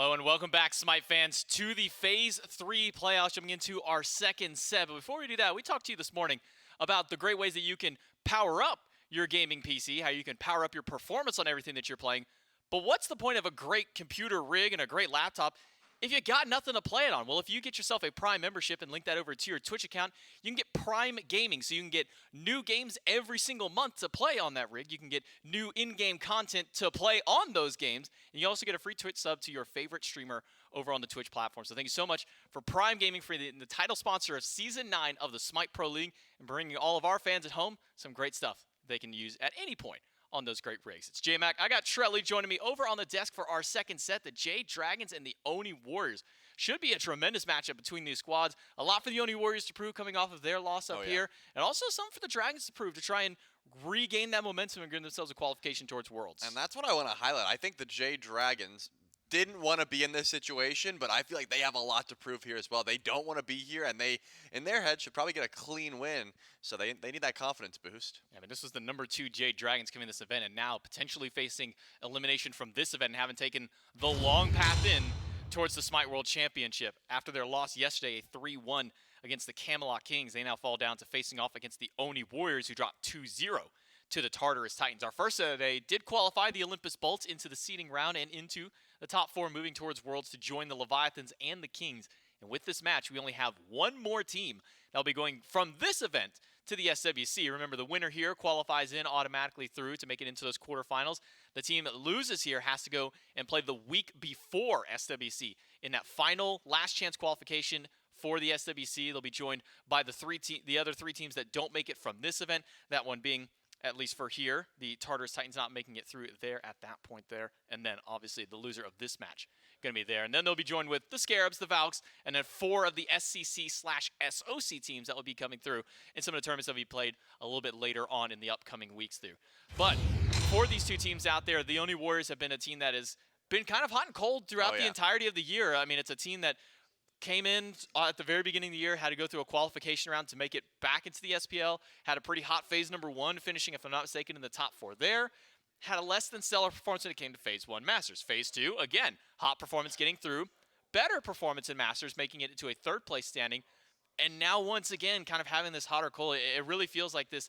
Hello and welcome back, SMITE fans, to the Phase 3 playoffs, jumping into our second set. But before we do that, we talked to you this morning about the great ways that you can power up your gaming PC, how you can power up your performance on everything that you're playing. But what's the point of a great computer rig and a great laptop if you got nothing to play it on? Well, if you get yourself a Prime membership and link that over to your Twitch account, you can get Prime Gaming, so you can get new games every single month to play on that rig. You can get new in-game content to play on those games, and you also get a free Twitch sub to your favorite streamer over on the Twitch platform. So thank you so much for Prime Gaming, for the title sponsor of Season 9 of the SMITE Pro League, and bringing all of our fans at home some great stuff they can use at any point on those great rigs. It's J-Mac. I got Trelly joining me over on the desk for our second set. The Jade Dragons and the Oni Warriors. Should be a tremendous matchup between these squads. A lot for the Oni Warriors to prove coming off of their loss up here. And also some for the Dragons to prove, to try and regain that momentum and give themselves a qualification towards Worlds. And that's what I want to highlight. I think the Jade Dragons didn't want to be in this situation, but I feel like they have a lot to prove here as well. They don't want to be here, and they, in their head, should probably get a clean win. So they need that confidence boost. Yeah, I mean, this was the number 2 Jade Dragons coming this event, and now potentially facing elimination from this event and having taken the long path in towards the SMITE World Championship. After their loss yesterday, a 3-1 against the Camelot Kings, they now fall down to facing off against the Oni Warriors, who dropped 2-0 to the Tartarus Titans. Our first set of the day did qualify the Olympus Bolts into the seeding round and into the top 4, moving towards Worlds to join the Leviathans and the Kings. And with this match, we only have one more team that'll be going from this event to the SWC. Remember, the winner here qualifies in automatically through to make it into those quarterfinals. The team that loses here has to go and play the week before SWC in that final last chance qualification for the SWC. They'll be joined by the other 3 teams that don't make it from this event, that one being, at least for here, the Tartarus Titans not making it through there at that point there. And then, obviously, the loser of this match going to be there. And then they'll be joined with the Scarabs, the Valks, and then 4 of the SCC/SOC teams that will be coming through in some of the tournaments that will be played a little bit later on in the upcoming weeks through. But for these 2 teams out there, the Oni Warriors have been a team that has been kind of hot and cold throughout the entirety of the year. I mean, it's a team that came in at the very beginning of the year, had to go through a qualification round to make it back into the SPL, had a pretty hot phase number 1, finishing, if I'm not mistaken, in the top 4 there. Had a less than stellar performance when it came to Phase 1 Masters. Phase 2, again, hot performance getting through, better performance in Masters, making it into a 3rd place standing, and now once again kind of having this hot or cold. It really feels like this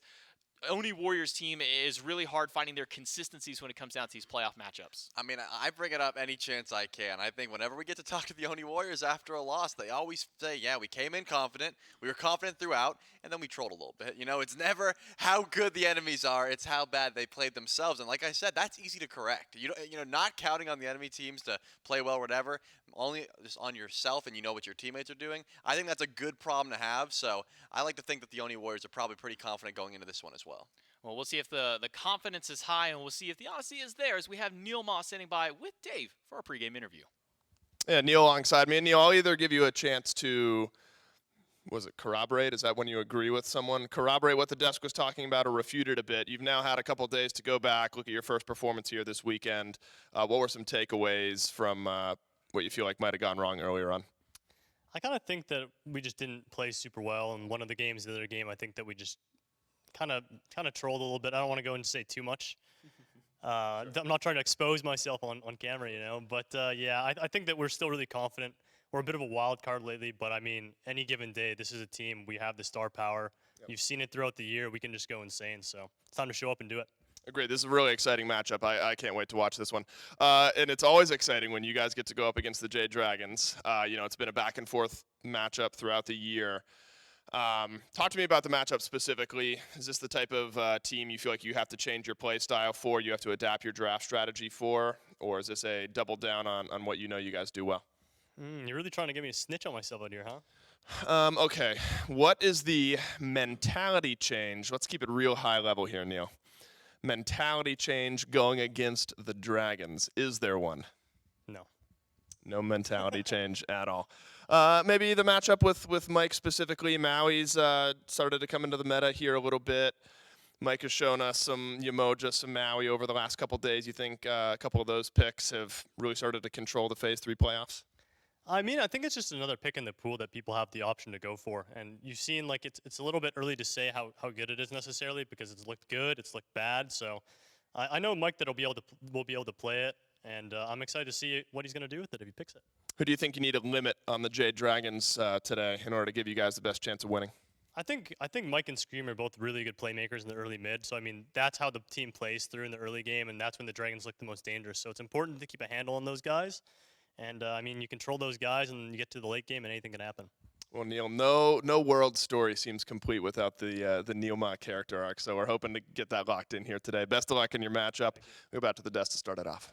Oni Warriors team is really hard finding their consistencies when it comes down to these playoff matchups. I mean, I bring it up any chance I can. I think whenever we get to talk to the Oni Warriors after a loss, they always say, yeah, we came in confident, we were confident throughout, and then we trolled a little bit. You know, it's never how good the enemies are, it's how bad they played themselves. And like I said, that's easy to correct. You know, not counting on the enemy teams to play well or whatever, only just on yourself and you know what your teammates are doing. I think that's a good problem to have. So I like to think that the Oni Warriors are probably pretty confident going into this one as well. Well, we'll see if the confidence is high, and we'll see if the honesty is there, as we have NeilMah standing by with Dave for our pregame interview. Yeah, Neil alongside me. And Neil, I'll either give you a chance to, was it corroborate? Is that when you agree with someone? Corroborate what the desk was talking about or refute it a bit. You've now had a couple days to go back, look at your first performance here this weekend. What were some takeaways from what you feel like might have gone wrong earlier on? I kind of think that we just didn't play super well. In one of the games, the other game, I think that we just kind of trolled a little bit. I don't want to go and say too much. I'm not trying to expose myself on camera, you know. But yeah, I think that we're still really confident. We're a bit of a wild card lately, but I mean, any given day, this is a team. We have the star power. Yep. You've seen it throughout the year. We can just go insane. So it's time to show up and do it. Agreed. This is a really exciting matchup. I can't wait to watch this one. And it's always exciting when you guys get to go up against the Jade Dragons. You know, it's been a back and forth matchup throughout the year. Talk to me about the matchup specifically. Is this the type of team you feel like you have to change your play style for, you have to adapt your draft strategy for, or is this a double down on what you know you guys do well? You're really trying to get me a snitch on myself out here, huh? Okay. What is the mentality change? Let's keep it real high level here, Neil. Mentality change going against the Dragons. Is there one? No. No mentality change at all. Maybe the matchup with Mike specifically. Maui's started to come into the meta here a little bit. Mike has shown us some Yemoja, some Maui over the last couple days. You think a couple of those picks have really started to control the Phase 3 playoffs? I mean, I think it's just another pick in the pool that people have the option to go for. And you've seen, like, it's a little bit early to say how good it is necessarily because it's looked good, it's looked bad. So I know Mike that will be able to play it. and I'm excited to see what he's going to do with it if he picks it. Who do you think you need a limit on the Jade Dragons today in order to give you guys the best chance of winning? I think Mike and Scream are both really good playmakers in the early mid. So I mean, that's how the team plays through in the early game, and that's when the Dragons look the most dangerous. So it's important to keep a handle on those guys. And I mean, you control those guys, and you get to the late game, and anything can happen. Well, Neil, no world story seems complete without the NeilMah character arc. So we're hoping to get that locked in here today. Best of luck in your matchup. We go back to the desk to start it off.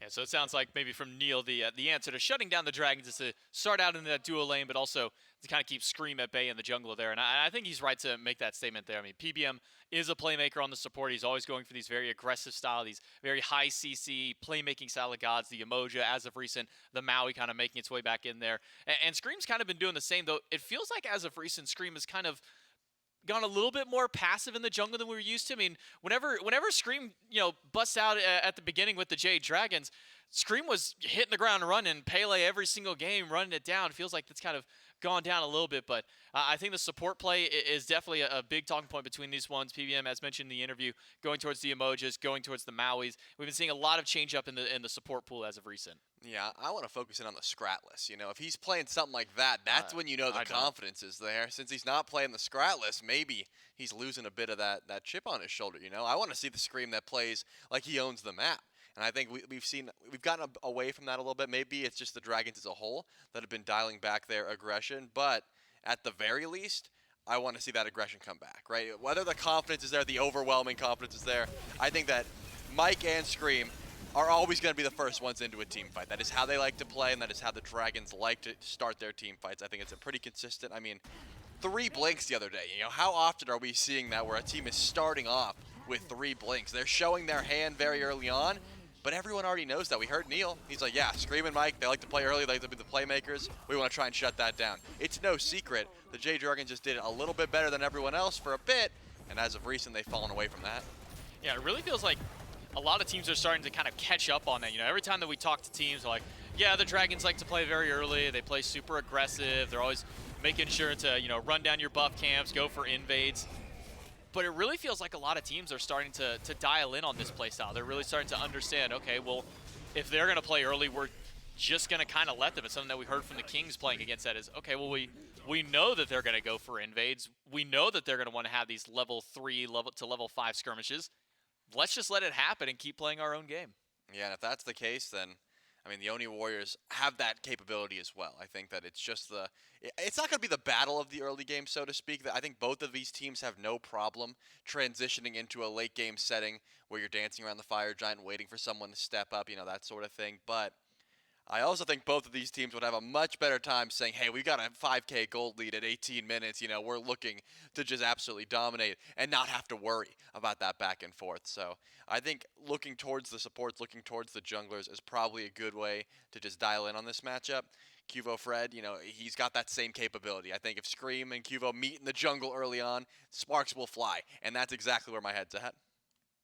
Yeah, so it sounds like maybe from Neil, the answer to shutting down the Dragons is to start out in that duo lane, but also to kind of keep Scream at bay in the jungle there. And I think he's right to make that statement there. I mean, PBM is a playmaker on the support. He's always going for these very aggressive style, these very high CC playmaking style of gods. The Yemoja, as of recent, the Maui kind of making its way back in there. And Scream's kind of been doing the same, though. It feels like as of recent, Scream is kind of gone a little bit more passive in the jungle than we were used to. I mean, whenever Scream, busts out at the beginning with the Jade Dragons, Scream was hitting the ground running, Pele every single game, running it down. It feels like that's kind of gone down a little bit, but I think the support play is definitely a big talking point between these ones. PBM, as mentioned in the interview, going towards the Yemojas, going towards the Mauis. We've been seeing a lot of change up in the support pool as of recent. Yeah, I want to focus in on the Scratless. If he's playing something like that, that's when the confidence is there. Since he's not playing the Scratless, maybe he's losing a bit of that chip on his shoulder. I want to see the Scream that plays like he owns the map. And I think we've gotten away from that a little bit. Maybe it's just the Dragons as a whole that have been dialing back their aggression. But at the very least, I want to see that aggression come back, right? Whether the confidence is there, the overwhelming confidence is there, I think that Mike and Scream are always going to be the first ones into a team fight. That is how they like to play, and that is how the Dragons like to start their team fights. I think it's a pretty consistent. I mean, 3 blinks the other day. How often are we seeing that where a team is starting off with 3 blinks? They're showing their hand very early on. But everyone already knows that. We heard Neil. He's like, yeah, Scream and Mike, they like to play early. They like to be the playmakers. We want to try and shut that down. It's no secret. The Jade Dragons just did it a little bit better than everyone else for a bit. And as of recent, they've fallen away from that. Yeah, it really feels like a lot of teams are starting to kind of catch up on that. Every time that we talk to teams, like, yeah, the Dragons like to play very early. They play super aggressive. They're always making sure to, run down your buff camps, go for invades. But it really feels like a lot of teams are starting to dial in on this play style. They're really starting to understand, okay, well, if they're going to play early, we're just going to kind of let them. It's something that we heard from the Kings playing against that is, okay, well, we know that they're going to go for invades. We know that they're going to want to have these level 3 to level 5 skirmishes. Let's just let it happen and keep playing our own game. Yeah, and if that's the case, then the Oni Warriors have that capability as well. I think that it's just it's not going to be the battle of the early game, so to speak. I think both of these teams have no problem transitioning into a late game setting where you're dancing around the fire giant, waiting for someone to step up, that sort of thing. But I also think both of these teams would have a much better time saying, hey, we've got a 5K gold lead at 18 minutes. We're looking to just absolutely dominate and not have to worry about that back and forth. So I think looking towards the supports, looking towards the junglers is probably a good way to just dial in on this matchup. QvoFred, he's got that same capability. I think if Scream and Qvo meet in the jungle early on, sparks will fly. And that's exactly where my head's at.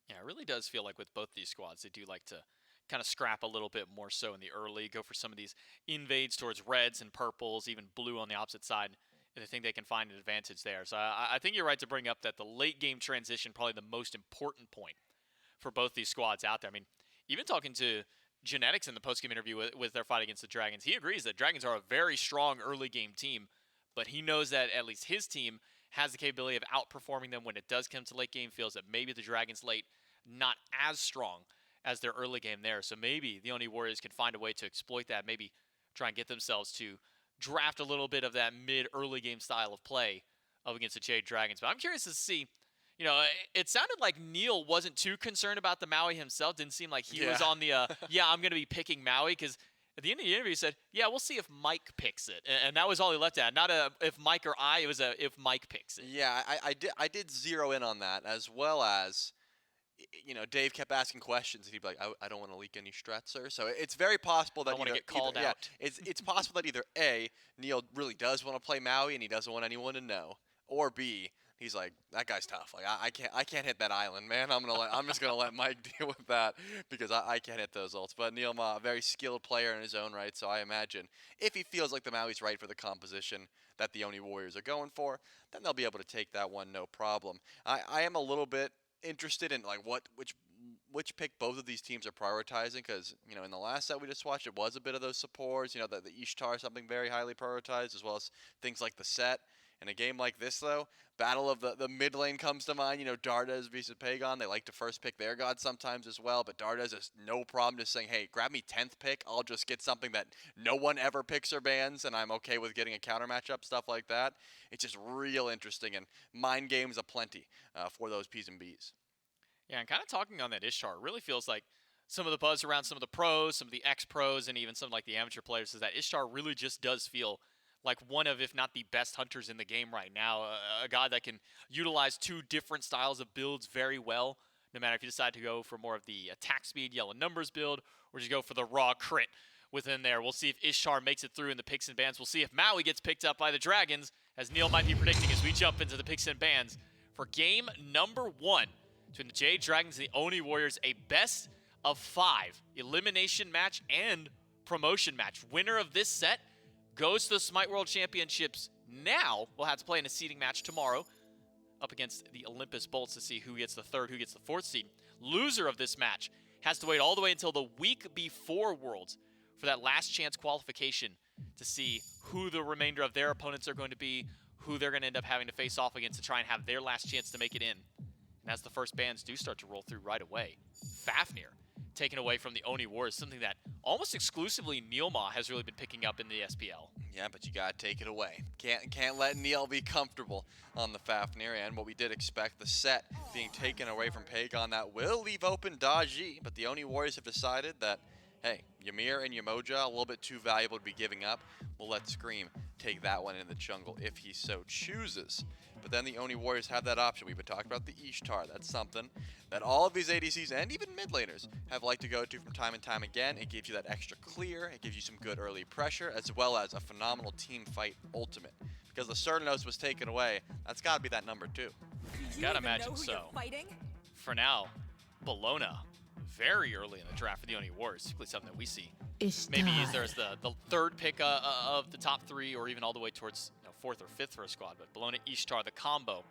Yeah, it really does feel like with both these squads, they do like to kind of scrap a little bit more so in the early, go for some of these invades towards reds and purples, even blue on the opposite side, and I think they can find an advantage there. So I think you're right to bring up that the late game transition, probably the most important point for both these squads out there. I mean, even talking to Genetics in the post-game interview with their fight against the Dragons, he agrees that Dragons are a very strong early game team, but he knows that at least his team has the capability of outperforming them when it does come to late game, feels that maybe the Dragons late not as strong as their early game there. So maybe the Oni Warriors can find a way to exploit that, maybe try and get themselves to draft a little bit of that mid-early game style of play up against the Jade Dragons. But I'm curious to see, it sounded like Neil wasn't too concerned about the Maui himself. Didn't seem like he was on the, yeah, I'm going to be picking Maui, because at the end of the interview he said, yeah, we'll see if Mike picks it. And that was all he left at. Not if Mike or I, it was if Mike picks it. Yeah, I did zero in on that, as well as Dave kept asking questions, and he'd be like, I don't want to leak any strats, sir. So it's very possible that I want to get called out. Yeah, it's possible that either A, Neil really does want to play Maui and he doesn't want anyone to know, or B, he's like, that guy's tough. Like I can't hit that island, man. I'm just gonna let Mike deal with that because I can't hit those ults. But NeilMah, a very skilled player in his own right, so I imagine if he feels like the Maui's right for the composition that the Oni Warriors are going for, then they'll be able to take that one no problem. I am a little bit interested in which which pick both of these teams are prioritizing, because, you know, in the last set we just watched, it was a bit of those supports, you know, the Ishtar, something very highly prioritized, as well as things like the set. In a game like this, though, battle of the mid lane comes to mind. You know, Dardez versus Pegon. They like to first pick their god sometimes as well, but Dardez has no problem just saying, hey, grab me 10th pick. I'll just get something that no one ever picks or bans, and I'm okay with getting a counter matchup, stuff like that. It's just real interesting, and mind games aplenty for those P's and B's. Yeah, and kind of talking on that Ishtar, it really feels like some of the buzz around some of the pros, some of the ex-pros, and even some like the amateur players is that Ishtar really just does feel like one of, if not the best hunters in the game right now. A guy that can utilize two different styles of builds very well, no matter if you decide to go for more of the attack speed, yellow numbers build, or just go for the raw crit within there. We'll see if Ishtar makes it through in the picks and bans. We'll see if Maui gets picked up by the Dragons, as Neil might be predicting as we jump into the picks and bans for game number 1 between the Jade Dragons and the Oni Warriors, a best of 5 elimination match and promotion match. Winner of this set goes to the SMITE World Championships now. We'll have to play in a seeding match tomorrow up against the Olympus Bolts to see who gets the 3rd, who gets the 4th seed. Loser of this match has to wait all the way until the week before Worlds for that last chance qualification to see who the remainder of their opponents are going to be, who they're going to end up having to face off against to try and have their last chance to make it in. And as the first bans do start to roll through right away, Fafnir taken away from the Oni Warriors, something that almost exclusively NeilMah has really been picking up in the SPL. Yeah, but you gotta take it away. Can't let Neil be comfortable on the Fafnir, and what we did expect, the set being taken away from Pegon, that will leave open Daji, but the Oni Warriors have decided that, hey, Ymir and Yemoja, a little bit too valuable to be giving up. We'll let Scream take that one in the jungle if he so chooses. But then the Oni Warriors have that option. We've been talking about the Ishtar. That's something that all of these ADCs and even mid laners have liked to go to from time and time again. It gives you that extra clear. It gives you some good early pressure, as well as a phenomenal team fight ultimate. Because the Cernos was taken away, that's got to be that number 2. Gotta imagine so. For now, Bologna, very early in the draft for the Oni Warriors, typically something that we see. Ishtar. Maybe there's the 3rd pick of the top 3, or even all the way towards 4th or 5th for a squad. But Bologna, Ishtar, the combo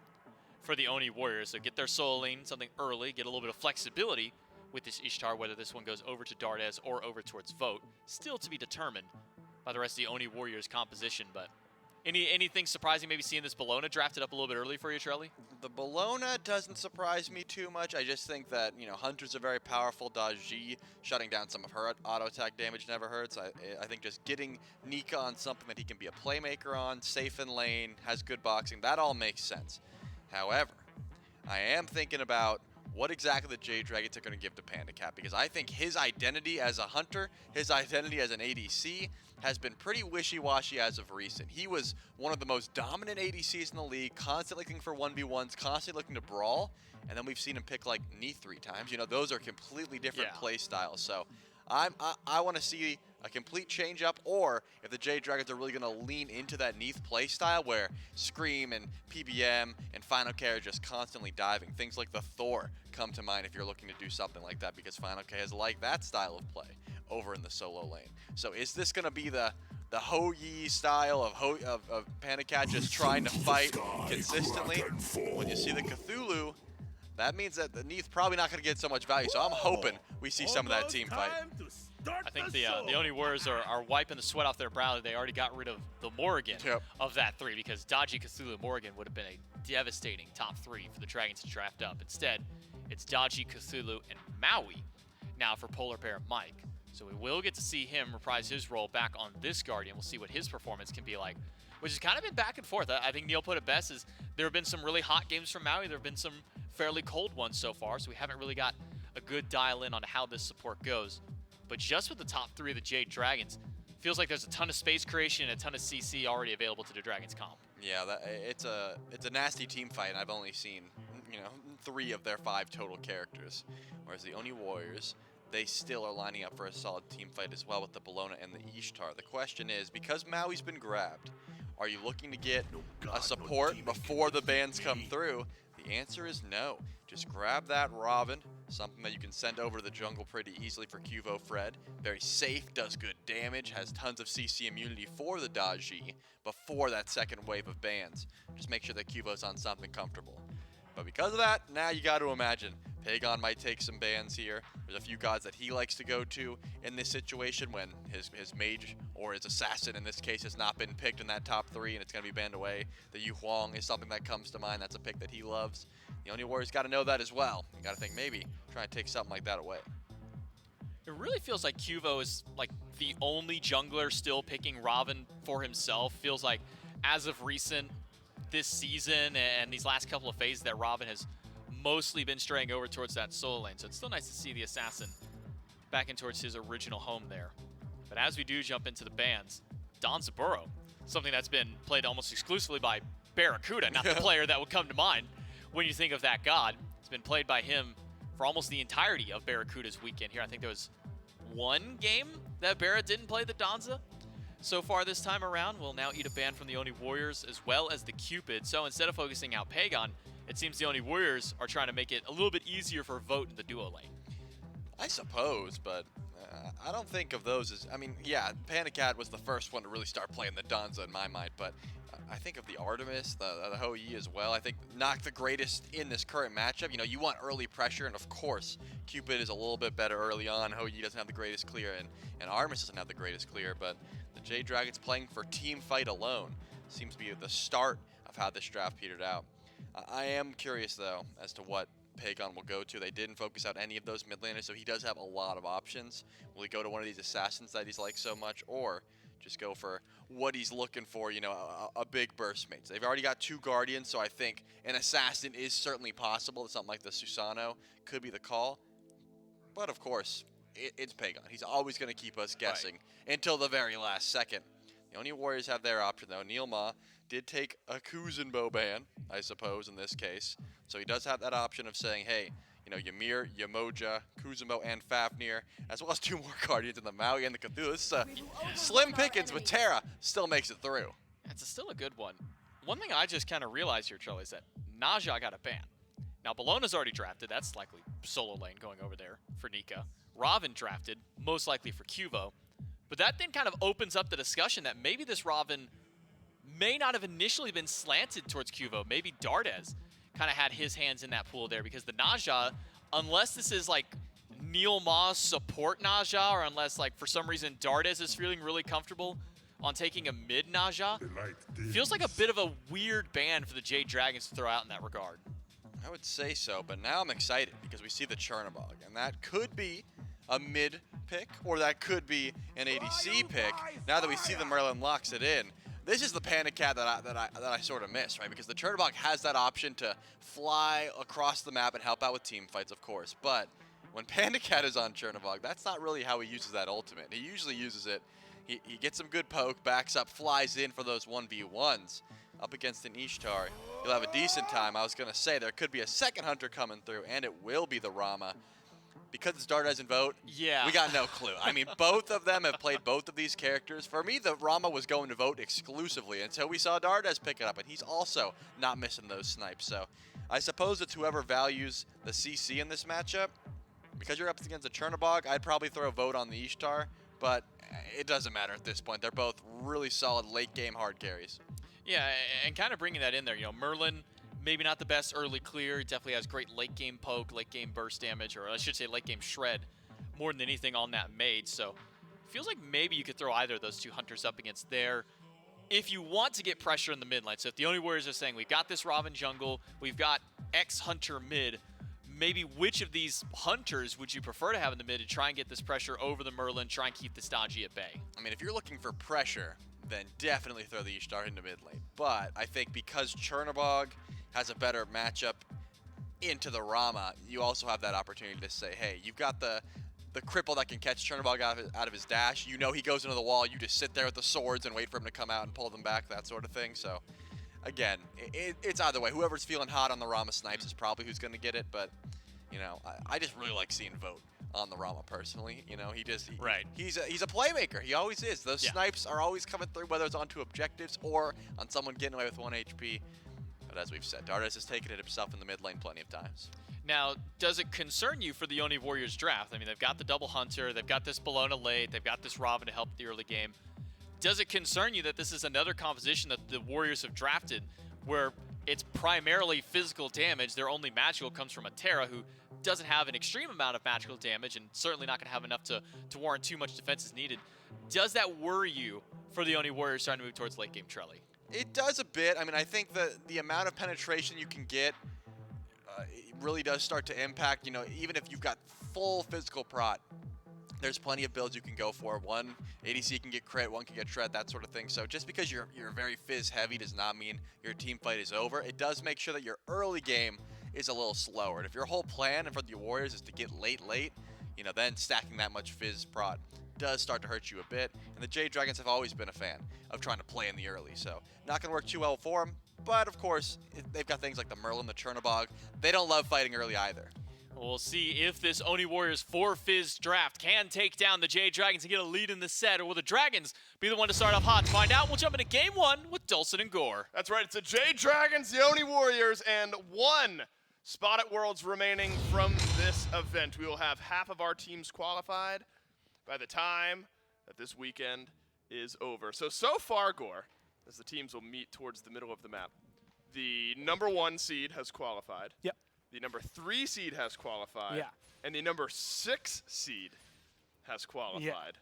for the Oni Warriors. So get their solo lane, something early, get a little bit of flexibility with this Ishtar, whether this one goes over to Dardez or over towards Vote. Still to be determined by the rest of the Oni Warriors composition. But anything surprising maybe seeing this Bologna drafted up a little bit early for you, Trelly? The Bologna doesn't surprise me too much. I just think that, you know, Hunters are very powerful. Daji shutting down some of her auto attack damage never hurts. I think just getting Nika on something that he can be a playmaker on, safe in lane, has good boxing, that all makes sense. However, I am thinking about what exactly the Jade Dragons are going to give to PandaCat, because I think his identity as a hunter, his identity as an ADC, has been pretty wishy-washy as of recent. He was one of the most dominant ADCs in the league, constantly looking for 1v1s, constantly looking to brawl, and then we've seen him pick like Neith 3 times. You know, those are completely different play styles. So I want to see a complete change-up, or if the Jade Dragons are really going to lean into that Neith play style where Scream and PBM and fineokay are just constantly diving. Things like the Thor come to mind if you're looking to do something like that, because fineokay has liked that style of play over in the solo lane. So is this going to be the Ho-Yi style of PandaCat just trying to fight consistently? When you see the Cthulhu, that means that the Neith probably not going to get so much value. So I'm hoping we see some of that team fight. I think the Oni Warriors are wiping the sweat off their brow. They already got rid of the Morrigan of that 3, because Daji, Cthulhu, Morrigan would have been a devastating top 3 for the Dragons to draft up. Instead, it's Daji, Cthulhu, and Maui now for PolarBearMike. So we will get to see him reprise his role back on this Guardian. We'll see what his performance can be like, which has kind of been back and forth. I think Neil put it best, is there have been some really hot games from Maui. There have been some fairly cold ones so far, so we haven't really got a good dial in on how this support goes. But just with the top 3 of the Jade Dragons, feels like there's a ton of space creation and a ton of CC already available to the Dragons comp. Yeah, it's a nasty team fight, and I've only seen, you know, 3 of their 5 total characters. Whereas the Oni Warriors, they still are lining up for a solid team fight as well with the Bologna and the Ishtar. The question is, because Maui's been grabbed, are you looking to get a support before the bans come through? The answer is no. Just grab that Robin, something that you can send over to the jungle pretty easily for QvoFred. Very safe, does good damage, has tons of CC immunity for the Daji before that second wave of bans. Just make sure that Qvo's on something comfortable. But because of that, now you got to imagine Pegon might take some bans here. There's a few gods that he likes to go to in this situation when his mage or his assassin in this case has not been picked in that top 3 and it's going to be banned away. The Yu Huang is something that comes to mind. That's a pick that he loves. The Oni Warriors got to know that as well. You got to think maybe try and take something like that away. It really feels like Qvo is like the only jungler still picking Ravana for himself. Feels like as of recent this season and these last couple of phases that Ravana has mostly been straying over towards that solo lane. So it's still nice to see the assassin back in towards his original home there. But as we do jump into the bans, Don Zaburo, something that's been played almost exclusively by Barracuda, not the player that would come to mind when you think of that god. It's been played by him for almost the entirety of Barracuda's weekend here. I think there was one game that Barra didn't play the Donza so far this time around. Will now eat a ban from the Oni Warriors as well as the Cupid. So instead of focusing out Pegon, it seems the Oni Warriors are trying to make it a little bit easier for Vote in the duo lane. I suppose, but I don't think of those as, I mean, yeah, PandaCat was the first one to really start playing the Donza in my mind, but I think of the Artemis, the Hou Yi as well. I think not the greatest in this current matchup. You know, you want early pressure, and of course, Cupid is a little bit better early on. Hou Yi doesn't have the greatest clear, and Artemis doesn't have the greatest clear, but the Jade Dragons playing for team fight alone seems to be the start of how this draft petered out. I am curious, though, as to what Pegon will go to. They didn't focus out any of those mid laners, so he does have a lot of options. Will he go to one of these assassins that he's liked so much, or just go for what he's looking for, you know, a big burst mate? So they've already got 2 Guardians, so I think an assassin is certainly possible. Something like the Susano could be the call. But of course, it's Pegon. He's always going to keep us guessing until the very last second. The Oni Warriors have their option, though. NeilMah did take a Kuzenbo ban, I suppose, in this case. So he does have that option of saying, hey, you know, Ymir, Yemoja, Kuzenbo, and Fafnir, as well as 2 more Guardians in the Maui and the Cthulhu. This is slim pickings, but Terra still makes it through. It's still a good one. One thing I just kind of realized here, Charlie, is that Naja got a ban. Now, Bellona's already drafted. That's likely solo lane going over there for Nika. Ravana drafted, most likely for Qvo. But that then kind of opens up the discussion that maybe this Ravana may not have initially been slanted towards Qvo. Maybe Dardez kind of had his hands in that pool there, because the Naja, unless this is like NeilMah's support Naja, or unless like for some reason Dardez is feeling really comfortable on taking a mid Naja, feels like a bit of a weird ban for the Jade Dragons to throw out in that regard. I would say so, but now I'm excited because we see the Chernobog, and that could be a mid pick, or that could be an ADC pick. Now that we see the Merlin locks it in, this is the PandaCat that I sort of miss, right? Because the Chernobog has that option to fly across the map and help out with team fights, of course. But when PandaCat is on Chernobog, that's not really how he uses that ultimate. He usually uses it, he gets some good poke, backs up, flies in for those 1v1s. Up against an Ishtar, you'll have a decent time. I was going to say there could be a second hunter coming through, and it will be the Rama. Because it's Dardez and Vote, yeah, we got no clue. I mean, both of them have played both of these characters. For me, the Rama was going to Vote exclusively until we saw Dardez pick it up, and he's also not missing those snipes. So I suppose it's whoever values the CC in this matchup. Because you're up against a Chernobog, I'd probably throw a Vote on the Ishtar, but it doesn't matter at this point. They're both really solid late-game hard carries. Yeah, and kind of bringing that in there, you know, Merlin, maybe not the best early clear. He definitely has great late game poke, late game burst damage, or I should say late game shred, more than anything on that mage. So feels like maybe you could throw either of those 2 hunters up against there if you want to get pressure in the mid lane. So if the Oni Warriors are saying, we've got this Ravana jungle, we've got X hunter mid, maybe which of these hunters would you prefer to have in the mid to try and get this pressure over the Merlin, try and keep the Stodgy at bay? I mean, if you're looking for pressure, then definitely throw the Ishtar into mid lane. But I think because Chernobog has a better matchup into the Rama, you also have that opportunity to say, hey, you've got the cripple that can catch Chernobog out of his dash. You know he goes into the wall. You just sit there with the swords and wait for him to come out and pull them back, that sort of thing. So, again, it's either way. Whoever's feeling hot on the Rama snipes is probably who's going to get it. But, you know, I just really like seeing Vote on the Rama personally. You know, he's a playmaker. He always is. Those snipes are always coming through, whether it's onto objectives or on someone getting away with 1 HP. But as we've said, Dardez has taken it himself in the mid lane plenty of times. Now, does it concern you for the Oni Warriors draft? I mean, they've got the double hunter, they've got this Bellona late, they've got this Ravana to help the early game. Does it concern you that this is another composition that the Warriors have drafted where it's primarily physical damage. Their only magical comes from a Terra, who doesn't have an extreme amount of magical damage and certainly not going to have enough to warrant too much defense as needed. Does that worry you for the Oni Warriors starting to move towards late game Trelly? It does a bit. I mean, I think the amount of penetration you can get it really does start to impact, you know, even if you've got full physical prot, there's plenty of builds you can go for. One ADC can get crit, one can get shred, that sort of thing. So just because you're very fizz heavy does not mean your team fight is over. It does make sure that your early game is a little slower. And if your whole plan for the Warriors is to get late, you know, then stacking that much fizz prot does start to hurt you a bit. And the Jade Dragons have always been a fan of trying to play in the early. So not going to work too well for them. But of course, they've got things like the Merlin, the Chernobog. They don't love fighting early either. We'll see if this Oni Warriors 4-Fizz draft can take down the Jade Dragons and get a lead in the set, or will the Dragons be the one to start off hot? To find out, we'll jump into Game 1 with Dulcet and Gore. That's right, it's the Jade Dragons, the Oni Warriors, and one spot at Worlds remaining from this event. We will have half of our teams qualified by the time that this weekend is over. So far, Gore, as the teams will meet towards the middle of the map, the #1 seed has qualified. Yep. The #3 seed has qualified. Yeah. And the #6 seed has qualified.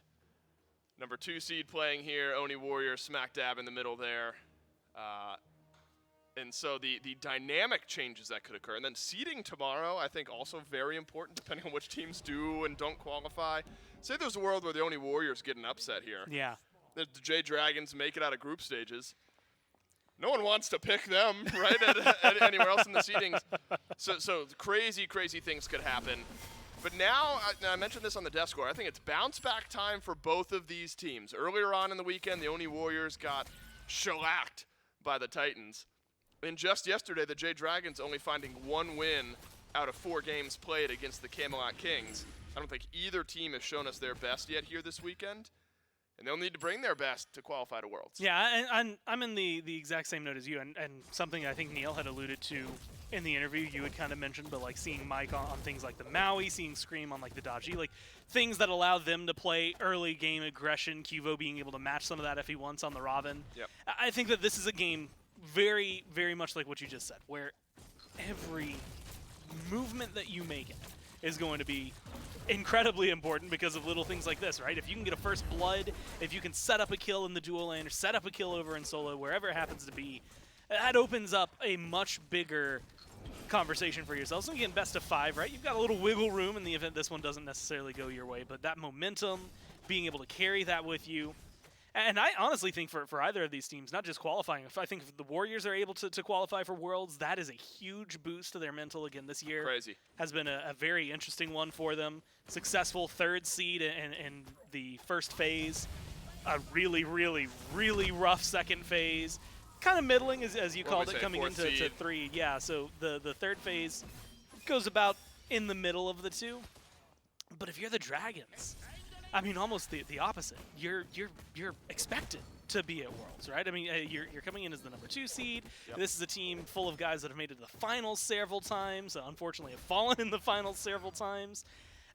Yeah. #2 seed playing here, Oni Warriors smack dab in the middle there. And so the dynamic changes that could occur. And then seeding tomorrow, I think also very important, depending on which teams do and don't qualify. Say there's a world where the Oni Warriors get an upset here. Yeah. The Jade Dragons make it out of group stages. No one wants to pick them, right, at anywhere else in the seedings. So crazy things could happen. But now, I mentioned this on the desk score, I think it's bounce back time for both of these teams. Earlier on in the weekend, the Oni Warriors got shellacked by the Titans. And just yesterday, the Jade Dragons only finding 1 win out of 4 games played against the Camelot Kings. I don't think either team has shown us their best yet here this weekend. And they'll need to bring their best to qualify to Worlds. Yeah, and I'm in the exact same note as you, and something I think Neil had alluded to in the interview, you had kind of mentioned, but like seeing Mike on things like the Maui, seeing Screammmmm on like the Dodgy, like things that allow them to play early game aggression, Qvo being able to match some of that if he wants on the Raven. Yep. I think that this is a game very, very much like what you just said, where every movement that you make is going to be incredibly important because of little things like this, right? If you can get a first blood, if you can set up a kill in the dual lane or set up a kill over in solo, wherever it happens to be, that opens up a much bigger conversation for yourself. So again, best of 5, right? You've got a little wiggle room in the event this one doesn't necessarily go your way, but that momentum, being able to carry that with you. And I honestly think for either of these teams, not just qualifying, I think if the Warriors are able to qualify for Worlds, that is a huge boost to their mental again this year. Crazy. Has been a very interesting one for them. Successful 3rd seed in the first phase. A really, really, really rough 2nd phase. Kind of middling, as you called it, coming into 3. Yeah, so the 3rd phase goes about in the middle of the 2. But if you're the Dragons, I mean, almost the opposite. You're expected to be at Worlds, right? I mean, you're coming in as the #2 seed. Yep. This is a team full of guys that have made it to the finals several times. Unfortunately, have fallen in the finals several times.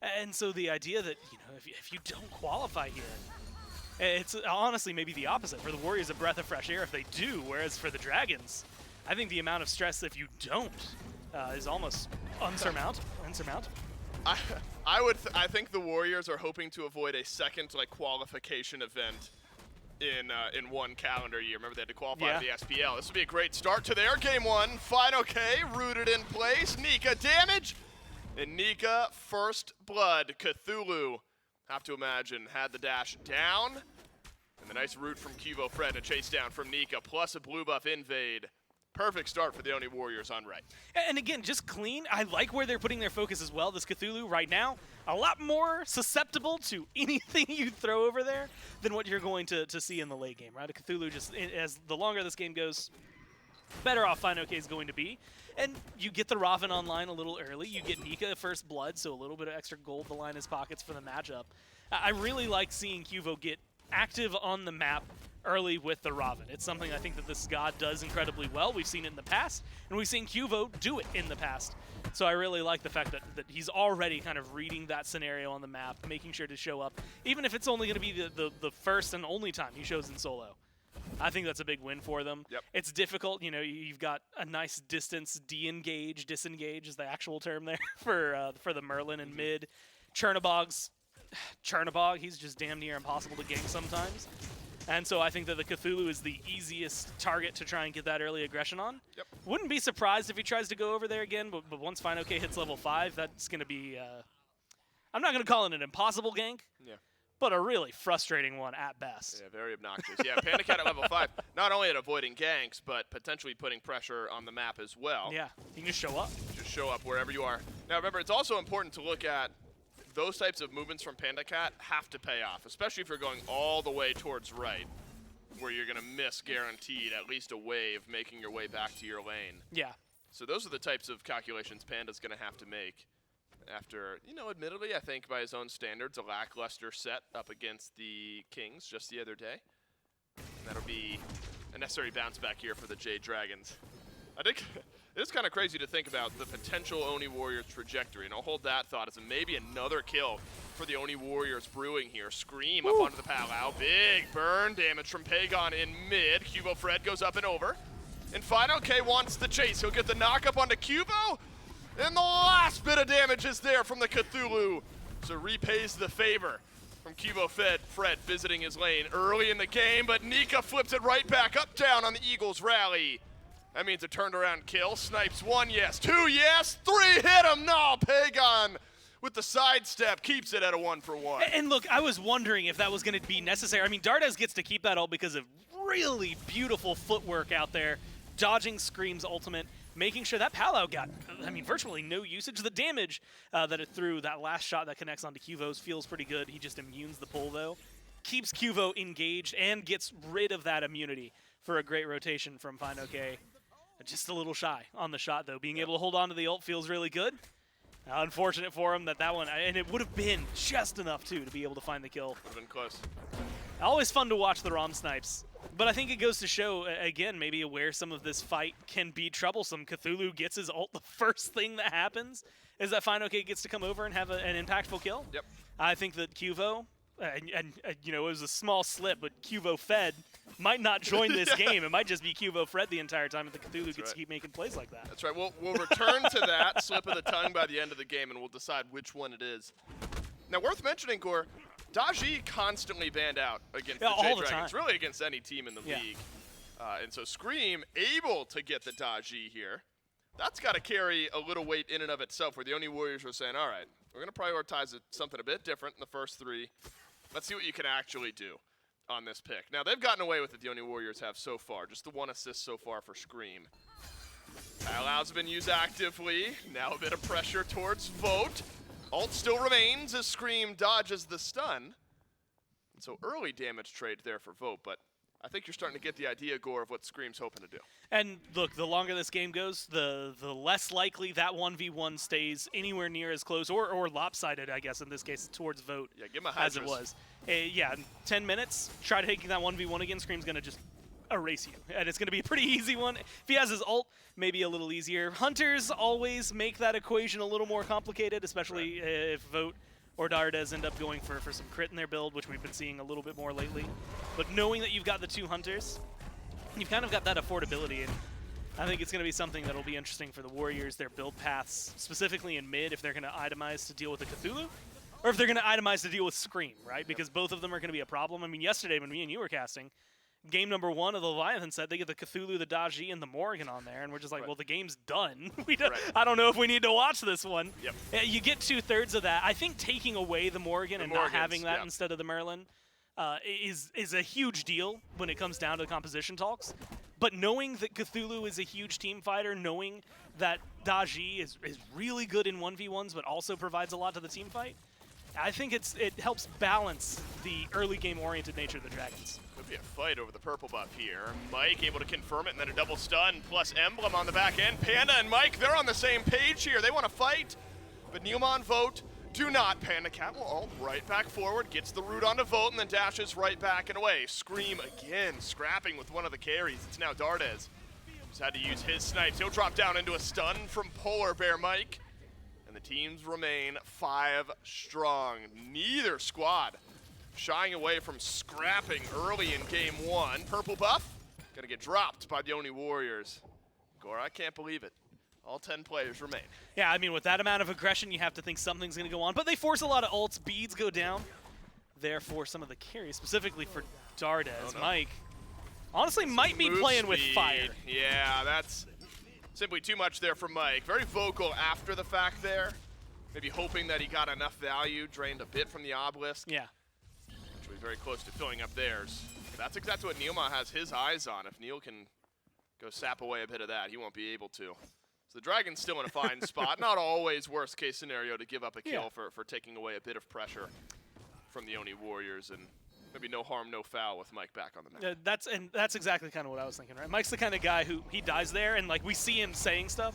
And so the idea that, you know, if you don't qualify here, it's honestly maybe the opposite. For the Warriors, a breath of fresh air if they do. Whereas for the Dragons, I think the amount of stress if you don't is almost unsurmountable. I think the Warriors are hoping to avoid a second qualification event in one calendar year. Remember, they had to qualify for the SPL. This would be a great start to their Game 1. fineokay rooted in place. Nika damage. And Nika, first blood. Cthulhu, have to imagine, had the dash down. And the nice root from QvoFred and a chase down from Nika, plus a blue buff invade. Perfect start for the Oni Warriors on right. And again, just clean. I like where they're putting their focus as well. This Cthulhu right now, a lot more susceptible to anything you throw over there than what you're going to see in the late game, right? A Cthulhu, just as the longer this game goes, better off fineokay is going to be. And you get the Ravana online a little early. You get Nika first blood, so a little bit of extra gold to line his pockets for the matchup. I really like seeing Qvo get active on the map early with the Ravana. It's something I think that this god does incredibly well. We've seen it in the past, and we've seen Qvo do it in the past. So I really like the fact that he's already kind of reading that scenario on the map, making sure to show up, even if it's only going to be the first and only time he shows in solo. I think that's a big win for them. Yep. It's difficult, you know, you've got a nice distance disengage is the actual term there for the Merlin in mid. Chernobog, he's just damn near impossible to gank sometimes. And so I think that the Cthulhu is the easiest target to try and get that early aggression on. Yep. Wouldn't be surprised if he tries to go over there again, but once fineokay hits level 5, that's going to be, I'm not going to call it an impossible gank, Yeah. but a really frustrating one at best. Yeah, very obnoxious. Yeah, PandaCat at level 5, not only at avoiding ganks, but potentially putting pressure on the map as well. Yeah, you can just show up. Just show up wherever you are. Now remember, it's also important to look at those types of movements from PandaCat have to pay off, especially if you're going all the way towards right, where you're going to miss guaranteed at least a wave making your way back to your lane. Yeah. So those are the types of calculations Panda's going to have to make after, you know, admittedly, I think by his own standards, a lackluster set up against the Kings just the other day. And that'll be a necessary bounce back here for the Jade Dragons. I think it's kind of crazy to think about the potential Oni Warriors trajectory, and I'll hold that thought as maybe another kill for the Oni Warriors brewing here. Scream up onto the Palau. Big burn damage from Pegon in mid. QvoFred goes up and over. And fineokay wants the chase. He'll get the knock up onto Cuvo, and the last bit of damage is there from the Cthulhu. So repays the favor from QvoFred visiting his lane early in the game, but Nika flips it right back up down on the Eagles rally. That means a turned around kill. Snipes 1, yes. 2, yes. 3, hit him. No, Pegon with the sidestep keeps it at a 1-for-1. And look, I was wondering if that was going to be necessary. I mean, Dardez gets to keep that ult because of really beautiful footwork out there, dodging Scream's ultimate, making sure that Palau got, I mean, virtually no usage. The damage that it threw, that last shot that connects onto Cuvo's feels pretty good. He just immunes the pull, though. Keeps Cuvo engaged and gets rid of that immunity for a great rotation from fineokay. Just a little shy on the shot, though. Being able to hold on to the ult feels really good. Unfortunate for him that one, and it would have been just enough, too, to be able to find the kill. Would have been close. Always fun to watch the ROM snipes. But I think it goes to show, again, maybe where some of this fight can be troublesome. Cthulhu gets his ult. The first thing that happens is that fineokay gets to come over and have an impactful kill. Yep. I think that Cuvo, and you know, it was a small slip, but QvoFed might not join this game. It might just be QvoFred the entire time, and the Cthulhu gets to keep making plays like that. That's right. We'll return to that slip of the tongue by the end of the game, and we'll decide which one it is. Now, worth mentioning, Gore, Daji constantly banned out against the Jade Dragons, really against any team in the league. And so Scream able to get the Daji here. That's got to carry a little weight in and of itself, where the Oni Warriors are saying, all right, we're going to prioritize something a bit different in the first 3. Let's see what you can actually do on this pick. Now, they've gotten away with it, the Oni Warriors have so far. Just the 1 assist so far for Scream. Allows have been used actively. Now a bit of pressure towards Vote. Ult still remains as Scream dodges the stun. And so early damage trade there for Vote, but I think you're starting to get the idea, Gore, of what Scream's hoping to do. And look, the longer this game goes, the less likely that 1v1 stays anywhere near as close, or lopsided, I guess, in this case, towards Vote. Yeah, give him a hydras. As it was. Yeah, in 10 minutes, try taking that 1v1 again, Scream's going to just erase you. And it's going to be a pretty easy one. If he has his ult, maybe a little easier. Hunters always make that equation a little more complicated, especially if Vote or Dardez end up going for some crit in their build, which we've been seeing a little bit more lately. But knowing that you've got the 2 Hunters, you've kind of got that affordability, and I think it's going to be something that'll be interesting for the Warriors, their build paths, specifically in mid, if they're going to itemize to deal with the Cthulhu, or if they're going to itemize to deal with Scream, right? Because both of them are going to be a problem. I mean, yesterday when me and you were casting, game number 1 of the Leviathan set, they get the Cthulhu, the Daji, and the Morgan on there, and we're just like, well, the game's done. I don't know if we need to watch this one. Yep. You get 2/3 of that. I think taking away the Morgan and not having that instead of the Merlin is a huge deal when it comes down to composition talks. But knowing that Cthulhu is a huge team fighter, knowing that Daji is really good in 1v1s but also provides a lot to the team fight, I think it helps balance the early game oriented nature of the Dragons. Could be a fight over the purple buff here. Mike able to confirm it, and then a double stun plus Emblem on the back end. Panda and Mike, they're on the same page here. They want to fight, but NeilMah and Vote do not. PandaCat will ult right back forward, gets the root onto Vote, and then dashes right back and away. Scream again, scrapping with one of the carries. It's now Dardez, who's had to use his snipes. He'll drop down into a stun from PolarBearMike. And the teams remain 5 strong. Neither squad shying away from scrapping early in game one. Purple buff, gonna get dropped by the Oni Warriors. Gore, I can't believe it. All 10 players remain. Yeah, I mean, with that amount of aggression, you have to think something's going to go on. But they force a lot of ults. Beads go down. Therefore, some of the carries, specifically for Dardez. Oh, no. Mike, honestly, might be Move playing with speed. fire. Yeah, that's simply too much there for Mike. Very vocal after the fact there. Maybe hoping that he got enough value, drained a bit from the obelisk. Yeah. Which was very close to filling up theirs. That's exactly what NeilMah has his eyes on. If Neil can go sap away a bit of that, he won't be able to. So the Dragon's still in a fine spot. Not always worst case scenario to give up a kill for taking away a bit of pressure from the Oni Warriors, and maybe no harm, no foul with Mike back on the map. That's exactly kind of what I was thinking, right? Mike's the kind of guy who he dies there, and like we see him saying stuff.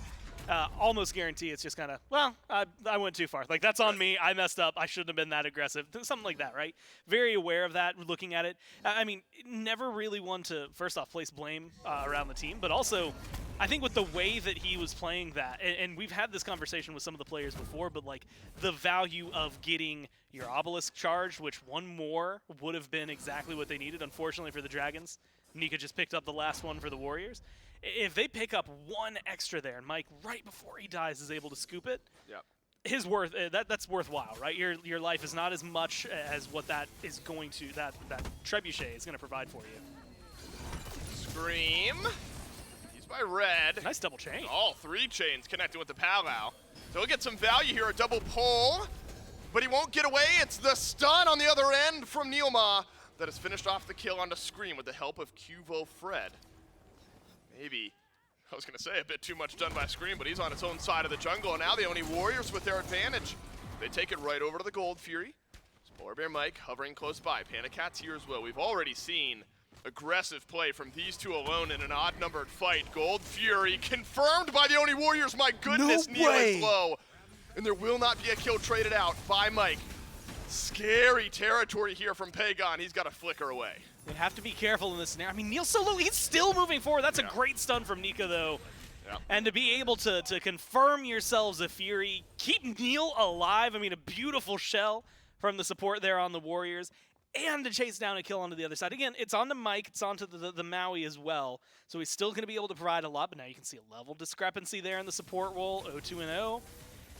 Almost guarantee it's just kind of, well, I went too far. Like, that's on me. I messed up. I shouldn't have been that aggressive. Something like that, right? Very aware of that, looking at it. I mean, never really one to, first off, place blame around the team, but also, I think with the way that he was playing that, and we've had this conversation with some of the players before, but like the value of getting your obelisk charged, which one more would have been exactly what they needed, unfortunately for the Dragons. Nika just picked up the last one for the Warriors. If they pick up one extra there, and Mike, right before he dies, is able to scoop it, that's worthwhile, right? Your life is not as much as what that is going to, that trebuchet is going to provide for you. Scream. Used by Red. Nice double chain. All 3 chains connecting with the powwow. So he'll get some value here, a double pull, but he won't get away. It's the stun on the other end from NeilMah that has finished off the kill onto Scream with the help of QvoFred. Maybe, I was going to say a bit too much done by Scream, but he's on his own side of the jungle, and now the Oni Warriors with their advantage. They take it right over to the Gold Fury. PolarBearMike hovering close by. PandaCat's here as well. We've already seen aggressive play from these two alone in an odd-numbered fight. Gold Fury confirmed by the Oni Warriors. My goodness, Neil is low. And there will not be a kill traded out by Mike. Scary territory here from Pegon. He's got to flicker away. They have to be careful in this scenario. I mean, Neil Solo, he's still moving forward. That's a great stun from Nika, though. Yeah. And to be able to confirm yourselves a Fury, keep Neil alive. I mean, a beautiful shell from the support there on the Warriors. And to chase down a kill onto the other side. Again, it's onto Mike, it's onto the Maui as well. So he's still going to be able to provide a lot, but now you can see a level discrepancy there in the support role, 0-2-0.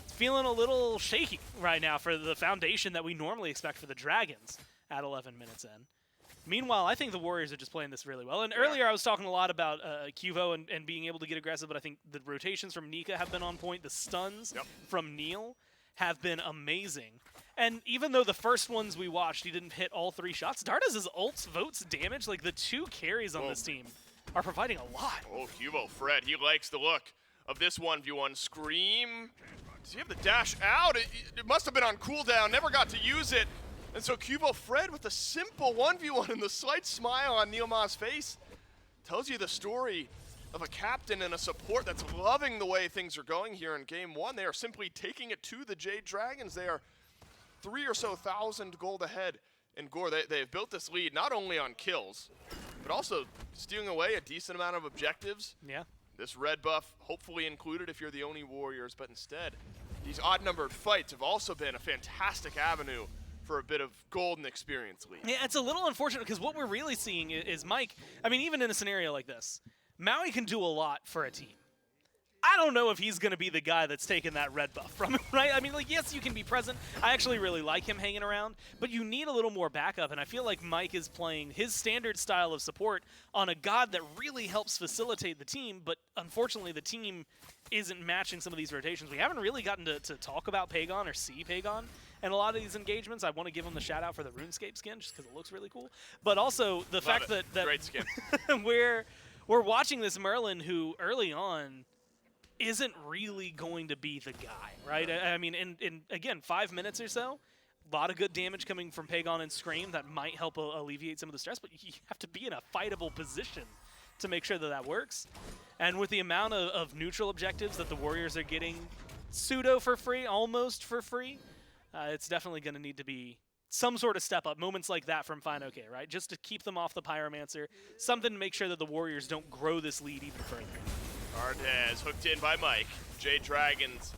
It's feeling a little shaky right now for the foundation that we normally expect for the Dragons at 11 minutes in. Meanwhile, I think the Warriors are just playing this really well. And earlier I was talking a lot about Qvo and being able to get aggressive, but I think the rotations from Nika have been on point. The stuns from Neil have been amazing. And even though the first ones we watched, he didn't hit all 3 shots, Dardez's ults, votes, damage, like the 2 carries on this team are providing a lot. Oh, QvoFred, he likes the look of this 1v1. Scream. Does he have the dash out? It must have been on cooldown, never got to use it. And so QvoFred with a simple 1v1 and the slight smile on NeilMah's face tells you the story of a captain and a support that's loving the way things are going here in game 1. They are simply taking it to the Jade Dragons. They are 3,000 or so gold ahead. And Gore, they've built this lead not only on kills, but also stealing away a decent amount of objectives. Yeah. This red buff hopefully included if you're the Oni Warriors, but instead, these odd-numbered fights have also been a fantastic avenue for a bit of golden experience lead. Yeah, it's a little unfortunate because what we're really seeing is Mike, I mean, even in a scenario like this, Maui can do a lot for a team. I don't know if he's going to be the guy that's taking that red buff from him, right? I mean, like, yes, you can be present. I actually really like him hanging around, but you need a little more backup, and I feel like Mike is playing his standard style of support on a god that really helps facilitate the team, but unfortunately the team isn't matching some of these rotations. We haven't really gotten to talk about Pegon or see Pegon in a lot of these engagements. I want to give him the shout out for the RuneScape skin just because it looks really cool, but also the fact that Great skin. we're watching this Merlin who early on isn't really going to be the guy, right? I mean, in again, 5 minutes or so, a lot of good damage coming from Pegon and Scream that might help alleviate some of the stress, but you have to be in a fightable position to make sure that that works. And with the amount of neutral objectives that the Warriors are getting pseudo for free, almost for free, it's definitely going to need to be some sort of step up, moments like that from fineokay, right? Just to keep them off the Pyromancer, something to make sure that the Warriors don't grow this lead even further. Dardez hooked in by Mike. Jade Dragons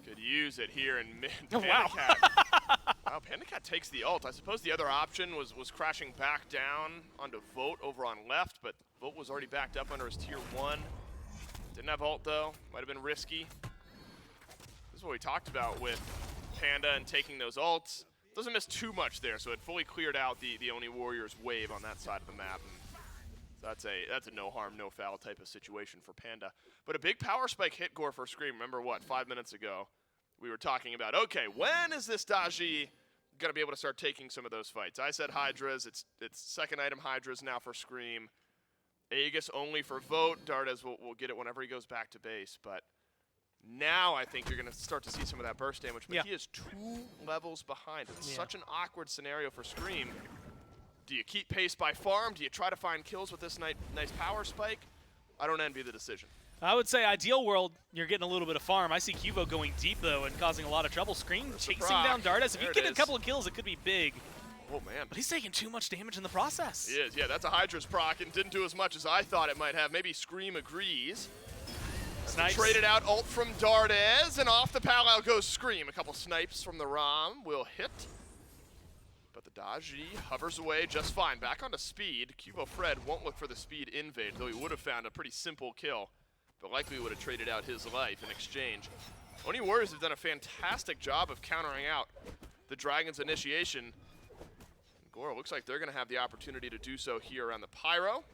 could use it here in mid. Oh, wow. Wow, Wow, PandaCat takes the ult. I suppose the other option was crashing back down onto Vote over on left, but Vote was already backed up under his tier 1. Didn't have ult though, might have been risky. This is what we talked about with Panda and taking those ults. Doesn't miss too much there, so it fully cleared out the Oni Warriors wave on that side of the map. And that's a no harm, no foul type of situation for Panda. But a big power spike hit Gore for Scream. Remember what, 5 minutes ago, we were talking about, okay, when is this Daji going to be able to start taking some of those fights? I said Hydras. It's second item Hydras now for Scream. Aegis only for Vote. Dardez will get it whenever he goes back to base. But now I think you're going to start to see some of that burst damage. But he is 2 levels behind. It's such an awkward scenario for Scream. Do you keep pace by farm? Do you try to find kills with this nice power spike? I don't envy the decision. I would say ideal world, you're getting a little bit of farm. I see Qvo going deep, though, and causing a lot of trouble. Scream chasing down Dardez. If you get a couple of kills, it could be big. Oh, man. But he's taking too much damage in the process. He is, yeah. That's a Hydra's proc and didn't do as much as I thought it might have. Maybe Scream agrees. Snipes. Traded out ult from Dardez, and off the Pele goes Scream. A couple snipes from the Ram will hit. But the Daji hovers away just fine. Back onto speed. QvoFred won't look for the speed invade, though he would have found a pretty simple kill. But likely would have traded out his life in exchange. Oni Warriors have done a fantastic job of countering out the Dragons' initiation. Gore looks like they're going to have the opportunity to do so here around the Pyro.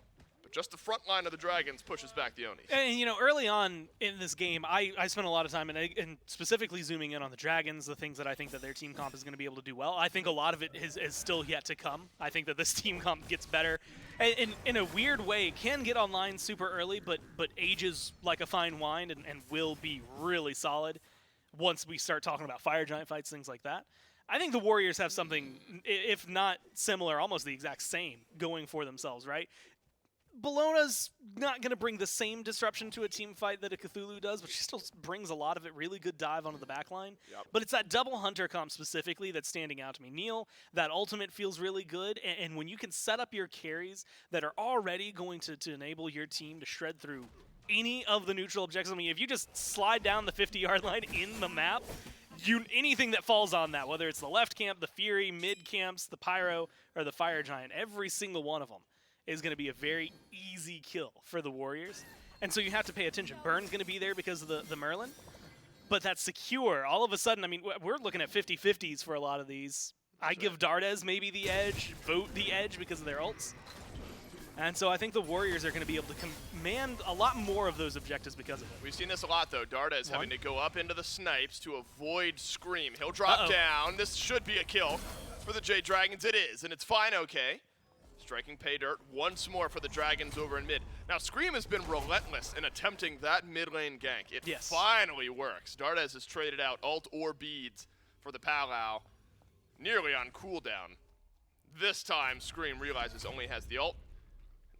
But just the front line of the Dragons pushes back the Onis. And, you know, early on in this game, I spent a lot of time and specifically zooming in on the Dragons, the things that I think that their team comp is going to be able to do well. I think a lot of it is still yet to come. I think that this team comp gets better. And in a weird way, can get online super early, but ages like a fine wine and will be really solid once we start talking about Fire Giant fights, things like that. I think the Warriors have something, if not similar, almost the exact same going for themselves, right? Bologna's not going to bring the same disruption to a team fight that a Cthulhu does, but she still brings a lot of it. Really good dive onto the backline. Yep. But it's that double hunter comp specifically that's standing out to me. Neil, that ultimate feels really good, and when you can set up your carries that are already going to enable your team to shred through any of the neutral objectives. I mean, if you just slide down the 50-yard line in the map, anything that falls on that, whether it's the left camp, the Fury, mid camps, the Pyro, or the Fire Giant, every single one of them is going to be a very easy kill for the Warriors. And so you have to pay attention. Burn's going to be there because of the Merlin, but that's secure. All of a sudden, I mean, we're looking at 50-50s for a lot of these. I give Dardez maybe the edge, Vote the edge because of their ults. And so I think the Warriors are going to be able to command a lot more of those objectives because of it. We've seen this a lot, though. Dardez having to go up into the snipes to avoid Scream. He'll drop down. This should be a kill for the Jade Dragons. It is, and it's fineokay. Striking pay dirt once more for the Dragons over in mid. Now, Scream has been relentless in attempting that mid lane gank. It finally works. Dardez has traded out ult or beads for the Palau, nearly on cooldown. This time, Scream realizes only has the ult.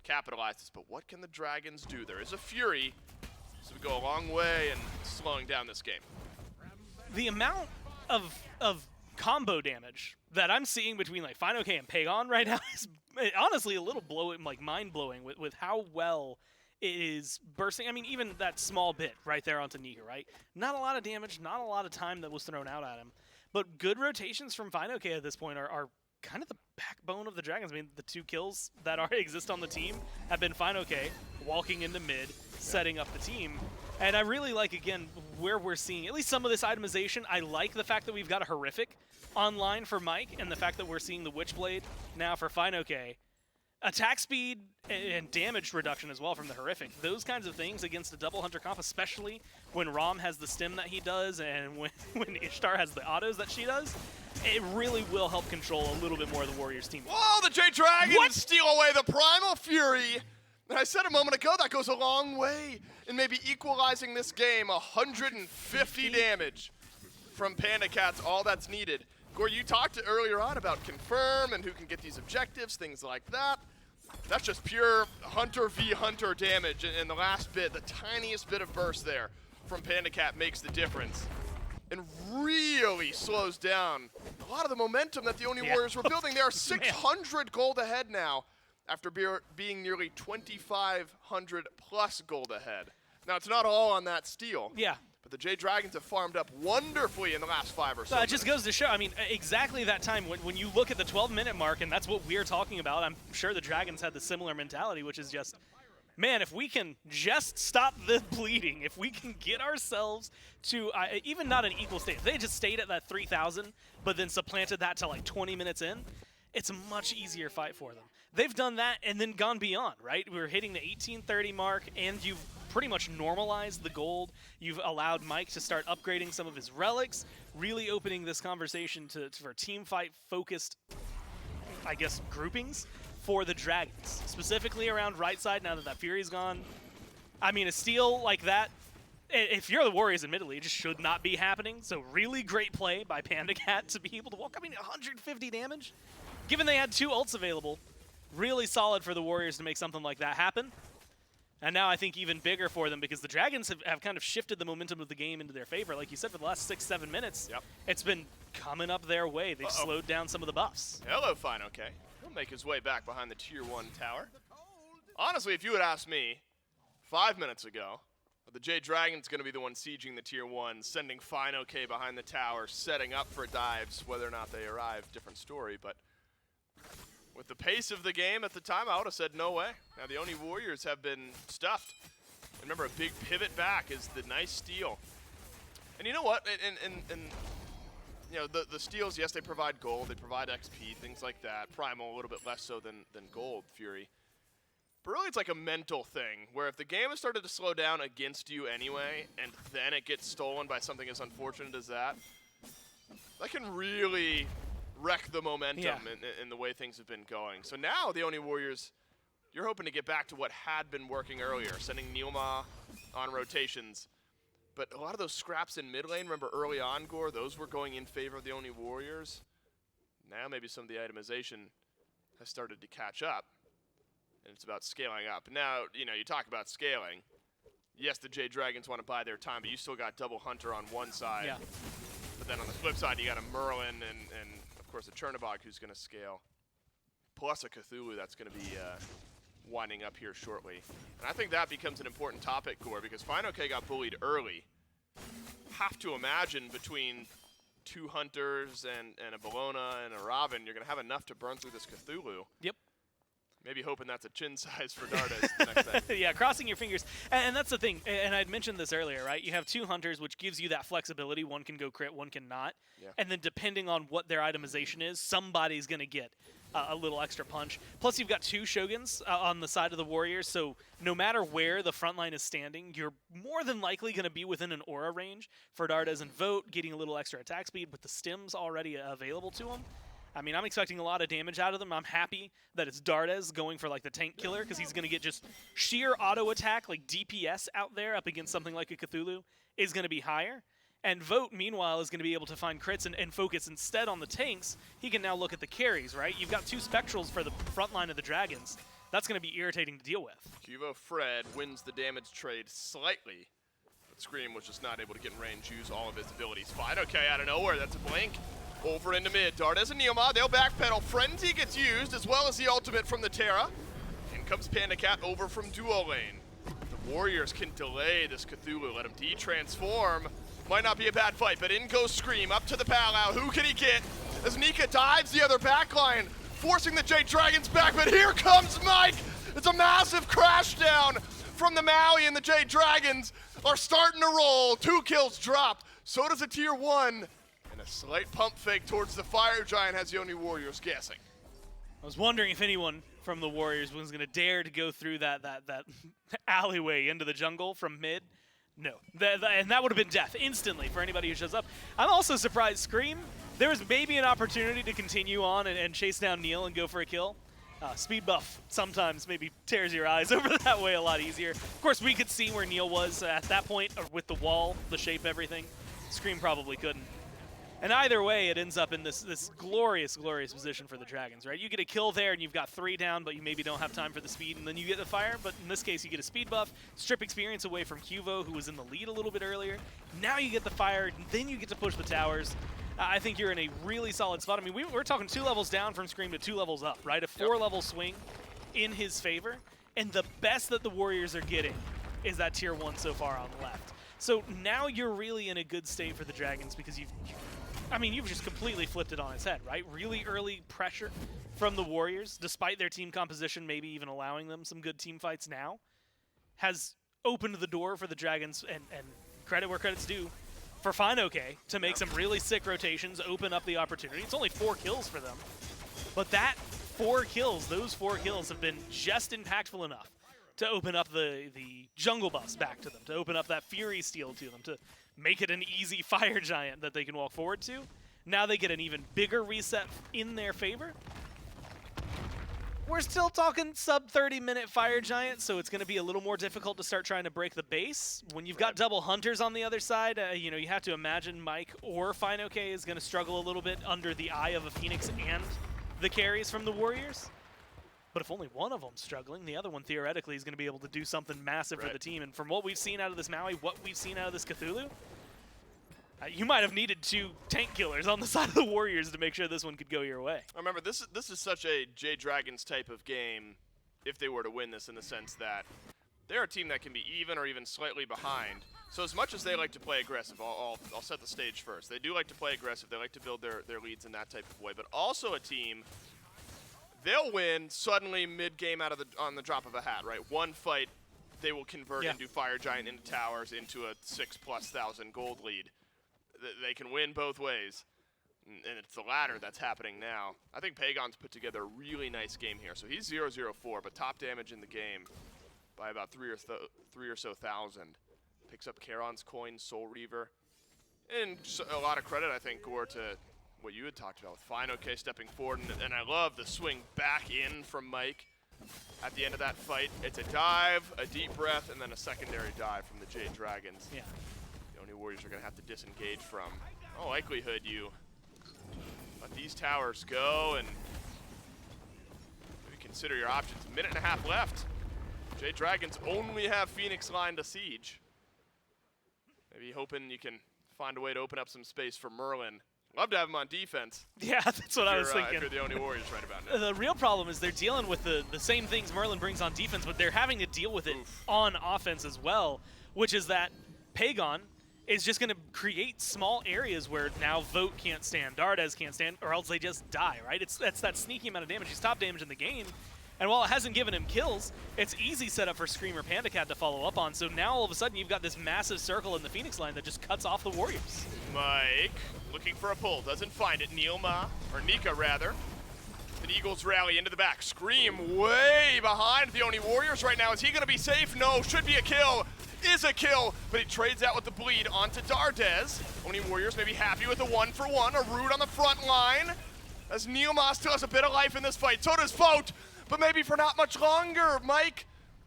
Capitalizes, but what can the Dragons do? There is a Fury, so we go a long way in slowing down this game. The amount of combo damage that I'm seeing between like fineokay and Pegon right now is honestly a little mind-blowing with how well it is bursting. I mean, even that small bit right there onto Nika, right? Not a lot of damage, not a lot of time that was thrown out at him, but good rotations from fineokay at this point are kind of the backbone of the Dragons. I mean, the 2 kills that exist on the team have been fineokay walking into mid, setting up the team. And I really like, again, where we're seeing at least some of this itemization. I like the fact that we've got a Horrific online for Mike, and the fact that we're seeing the Witchblade now for fineokay. Attack speed and damage reduction as well from the Horrific. Those kinds of things against a double hunter comp, especially when Rom has the stim that he does and when Ishtar has the autos that she does, it really will help control a little bit more of the Warriors team. Whoa, the Jade Dragons steal away the Primal Fury. And I said a moment ago, that goes a long way in maybe equalizing this game. 150 damage from PandaCats, all that's needed. Gore, you talked earlier on about confirm and who can get these objectives, things like that. That's just pure Hunter v Hunter damage, and the last bit, the tiniest bit of burst there from PandaCat makes the difference and really slows down a lot of the momentum that the Oni Warriors were building. They are 600 gold ahead now after being nearly 2,500 plus gold ahead. Now, it's not all on that steal. Yeah. But the Jade Dragons have farmed up wonderfully in the last 5 or so. It just goes to show, I mean, exactly that time when you look at the 12-minute mark, and that's what we're talking about, I'm sure the Dragons had the similar mentality, which is just, man, if we can just stop the bleeding, if we can get ourselves to even not an equal state, if they just stayed at that 3,000, but then supplanted that to like 20 minutes in, it's a much easier fight for them. They've done that and then gone beyond, right? We're hitting the 1830 mark, and you've pretty much normalized the gold. You've allowed Mike to start upgrading some of his relics, really opening this conversation for team fight focused, I guess, groupings for the Dragons, specifically around right side now that Fury's gone. I mean, a steal like that, if you're the Warriors, admittedly, it just should not be happening. So really great play by PandaCat to be able to walk. I mean, 150 damage. Given they had 2 ults available, really solid for the Warriors to make something like that happen. And now I think even bigger for them because the Dragons have kind of shifted the momentum of the game into their favor. Like you said, for the last 6-7 minutes, it's been coming up their way. They've slowed down some of the buffs. Hello, fineokay. He'll make his way back behind the Tier 1 tower. Honestly, if you had asked me 5 minutes ago, the Jade Dragons going to be the one sieging the Tier 1, sending fineokay behind the tower, setting up for dives, whether or not they arrive, different story. But with the pace of the game at the time, I would have said no way. Now the Oni Warriors have been stuffed. And remember, a big pivot back is the nice steal. And you know what? And you know, the steals, yes, they provide gold, they provide XP, things like that. Primal a little bit less so than gold, Fury. But really it's like a mental thing, where if the game has started to slow down against you anyway, and then it gets stolen by something as unfortunate as that can really wreck the momentum in the way things have been going. So now the Oni Warriors, you're hoping to get back to what had been working earlier, sending NeilMah on rotations. But a lot of those scraps in mid lane, remember early on, Gore, those were going in favor of the Oni Warriors. Now maybe some of the itemization has started to catch up, and it's about scaling up. Now, you know, you talk about scaling. Yes, the Jade Dragons want to buy their time, but you still got double Hunter on one side. Yeah. But then on the flip side, you got a Merlin and of course, a Chernobog who's going to scale, plus a Cthulhu that's going to be winding up here shortly. And I think that becomes an important topic, Gore, because fineokay got bullied early. Have to imagine between 2 Hunters and a Bologna and a Raven, you're going to have enough to burn through this Cthulhu. Yep. Maybe hoping that's a chin size for Dardez the next day. Yeah, crossing your fingers. And that's the thing, and I'd mentioned this earlier, right? You have 2 Hunters, which gives you that flexibility. One can go crit, one can not. Yeah. And then depending on what their itemization is, somebody's going to get a little extra punch. Plus, you've got 2 Shoguns on the side of the Warriors, so no matter where the front line is standing, you're more than likely going to be within an aura range for Dardez and Vote, getting a little extra attack speed with the stims already available to them. I mean, I'm expecting a lot of damage out of them. I'm happy that it's Dardez going for like the tank killer because he's going to get just sheer auto attack, like DPS out there up against something like a Cthulhu is going to be higher. And Vote, meanwhile, is going to be able to find crits and focus instead on the tanks. He can now look at the carries, right? You've got 2 Spectrals for the front line of the Dragons. That's going to be irritating to deal with. QvoFred wins the damage trade slightly, but Scream was just not able to get in range, use all of his abilities. fineokay out of nowhere, that's a blink. Over into mid, Dardez and NeilMah, they'll backpedal. Frenzy gets used, as well as the ultimate from the Terra. In comes PandaCat over from duo lane. The Warriors can delay this Cthulhu, let him de-transform. Might not be a bad fight, but in goes Scream, up to the Pale. Who can he get? As Nika dives the other backline, forcing the Jade Dragons back, but here comes Mike! It's a massive crash down from the Maui, and the Jade Dragons are starting to roll. 2 kills dropped, so does a Tier 1. A slight pump fake towards the Fire Giant has the Oni Warriors guessing. I was wondering if anyone from the Warriors was going to dare to go through that alleyway into the jungle from mid. No. And that would have been death instantly for anybody who shows up. I'm also surprised Scream, there was maybe an opportunity to continue on and chase down Neil and go for a kill. Speed buff sometimes maybe tears your eyes over that way a lot easier. Of course, we could see where Neil was at that point with the wall, the shape, everything. Scream probably couldn't. And either way, it ends up in this glorious, glorious position for the Dragons, right? You get a kill there, and you've got 3 down, but you maybe don't have time for the speed, and then you get the fire. But in this case, you get a speed buff, strip experience away from Qvo, who was in the lead a little bit earlier. Now you get the fire, and then you get to push the towers. I think you're in a really solid spot. I mean, we're talking 2 levels down from Scream to 2 levels up, right? A 4-level swing in his favor. And the best that the Warriors are getting is that Tier 1 so far on the left. So now you're really in a good state for the Dragons because you've just completely flipped it on its head, right? Really early pressure from the Warriors, despite their team composition maybe even allowing them some good team fights now, has opened the door for the Dragons, and credit where credit's due, for fineokay to make some really sick rotations, open up the opportunity. It's only 4 kills for them, but those 4 kills have been just impactful enough to open up the jungle bus back to them, to open up that Fury Steel to them, to make it an easy Fire Giant that they can walk forward to. Now they get an even bigger reset in their favor. We're still talking sub 30-minute Fire Giant, so it's going to be a little more difficult to start trying to break the base. When you've got double Hunters on the other side, you have to imagine Mike or fineokay is going to struggle a little bit under the eye of a Phoenix and the carries from the Warriors. But if only one of them's struggling, the other one theoretically is going to be able to do something massive for the team. And from what we've seen out of this Maui, what we've seen out of this Cthulhu, you might have needed 2 tank killers on the side of the Warriors to make sure this one could go your way. I remember, this is such a Jade Dragons type of game if they were to win this, in the sense that they're a team that can be even or even slightly behind. So as much as they like to play aggressive, I'll set the stage first. They do like to play aggressive. They like to build their leads in that type of way. But also a team, they'll win suddenly mid-game on the drop of a hat, right? One fight, they will convert and do Fire Giant into towers into a 6,000+ gold lead. They can win both ways, and it's the latter that's happening now. I think Pegon's put together a really nice game here. So he's 0-0-4, but top damage in the game by about 3 or so thousand. Picks up Charon's coin, Soul Reaver, and a lot of credit, I think, Gore, to what you had talked about with fineokay stepping forward, and I love the swing back in from Mike at the end of that fight. It's a dive, a deep breath, and then a secondary dive from the Jade Dragons. Yeah. The Oni Warriors are going to have to disengage from. Oh, likelihood you let these towers go and maybe consider your options. 1.5 minutes left. Jade Dragons only have Phoenix line to siege. Maybe hoping you can find a way to open up some space for Merlin. Love to have him on defense. Yeah, that's what I was thinking. If you're the Oni Warriors right about now. The real problem is they're dealing with the same things Merlin brings on defense, but they're having to deal with it on offense as well, which is that Pegon is just going to create small areas where now Vote can't stand, Dardez can't stand, or else they just die, right? That's that sneaky amount of damage. He's top damage in the game. And while it hasn't given him kills, it's easy setup for Scream or PandaCat to follow up on. So now all of a sudden you've got this massive circle in the Phoenix line that just cuts off the Warriors. Mike looking for a pull, doesn't find it. NeilMah, or Nika rather. The Eagles rally into the back. Scream way behind the Oni Warriors right now. Is he going to be safe? No, should be a kill. Is a kill, but he trades out with the bleed onto Dardez. Oni Warriors may be happy with a 1-for-1, a root on the front line. As NeilMah still has a bit of life in this fight. So does Vote, but maybe for not much longer. Mike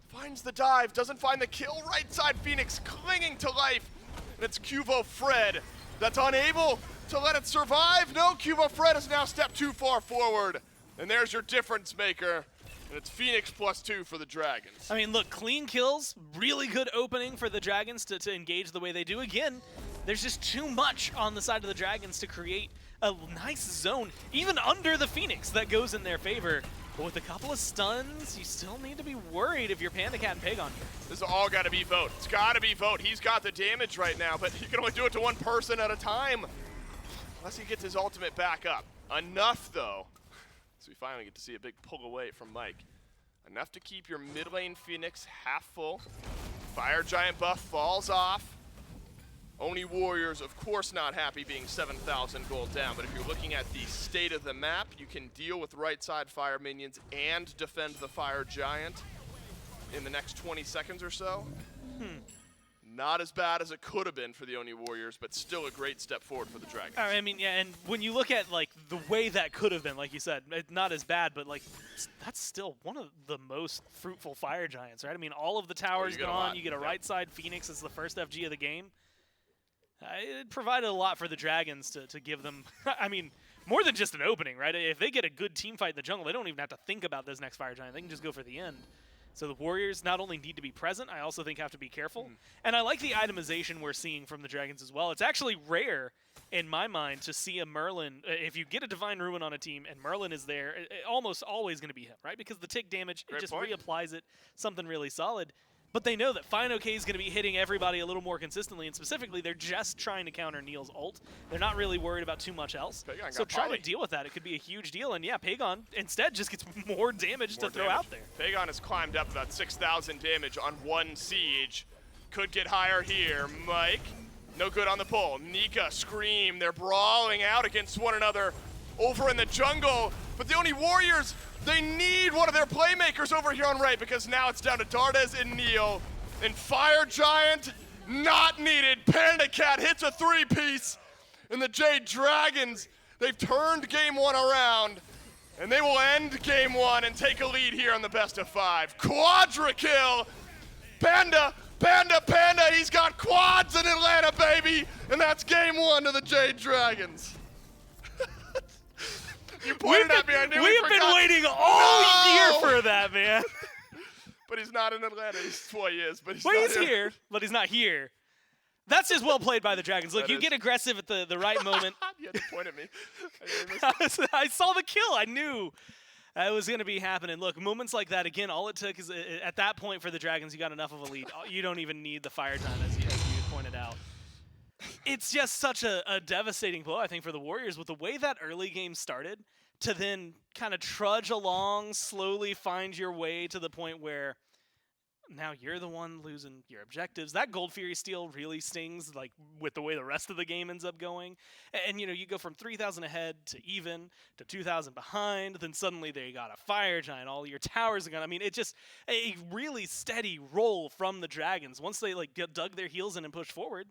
finds the dive, doesn't find the kill. Right side Phoenix clinging to life. And it's QvoFred that's unable to let it survive. No, QvoFred has now stepped too far forward. And there's your difference maker. And it's Phoenix +2 for the Dragons. I mean, look, clean kills, really good opening for the Dragons to engage the way they do. Again, there's just too much on the side of the Dragons to create a nice zone, even under the Phoenix, that goes in their favor. But with a couple of stuns, you still need to be worried if you're PandaCat and Pegon. This has all got to be Vote. It's got to be Vote. He's got the damage right now, but he can only do it to one person at a time. Unless he gets his ultimate back up. Enough, though. So we finally get to see a big pull away from Mike. Enough to keep your mid lane Phoenix half full. Fire Giant buff falls off. Oni Warriors, of course, not happy being 7,000 gold down, but if you're looking at the state of the map, you can deal with right side fire minions and defend the Fire Giant in the next 20 seconds or so. Not as bad as it could have been for the Oni Warriors, but still a great step forward for the Dragons. I mean, yeah, and when you look at like the way that could have been, like you said, not as bad, but like that's still one of the most fruitful Fire Giants, right? I mean, all of the towers gone, you get a right side Phoenix as the first FG of the game. It provided a lot for the Dragons to give them, I mean, more than just an opening, right? If they get a good team fight in the jungle, they don't even have to think about this next Fire Giant. They can just go for the end. So the Warriors not only need to be present, I also think have to be careful. And I like the itemization we're seeing from the Dragons as well. It's actually rare, in my mind, to see a Merlin. If you get a Divine Ruin on a team and Merlin is there, almost always going to be him, right? Because the tick damage, it just reapplies it, something really solid. but they know that fineokay is going to be hitting everybody a little more consistently, and specifically, they're just trying to counter Neil's ult. They're not really worried about too much else. Pegon So got trying poly. to deal with that, it could be a huge deal. And yeah, Pegon instead just gets more damage to throw out there. Pegon has climbed up about 6,000 damage on one siege. Could get higher here. Mike, no good on the pull. Nika, Scream, they're brawling out against one another over in the jungle. But the Oni Warriors, they need one of their playmakers over here on right, because now it's down to Dardez and Neil. And Fire Giant, not needed. PandaCat hits a 3-piece. And the Jade Dragons, they've turned game 1 around. And they will end game 1 and take a lead here on the best of 5. Quadra kill. Panda, he's got quads in Atlanta, baby. And that's game 1 to the Jade Dragons. You pointed at me, I knew We've been waiting all year for that, man. But he's not in Atlanta. Well, he is, but he's Well, not he's here, but he's not here. That's just well played by the Dragons. Look, That you is. get aggressive at the right moment. You had to point at me. I missed it. I saw the kill. I knew that was going to be happening. Look, moments like that, again, all it took is, at that point for the Dragons, you got enough of a lead. You don't even need the fire time, as you pointed out. It's just such a devastating blow, I think, for the Warriors with the way that early game started to then kind of trudge along, slowly find your way to the point where now you're the one losing your objectives. That Gold Fury steal really stings, like, with the way the rest of the game ends up going. And, you know, you go from 3,000 ahead to even to 2,000 behind. Then suddenly they got a Fire Giant. All your towers are gone. I mean, it's just a really steady roll from the Dragons. Once they, like, dug their heels in and pushed forward,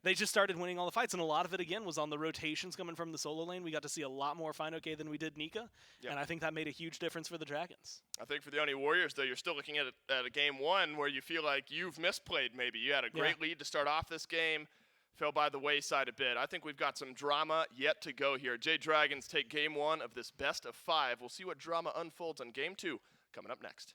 they just started winning all the fights. And a lot of it, again, was on the rotations coming from the solo lane. We got to see a lot more fineokay than we did Nika. And I think that made a huge difference for the Dragons. I think for the Oni Warriors, though, you're still looking at a game 1 where you feel like you've misplayed maybe. You had a great lead to start off this game, fell by the wayside a bit. I think we've got some drama yet to go here. Jade Dragons take game 1 of this best of 5. We'll see what drama unfolds on game 2 coming up next.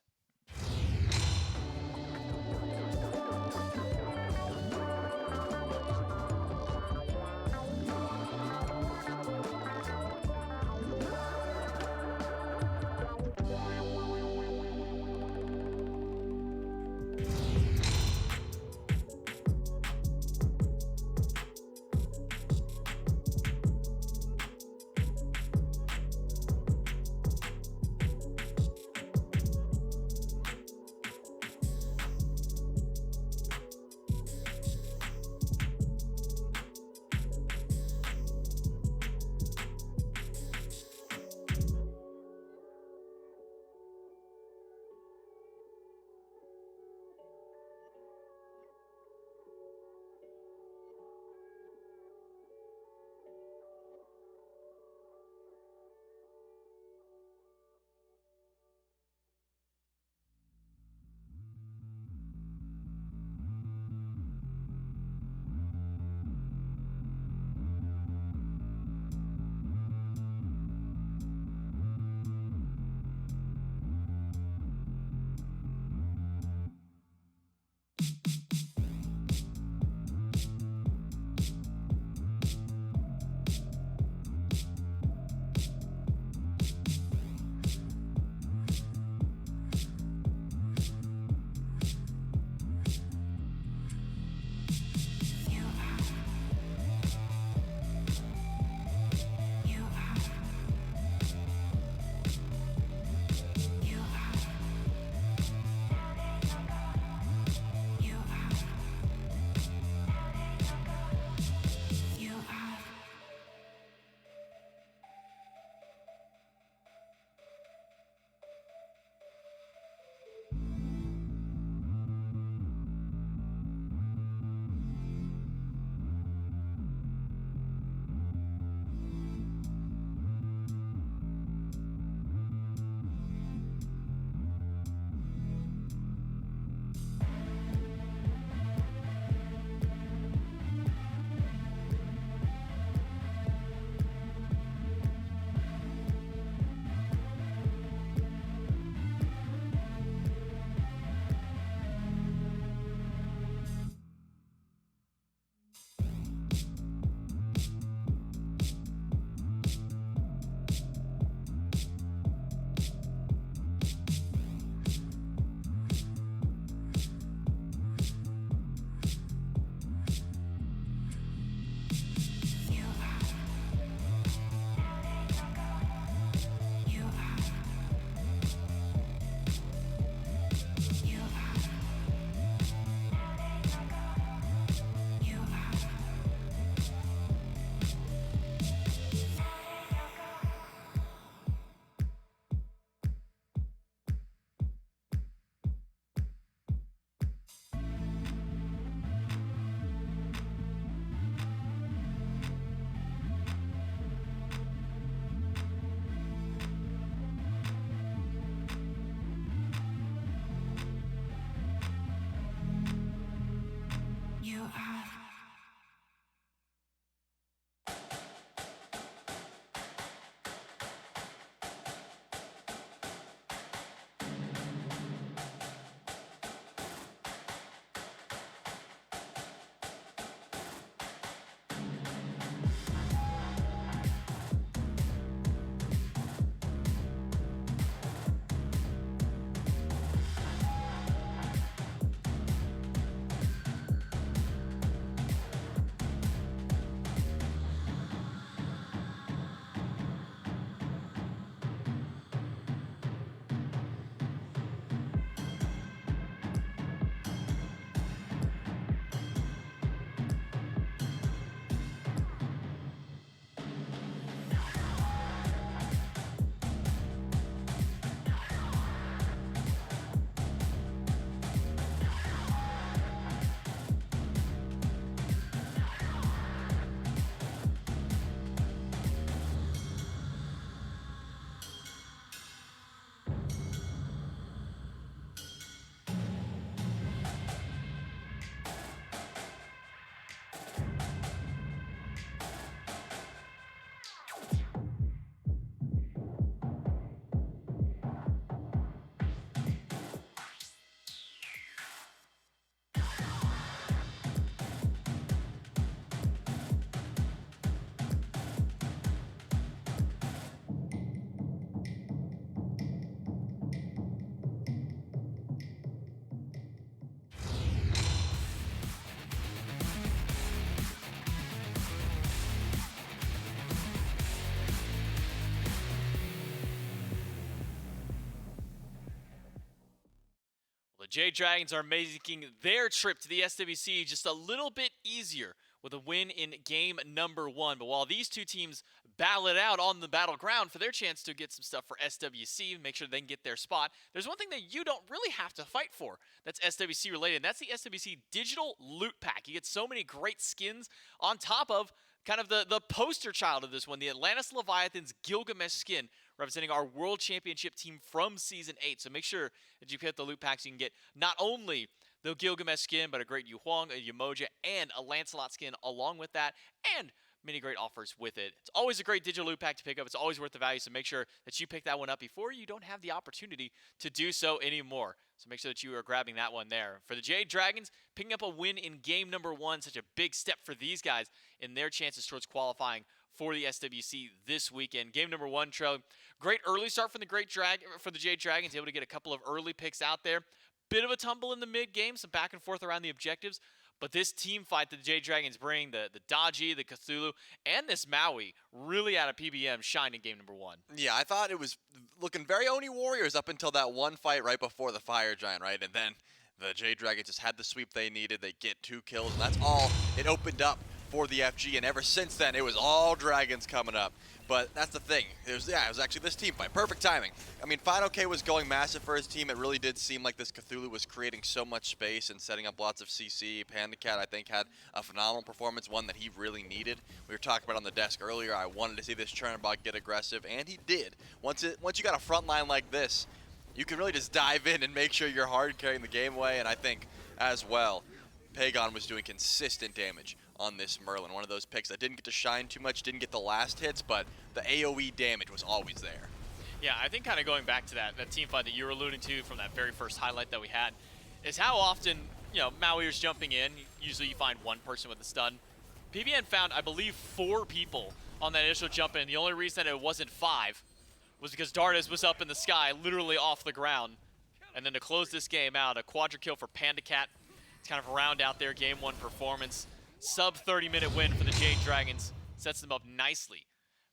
Jade Dragons are making their trip to the SWC just a little bit easier with a win in game number 1. But while these two teams battle it out on the battleground for their chance to get some stuff for SWC, make sure they can get their spot, there's one thing that you don't really have to fight for that's SWC related, and that's the SWC digital loot pack. You get so many great skins on top of kind of the poster child of this one, the Atlantis Leviathan's Gilgamesh skin, representing our World Championship team from Season 8. So make sure that you hit the loot packs. You can get not only the Gilgamesh skin, but a great Yu Huang, a Yemoja, and a Lancelot skin along with that, and many great offers with it. It's always a great digital loot pack to pick up. It's always worth the value, so make sure that you pick that one up before you don't have the opportunity to do so anymore. So make sure that you are grabbing that one there. For the Jade Dragons, picking up a win in game number 1, such a big step for these guys in their chances towards qualifying for the SWC this weekend. Game number 1, trailing. Great early start from the Jade Dragons, able to get a couple of early picks out there. Bit of a tumble in the mid-game, some back and forth around the objectives, but this team fight that the Jade Dragons bring, the Dodgy, the Cthulhu, and this Maui, really out of PBM, shine in game number 1. Yeah, I thought it was looking very Oni Warriors up until that one fight right before the Fire Giant, right? And then the Jade Dragons just had the sweep they needed. They get 2 kills, and that's all it opened up for the FG, and ever since then, it was all Dragons coming up. But that's the thing. It was actually this team fight. Perfect timing. I mean, fineokay was going massive for his team. It really did seem like this Cthulhu was creating so much space and setting up lots of CC. PandaCat, I think, had a phenomenal performance, one that he really needed. We were talking about on the desk earlier. I wanted to see this Chernobog get aggressive, and he did. Once you got a front line like this, you can really just dive in and make sure you're hard carrying the game away. And I think, as well, Pegon was doing consistent damage on this Merlin. One of those picks that didn't get to shine too much, didn't get the last hits, but the AoE damage was always there. Yeah, I think kind of going back to that team fight that you were alluding to from that very first highlight that we had is how often, Maui was jumping in. Usually you find one person with a stun. PBN found, I believe, 4 people on that initial jump in. The only reason that it wasn't 5 was because Dardez was up in the sky, literally off the ground. And then to close this game out, a quadra kill for PandaCat to kind of round out their game 1 performance. Sub 30-minute win for the Jade Dragons sets them up nicely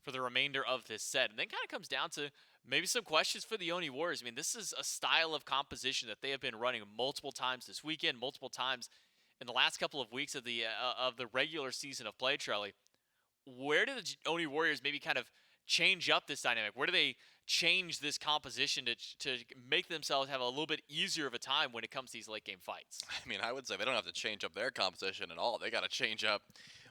for the remainder of this set. And then kind of comes down to maybe some questions for the Oni Warriors. I mean, this is a style of composition that they have been running multiple times this weekend, multiple times in the last couple of weeks of the regular season of play, Trelly. Where do the Oni Warriors maybe kind of change up this dynamic? Where do they change this composition to make themselves have a little bit easier of a time when it comes to these late game fights? I mean, I would say they don't have to change up their composition at all. They got to change up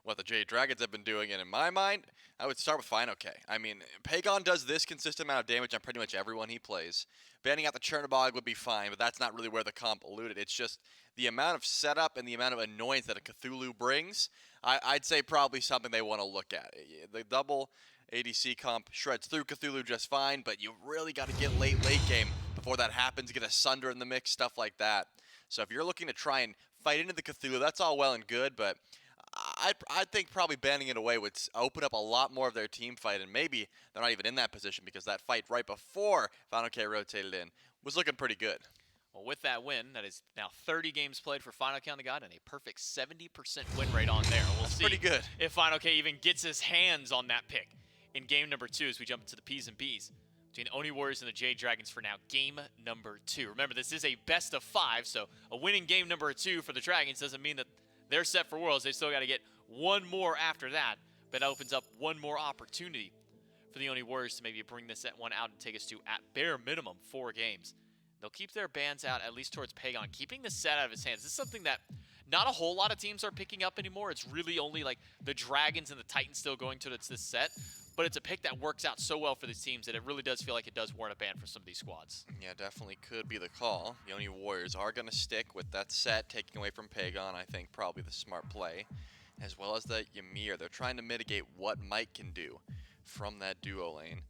what the Jade Dragons have been doing. And in my mind, I would start with fineokay. I mean, Pegon does this consistent amount of damage on pretty much everyone he plays. Banning out the Chernobog would be fine, but that's not really where the comp alluded. It's just the amount of setup and the amount of annoyance that a Cthulhu brings, I'd say probably something they want to look at. The double ADC comp shreds through Cthulhu just fine, but you really got to get late game before that happens, get a Sunder in the mix, stuff like that. So if you're looking to try and fight into the Cthulhu, that's all well and good, but I think probably banning it away would open up a lot more of their team fight, and maybe they're not even in that position because that fight right before fineokay rotated in was looking pretty good. Well, with that win, that is now 30 games played for fineokay on the God and a perfect 70% win rate on there. We'll see pretty good if fineokay even gets his hands on that pick in game number 2 as we jump into the P's and B's between Oni Warriors and the Jade Dragons for now game number 2. Remember, this is a best of 5, so a winning game number 2 for the Dragons doesn't mean that they're set for Worlds. They still got to get one more after that, but it opens up one more opportunity for the Oni Warriors to maybe bring this one out and take us to, at bare minimum, 4 games. They'll keep their bans out, at least towards Pegon, keeping the set out of his hands. This is something that not a whole lot of teams are picking up anymore. It's really only like the Dragons and the Titans still going to this set. But it's a pick that works out so well for these teams that it really does feel like it does warrant a ban for some of these squads. Yeah, definitely could be the call. The Oni Warriors are going to stick with that set, taking away from Pegon, I think probably the smart play, as well as the Ymir. They're trying to mitigate what Mike can do from that duo lane.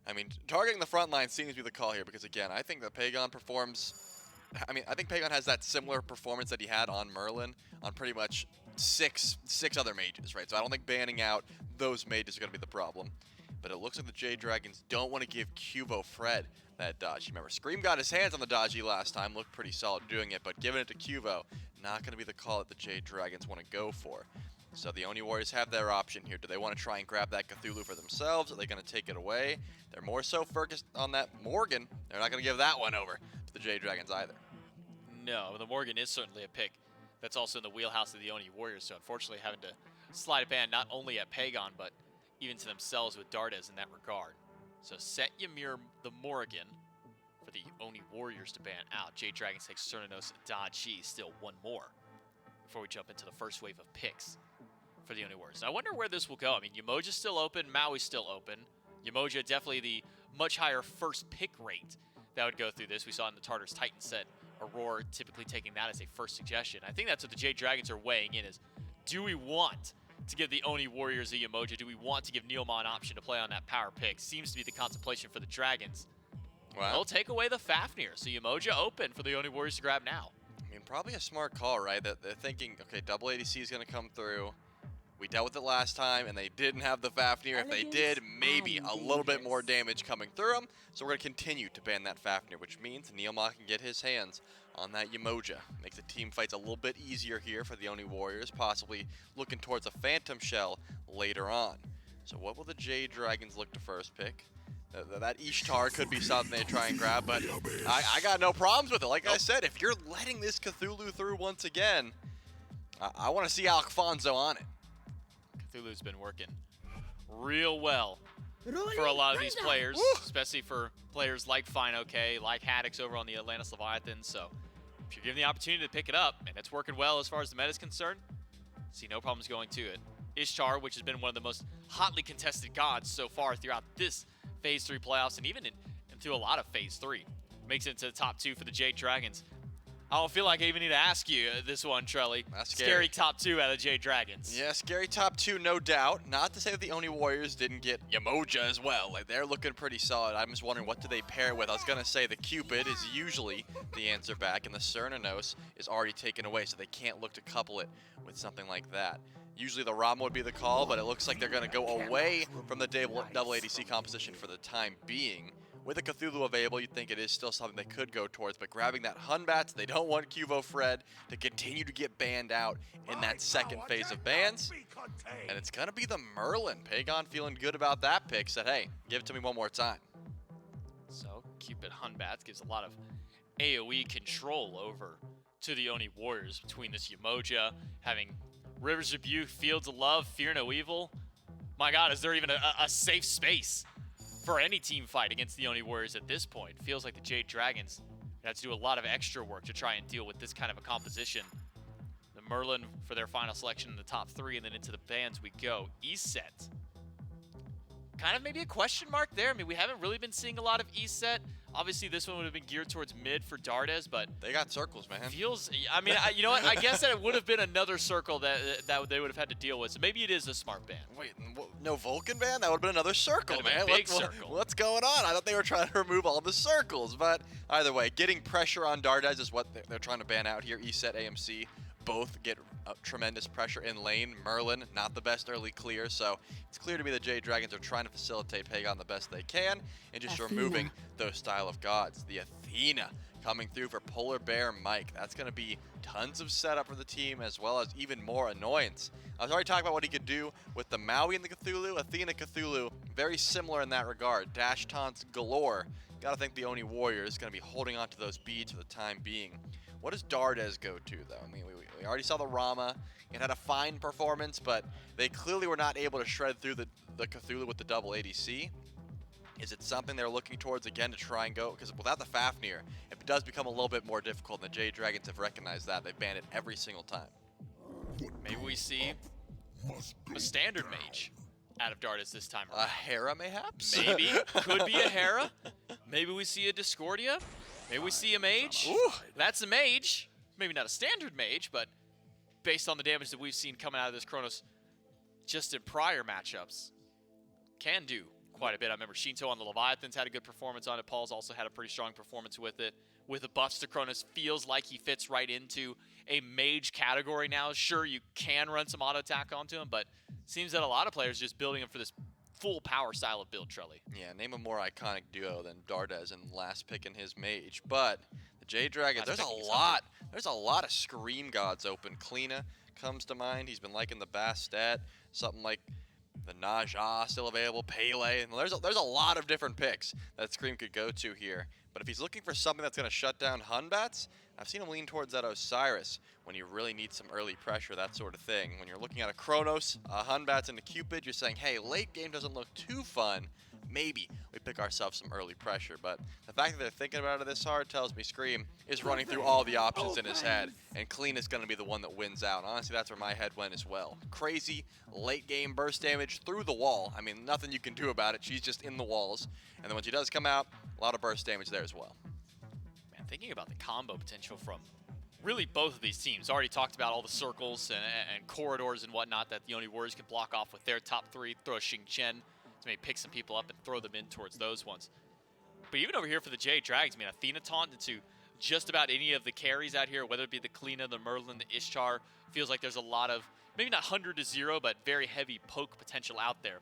I mean, targeting the front line seems to be the call here because, again, I think that Pegon performs... I mean, I think Pegon has that similar performance that he had on Merlin on pretty much six other mages, right? So I don't think banning out those mages is going to be the problem. But it looks like the Jade Dragons don't want to give QvoFred that dodge. Remember, Screammmmm got his hands on the dodgy last time, looked pretty solid doing it, but giving it to Qvo, not going to be the call that the Jade Dragons want to go for. So the Oni Warriors have their option here. Do they want to try and grab that Cthulhu for themselves? Are they going to take it away? They're more so focused on that Morgan. They're not going to give that one over to the Jade Dragons either. No, the Morgan is certainly a pick that's also in the wheelhouse of the Oni Warriors, so unfortunately having to slide a ban not only at Pegon, but even to themselves with Dardez in that regard. So set Ymir the Morgan for the Oni Warriors to ban out. Jade Dragons takes Cernunnos, Daji, still one more before we jump into the first wave of picks for the Oni Warriors. I wonder where this will go. I mean, Yemoja's still open, Maui's still open. Yemoja definitely the much higher first pick rate that would go through this. We saw in the Tartarus Titan set, Aurora typically taking that as a first suggestion. I think that's what the Jade Dragons are weighing in is, do we want to give the Oni Warriors a Yemoja? Do we want to give NeilMah an option to play on that power pick? Seems to be the contemplation for the Dragons. Wow. They'll take away the Fafnir, so Yemoja open for the Oni Warriors to grab now. I mean, probably a smart call, right? That they're thinking, okay, double ADC is going to come through. We dealt with it last time, and they didn't have the Fafnir. If they did, maybe a little bit more damage coming through them. So we're going to continue to ban that Fafnir, which means NeilMah can get his hands on that Yemoja. Makes the team fights a little bit easier here for the Oni Warriors, possibly looking towards a Phantom Shell later on. So what will the Jade Dragons look to first pick? That Ishtar could be something they try and grab, but I got no problems with it. Like I said, if you're letting this Cthulhu through once again, I want to see Alfonso on it. Cthulhu's been working real well for a lot of these players, especially for players like fineokay, like Haddix over on the Atlantis Leviathan. So if you're given the opportunity to pick it up, and it's working well as far as the meta is concerned, see no problems going to it. Ishtar, which has been one of the most hotly contested gods so far throughout this Phase 3 playoffs, and even through a lot of Phase 3, makes it into the top 2 for the Jade Dragons. I don't feel like I even need to ask you this one, Trelly. That's scary top 2 out of Jade Dragons. Yeah, scary top 2, no doubt. Not to say that the Oni Warriors didn't get Yemoja as well. Like, they're looking pretty solid. I'm just wondering, what do they pair with? I was going to say the Cupid is usually the answer back, and the Cernunnos is already taken away, so they can't look to couple it with something like that. Usually the Rama would be the call, but it looks like they're going to go away from the double ADC composition for the time being. With a Cthulhu available, you'd think it is still something they could go towards, but grabbing that Batz, they don't want QvoFred to continue to get banned out in that second phase of bans. And it's going to be the Merlin. Pegon feeling good about that pick, said, hey, give it to me one more time. So Cupid Batz gives a lot of AoE control over to the Oni Warriors between this Yemoja, having Rivers Rebuke, Fields of Love, Fear No Evil. My God, is there even a safe space for any team fight against the Oni Warriors at this point? Feels like the Jade Dragons have to do a lot of extra work to try and deal with this kind of a composition. The Merlin for their final selection in the top 3, and then into the bans we go. E-Set. Kind of maybe a question mark there. I mean, we haven't really been seeing a lot of E-Set. Obviously, this one would have been geared towards mid for Dardez, but they got circles, man. Feels, I mean, you know what? I guess that it would have been another circle that they would have had to deal with. So maybe it is a smart ban. Wait, no Vulcan ban? That would have been another circle, man. Big circle. What's going on? I thought they were trying to remove all the circles, but either way, getting pressure on Dardez is what they're trying to ban out here. E-Set, AMC, both get tremendous pressure in lane. Merlin, not the best early clear, so it's clear to me the Jade Dragons are trying to facilitate Pegon the best they can and just removing those style of gods. The Athena coming through for PolarBearMike. That's going to be tons of setup for the team as well as even more annoyance. I was already talking about what he could do with the Maui and the Cthulhu. Athena Cthulhu, very similar in that regard. Dash taunts galore. Gotta think the Oni Warriors is going to be holding on to those beads for the time being. What does Dardez go to, though? I mean, we already saw the Rama. It had a fine performance, but they clearly were not able to shred through the Cthulhu with the double ADC. Is it something they're looking towards again to try and go? Because without the Fafnir, it does become a little bit more difficult, and the Jade Dragons have recognized that. They've banned it every single time. Maybe we see a standard mage out of Dardez this time A around. Hera, mayhaps? Maybe. Could be a Hera. Maybe we see a Discordia. Maybe we see a mage. Ooh. That's a mage. Maybe not a standard mage, but based on the damage that we've seen coming out of this Chronos just in prior matchups, can do quite a bit. I remember Shinto on the Leviathans had a good performance on it. Paul's also had a pretty strong performance with it. With the buffs to Chronos, feels like he fits right into a mage category now. Sure, you can run some auto attack onto him, but seems that a lot of players are just building him for this full power style of build, Trelly. Yeah, name a more iconic duo than Dardez and last pick in his mage. But the Jade Dragons, there's a lot of Scream gods open. Cliodhna comes to mind. He's been liking the Bastet. Something like the Naja still available. Pele. And there's a lot of different picks that Scream could go to here. But if he's looking for something that's going to shut down Batz, I've seen him lean towards that Osiris when you really need some early pressure, that sort of thing. When you're looking at a Chronos, a Hunbatz, and a Cupid, you're saying, hey, late game doesn't look too fun. Maybe we pick ourselves some early pressure. But the fact that they're thinking about it this hard tells me Scream is running through all the options in his head. And Clean is going to be the one that wins out. Honestly, that's where my head went as well. Crazy late game burst damage through the wall. I mean, nothing you can do about it. She's just in the walls. And then when she does come out, a lot of burst damage there as well. Man, thinking about the combo potential from really both of these teams. Already talked about all the circles and corridors and whatnot that the Oni Warriors can block off with their top three. Throw a Xing to maybe pick some people up and throw them in towards those ones. But even over here for the Jade Dragons, I mean, Athena taunted to just about any of the carries out here, whether it be the Cliodhna, the Merlin, the Ishtar. Feels like there's a lot of, maybe not 100-0, but very heavy poke potential out there.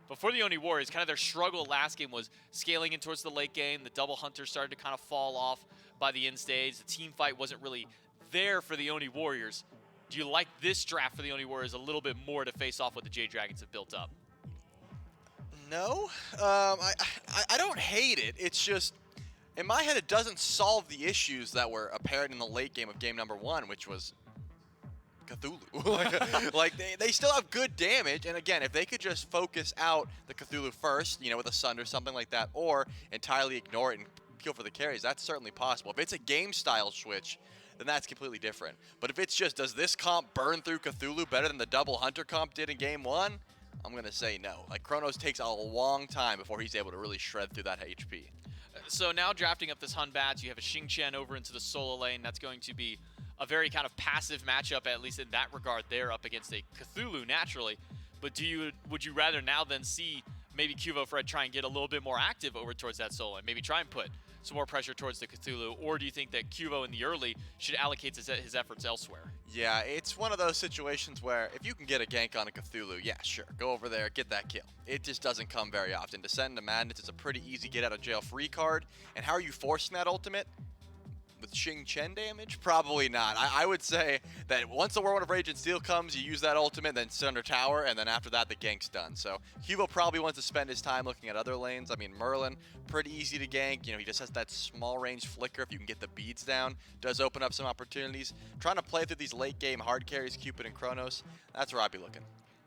But for the Oni Warriors, kind of their struggle last game was scaling in towards the late game. The double hunter started to kind of fall off by the end stage. The team fight wasn't really there for the Oni Warriors. Do you like this draft for the Oni Warriors a little bit more to face off what the Jade Dragons have built up? No, I don't hate it. It's just, in my head, it doesn't solve the issues that were apparent in the late game of game number 1, which was Cthulhu. like they still have good damage, and again, if they could just focus out the Cthulhu first, you know, with a Sunder, something like that, or entirely ignore it and peel for the carries, that's certainly possible. If it's a game style switch, then that's completely different. But if it's just, does this comp burn through Cthulhu better than the double hunter comp did in game 1? I'm going to say no. Like, Chronos takes a long time before he's able to really shred through that HP. So now drafting up this Hunbatz, you have a Xing over into the solo lane. That's going to be a very kind of passive matchup, at least in that regard there, up against a Cthulhu naturally. But would you rather now then see maybe QvoFred try and get a little bit more active over towards that solo lane, maybe try and put some more pressure towards the Cthulhu, or do you think that Qvo in the early should allocate his efforts elsewhere? Yeah, it's one of those situations where if you can get a gank on a Cthulhu, yeah, sure, go over there, get that kill. It just doesn't come very often. Descend into Madness is a pretty easy get out of jail free card, and how are you forcing that ultimate? With Xing damage? Probably not. I would say that once the Whirlwind of Rage and Steel comes, you use that ultimate, then sit under tower, and then after that, the gank's done. So Qvo probably wants to spend his time looking at other lanes. I mean, Merlin, pretty easy to gank. You know, he just has that small range flicker if you can get the beads down. Does open up some opportunities. Trying to play through these late game hard carries, Cupid and Chronos, that's where I'd be looking.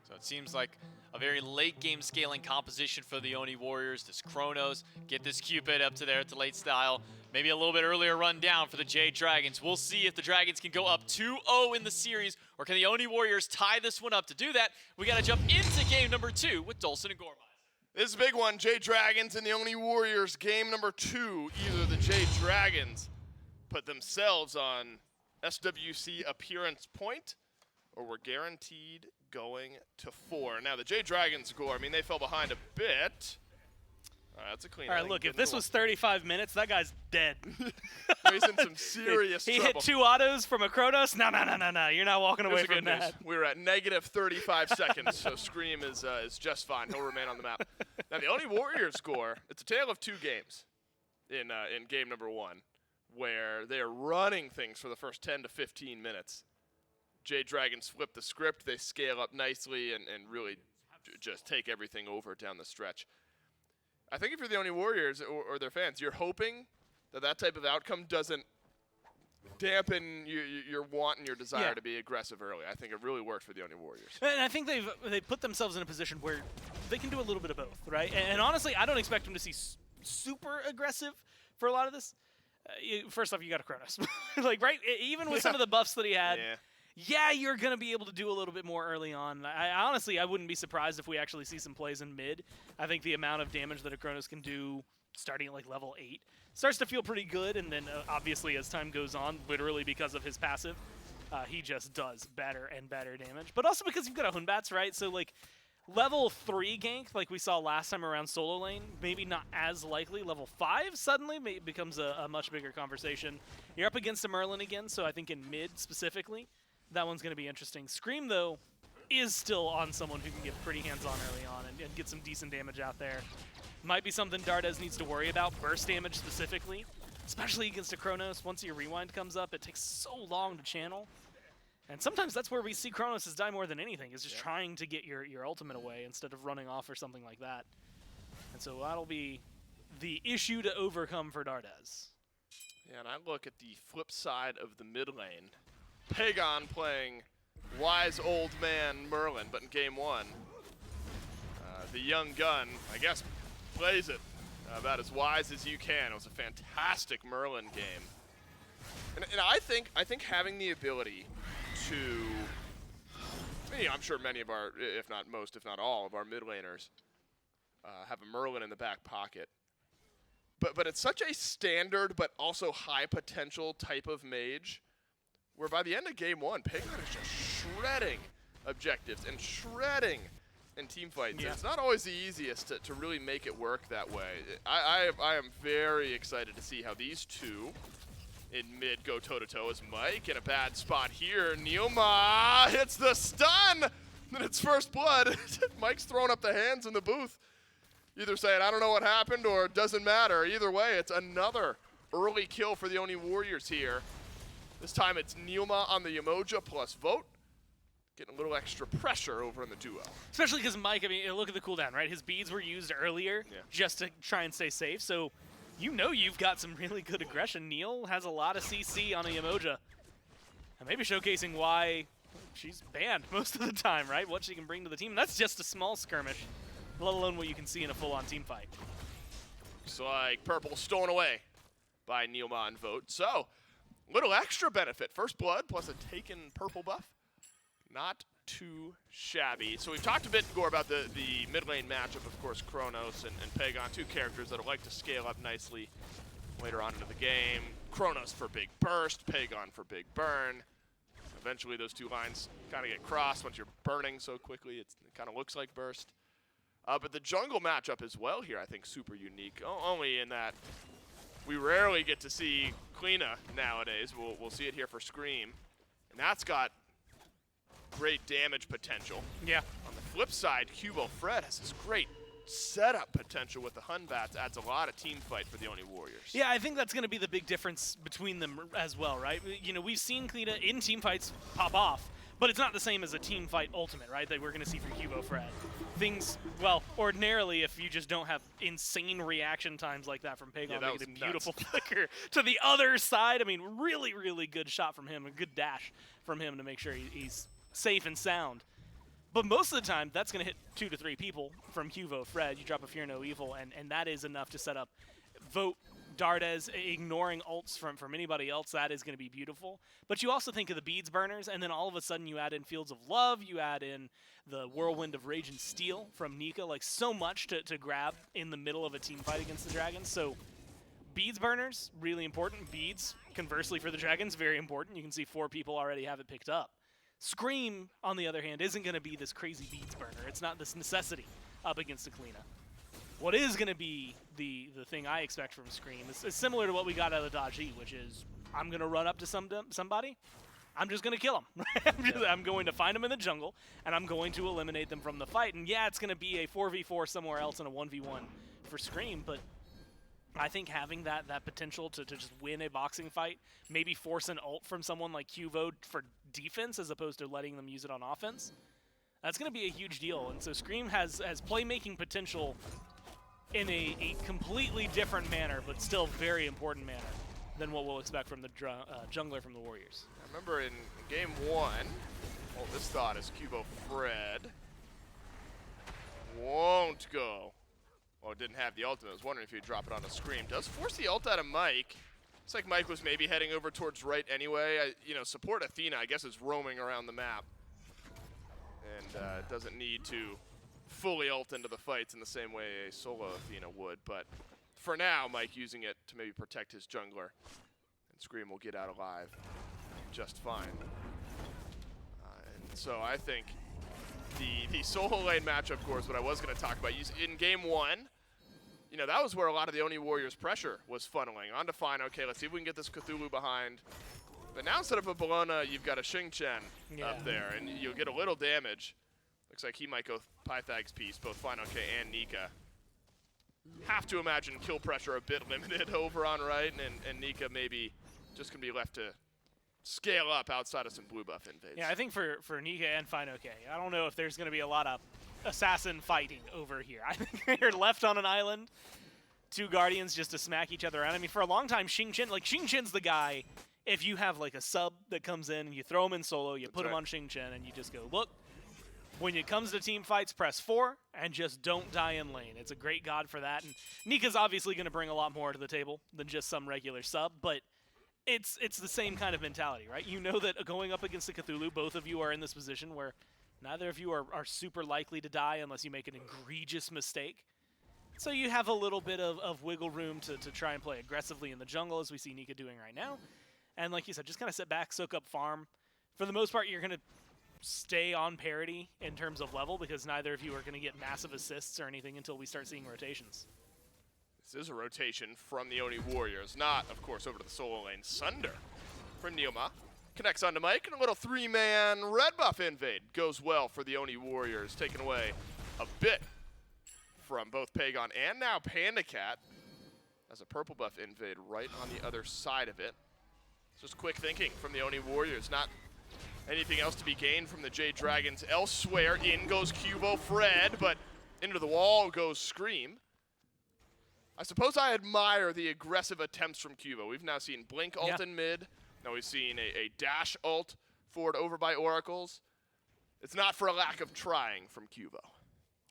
So it seems like a very late game scaling composition for the Oni Warriors. This Chronos, get this Cupid up to there at the late style. Maybe a little bit earlier run down for the Jade Dragons. We'll see if the Dragons can go up 2-0 in the series, or can the Oni Warriors tie this one up? To do that, we got to jump into game number 2 with Dolson and Gormaz. This is a big one. Jade Dragons and the Oni Warriors, game number 2. Either the Jade Dragons put themselves on SWC appearance point, or we're guaranteed going to 4. Now, the Jade Dragons score, I mean, they fell behind a bit. All right, that's a clean. All right, look, if this was 35 minutes, that guy's dead. He's in some serious he trouble. hit 2 autos from a Chronos. No. You're not walking away from that. We were at negative 35 seconds, so Scream is just fine. He'll remain on the map. Now, the Oni Warriors score, it's a tale of 2 games in game number 1, where they're running things for the first 10 to 15 minutes. Jade Dragons flip the script. They scale up nicely and really just take everything over down the stretch. I think if you're the Oni Warriors or their fans, you're hoping that type of outcome doesn't dampen your want and your desire to be aggressive early. I think it really worked for the Oni Warriors. And I think they've put themselves in a position where they can do a little bit of both, right? And honestly, I don't expect them to see super aggressive for a lot of this. First off, you got a Chronos. Like, right? Even with some of the buffs that he had, yeah, you're going to be able to do a little bit more early on. Honestly, I wouldn't be surprised if we actually see some plays in mid. I think the amount of damage that a Chronos can do starting at like level 8 starts to feel pretty good, and then obviously as time goes on, literally because of his passive, he just does better and better damage. But also because you've got a Hunbatz, right? So like level 3 gank, like we saw last time around solo lane, maybe not as likely. Level 5 suddenly becomes a much bigger conversation. You're up against a Merlin again, so I think in mid specifically, that one's going to be interesting. Scream, though, is still on someone who can get pretty hands-on early on and get some decent damage out there. Might be something Dardez needs to worry about, burst damage specifically, especially against a Chronos. Once your rewind comes up, it takes so long to channel. And sometimes that's where we see Chronos die more than anything, is just trying to get your ultimate away instead of running off or something like that. And so that'll be the issue to overcome for Dardez. Yeah, and I look at the flip side of the mid lane. Pegon playing wise old man Merlin, but in game 1, the young gun, I guess, plays it about as wise as you can. It was a fantastic Merlin game. And I think having the ability to, I'm sure many of our, if not most, if not all of our mid laners have a Merlin in the back pocket. But it's such a standard but also high potential type of mage where by the end of game 1, Pegon is just shredding objectives and shredding in team fights. Yeah. It's not always the easiest to really make it work that way. I am very excited to see how these two in mid go toe-to-toe as Mike in a bad spot here. NeilMah hits the stun! And it's first blood. Mike's throwing up the hands in the booth, either saying, I don't know what happened, or it doesn't matter. Either way, it's another early kill for the Oni Warriors here. This time it's NeilMah on the Yemoja plus vote. Getting a little extra pressure over in the duo. Especially because Mike, I mean, look at the cooldown, right? His beads were used earlier just to try and stay safe. So you know you've got some really good aggression. Neil has a lot of CC on a Yemoja. And maybe showcasing why she's banned most of the time, right? What she can bring to the team. And that's just a small skirmish, let alone what you can see in a full-on team fight. Looks like purple stolen away by NeilMah and vote. So, little extra benefit. First blood plus a taken purple buff. Not too shabby. So we've talked a bit, Gore, about the mid lane matchup, of course, Chronos and Pegon, two characters that like to scale up nicely later on into the game. Chronos for big burst, Pegon for big burn. Eventually those two lines kind of get crossed once you're burning so quickly. It kind of looks like burst. But the jungle matchup as well here, I think, super unique. Only in that we rarely get to see Cliodhna nowadays. We'll see it here for Scream. And that's got great damage potential. Yeah. On the flip side, QvoFred has this great setup potential with the Hun Bats. Adds a lot of team fight for the Oni Warriors. Yeah, I think that's going to be the big difference between them as well, right? You know, we've seen Cliodhna in team fights pop off, but it's not the same as a team fight ultimate, right, that we're going to see for QvoFred. Things, well, ordinarily, if you just don't have insane reaction times like that from Pegon, that make it a was beautiful flicker to the other side. I mean, really, really good shot from him, a good dash from him to make sure he's safe and sound. But most of the time, that's going to hit 2 to 3 people from QvoFred. You drop a Fear No Evil, and that is enough to set up vote Dardez, ignoring ults from anybody else. That is going to be beautiful. But you also think of the beads burners, and then all of a sudden you add in Fields of Love, you add in the Whirlwind of Rage and Steel from Nika, like so much to grab in the middle of a team fight against the Dragons. So beads burners, really important. Beads, conversely for the Dragons, very important. You can see 4 people already have it picked up. Scream, on the other hand, isn't going to be this crazy beads burner. It's not this necessity up against Athena. What is going to be the thing I expect from Scream is similar to what we got out of Dodgy, which is I'm going to run up to somebody, I'm just going to kill them. I'm going to find them in the jungle, and I'm going to eliminate them from the fight. And yeah, it's going to be a 4v4 somewhere else and a 1v1 for Scream, but I think having that potential to just win a boxing fight, maybe force an ult from someone like Qvo for defense as opposed to letting them use it on offense, that's going to be a huge deal. And so Scream has playmaking potential in a completely different manner, but still very important manner than what we'll expect from the jungler from the Warriors. I remember in game 1, this thought is QvoFred won't go. Well, it didn't have the ultimate. I was wondering if he'd drop it on a Scream. Does force the ult out of Mike. Looks like Mike was maybe heading over towards right anyway. Support Athena, I guess, is roaming around the map. And doesn't need to fully ult into the fights in the same way a solo Athena would. But for now, Mike using it to maybe protect his jungler. And Scream will get out alive just fine. And so I think the solo lane matchup, of course, what I was going to talk about. In game 1, that was where a lot of the Oni Warriors' pressure was funneling. On to fineokay, let's see if we can get this Cthulhu behind. But now instead of a Bologna, you've got a Xing up there, and you'll get a little damage. Looks like he might go Pythag's piece, both fineokay and Nika. Have to imagine kill pressure a bit limited over on right, and Nika maybe just going to be left to scale up outside of some blue buff invades. Yeah, I think for Nika and fineokay, I don't know if there's going to be a lot of assassin fighting over here. I think they're left on an island two Guardians just to smack each other around. I mean, for a long time, Xingqian's the guy, if you have like a sub that comes in and you throw him in solo, you put him on Xingqian and you just go, look, when it comes to team fights, press 4 and just don't die in lane. It's a great god for that. And Nika's obviously going to bring a lot more to the table than just some regular sub, but it's the same kind of mentality, right? You know that going up against the Cthulhu, both of you are in this position where neither of you are super likely to die unless you make an egregious mistake. So you have a little bit of wiggle room to try and play aggressively in the jungle, as we see Nika doing right now. And like you said, just kind of sit back, soak up farm. For the most part, you're going to stay on parity in terms of level because neither of you are going to get massive assists or anything until we start seeing rotations. This is a rotation from the Oni Warriors, not, of course, over to the solo lane. Sunder from NeilMah. Connects onto Mike, and a little 3-man red buff invade goes well for the Oni Warriors, taking away a bit from both Pegon and now PandaCat as a purple buff invade right on the other side of it. It's just quick thinking from the Oni Warriors, not anything else to be gained from the Jade Dragons elsewhere. In goes QvoFred, but into the wall goes Screammmmm. I suppose I admire the aggressive attempts from Cuvo. We've now seen Blink ult in mid. Now we've seen a dash ult forward over by Oracles. It's not for a lack of trying from Cuvo.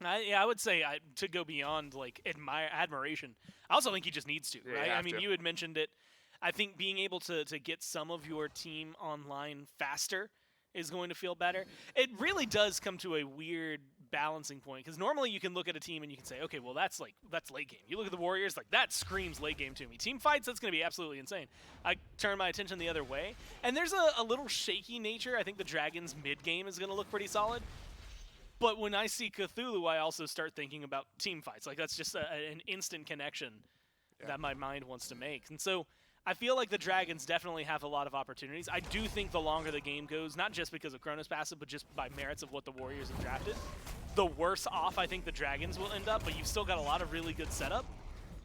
Yeah, I would say to go beyond like admiration. I also think he just needs to, right? I mean, you had mentioned it. I think being able to get some of your team online faster is going to feel better. It really does come to a weird balancing point because normally you can look at a team and you can say, okay, well that's late game. You look at the Warriors, like that screams late game to me. Team fights, that's going to be absolutely insane. I turn my attention the other way, and there's a little shaky nature. I think the Dragons mid game is going to look pretty solid. But when I see Cthulhu, I also start thinking about team fights. Like that's just an instant connection that my mind wants to make. And so I feel like the Dragons definitely have a lot of opportunities. I do think the longer the game goes, not just because of Chronos passive, but just by merits of what the Warriors have drafted, the worse off I think the Dragons will end up, but you've still got a lot of really good setup.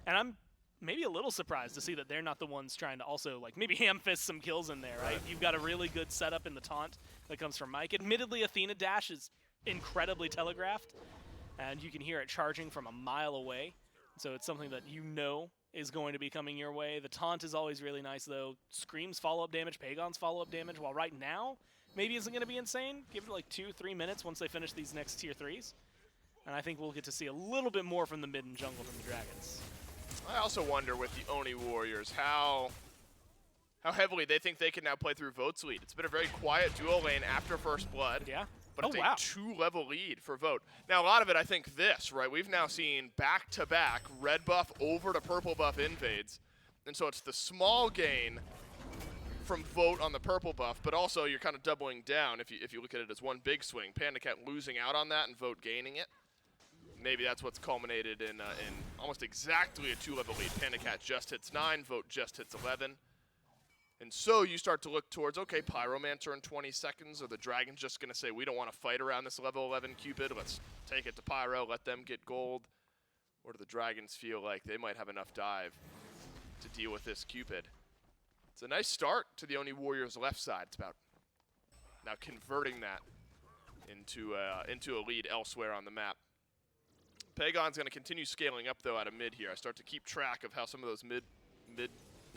And I'm maybe a little surprised to see that they're not the ones trying to also like maybe ham-fist some kills in there, right? You've got a really good setup in the taunt that comes from Mike. Admittedly, Athena dash is incredibly telegraphed, and you can hear it charging from a mile away. So it's something that you know is going to be coming your way. The taunt is always really nice, though. Scream's follow-up damage, Pegon's follow-up damage, while right now maybe isn't going to be insane. Give it like 2-3 minutes once they finish these next tier 3s. And I think we'll get to see a little bit more from the mid and jungle from the Dragons. I also wonder with the Oni Warriors how heavily they think they can now play through Vote's lead. It's been a very quiet duo lane after First Blood. Yeah. But it's a 2-level lead for Vote. Now, a lot of it, I think this, right? We've now seen back-to-back red buff over to purple buff invades. And so it's the small gain from Vote on the purple buff, but also you're kind of doubling down if you look at it as one big swing. PandaCat losing out on that and Vote gaining it. Maybe that's what's culminated in almost exactly a 2-level lead. PandaCat just hits 9, Vote just hits 11. And so you start to look towards, okay, Pyromancer in 20 seconds. Are the Dragons just going to say, we don't want to fight around this level 11 Cupid. Let's take it to Pyro, let them get gold. Or do the Dragons feel like they might have enough dive to deal with this Cupid? It's a nice start to the Oni Warriors left side. It's about now converting that into a lead elsewhere on the map. Pegon's going to continue scaling up, though, out of mid here. I start to keep track of how some of those mid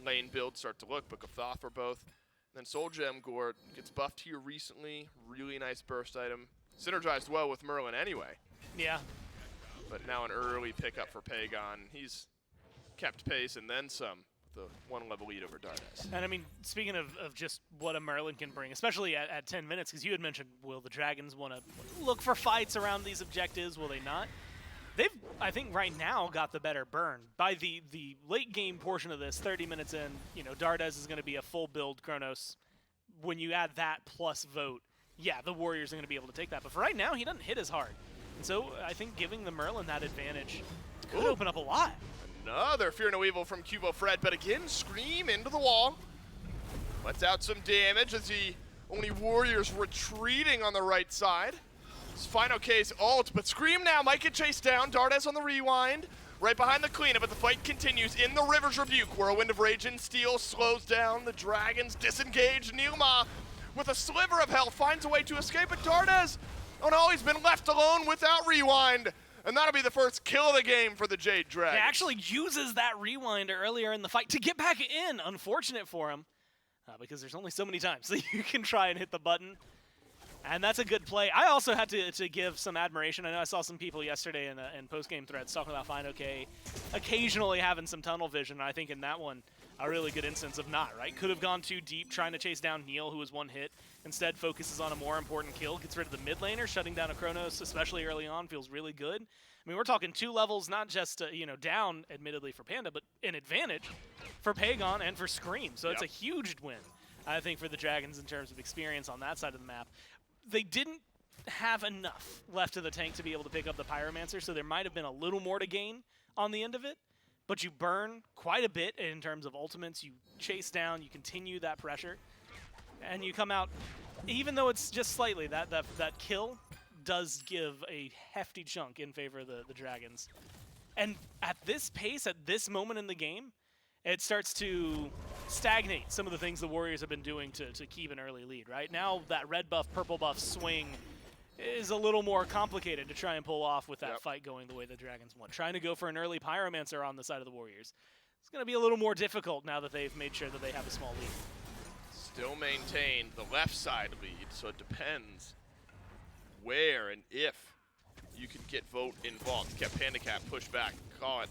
lane builds start to look. Book of Thoth for both. And then Soul Gem Gore gets buffed here recently. Really nice burst item. Synergized well with Merlin anyway. Yeah. But now an early pickup for Pegon. He's kept pace and then some with the 1-level lead over Dardez. And I mean, speaking of just what a Merlin can bring, especially at 10 minutes, because you had mentioned, will the Dragons want to look for fights around these objectives? Will they not? They've, I think, right now got the better burn. By the late game portion of this, 30 minutes in, you know, Dardez is going to be a full build Chronos. When you add that plus Vote, yeah, the Warriors are going to be able to take that. But for right now, he doesn't hit as hard. And so I think giving the Merlin that advantage could open up a lot. Another Fear No Evil from QvoFred, but again, Scream into the wall. Lets out some damage as the Oni Warriors retreating on the right side. It's fineokay's ult, but Scream now might get chased down. Dardez on the rewind. Right behind the cleanup, but the fight continues in the River's Rebuke. Whirlwind of Rage and Steel slows down. The Dragons disengage. NeilMah, with a sliver of health, finds a way to escape, but Dardez, oh no, he's been left alone without rewind. And that'll be the first kill of the game for the Jade Dragons. He actually uses that rewind earlier in the fight to get back in. Unfortunate for him, because there's only so many times that you can try and hit the button. And that's a good play. I also had to give some admiration. I know I saw some people yesterday in post-game threads talking about fineokay occasionally having some tunnel vision. And I think in that one, a really good instance of not, right? Could have gone too deep trying to chase down Neil, who was one hit. Instead, focuses on a more important kill, gets rid of the mid laner, shutting down a Chronos, especially early on, feels really good. I mean, we're talking 2 levels, not just, down, admittedly, for Panda, but an advantage for Pegon and for Screammmmm. So it's a huge win, I think, for the Dragons in terms of experience on that side of the map. They didn't have enough left of the tank to be able to pick up the Pyromancer, so there might have been a little more to gain on the end of it. But you burn quite a bit in terms of ultimates. You chase down, you continue that pressure, and you come out, even though it's just slightly, that kill does give a hefty chunk in favor of the Dragons. And at this pace, at this moment in the game, it starts to stagnate some of the things the Warriors have been doing to keep an early lead, right? Now that red buff, purple buff swing is a little more complicated to try and pull off with that fight going the way the Dragons want. Trying to go for an early Pyromancer on the side of the Warriors, it's going to be a little more difficult now that they've made sure that they have a small lead. Still maintained the left side lead, so it depends where and if you can get Vote involved. Kept PandaCat pushed back, call it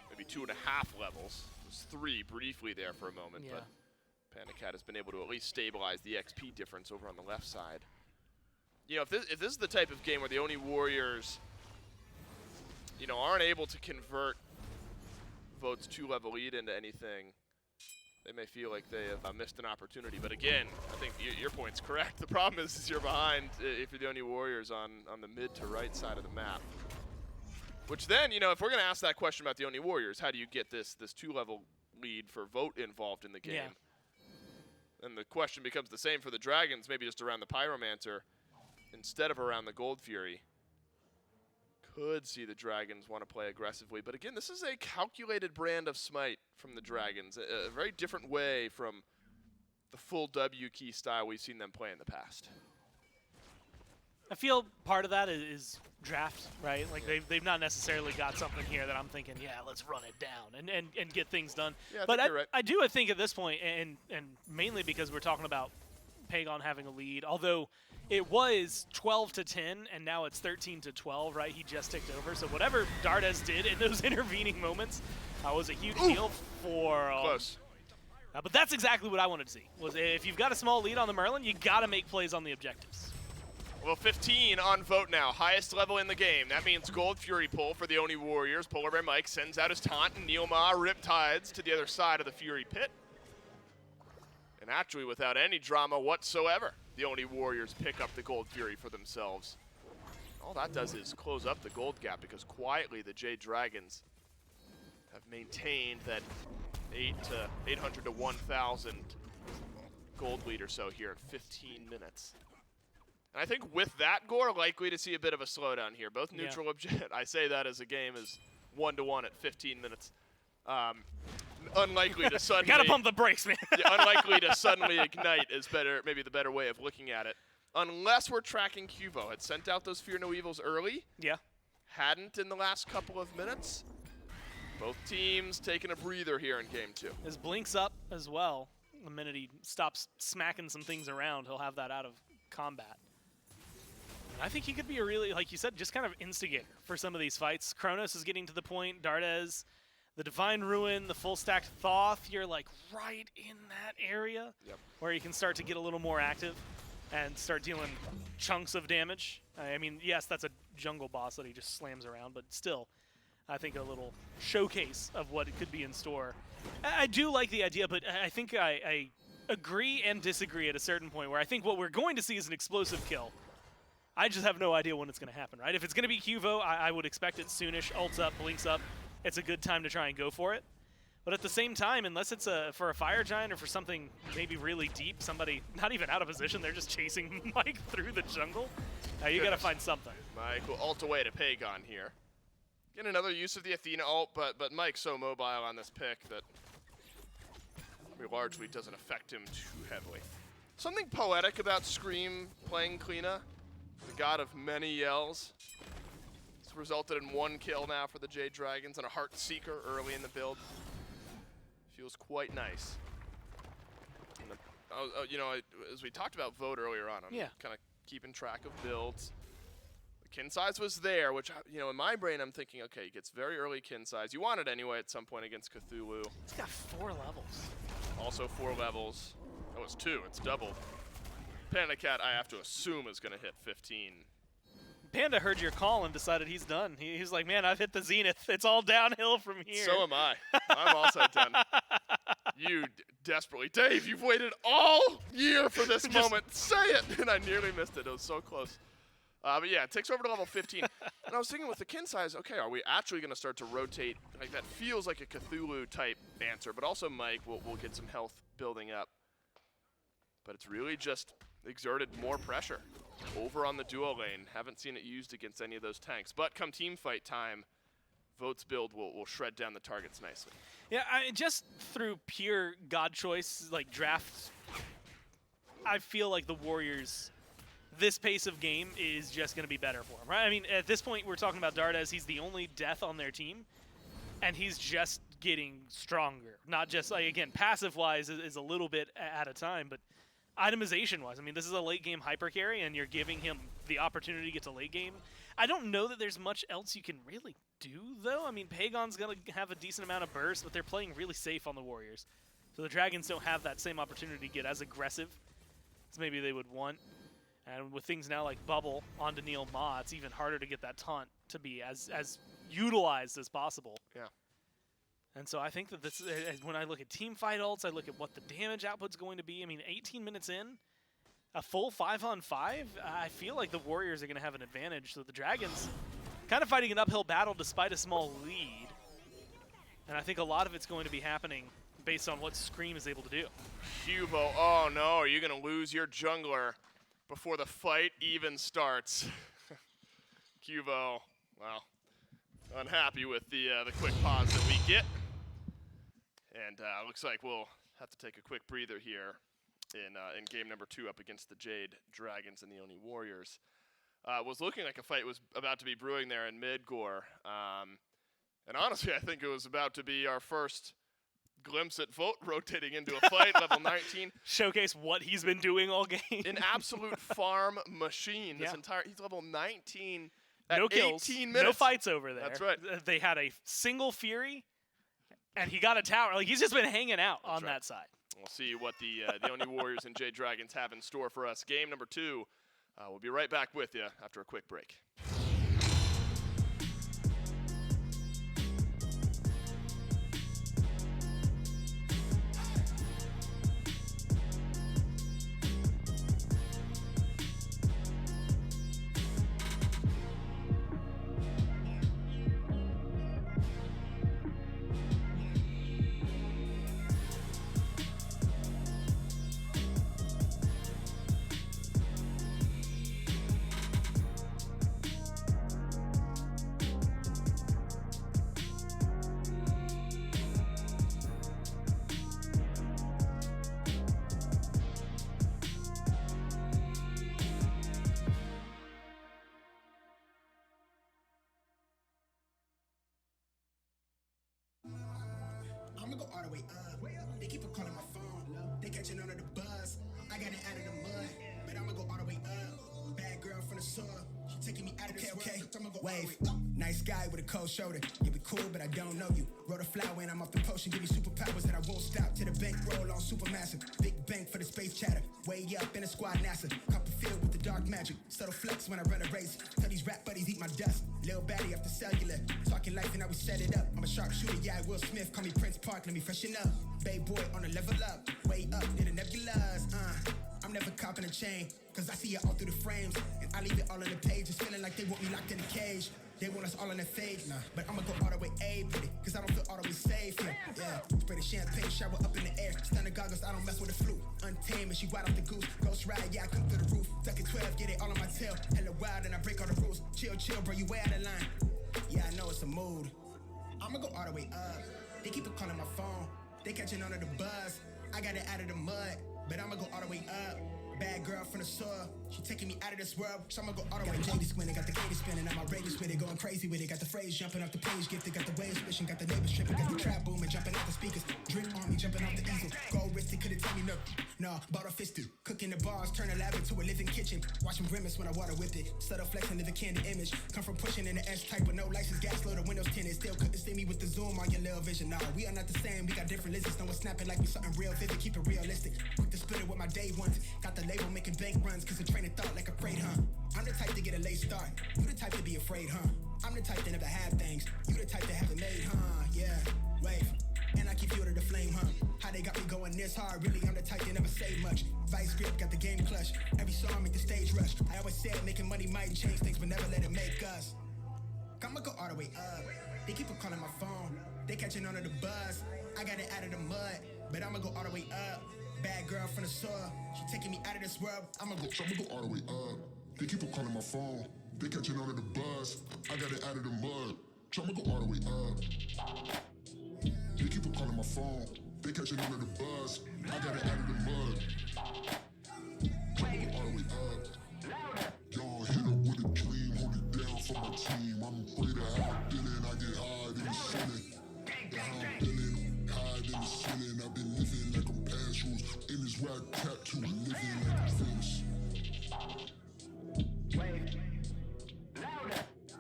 maybe 2.5 levels. It was 3 briefly there for a moment, but PandaCat has been able to at least stabilize the XP difference over on the left side. If this is the type of game where the Oni Warriors, aren't able to convert Vote's 2-level lead into anything, they may feel like they have missed an opportunity. But again, I think your point's correct. The problem is you're behind if you're the Oni Warriors on the mid to right side of the map. Which then, if we're going to ask that question about the Oni Warriors, how do you get this 2-level lead for Vote involved in the game? Yeah. And the question becomes the same for the Dragons, maybe just around the Pyromancer instead of around the Gold Fury. Could see the Dragons want to play aggressively. But again, this is a calculated brand of SMITE from the Dragons. A very different way from the full W key style we've seen them play in the past. I feel part of that is draft, right? Like they've not necessarily got something here that I'm thinking, yeah, let's run it down and get things done. Yeah, but I think at this point, and mainly because we're talking about Pegon having a lead, although it was 12-10 and now it's 13-12, right? He just ticked over. So whatever Dardez did in those intervening moments was a huge deal for. Close. But that's exactly what I wanted to see. Was if you've got a small lead on the Merlin, you got to make plays on the objectives. Well, 15 on Vote now, highest level in the game. That means Gold Fury pull for the Oni Warriors. PolarBearMike sends out his taunt, and NeilMah riptides to the other side of the Fury pit. And actually, without any drama whatsoever, the Oni Warriors pick up the Gold Fury for themselves. All that does is close up the gold gap because quietly the Jade Dragons have maintained that 800 to 1,000 gold lead or so here at 15 minutes. And I think with that, Gore, likely to see a bit of a slowdown here. Both neutral object. I say that as a game is 1-1 at 15 minutes. Unlikely to suddenly. Gotta pump the brakes, man. Unlikely to suddenly ignite is better, maybe the better way of looking at it. Unless we're tracking Qvo. Had sent out those Fear No Evils early. Yeah. Hadn't in the last couple of minutes. Both teams taking a breather here in game 2. His blinks up as well. The minute he stops smacking some things around, he'll have that out of combat. I think he could be a really, like you said, just kind of instigator for some of these fights. Chronos is getting to the point. Dardez, the Divine Ruin, the full stacked Thoth, you're like right in that area where you can start to get a little more active and start dealing chunks of damage. I mean, yes, that's a jungle boss that he just slams around, but still, I think a little showcase of what it could be in store. I do like the idea, but I think I agree and disagree at a certain point where I think what we're going to see is an explosive kill. I just have no idea when it's going to happen, right? If it's going to be Qvo, I would expect it soonish. Ults up, blinks up. It's a good time to try and go for it. But at the same time, unless it's for a Fire Giant or for something maybe really deep, somebody not even out of position, they're just chasing Mike through the jungle, you got to find something. Mike will ult away to Pegon here. Get another use of the Athena ult, but Mike's so mobile on this pick that largely doesn't affect him too heavily. Something poetic about Screammmmm playing Cliodhna, the god of many yells. It's resulted in 1 kill now for the Jade Dragons and a Heart Seeker early in the build. Feels quite nice. And you know, as we talked about Vote earlier on, I'm kind of keeping track of builds. The kin size was there, which, you know, in my brain I'm thinking, okay, he gets very early kin size. You want it anyway at some point against Cthulhu. It's got 4 levels. Also 4 levels. Oh, it's 2. It's doubled. PandaCat, I have to assume, is going to hit 15. Panda heard your call and decided he's done. He's like, man, I've hit the zenith. It's all downhill from here. So am I. I'm also done. You desperately. Dave, you've waited all year for this moment. Say it! And I nearly missed it. It was so close. But yeah, it takes over to level 15. And I was thinking with the kin size, okay, are we actually going to start to rotate? Like, that feels like a Cthulhu-type answer. But also Mike will get some health building up. But it's really just exerted more pressure over on the duo lane. Haven't seen it used against any of those tanks. But come team fight time, Vote's build will shred down the targets nicely. Yeah, just through pure God choice, like drafts, I feel like the Warriors, this pace of game is just going to be better for them, right? I mean, at this point, we're talking about Dardez. He's the only death on their team, and he's just getting stronger. Not just, like, again, passive-wise is a little bit at a time, but itemization-wise, I mean, this is a late-game hyper carry, and you're giving him the opportunity to get to late game. I don't know that there's much else you can really do, though. I mean, Pegon's going to have a decent amount of burst, but they're playing really safe on the Warriors. So the Dragons don't have that same opportunity to get as aggressive as maybe they would want. And with things now like Bubble onto NeilMah, it's even harder to get that taunt to be as utilized as possible. Yeah. And so I think that this, when I look at team fight ults, I look at what the damage output's going to be. I mean, 18 minutes in, a full 5-on-5, I feel like the Warriors are going to have an advantage. So the Dragons kind of fighting an uphill battle despite a small lead. And I think a lot of it's going to be happening based on what Scream is able to do. Qvo, oh no, are you going to lose your jungler before the fight even starts? Qvo, well, unhappy with the quick pause that we get. And looks like we'll have to take a quick breather here in game number 2 up against the Jade Dragons and the Oni Warriors. Was looking like a fight was about to be brewing there in mid-gore. And honestly, I think it was about to be our first glimpse at Vote rotating into a fight, level 19. Showcase what he's been doing all game. An absolute farm machine. This entire, he's level 19 at no kills, 18 minutes. No fights over there. That's right. They had a single Fury, and he got a tower. Like, he's just been hanging out on that side. We'll see what the Oni Warriors and Jade Dragons have in store for us. Game number 2. We'll be right back with you after a quick break. I'ma go all the way up. They keep on calling my phone. They catching on to the buzz. I got it out of the mud, but I'ma go all the way up. Bad girl from the soil. She taking me out of this world. I'ma go wave. Nice guy with a cold shoulder. You be cool, but I don't know you. Wrote a flower and I'm off the potion. Give me superpowers that I won't stop. To the bank roll on supermassive. Big bank for the space chatter. Way up in the squad NASA. Copperfield with the dark magic. Subtle flex when I run a race. Tell these rap buddies eat my dust. Lil baddie after cellular. Talking life and how we set it up. I'm a sharpshooter, yeah, Will Smith. Call me Prince Park, let me freshen up. Bay boy on the level up. Way up near the nebulas. I'm never copping a chain. Cause I see it all through the frames. And I leave it all on the pages. Feeling like they want me locked in a cage. They want us all on their fade, but I'ma go all the way A pretty, cause I don't feel all the way safe here. Yeah, spray the champagne, shower up in the air. Stunning goggles, I don't mess with the flute. Untamed, and she wide off the goose. Ghost ride, yeah, I come through the roof. Ducking 12, get it all on my tail. Hella wild, and I break all the rules. Chill, bro, you way out of line. Yeah, I know it's a mood. I'ma go all the way up. They keep on calling my phone. They catching on to the buzz. I got it out of the mud, but I'ma go all the way up. Bad girl from the soil, she taking me out of this world. So I'ma go all the way. Jade spinning, got the gator spinning, I'm outrageous with it, going crazy with it. Got the phrase jumping off the page, gifted, got the waves swishing, got the neighbors tripping, got the trap booming, jumping out the speakers. Drink on me, jumping off the easel. Gold wristed, couldn't tell me nothing. Nah, bought a fisted. Cooking the bars, turn a lab into a living kitchen. Watching grimace when I water whip it. Subtle flexing to the candy image. Come from pushing in the S-type with no license, gas low, the windows tinted. Still couldn't see me with the zoom on your little vision. Nah, we are not the same, we got different lenses. No one snapping like we something real vivid, keep it realistic. Quick to split it with my day ones. Got the label making bank runs, cause the train of thought like a freight, huh? I'm the type to get a late start. You the type to be afraid, huh? I'm the type to never have things. You the type to have it made, huh? Yeah, wave. And I keep fuel to the flame, huh? How they got me going this hard, really I'm the type to never say much. Vice grip, got the game clutch. Every song make the stage rush. I always said making money might change things, but never let it make us. I'ma go all the way up. They keep on calling my phone. They catching on to the buzz. I got it out of the mud, but I'ma go all the way up. Bad girl from the soil, she taking me out of this world. I'ma go all the way up. They keep on calling my phone. They catching on to the buzz. I got it out of the mud. I'ma go all the way up. They keep on calling my phone. They catching on to the buzz. I got it out of the mud. I'ma go all the way up. Y'all hit up with a dream, hold it down for my team. I'm afraid of how I'm feeling. I get high in the ceiling. How I'm feeling, high in the ceiling. I've been living like I'm past rules. In this rap tattoo, living like I'm famous.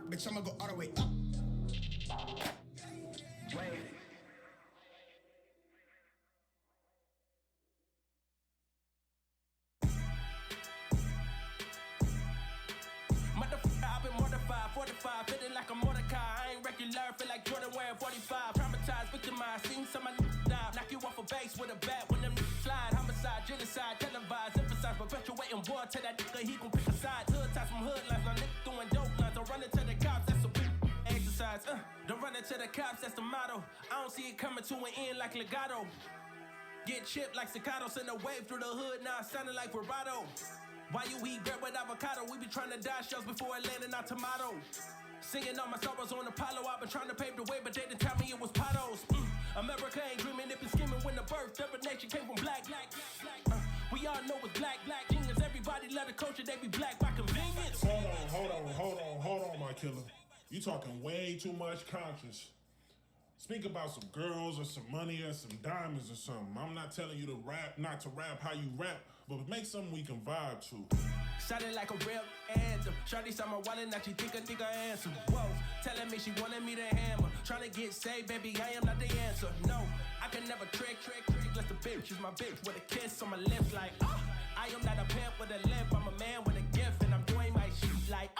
Bitch, I'ma go all the way up. I've been mortified, fortified, feeling like a Mordecai. I ain't regular, feel like Jordan wearing 45. Traumatized, victimized, seen some of die. Knock you off a base with a bat when them slide. Homicide, genocide, televised, emphasize, perpetuating war. Tell that nigga he gon' pick a side. Hood ties from hood lines, my nigga doing dope lines. Don't run into the cops, that's a big exercise. Don't run into the cops, that's the motto. I don't see it coming to an end like legato. Get chipped like staccato, send a wave through the hood, now sounding like vibrato. Why you eat bread with avocado? We be trying to dodge shells before it landing our tomato. Singing all my sorrows on Apollo. I've been trying to pave the way, but they didn't tell me it was potholes. America ain't dreaming, it been scheming when the birth of a nation came from black. We all know it's black genius. Everybody love the culture, they be black by convenience. Hold on, my killer. You talking way too much conscious. Speak about some girls or some money or some diamonds or something. I'm not telling you to rap, not to rap how you rap, but make something we can vibe to. Sounded like a real anthem. Shawty saw my wallet, now she think a nigga answer. Whoa, telling me she wanted me to hammer. Trying to get saved, baby, I am not the answer. No, I can never trick. Let the bitch is my bitch with a kiss on my lips like, I am not a pimp with a limp. I'm a man with a gift, and I'm doing my shit like,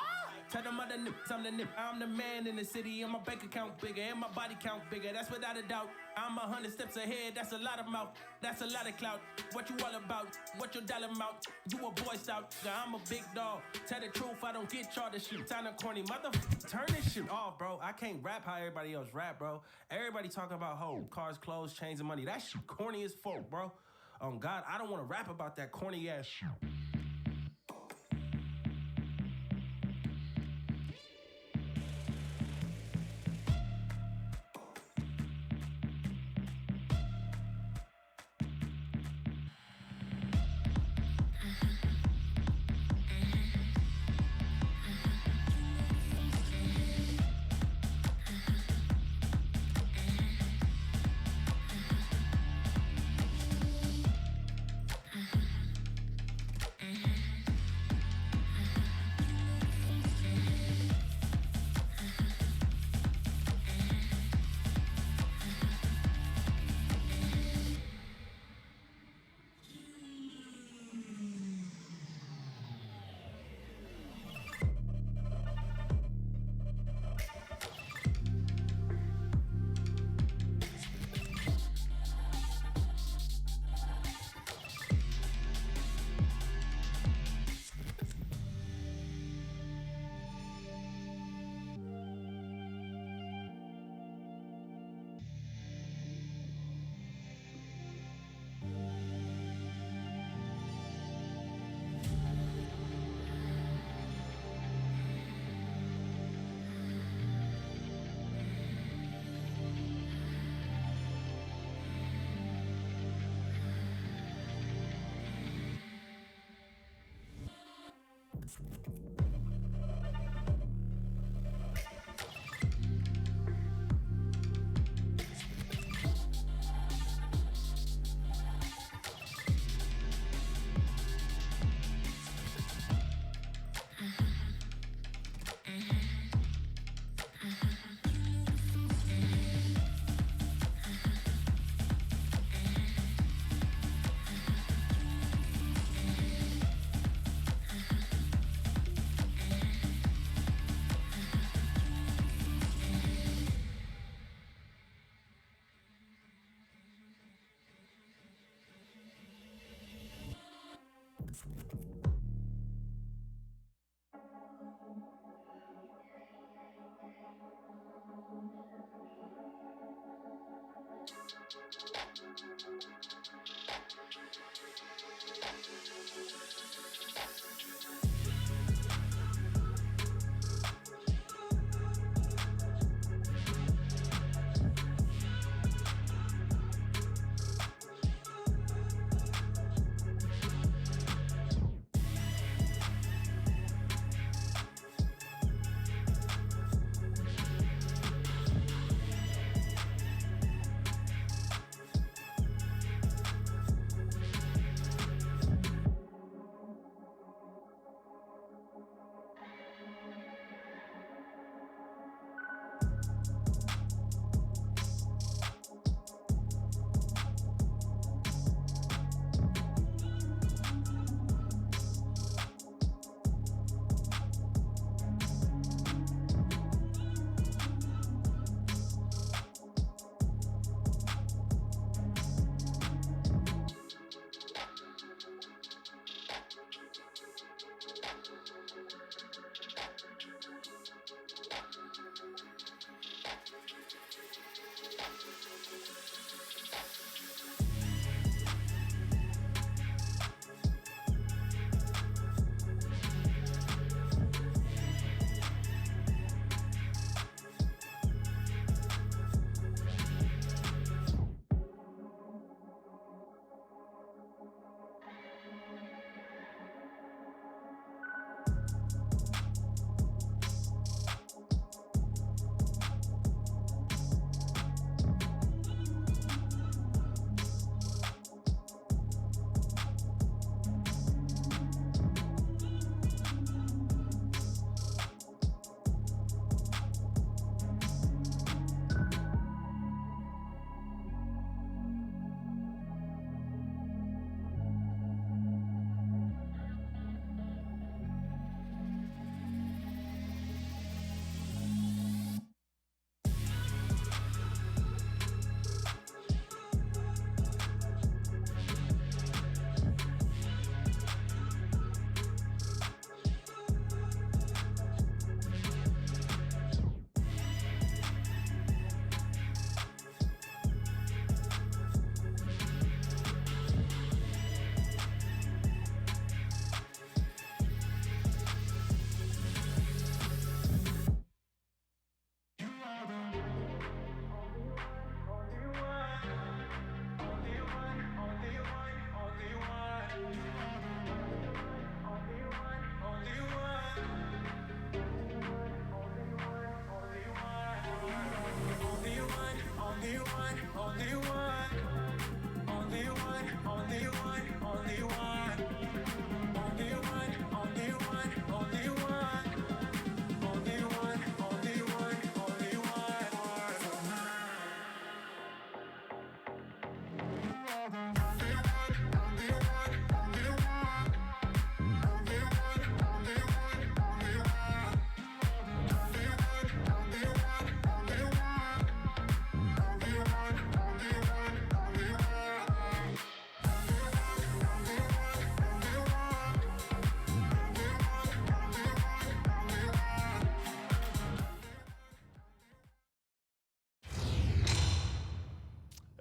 Tell them other nips, I'm the nip. I'm the man in the city, and my bank account bigger, and my body count bigger. That's without a doubt. I'm 100 steps ahead, that's a lot of mouth. That's a lot of clout. What you all about? What your dollar amount? You a boy scout, I'm a big dog. Tell the truth, I don't get y'all this shit. Sound corny, turn this shit off, bro. I can't rap how everybody else rap, bro. Everybody talking about hoe, cars, clothes, chains, and money. That shit corny as fuck, bro. Oh God, I don't want to rap about that corny ass shit.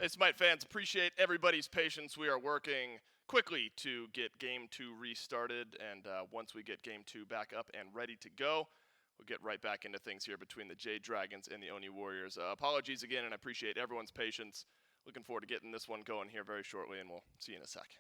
Hey, SMITE fans, appreciate everybody's patience. We are working quickly to get Game 2 restarted, and once we get Game 2 back up and ready to go, we'll get right back into things here between the Jade Dragons and the Oni Warriors. Apologies again, and I appreciate everyone's patience. Looking forward to getting this one going here very shortly, and we'll see you in a sec.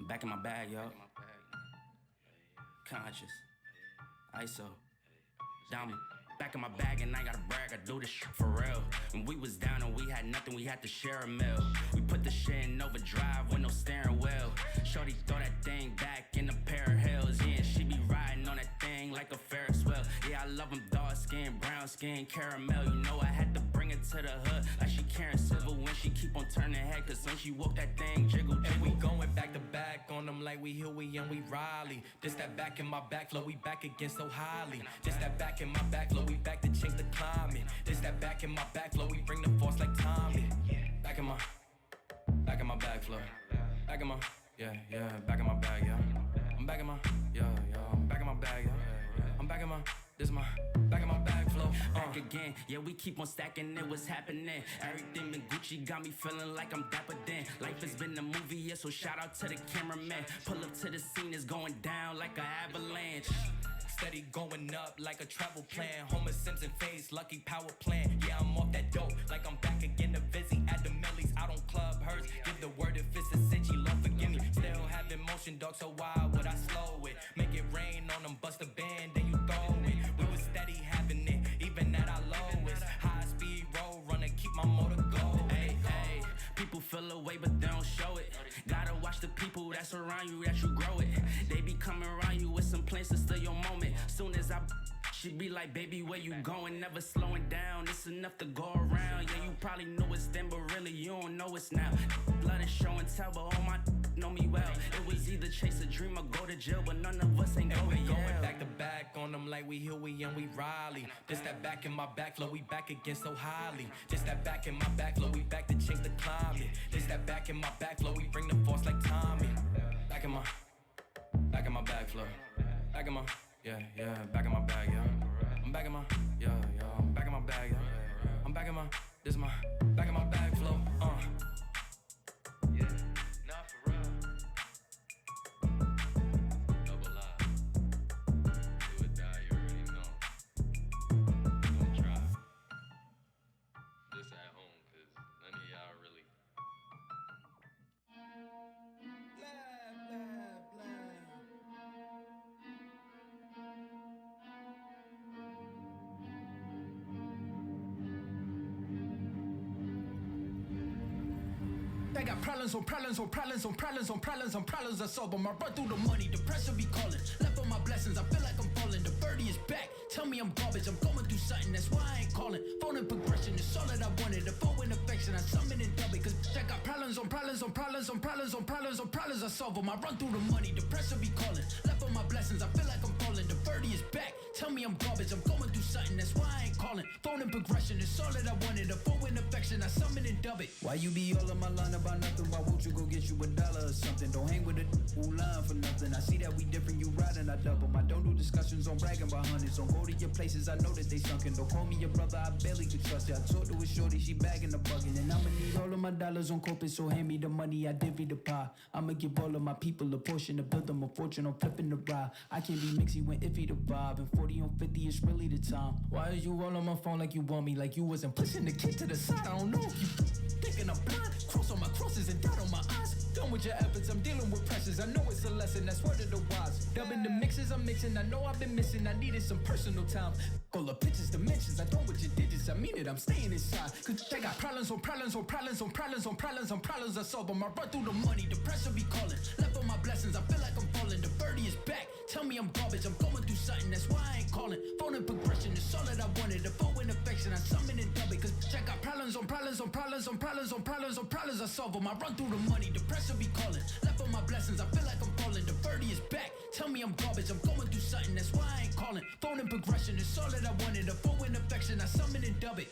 Back in my bag, yo. Conscious. ISO. Diamond. Back in my bag and I gotta brag, I do this shit for real. When we was down and we had nothing, we had to share a meal. We put the shit in overdrive with no steering wheel. Shorty throw that thing back in a pair of heels. Yeah, she be riding on that thing like a Ferris wheel. Yeah, I love them dark skin, brown skin, caramel. You know I had to bring it to the hood like she Karen Civil when she keep on turning head. Cause when she walk that thing jiggle, jiggle. And we going back to back on them like we Huey and we Riley. This that back in my back flow, we back again so highly. This that back in my back flow, we back to change the climate. This that back in my back flow, we bring the force like Tommy. Back in my back flow. Back in my, yeah, back in my bag, yeah. I'm back in my, I'm back in my bag, yeah. I'm back in my, this is my, back in my bag flow. Back again, yeah, we keep on stacking it, what's happening? Everything been Gucci, got me feeling like I'm dapper then. Life has been a movie, yeah, so shout out to the cameraman. Pull up to the scene, it's going down like an avalanche. Steady going up like a travel plan. Homer Simpson face, lucky power plant. Yeah, I'm off that dope, like I'm back again to Vizzy. At the Millies, out on Club Hurst. Give the word if it's a cinch, Lord forgive me. Still having motion, dog, so why would I slow it? Make it rain on them, bust a band, then you throw it. We was steady having it, even at our lowest. High speed road runner, keep my motor going. Hey, hey, people feel away, but they don't show it. Gotta watch the people that's around you, that you grow it. They be coming around you with some plans to steal your moment. Soon as I she be like, baby, where you going? Never slowing down, it's enough to go around. Yeah, you probably know it's then, but really you don't know it's now. Blood is show and tell, but all my know me well. It was either chase a dream or go to jail, but none of us ain't And we going going back to back on them like we Huey and we Riley. This that back in my back flow, we back again so highly. This that back in my back flow, we back to change the climate. This that back in my back flow, we bring the force like Tommy. Back in my back flow. Back in my, back in my bag, yeah. I'm back in my, I'm back in my bag, yeah. I'm back in my, this is my, back in my bag flow, Yeah, not for real. Double live. Do or die, you already know. Don't try. This at home, cause none of y'all really. I got problems on problems on problems on problems on problems on problems I solve them. I run through the money, the pressure be calling. Left on my blessings, I feel like I'm falling. The birdie is back, tell me I'm garbage. I'm going through something, that's why I ain't calling. Phone and progression is all that I wanted. The phone in affection, I summon and dub it. Cause I got problems on problems on problems on problems on problems on problems I solve them. I run through the money, the pressure be calling. Left on my blessings, I feel like I'm falling. The birdie is back, tell me I'm garbage. I'm going through something, that's why I ain't calling. Phone and progression is all that I wanted. The phone in affection, I summon and dub it. Why you be all on my line about nothing? Why won't you go get you $1 or something? Don't hang with a who line for nothing. I see that we different, you riding, I double. I don't do discussions on bragging about hundreds. Don't go to your places, I know that they sunken. Don't call me your brother, I barely could trust you. I talked to a shorty, she bagging the bucket. And I'ma need all of my dollars on corporate, so hand me the money, I divvy the pie. I'ma give all of my people a portion to build them a fortune on flipping the ride. I can't be mixy when iffy the vibe. And 40 on 50 is really the time. Why is you all on my phone like you want me? Like you wasn't pushing the kid to the side. I don't know if you thinking I'm blind. Cross on my crosses and dot on my eyes. Done with your efforts, I'm dealing with pressures. I know it's a lesson, that's word of the wise. Dubbing the mixes I'm mixing, I know I've been missing. I needed some personal time. All the pictures, dimensions, I don't with your digits. I mean it, I'm staying inside. Cause I got problems on problems on problems on problems on problems on problems I solve them. I run through the money, the pressure be calling. Left on my blessings, I feel like I'm falling. The birdie is back, tell me I'm garbage. I'm going through something, that's why I ain't calling. Phone and progression is all that I wanted. The phone in affection, I summon and dub it. Cause I got problems on problems on problems on problems on problems on problems I solve them. I run through the money, the pressure be calling. Left on my blessings, I feel like I'm falling. The birdie is back, tell me I'm garbage. I'm going through something, that's why I ain't calling. Phone and progression is all that I wanted. The phone in affection, I summon and dub it.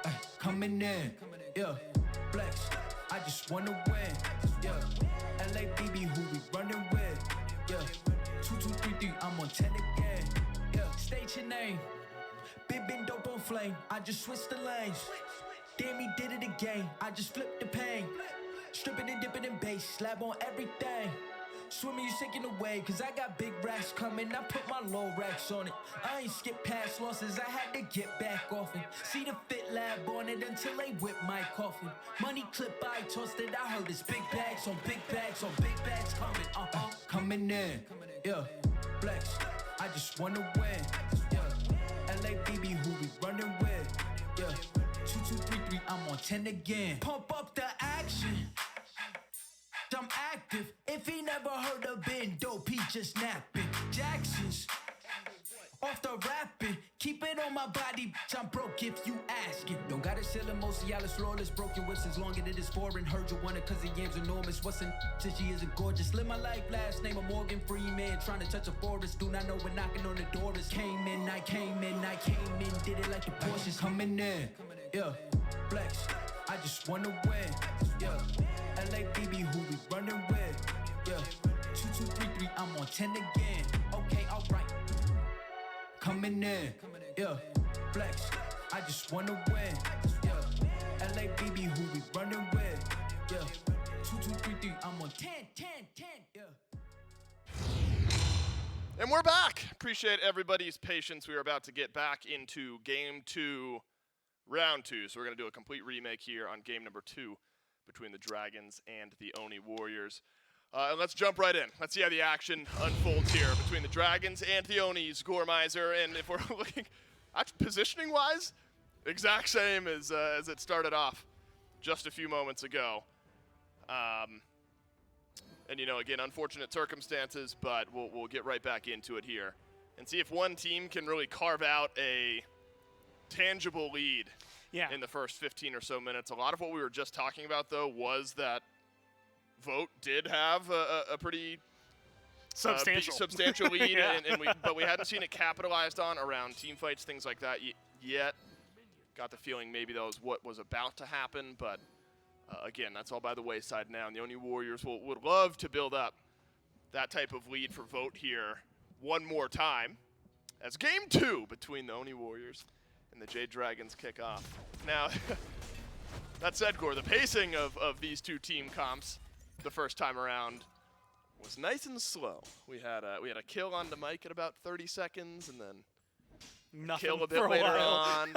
Ay, coming in, yeah, flex, I just wanna win, yeah, LABB who we running with, yeah, name. Been dope on flame, I just switched the lanes. Damn, he did it again, I just flipped the pain. Stripping and dipping in bass, slab on everything. Swimming, you sinking away, cause I got big racks coming. I put my low racks on it. I ain't skip past losses, I had to get back off it. See the fit lab on it until they whip my coffin. Money clip, I tossed it, I heard it's big bags on big bags on big bags coming. Coming in, yeah, flex. I just wanna win, yeah. LABB, who we running with, yeah. 2, 2, 3, 3, I'm on 10 again. Pump up the action. I'm active. If he never heard of been dope, he just napping. Jackson's off the rapping. Keep it on my body, bitch, I'm broke if you ask it. Don't gotta sell it, most of y'all is flawless. Broken whips as long as it is foreign. Heard you want it cause the yam's enormous. What's in since she isn't gorgeous? Live my life, last name of Morgan Freeman. Trying to touch a forest, do not know when knocking on the door is. Came in, did it like the Porsches coming in. Yeah, flex, I just wanna win. Yeah, LABB, who we running with. Yeah, 2, 2, 3, 3, I'm on 10 again. Okay, alright. Coming in, yeah, flex, I just wanna win. Yeah, LABB, who we running with. Yeah, 2, 2, 3, 3, I'm on 10, yeah. And we're back. Appreciate everybody's patience. We are about to get back into Game 2, Round 2. So we're going to do a complete remake here on Game number 2 between the Dragons and the Oni Warriors. And let's jump right in. Let's see how the action unfolds here between the Dragons and the Onis, Gormizer. And if we're looking at positioning-wise, exact same as it started off just a few moments ago. And, you know, again, unfortunate circumstances, but we'll get right back into it here and see if one team can really carve out a tangible lead in the first 15 or so minutes. A lot of what we were just talking about, though, was that Vote did have a pretty substantial lead, but we hadn't seen it capitalized on around team fights, things like that yet. Got the feeling maybe that was what was about to happen, but again, that's all by the wayside now, and the Oni Warriors would love to build up that type of lead for Vote here one more time as Game 2 between the Oni Warriors and the Jade Dragons kick off. Now, that said, Gore, the pacing of these two team comps the first time around was nice and slow. We had a kill on the mic at about 30 seconds, and then nothing kill a bit later on.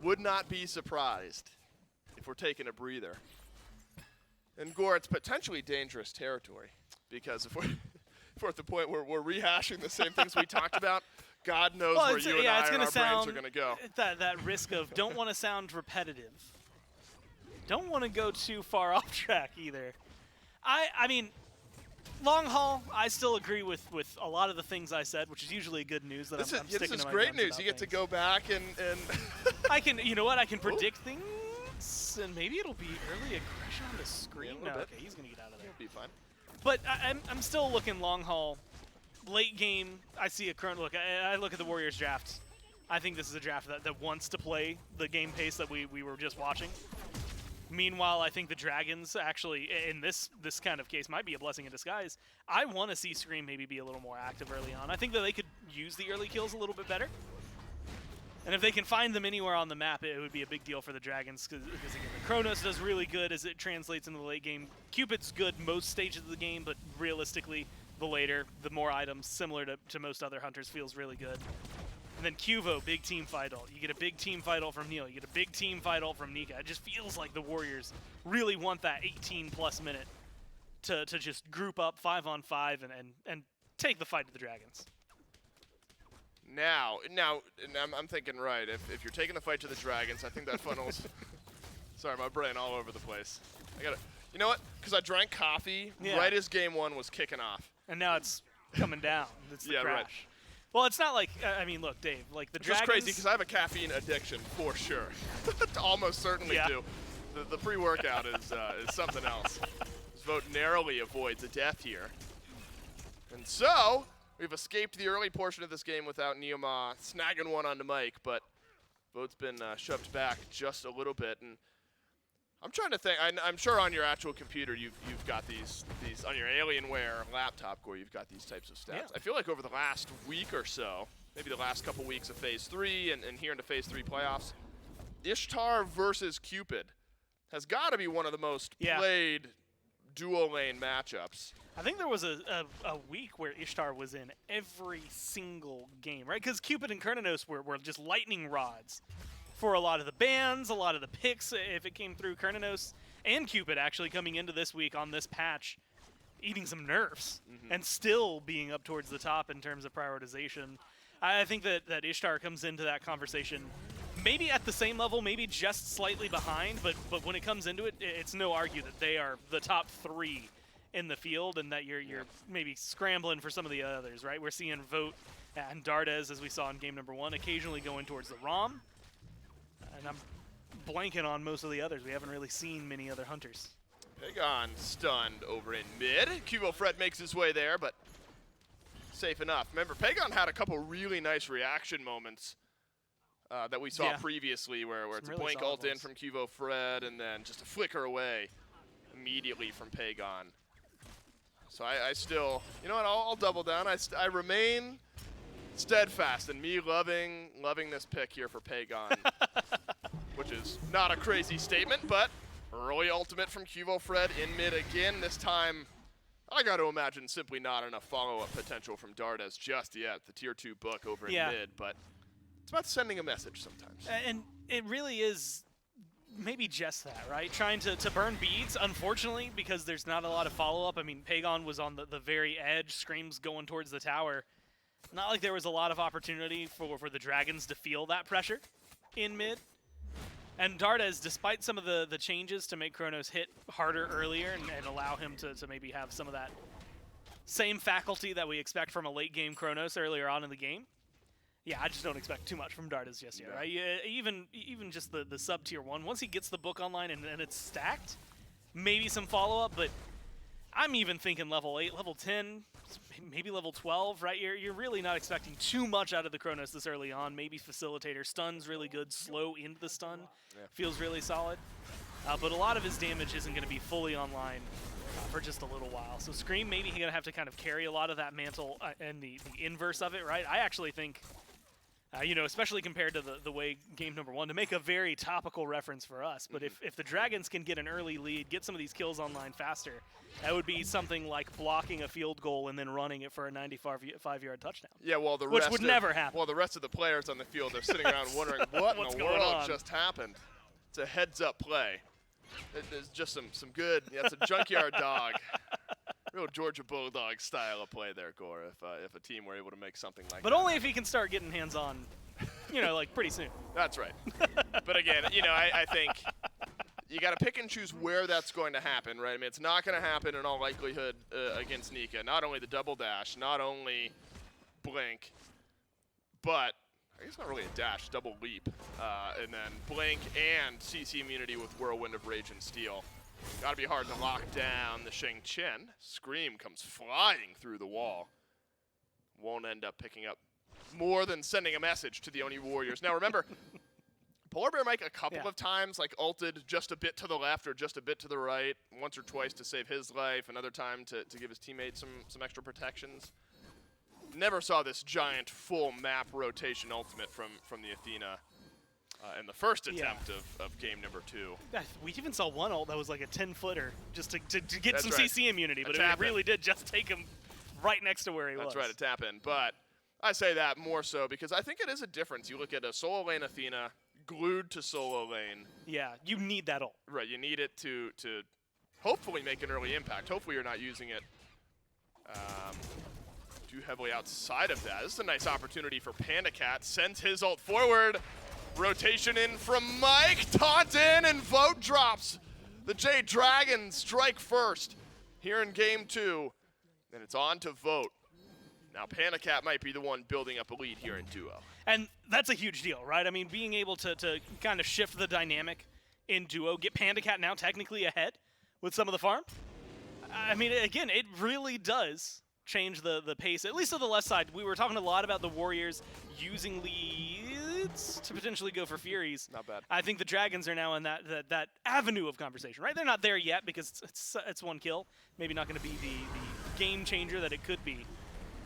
Would not be surprised if we're taking a breather. And Gore, it's potentially dangerous territory, because if we're at the point where we're rehashing the same things we talked about, God knows where you and I and our brains are going to go. That risk of don't want to sound repetitive. Don't want to go too far off track either. I mean, long haul, I still agree with a lot of the things I said, which is usually good news that I'm sticking to my guns. This is great news. You get to go back and I can, you know what? I can predict things, and maybe it'll be early aggression on the screen. No, okay, he's gonna get out of there. He'll be fine. But I'm still looking long haul. Late game, I see a current look. I look at the Warriors draft. I think this is a draft that wants to play the game pace that we were just watching. Meanwhile, I think the Dragons actually, in this kind of case, might be a blessing in disguise. I want to see Scream maybe be a little more active early on. I think that they could use the early kills a little bit better. And if they can find them anywhere on the map, it would be a big deal for the Dragons, because again, the Chronos does really good as it translates into the late game. Cupid's good most stages of the game, but realistically, the later, the more items, similar to most other hunters, feels really good. And then Qvo, big team fight ult. You get a big team fight ult from Neil. You get a big team fight ult from Nika. It just feels like the Warriors really want that 18+ minute to just group up 5-on-5 and take the fight to the Dragons. Now, I'm thinking, right, if you're taking the fight to the Dragons, I think that funnels... Sorry, my brain all over the place. You know what? Because I drank coffee right as Game 1 was kicking off. And now it's coming down. It's the crash. Right. Well, it's not like, I mean, look, Dave, like the Dragons... It's crazy, because I have a caffeine addiction, for sure. Almost certainly do. The pre-workout is something else. This Vote narrowly avoids a death here. And so, we've escaped the early portion of this game without NeilMah snagging one onto Mike, but Vote's been shoved back just a little bit. And I'm trying to think. I'm sure on your actual computer you've got these on your Alienware laptop core. You've got these types of stats. Yeah. I feel like over the last week or so, maybe the last couple weeks of Phase 3 and here into Phase 3 playoffs, Ishtar versus Cupid has got to be one of the most played duo lane matchups. I think there was a week where Ishtar was in every single game, right? Because Cupid and Chronos were just lightning rods for a lot of the bans, a lot of the picks, if it came through. Chronos and Cupid actually coming into this week on this patch, eating some nerfs and still being up towards the top in terms of prioritization. I think that Ishtar comes into that conversation maybe at the same level, maybe just slightly behind, but when it comes into it, it's no argue that they are the top 3 in the field and that you're maybe scrambling for some of the others, right? We're seeing Vote and Dardez, as we saw in game number 1, occasionally going towards the ROM. And I'm blanking on most of the others. We haven't really seen many other hunters. Pegon stunned over in mid. QvoFred makes his way there, but safe enough. Remember, Pegon had a couple really nice reaction moments that we saw previously where it's really a blink solid ult in ones. from QvoFred and then just a flicker away immediately from Pegon. So I still, you know what, I'll double down. I remain steadfast in me loving this pick here for Pegon, which is not a crazy statement, but early ultimate from QvoFred in mid again. This time, I got to imagine simply not enough follow-up potential from Dardez just yet. The tier 2 book over in mid, but it's about sending a message sometimes. And it really is maybe just that, right? Trying to burn beads, unfortunately, because there's not a lot of follow-up. I mean, Pegon was on the very edge, Scream's going towards the tower. Not like there was a lot of opportunity for the Dragons to feel that pressure in mid. And Dardez, despite some of the changes to make Chronos hit harder earlier and allow him to maybe have some of that same faculty that we expect from a late-game Chronos earlier on in the game, yeah, I just don't expect too much from Dardez just yet, right? Even just the sub-tier 1, once he gets the book online and it's stacked, maybe some follow-up, but I'm even thinking level 8, level 10, maybe level 12, right? You're really not expecting too much out of the Chronos this early on. Maybe Facilitator. Stun's really good. Slow into the stun feels really solid. But a lot of his damage isn't going to be fully online for just a little while. So Scream, maybe he's going to have to kind of carry a lot of that mantle and the inverse of it, right? I actually think, especially compared to the way game number 1, to make a very topical reference for us, but if the Dragons can get an early lead, get some of these kills online faster, that would be something like blocking a field goal and then running it for a 95-yard touchdown. Yeah, well, the which rest would never happen. Well, the rest of the players on the field are sitting around wondering what in the world just happened. It's a heads-up play. There's just some good. Yeah, it's a junkyard dog. Real Georgia Bulldog style of play there, Gore. If a team were able to make something like that. But only if he can start getting hands-on, like pretty soon. That's right. But again, I think you got to pick and choose where that's going to happen, right? I mean, it's not going to happen in all likelihood against Nika. Not only the double dash, not only blink, but I guess not really a dash, double leap, and then blink and CC immunity with Whirlwind of Rage and Steel. Got to be hard to lock down the Xing Chen. Scream comes flying through the wall. Won't end up picking up more than sending a message to the Oni Warriors. Now remember, PolarBearMike a couple of times ulted just a bit to the left or just a bit to the right, once or twice to save his life, another time to give his teammates some extra protections. Never saw this giant full map rotation ultimate from the Athena in the first attempt of game number 2. We even saw one ult that was like a 10-footer just to get That's some right. CC immunity, but A it really did just take him right next to where he was. That's right, a tap in. But I say that more so because I think it is a difference. You look at a solo lane Athena glued to solo lane. Yeah, you need that ult. Right, you need it to hopefully make an early impact. Hopefully you're not using it too heavily outside of that. This is a nice opportunity for PandaCat. Sends his ult forward. Rotation in from Mike. Taunt in and Vote drops. The Jade Dragons strike first here in game 2. And it's on to Vote. Now PandaCat might be the one building up a lead here in duo. And that's a huge deal, right? I mean, being able to kind of shift the dynamic in duo, get PandaCat now technically ahead with some of the farm. I mean, again, it really does change the pace, at least on the left side. We were talking a lot about the Warriors using minutes to potentially go for Furies. Not bad. I think the Dragons are now in that avenue of conversation, right? They're not there yet because it's one kill. Maybe not going to be the game changer that it could be.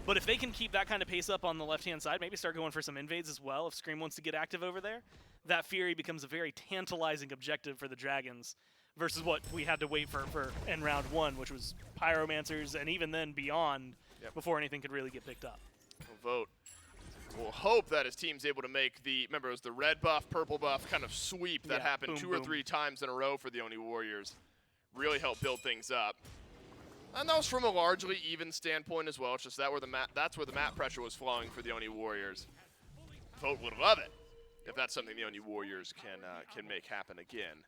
But if they can keep that kind of pace up on the left-hand side, maybe start going for some invades as well if Scream wants to get active over there, that Fury becomes a very tantalizing objective for the Dragons versus what we had to wait for in round 1, which was Pyromancers and even then beyond before anything could really get picked up. Vote. We'll hope that his team's able to make the, remember it was the red buff, purple buff kind of sweep that happened boom, 2 or boom. 3 times in a row for the Oni Warriors. Really helped build things up. And that was from a largely even standpoint as well. It's just that's where the map pressure was flowing for the Oni Warriors. Vote would love it if that's something the Oni Warriors can make happen again.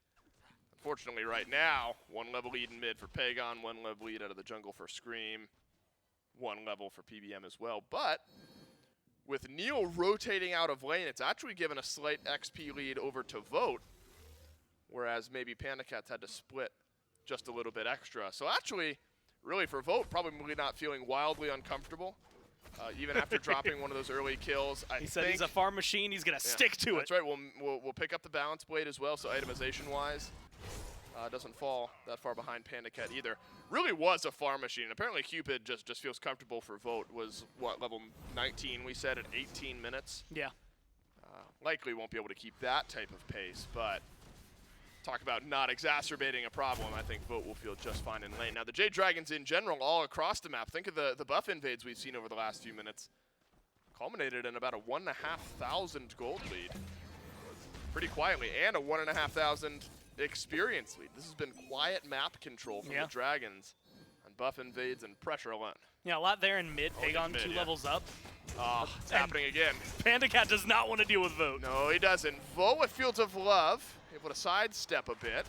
Unfortunately, right now, 1 level lead in mid for Pegon, 1 level lead out of the jungle for Scream, 1 level for PBM as well. But with Neil rotating out of lane, it's actually given a slight XP lead over to Vote, whereas maybe PandaCat's had to split just a little bit extra. So actually, really for Vote, probably not feeling wildly uncomfortable, even after dropping one of those early kills. He said he's a farm machine. He's going to stick to That's right. We'll pick up the balance blade as well, so itemization-wise, doesn't fall that far behind PandaCat either. Really was a farm machine. Apparently Cupid just feels comfortable for Vote. Was, what, level 19, we said, at 18 minutes? Yeah. Likely won't be able to keep that type of pace, but talk about not exacerbating a problem. I think Vote will feel just fine in lane. Now, the Jade Dragons in general all across the map. Think of the buff invades we've seen over the last few minutes. Culminated in about a 1,500 gold lead. Pretty quietly, and a 1,500 experience lead. This has been quiet map control from the Dragons on buff invades and pressure alone. Yeah, a lot there in mid. Pegon 2 levels up. Oh, it's happening again. PandaCat does not want to deal with Vote. No, he doesn't. Vote with Fields of Love, able to sidestep a bit.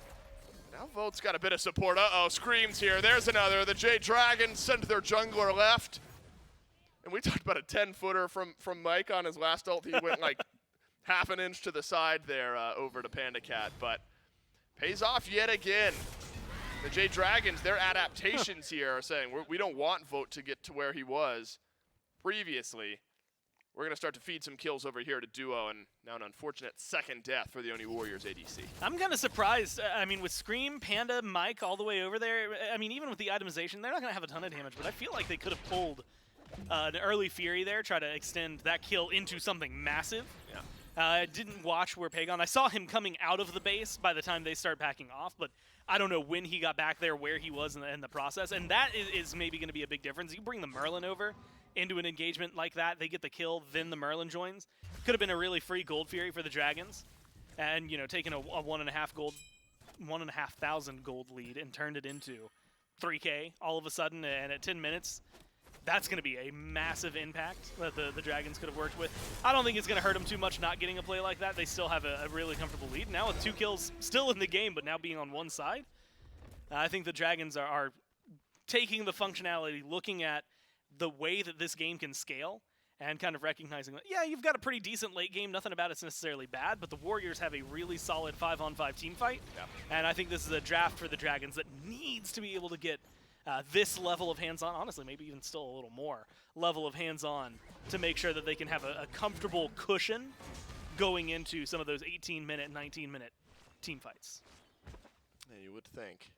Now Vote's got a bit of support. Uh-oh, Scream's here. There's another. The Jade Dragons send their jungler left. And we talked about a 10-footer from Mike on his last ult. He went like half an inch to the side there over to PandaCat, but pays off yet again. The Jade Dragons, their adaptations here are saying we don't want Vote to get to where he was previously. We're going to start to feed some kills over here to Duo, and now an unfortunate second death for the Oni Warriors ADC. I'm kind of surprised. I mean, with Scream, Panda, Mike all the way over there, I mean, even with the itemization, they're not going to have a ton of damage, but I feel like they could have pulled an early Fury there, try to extend that kill into something massive. Yeah. I didn't watch where Pegon, I saw him coming out of the base by the time they start backing off, but I don't know when he got back there, where he was in the process, and that is maybe going to be a big difference. You bring the Merlin over into an engagement like that, they get the kill, then the Merlin joins. Could have been a really free gold Fury for the Dragons, and you know, taking a 1,500 gold lead and turned it into 3K all of a sudden, and at 10 minutes, that's going to be a massive impact that the Dragons could have worked with. I don't think it's going to hurt them too much not getting a play like that. They still have a really comfortable lead. Now with 2 kills still in the game, but now being on one side, I think the Dragons are taking the functionality, looking at the way that this game can scale, and kind of recognizing that, yeah, you've got a pretty decent late game. Nothing about it's necessarily bad, but the Warriors have a really solid 5-on-5 team fight. Yeah. And I think this is a draft for the Dragons that needs to be able to get this level of hands-on, honestly, maybe even still a little more level of hands-on to make sure that they can have a comfortable cushion going into some of those 18-minute, 19-minute team fights. Yeah, you would think.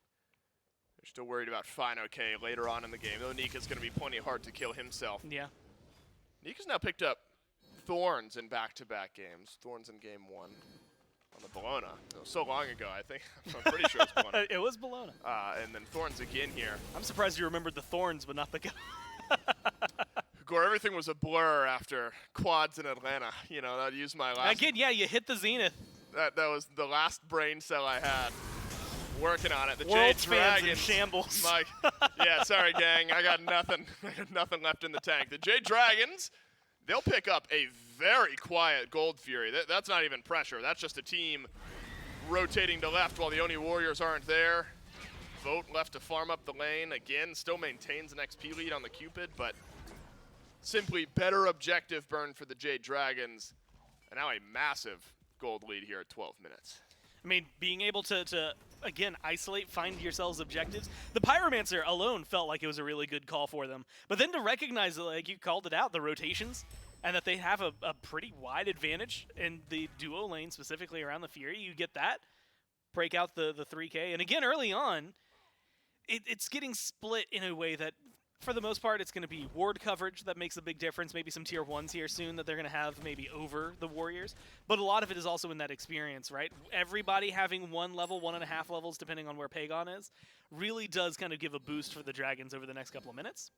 They're still worried about fineokay later on in the game, though Nika's going to be plenty hard to kill himself. Yeah. Nika's now picked up Thorns in back-to-back games. Thorns in game 1 on the Bologna. It was so long ago, I think. I'm pretty sure it was Bologna. It was Bologna. And then Thorns again here. I'm surprised you remembered the Thorns, but not the guy. Gore, everything was a blur after quads in Atlanta. You know, I'd use my last... Again, yeah, you hit the zenith. That was the last brain cell I had. Working on it. The World Jade fans in Dragons. shambles. Mike, yeah, sorry, gang. I got nothing. I got nothing left in the tank. The Jade Dragons, they'll pick up a very quiet Gold Fury. That's not even pressure. That's just a team rotating to left while the Oni Warriors aren't there. Vote left to farm up the lane. Again, still maintains an XP lead on the Cupid, but simply better objective burn for the Jade Dragons. And now a massive gold lead here at 12 minutes. I mean, being able to again, isolate, find yourselves objectives. The Pyromancer alone felt like it was a really good call for them. But then to recognize, like you called it out, the rotations, and that they have a pretty wide advantage in the duo lane, specifically around the Fury, you get that, break out the 3K. And again, early on, it's getting split in a way that, for the most part, it's going to be ward coverage that makes a big difference. Maybe some tier 1s here soon that they're going to have maybe over the Warriors. But a lot of it is also in that experience, right? Everybody having 1 level, 1.5 levels, depending on where Pegon is, really does kind of give a boost for the Dragons over the next couple of minutes.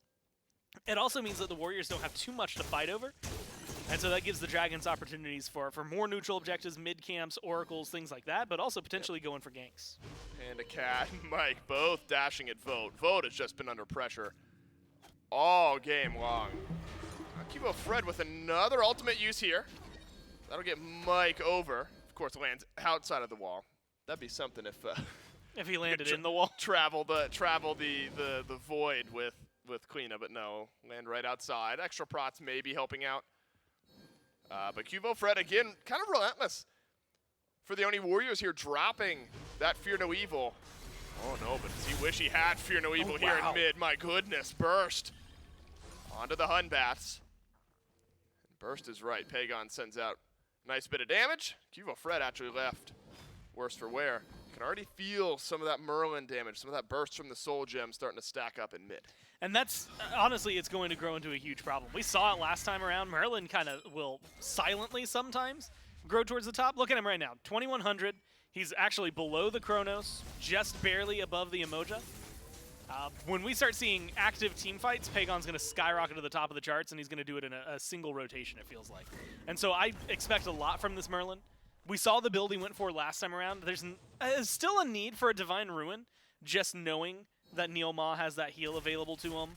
It also means that the Warriors don't have too much to fight over. And so that gives the Dragons opportunities for more neutral objectives, mid-camps, oracles, things like that, but also potentially going for ganks. PandaCat and Mike both dashing at Vote. Vote has just been under pressure all game long. QvoFred with another ultimate use here. That'll get Mike over. Of course, lands outside of the wall. That'd be something if he landed in the wall. Travel the void with Cliodhna, but no, land right outside. Extra prots maybe helping out. But QvoFred again, kind of relentless for the Oni Warriors here, dropping that Fear No Evil. Oh no, but does he wish he had Fear No Evil here in mid? My goodness, burst onto the Hun Bats. And burst is right. Pegon sends out a nice bit of damage. QvoFred actually left worse for wear. Can already feel some of that Merlin damage, some of that burst from the Soul Gem starting to stack up in mid. And that's, honestly, it's going to grow into a huge problem. We saw it last time around. Merlin kind of will silently sometimes grow towards the top. Look at him right now, 2100. He's actually below the Chronos, just barely above the Yemoja. When we start seeing active team fights, Pegon's going to skyrocket to the top of the charts, and he's going to do it in a single rotation, it feels like. And so I expect a lot from this Merlin. We saw the build he went for last time around. There's still a need for a Divine Ruin, just knowing that NeilMah has that heal available to him.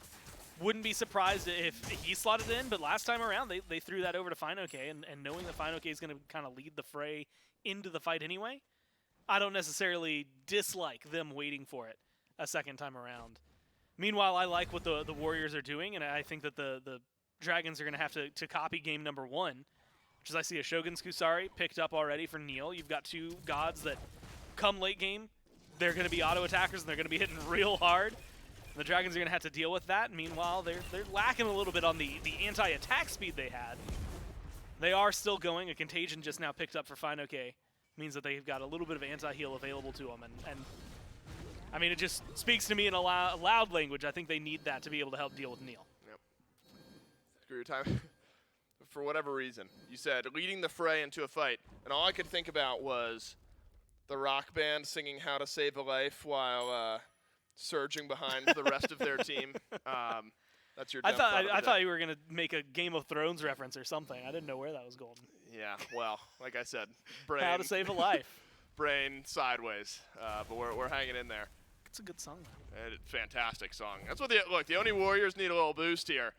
Wouldn't be surprised if he slotted in, but last time around, they threw that over to fineokay, and knowing that fineokay is going to kind of lead the fray into the fight anyway, I don't necessarily dislike them waiting for it a second time around. Meanwhile, I like what the Warriors are doing, and I think that the Dragons are going to have to copy game number 1, which is I see a Shogun's Kusari picked up already for Neil. You've got 2 gods that come late game, they're going to be auto attackers, and they're going to be hitting real hard. The Dragons are going to have to deal with that. Meanwhile, they're lacking a little bit on the anti-attack speed they had. They are still going. A Contagion just now picked up for fineokay. Means that they've got a little bit of anti-heal available to them. And I mean, it just speaks to me in a loud language. I think they need that to be able to help deal with Neil. Yep. Screw your time. For whatever reason, you said leading the fray into a fight, and all I could think about was the rock band singing How to Save a Life while surging behind the rest of their team. That's your I thought you were going to make a Game of Thrones reference or something. I didn't know where that was going. Yeah, well, like I said, brain. How to Save a Life. Brain sideways, but we're hanging in there. It's a good song. Fantastic song. That's what the Oni Warriors need a little boost here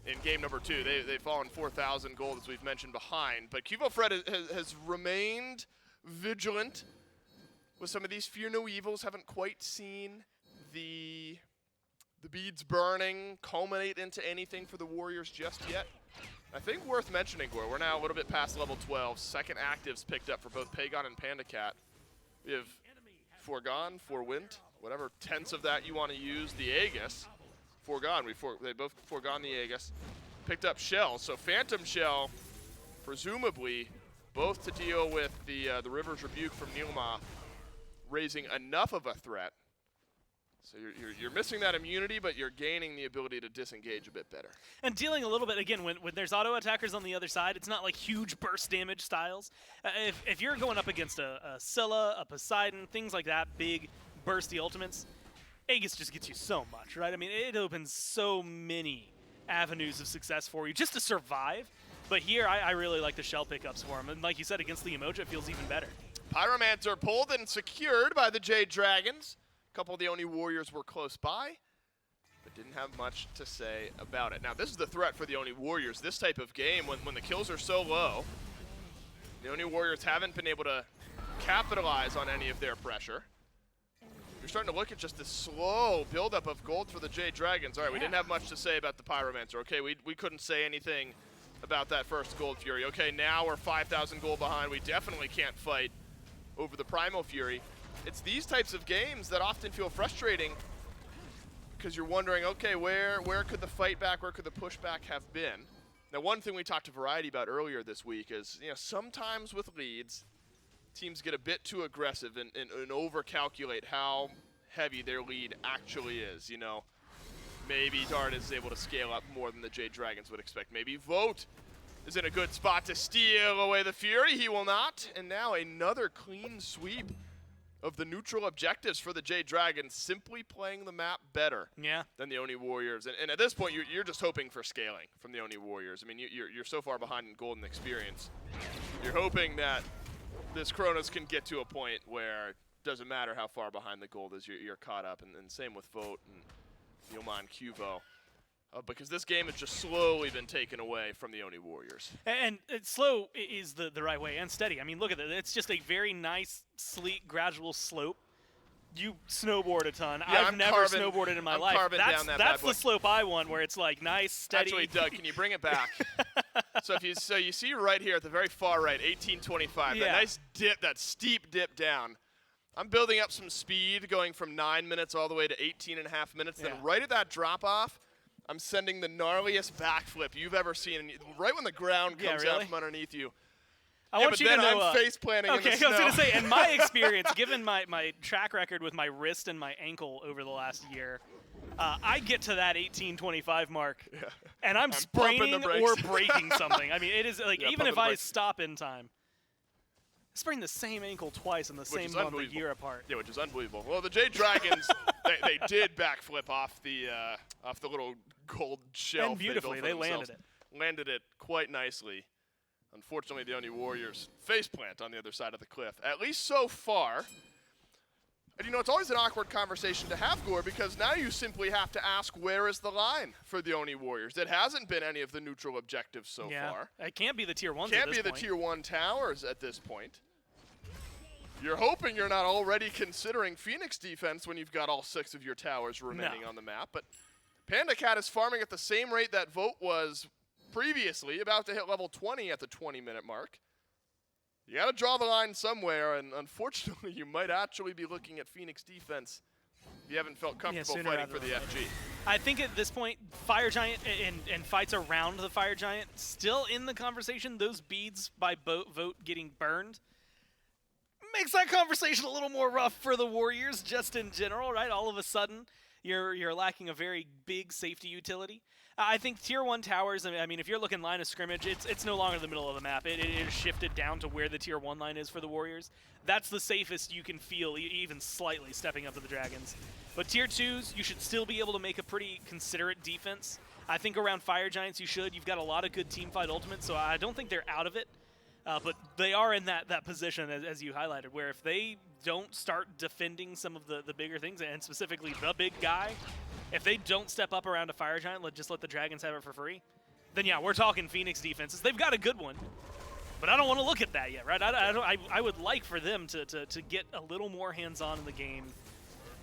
in game number 2. They've fallen 4,000 gold, as we've mentioned, behind. But QvoFred has remained vigilant with some of these Fear No Evils. Haven't quite seen the beads burning culminate into anything for the Warriors just yet. I think worth mentioning, Gore, we're now a little bit past level 12. Second actives picked up for both Pegon and PandaCat. We have Foregone, Forwint, whatever tense of that you want to use. The Aegis, Foregone. They both foregone the Aegis. Picked up Shell, so Phantom Shell, presumably, both to deal with the River's Rebuke from NeilMah, raising enough of a threat. So you're missing that immunity, but you're gaining the ability to disengage a bit better. And dealing a little bit, again, when there's auto attackers on the other side, it's not like huge burst damage styles. If you're going up against a Scylla, a Poseidon, things like that, big bursty ultimates, Aegis just gets you so much, right? I mean, it opens so many avenues of success for you just to survive. But here, I really like the shell pickups for him. And like you said, against the Yemoja, it feels even better. Pyromancer pulled and secured by the Jade Dragons. A couple of the Oni Warriors were close by, but didn't have much to say about it. Now, this is the threat for the Oni Warriors. This type of game, when the kills are so low, the Oni Warriors haven't been able to capitalize on any of their pressure. You're starting to look at just this slow buildup of gold for the Jade Dragons. All right, we didn't have much to say about the Pyromancer. Okay, we couldn't say anything about that first Gold Fury. Okay, now we're 5,000 gold behind. We definitely can't fight over the Primal Fury. it's these types of games that often feel frustrating because you're wondering, okay, where could the fight back, where could the pushback have been? Now, one thing we talked to Variety about earlier this week is, sometimes with leads, teams get a bit too aggressive and overcalculate how heavy their lead actually is. Maybe Dardez is able to scale up more than the Jade Dragons would expect. Maybe Vote is in a good spot to steal away the Fury. He will not. And now another clean sweep of the neutral objectives for the Jade Dragons, simply playing the map better than the Oni Warriors. And at this point, you're just hoping for scaling from the Oni Warriors. I mean, you're so far behind in golden experience. You're hoping that this Chronos can get to a point where it doesn't matter how far behind the gold is, you're caught up. And same with Vote and NeilMah and Qvo. Because this game has just slowly been taken away from the Oni Warriors. And slow is the right way, and steady. I mean, look at it. It's just a very nice, sleek, gradual slope. You snowboard a ton. Yeah, I've never snowboarded in my life. That's the slope I want, where it's like nice, steady. Actually, Doug, can you bring it back? So you see right here at the very far right, 1825, that nice dip, that steep dip down. I'm building up some speed, going from 9 minutes all the way to 18.5 minutes. Then right at that drop-off, I'm sending the gnarliest backflip you've ever seen, and right when the ground comes out from underneath you. I want you to know, I'm face planting in the snow. I was going to say, in my experience, given my track record with my wrist and my ankle over the last year, I get to that 18:25 mark, and I'm spraining or breaking something. I mean, it is like even if I stop in time. I sprained the same ankle twice in the same month, a year apart. Yeah, which is unbelievable. Well, the Jade Dragons, they did backflip off the little gold shelf. And beautifully, they landed it. Landed it quite nicely. Unfortunately, the Oni Warriors faceplant on the other side of the cliff, at least so far. And it's always an awkward conversation to have, Gore, because now you simply have to ask, where is the line for the Oni Warriors? It hasn't been any of the neutral objectives so far. It can't be the tier 1s Can't be the tier 1 towers at this point. You're hoping you're not already considering Phoenix defense when you've got all 6 of your towers remaining on the map. But PandaCat is farming at the same rate that Vote was previously, about to hit level 20 at the 20-minute mark. You got to draw the line somewhere, and unfortunately, you might actually be looking at Phoenix defense if you haven't felt comfortable fighting for the FG. I think at this point, Fire Giant and fights around the Fire Giant still in the conversation. Those beads by Vote getting burned makes that conversation a little more rough for the Warriors just in general, right? All of a sudden, you're lacking a very big safety utility. I think tier 1 towers, I mean, if you're looking line of scrimmage, it's no longer the middle of the map. It is shifted down to where the tier 1 line is for the Warriors. That's the safest you can feel, even slightly, stepping up to the Dragons. But tier 2s, you should still be able to make a pretty considerate defense. I think around Fire Giants you should. You've got a lot of good teamfight ultimates, so I don't think they're out of it. But they are in that position, as you highlighted, where if they don't start defending some of the bigger things, and specifically the big guy, if they don't step up around a Fire Giant, just let the Dragons have it for free, then yeah, we're talking Phoenix defenses. They've got a good one, but I don't want to look at that yet, right? I would like for them to get a little more hands-on in the game.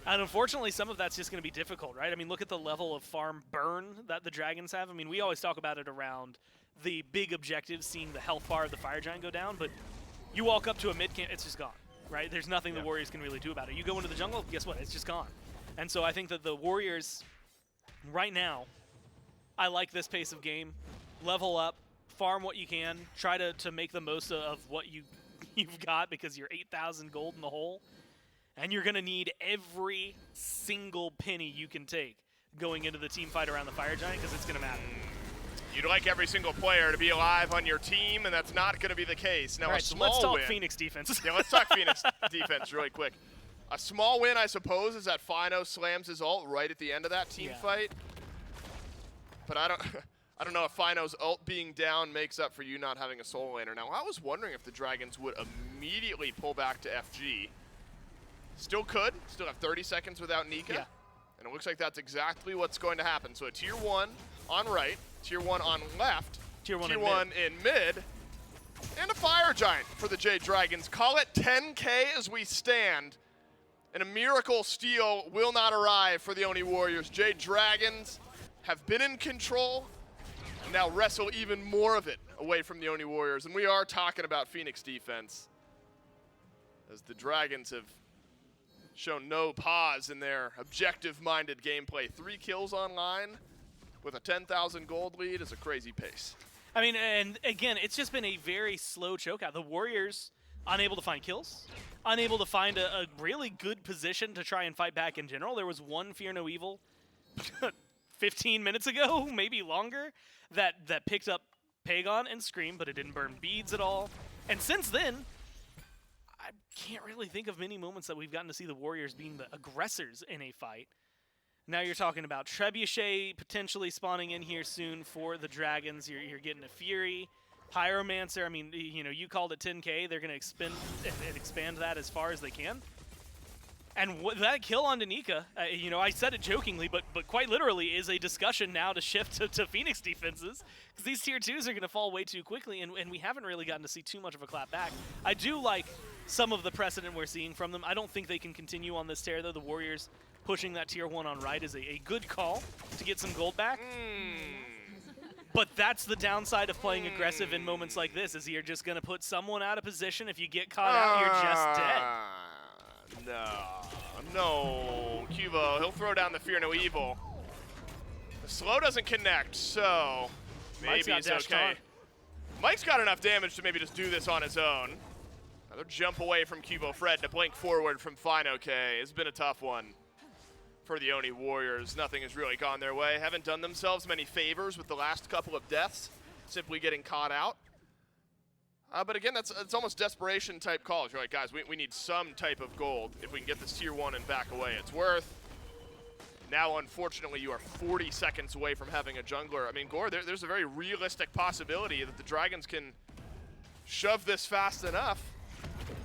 And unfortunately, some of that's just going to be difficult, right? I mean, look at the level of farm burn that the Dragons have. I mean, we always talk about it around the big objectives, seeing the health bar of the Fire Giant go down, but you walk up to a mid camp, it's just gone, right? There's nothing the Warriors can really do about it. You go into the jungle, guess what? It's just gone. And so I think that the Warriors, right now, I like this pace of game. Level up, farm what you can, try to make the most of what you've got, because you're 8,000 gold in the hole, and you're going to need every single penny you can take going into the team fight around the Fire Giant, because it's going to matter. You'd like every single player to be alive on your team, and that's not going to be the case. Now, right, a small let's talk win. Phoenix defense. Yeah, let's talk Phoenix defense really quick. A small win, I suppose, is that Fino slams his ult right at the end of that team fight. But I don't know if Fino's ult being down makes up for you not having a solo laner. Now, I was wondering if the Dragons would immediately pull back to FG. Still could. Still have 30 seconds without Nika. Yeah. And it looks like that's exactly what's going to happen. So a tier 1 on right, tier 1 on left, tier 1 in mid, and a Fire Giant for the Jade Dragons. Call it 10K as we stand. And a miracle steal will not arrive for the Oni Warriors. Jade Dragons have been in control and now wrestle even more of it away from the Oni Warriors. And we are talking about Phoenix defense, as the Dragons have shown no pause in their objective-minded gameplay. 3 kills online with a 10,000 gold lead is a crazy pace. I mean, and again, it's just been a very slow chokeout. The Warriors unable to find kills, unable to find a really good position to try and fight back in general. There was one Fear No Evil 15 minutes ago, maybe longer, that picked up Pegon and Scream, but it didn't burn beads at all. And since then, I can't really think of many moments that we've gotten to see the Warriors being the aggressors in a fight. Now you're talking about Trebuchet potentially spawning in here soon for the Dragons. You're getting a Fury, Pyromancer. I mean, you know, you called it 10K. They're going to expand that as far as they can. And that kill on Nika, you know, I said it jokingly, but quite literally is a discussion now to shift to Phoenix defenses, because these tier 2s are going to fall way too quickly, and we haven't really gotten to see too much of a clap back. I do like some of the precedent we're seeing from them. I don't think they can continue on this tear, though. The Warriors pushing that tier 1 on right is a good call to get some gold back. But that's the downside of playing aggressive in moments like this, is you're just going to put someone out of position. If you get caught out, you're just dead. No, Qvo, he'll throw down the Fear No Evil. The slow doesn't connect, so maybe it's okay. Mike's got enough damage to maybe just do this on his own. Another jump away from QvoFred to blink forward from fineokay. It's been a tough one for the Oni Warriors. Nothing has really gone their way. Haven't done themselves many favors with the last couple of deaths, simply getting caught out. But again, it's almost desperation type calls. You're like, guys, we need some type of gold if we can get this tier 1 and back away. It's worth. Now, unfortunately, you are 40 seconds away from having a jungler. I mean, Gore, there's a very realistic possibility that the Dragons can shove this fast enough,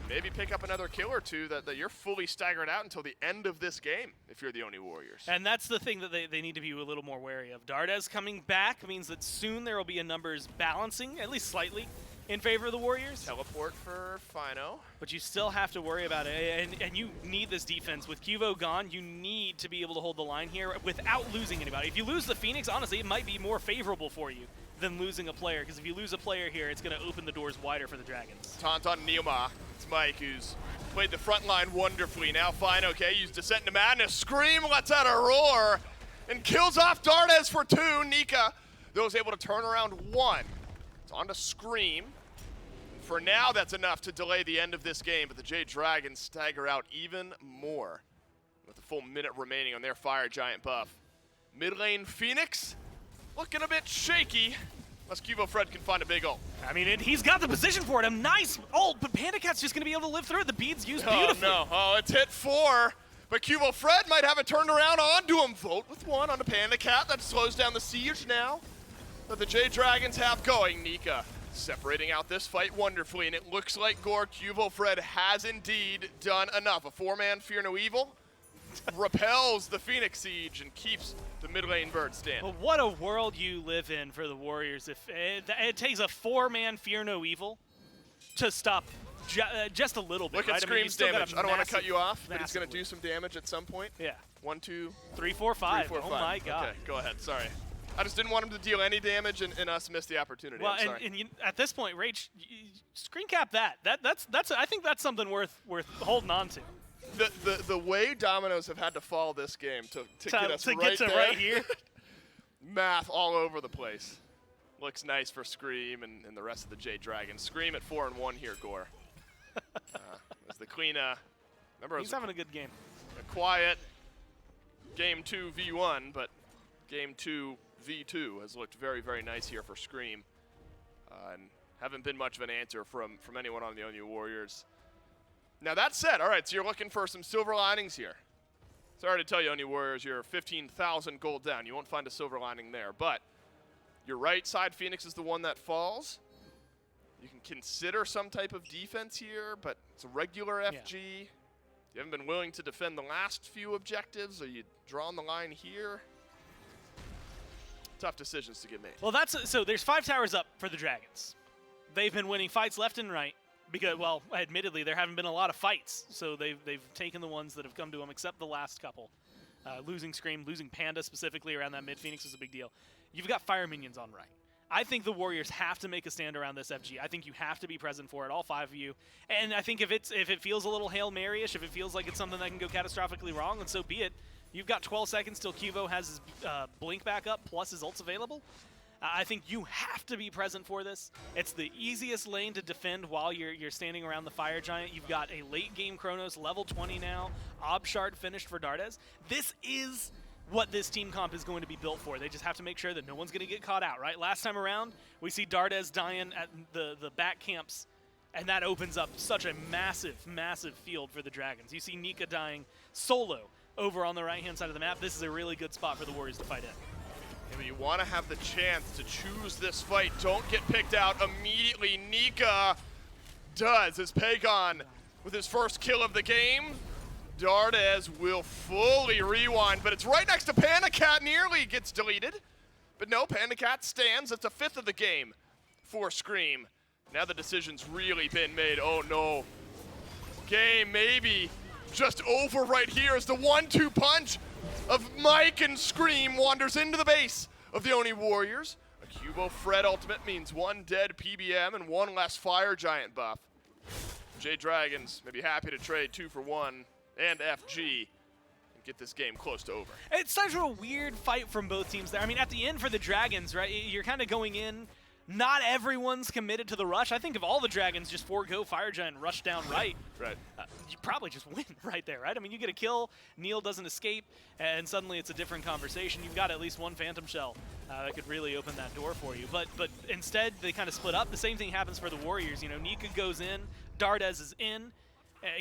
maybe pick up another kill or two, that you're fully staggered out until the end of this game if you're the Oni Warriors. And that's the thing that they need to be a little more wary of. Dardez coming back means that soon there will be a numbers balancing, at least slightly, in favor of the Warriors. Teleport for Fino. But you still have to worry about it, and you need this defense. With Qvo gone, you need to be able to hold the line here without losing anybody. If you lose the Phoenix, honestly, it might be more favorable for you than losing a player, because if you lose a player here, it's going to open the doors wider for the Dragons. Taunt on NeilMah. It's Mike, who's played the front line wonderfully. Now fineokay, used Descent into Madness. Scream lets out a roar and kills off Dardez for 2. Nika, though, is able to turn around 1. It's on to Scream. For now, that's enough to delay the end of this game, but the Jade Dragons stagger out even more with a full minute remaining on their Fire Giant buff. Mid lane Phoenix looking a bit shaky, unless QvoFred can find a big ult. I mean, he's got the position for it. A nice ult, but PandaCat's just going to be able to live through it. The bead's used beautifully. Oh, no. Oh, it's hit 4. But QvoFred might have it turned around onto him. Vote with 1 on the PandaCat. That slows down the siege now that the Jade Dragons have going. Nika separating out this fight wonderfully, and it looks like Gore QvoFred has indeed done enough. A 4-man Fear No Evil repels the Phoenix siege and keeps the mid lane bird standing. But what a world you live in for the Warriors. If it takes a 4-man Fear No Evil to stop just a little bit. Look right? at Scream's damage. I don't want to cut you off, but he's going to lead. do some damage at some point. Yeah. 1, 2, 3, 4, 5. 3, 4, 5. Oh my God. Okay, go ahead. Sorry. I just didn't want him to deal any damage and us miss the opportunity. Well, I'm sorry. and at this point, Rach, screen cap that. That's I think that's something worth holding on to. The way Dominoes have had to fall this game to get us right there. Right here. Math all over the place. Looks nice for Scream and the rest of the Jade Dragons. Scream at 4-1 here, Gore. As the clean, remember, he's having a good game. A quiet game 2 v1, but game 2 v2 has looked very, very nice here for Scream, and haven't been much of an answer from anyone on the Oni Warriors. Now that said, all right, so you're looking for some silver linings here. Sorry to tell you, Oni Warriors, you're 15,000 gold down. You won't find a silver lining there, but your right side Phoenix is the one that falls. You can consider some type of defense here, but it's a regular FG. Yeah. You haven't been willing to defend the last few objectives. Are you drawing the line here? Tough decisions to get made. Well, so there's 5 towers up for the Dragons. They've been winning fights left and right because, well, admittedly, there haven't been a lot of fights. So they've taken the ones that have come to them, except the last couple. Losing Scream, losing Panda specifically around that mid Phoenix is a big deal. You've got fire minions on right. I think the Warriors have to make a stand around this FG. I think you have to be present for it, all 5 of you. And I think if it feels a little Hail Mary-ish, if it feels like it's something that can go catastrophically wrong, then so be it. You've got 12 seconds till Qvo has his blink back up, plus his ult's available. I think you have to be present for this. It's the easiest lane to defend while you're standing around the Fire Giant. You've got a late-game Chronos, level 20 now, Obshard finished for Dardez. This is what this team comp is going to be built for. They just have to make sure that no one's going to get caught out, right? Last time around, we see Dardez dying at the back camps, and that opens up such a massive, massive field for the Dragons. You see Nika dying solo over on the right-hand side of the map. This is a really good spot for the Warriors to fight in. Yeah, but you want to have the chance to choose this fight. Don't get picked out immediately. Nika does as Pegon with his first kill of the game. Dardez will fully rewind, but it's right next to PandaCat. Nearly gets deleted. But no, PandaCat stands. It's a 5th of the game for Screammmmm. Now the decision's really been made. Oh no. Game maybe just over right here as the 1-2 punch of Mike and Screammmmm wanders into the base of the Oni Warriors. A QvoFred ultimate means 1 dead PBM and 1 less Fire Giant buff. Jade Dragons may be happy to trade 2 for 1 and FG and get this game close to over. It's such a weird fight from both teams there. I mean, at the end for the Dragons, right, you're kind of going in, not everyone's committed to the rush. I think if all the Dragons just forego Fire Giant and rush down right, you probably just win right there, right? I mean, you get a kill, Neil doesn't escape, and suddenly it's a different conversation. You've got at least 1 Phantom Shell that could really open that door for you. But instead, they kind of split up. The same thing happens for the Warriors. You know, Nika goes in, Dardez is in,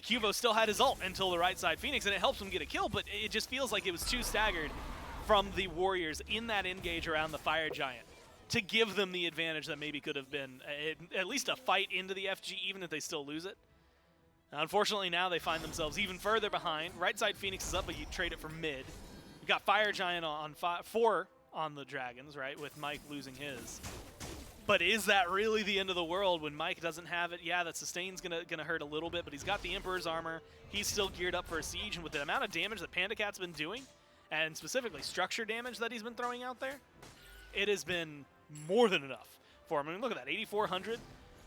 Qvo still had his ult until the right side Phoenix, and it helps him get a kill, but it just feels like it was too staggered from the Warriors in that engage around the Fire Giant to give them the advantage that maybe could have been at least a fight into the FG, even if they still lose it. Unfortunately, now they find themselves even further behind. Right side Phoenix is up, but you trade it for mid. You got Fire Giant on 4 on the Dragons, right, with Mike losing his. But is that really the end of the world when Mike doesn't have it? Yeah, that sustain's gonna hurt a little bit, but he's got the Emperor's armor. He's still geared up for a siege, and with the amount of damage that PandaCat's been doing, and specifically structure damage that he's been throwing out there, it has been more than enough for him. I mean, look at that, 8,400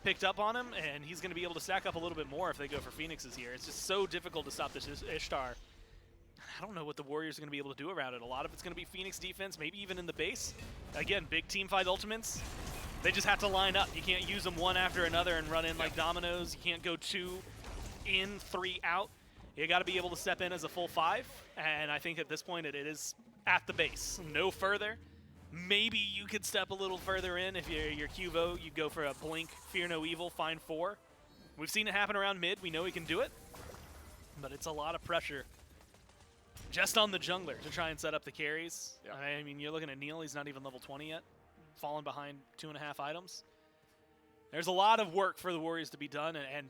picked up on him, and he's going to be able to stack up a little bit more if they go for Phoenixes here. It's just so difficult to stop this Ishtar. I don't know what the Warriors are going to be able to do around it. A lot of it's going to be Phoenix defense, maybe even in the base. Again, big team fight ultimates. They just have to line up. You can't use them one after another and run in like dominoes. You can't go 2 in, 3 out. You got to be able to step in as a full 5, and I think at this point it is at the base, no further. Maybe you could step a little further in if you're Qvo. You go for a blink, fear no evil, find 4. We've seen it happen around mid. We know he can do it, but it's a lot of pressure just on the jungler to try and set up the carries. Yeah. I mean, you're looking at Neil. He's not even level 20 yet, falling behind 2.5 items. There's a lot of work for the Warriors to be done, and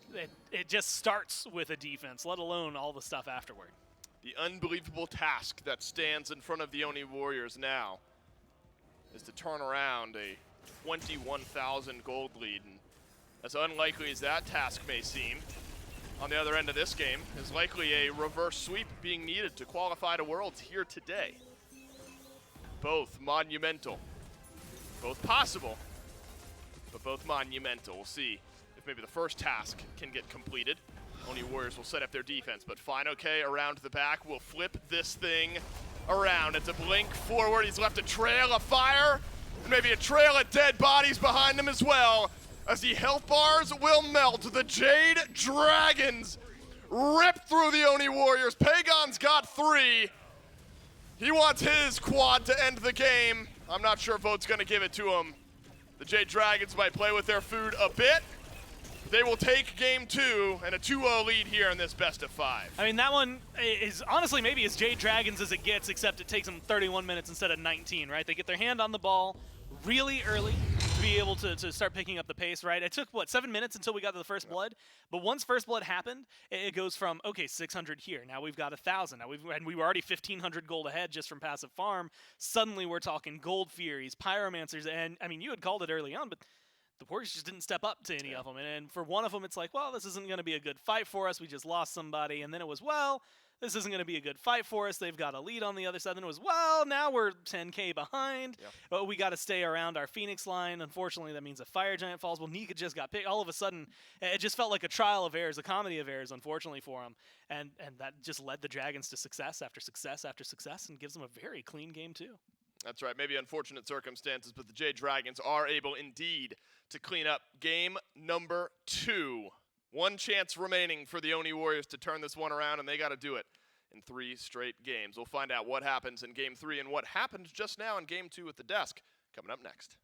it just starts with a defense, let alone all the stuff afterward. The unbelievable task that stands in front of the Oni Warriors now is to turn around a 21,000 gold lead. And as unlikely as that task may seem, on the other end of this game is likely a reverse sweep being needed to qualify to Worlds here today. Both monumental, both possible, but both monumental. We'll see if maybe the first task can get completed. Oni Warriors will set up their defense, but fineokay around the back will flip this thing around. It's a blink forward. He's left a trail of fire and maybe a trail of dead bodies behind him as well, as the health bars will melt. The Jade Dragons rip through the Oni Warriors. Pegon's got 3. He wants his quad to end the game. I'm not sure Vote's going to give it to him. The Jade Dragons might play with their food a bit. They will take game 2 and a 2-0 lead here in this best of 5. I mean, that one is honestly maybe as Jade Dragons as it gets, except it takes them 31 minutes instead of 19, right? They get their hand on the ball really early to be able to start picking up the pace, right? It took, what, 7 minutes until we got to the first blood? But once first blood happened, it goes from, okay, 600 here. Now we've got 1,000. Now we were already 1,500 gold ahead just from passive farm. Suddenly we're talking gold furies, pyromancers, and I mean, you had called it early on, but the Warriors just didn't step up to any of them. And for one of them, it's like, well, this isn't going to be a good fight for us. We just lost somebody. And then it was, well, this isn't going to be a good fight for us. They've got a lead on the other side. Then it was, well, now we're 10k behind, but we got to stay around our Phoenix line. Unfortunately, that means a Fire Giant falls. Well, Nika just got picked. All of a sudden, it just felt like a trial of errors, a comedy of errors, unfortunately for him. And that just led the Dragons to success after success after success and gives them a very clean game, too. That's right. Maybe unfortunate circumstances, but the Jade Dragons are able indeed to clean up game number 2. One chance remaining for the Oni Warriors to turn this one around, and they got to do it in 3 straight games. We'll find out what happens in game 3 and what happened just now in game 2 at the desk coming up next.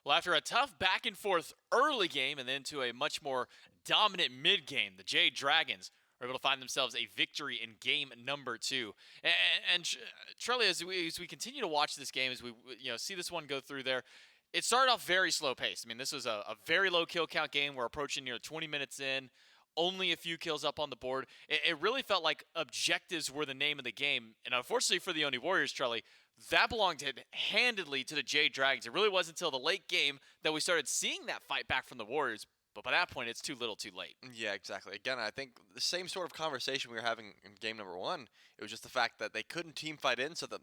Well, after a tough back and forth early game and then to a much more dominant mid game, the Jade Dragons are able to find themselves a victory in game number 2. And Trelly, as we continue to watch this game, as we see this one go through there, it started off very slow paced. I mean, this was a very low kill count game. We're approaching near 20 minutes in, only a few kills up on the board. It really felt like objectives were the name of the game. And unfortunately for the Oni Warriors, Trelly, that belonged handedly to the Jade Dragons. It really wasn't until the late game that we started seeing that fight back from the Warriors. But by that point, it's too little too late. Yeah, exactly. Again, I think the same sort of conversation we were having in game number 1. It was just the fact that they couldn't team fight in, so the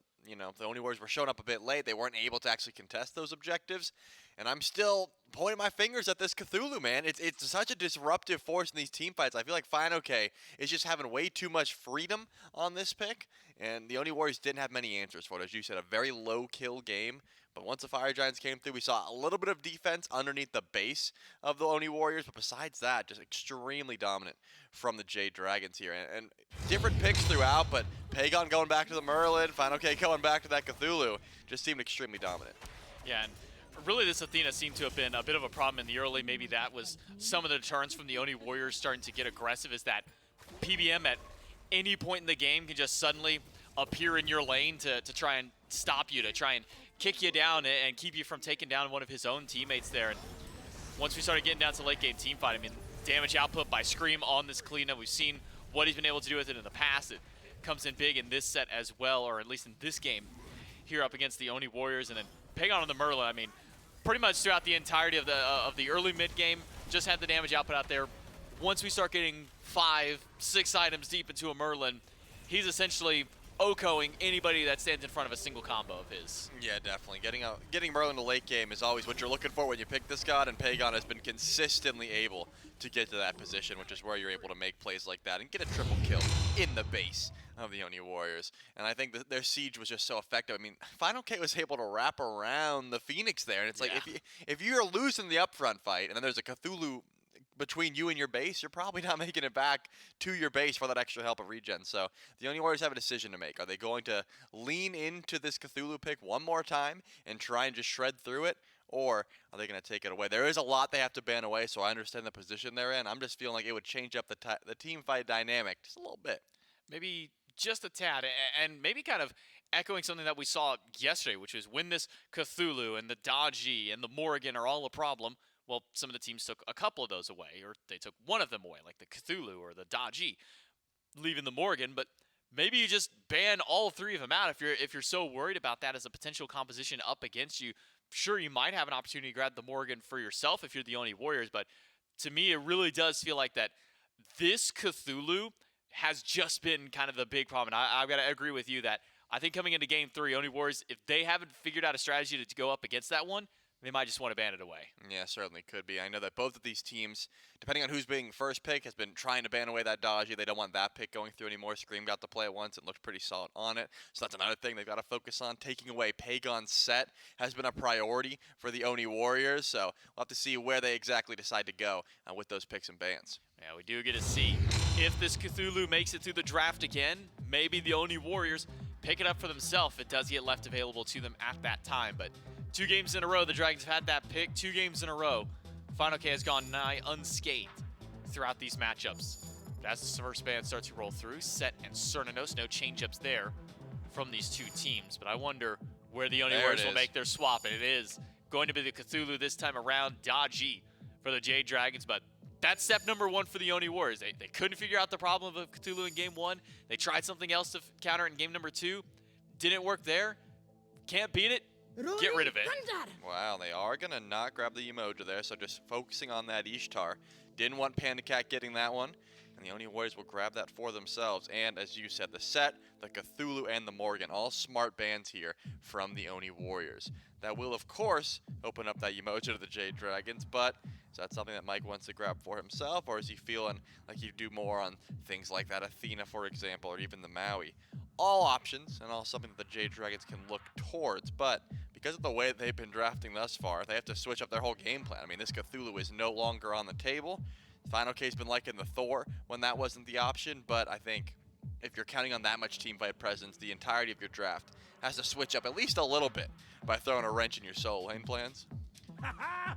Oni Warriors were showing up a bit late. They weren't able to actually contest those objectives. And I'm still pointing my fingers at this Cthulhu, man. It's such a disruptive force in these team fights. I feel like fineokay is just having way too much freedom on this pick. And the Oni Warriors didn't have many answers for it. As you said, a very low kill game. But once the Fire Giants came through, we saw a little bit of defense underneath the base of the Oni Warriors. But besides that, just extremely dominant from the Jade Dragons here. And different picks throughout, but Pegon going back to the Merlin, fineokay going back to that Cthulhu, just seemed extremely dominant. Yeah, and really this Athena seemed to have been a bit of a problem in the early. Maybe that was some of the deterrents from the Oni Warriors starting to get aggressive, is that PBM at any point in the game can just suddenly appear in your lane to try and stop you, to try and kick you down and keep you from taking down one of his own teammates there. And once we started getting down to late game team fight, I mean, damage output by Screammmmm on this Cliodhna, we've seen what he's been able to do with it in the past. It comes in big in this set as well, or at least in this game here up against the Oni Warriors. And then Pegon on the Merlin, I mean, pretty much throughout the entirety of the early mid game, just had the damage output out there. Once we start getting 5, 6 items deep into a Merlin, he's essentially OHKOing anybody that stands in front of a single combo of his. Yeah, definitely. Getting Merlin to late game is always what you're looking for when you pick this god, and Pegon has been consistently able to get to that position, which is where you're able to make plays like that and get a triple kill in the base of the Oni Warriors. And I think that their siege was just so effective. I mean, fineokay was able to wrap around the Phoenix there, and it's like if you're losing the upfront fight and then there's a Cthulhu between you and your base, you're probably not making it back to your base for that extra help of regen. So the Oni Warriors have a decision to make. Are they going to lean into this Cthulhu pick one more time and try and just shred through it? Or are they going to take it away? There is a lot they have to ban away, so I understand the position they're in. I'm just feeling like it would change up the team fight dynamic just a little bit. Maybe just a tad, and maybe kind of echoing something that we saw yesterday, which is when this Cthulhu and the Dodgy and the Morrigan are all a problem, well, some of the teams took a couple of those away, or they took one of them away, like the Cthulhu or the Dodgy, leaving the Morrigan. But maybe you just ban all 3 of them out if you're so worried about that as a potential composition up against you. Sure, you might have an opportunity to grab the Morrigan for yourself if you're the Oni Warriors, but to me, it really does feel like that this Cthulhu has just been kind of the big problem. And I've got to agree with you that I think coming into Game 3, Oni Warriors, if they haven't figured out a strategy to go up against that one, they might just want to ban it away. Yeah, certainly could be. I know that both of these teams, depending on who's being first pick, has been trying to ban away that Dodgy. They don't want that pick going through anymore. Scream got to play it once and looked pretty solid on it. So that's another thing they've got to focus on. Taking away Pegon's set has been a priority for the Oni Warriors. So we'll have to see where they exactly decide to go with those picks and bans. Yeah, we do get to see if this Cthulhu makes it through the draft again. Maybe the Oni Warriors pick it up for themselves. It does get left available to them at that time, but 2 games in a row, the Dragons have had that pick. 2 games in a row, fineokay has gone nigh unscathed throughout these matchups. But as the first band starts to roll through, Set and Cernunnos, no change-ups there from these 2 teams. But I wonder where the Oni Warriors will make their swap. And it is going to be the Cthulhu this time around, Dodgy for the Jade Dragons. But that's step number 1 for the Oni Warriors. They couldn't figure out the problem of Cthulhu in game 1. They tried something else to counter it in game number 2. Didn't work there. Can't beat it. Get rid of it. Wow, they are going to not grab the Yemoja there, so just focusing on that Ishtar. Didn't want PandaCat getting that one, and the Oni Warriors will grab that for themselves. And as you said, the Set, the Cthulhu, and the Morrigan, all smart bans here from the Oni Warriors. That will, of course, open up that Yemoja to the Jade Dragons, but is that something that Mike wants to grab for himself, or is he feeling like he'd do more on things like that Athena, for example, or even the Maui? All options, and all something that the Jade Dragons can look towards, but because of the way that they've been drafting thus far, they have to switch up their whole game plan. I mean, this Cthulhu is no longer on the table. fineokay's been liking the Thor when that wasn't the option, but I think if you're counting on that much teamfight presence, the entirety of your draft has to switch up at least a little bit by throwing a wrench in your solo lane plans.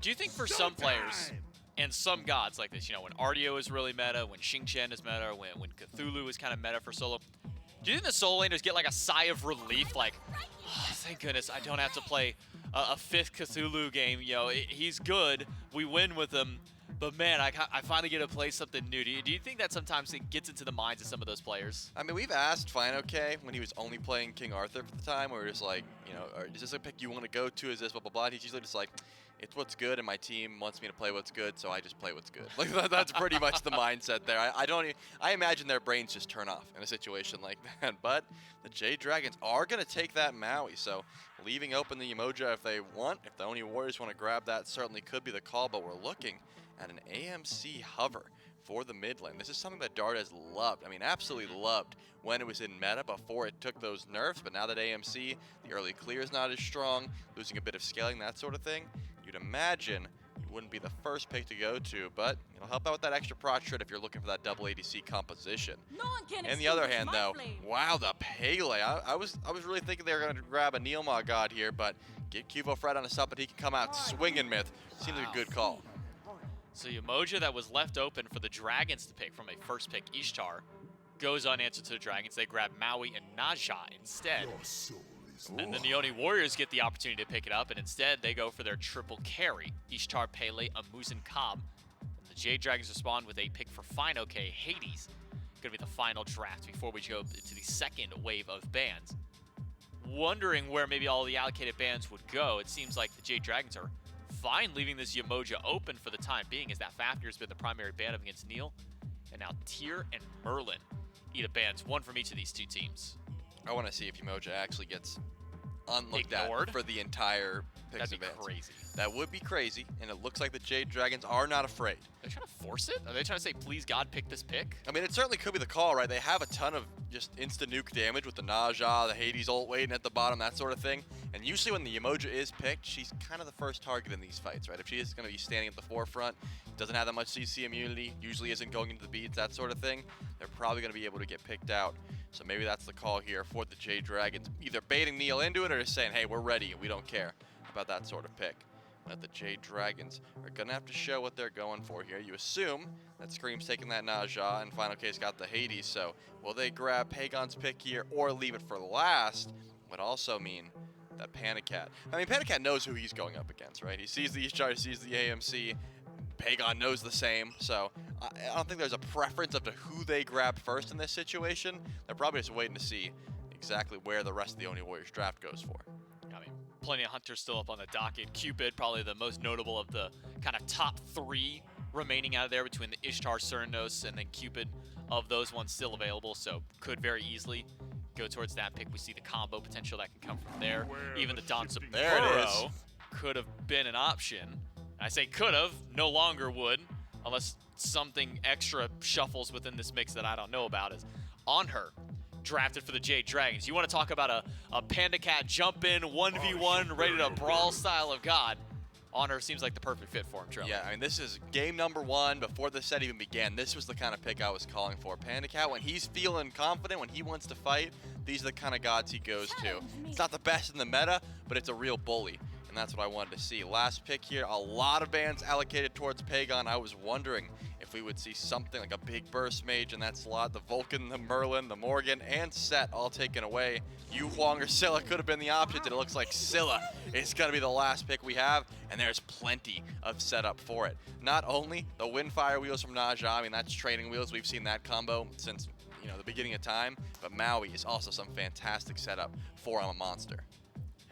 Do you think for some players and some gods like this, you know, when Artio is really meta, when Xing is meta, when Cthulhu is kind of meta for solo, do you think the solo laners get like a sigh of relief, like, oh, thank goodness I don't have to play a 5th Cthulhu game, you know, he's good, we win with him, but man, I finally get to play something new. Do you think that sometimes it gets into the minds of some of those players? I mean, we've asked fineokay when he was only playing King Arthur at the time, where it's like, you know, is this a pick you want to go to? Is this blah, blah, blah? And he's usually just like, it's what's good, and my team wants me to play what's good, so I just play what's good. Like that's pretty much the mindset there. I imagine their brains just turn off in a situation like that. But the Jade Dragons are going to take that Maui, so leaving open the Yemoja if they want. If the Oni Warriors want to grab that, certainly could be the call, but we're looking at an AMC hover for the mid lane. This is something that Dardez loved. I mean, absolutely loved when it was in meta before it took those nerfs, but now that AMC, the early clear is not as strong, losing a bit of scaling, that sort of thing, you'd imagine it wouldn't be the first pick to go to, but it'll help out with that extra prot shred if you're looking for that double ADC composition. On the other hand, though, wow, the Pele. I was really thinking they were going to grab a NeilMah god here, but get QvoFred on a sub, but he can come out swinging myth. Seems like a good call. So Yemoja that was left open for the Dragons to pick from a first pick Ishtar goes unanswered to the Dragons. They grab Maui and Naja instead. And then the Oni Warriors get the opportunity to pick it up, and instead they go for their triple carry. Ishtar, Pele, a Muzen Cobb. And the Jade Dragons respond with a pick for fineokay, Hades. Gonna be the final draft before we go to the second wave of bans. Wondering where maybe all the allocated bans would go. It seems like the Jade Dragons are fine leaving this Yemoja open for the time being, as that Fafnir's been the primary ban up against Neil. And now Tier and Merlin eat a bans, one from each of these two teams. I want to see if Yemoja actually gets unlooked Ignored? at for the entire picks That'd be events. crazy. That would be crazy, and it looks like the Jade Dragons are not afraid. They're trying to force it? Are they trying to say, please God, pick this pick? I mean, it certainly could be the call, right? They have a ton of just insta-nuke damage with the Naja, the Hades ult waiting at the bottom, that sort of thing. And usually when the Yemoja is picked, she's kind of the first target in these fights, right? If she is going to be standing at the forefront, doesn't have that much CC immunity, usually isn't going into the beads, that sort of thing, they're probably going to be able to get picked out. So maybe that's the call here for the Jade Dragons, either baiting Neil into it or just saying, hey, we're ready, we don't care about that sort of pick. But the Jade Dragons are going to have to show what they're going for here. You assume that Scream's taking that Naja, and fineokay's got the Hades, so will they grab Pegon's pick here or leave it for last? Would also mean that PandaCat. I mean, PandaCat knows who he's going up against, right? He sees the Ishtar, he sees the AMC. Pegon knows the same, so I don't think there's a preference up to who they grab first in this situation. They're probably just waiting to see exactly where the rest of the Oni Warriors draft goes for. I mean, plenty of hunters still up on the docket. Cupid, probably the most notable of the kind of top three remaining out of there between the Ishtar, Cernnos, and then Cupid. Of those ones still available, so could very easily go towards that pick. We see the combo potential that can come from there. Even the Danza There it is. could have been an option. I say could have, no longer would, unless something extra shuffles within this mix that I don't know about. Is Anhur drafted for the Jade Dragons. You want to talk about a PandaCat jump in 1v1 ready to brawl style of God. Anhur seems like the perfect fit for him, Trell. Yeah, I mean, this is game number one. Before the set even began, this was the kind of pick I was calling for. PandaCat, when he's feeling confident, when he wants to fight, these are the kind of gods he goes to. It's not the best in the meta, but it's a real bully. And that's what I wanted to see. Last pick here, a lot of bans allocated towards Pegon. I was wondering if we would see something like a big burst mage in that slot. The Vulcan, the Merlin, the Morgan, and Set all taken away. Yu Huang or Scylla could have been the options, and it looks like Scylla is going to be the last pick we have, and there's plenty of setup for it. Not only the Windfire wheels from Naja, I mean, that's training wheels. We've seen that combo since, you know, the beginning of time, but Maui is also some fantastic setup for I'm a Monster.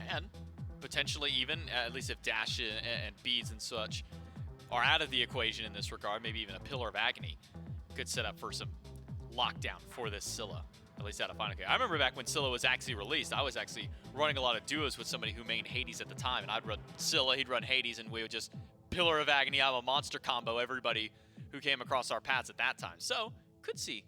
And potentially even, at least if Dash and Beads and such are out of the equation in this regard, maybe even a Pillar of Agony could set up for some lockdown for this Scylla, at least out of fineokay. I remember back when Scylla was actually released, I was actually running a lot of duos with somebody who mained Hades at the time, and I'd run Scylla, he'd run Hades, and we would just Pillar of Agony, I'm a Monster combo everybody who came across our paths at that time. So, could see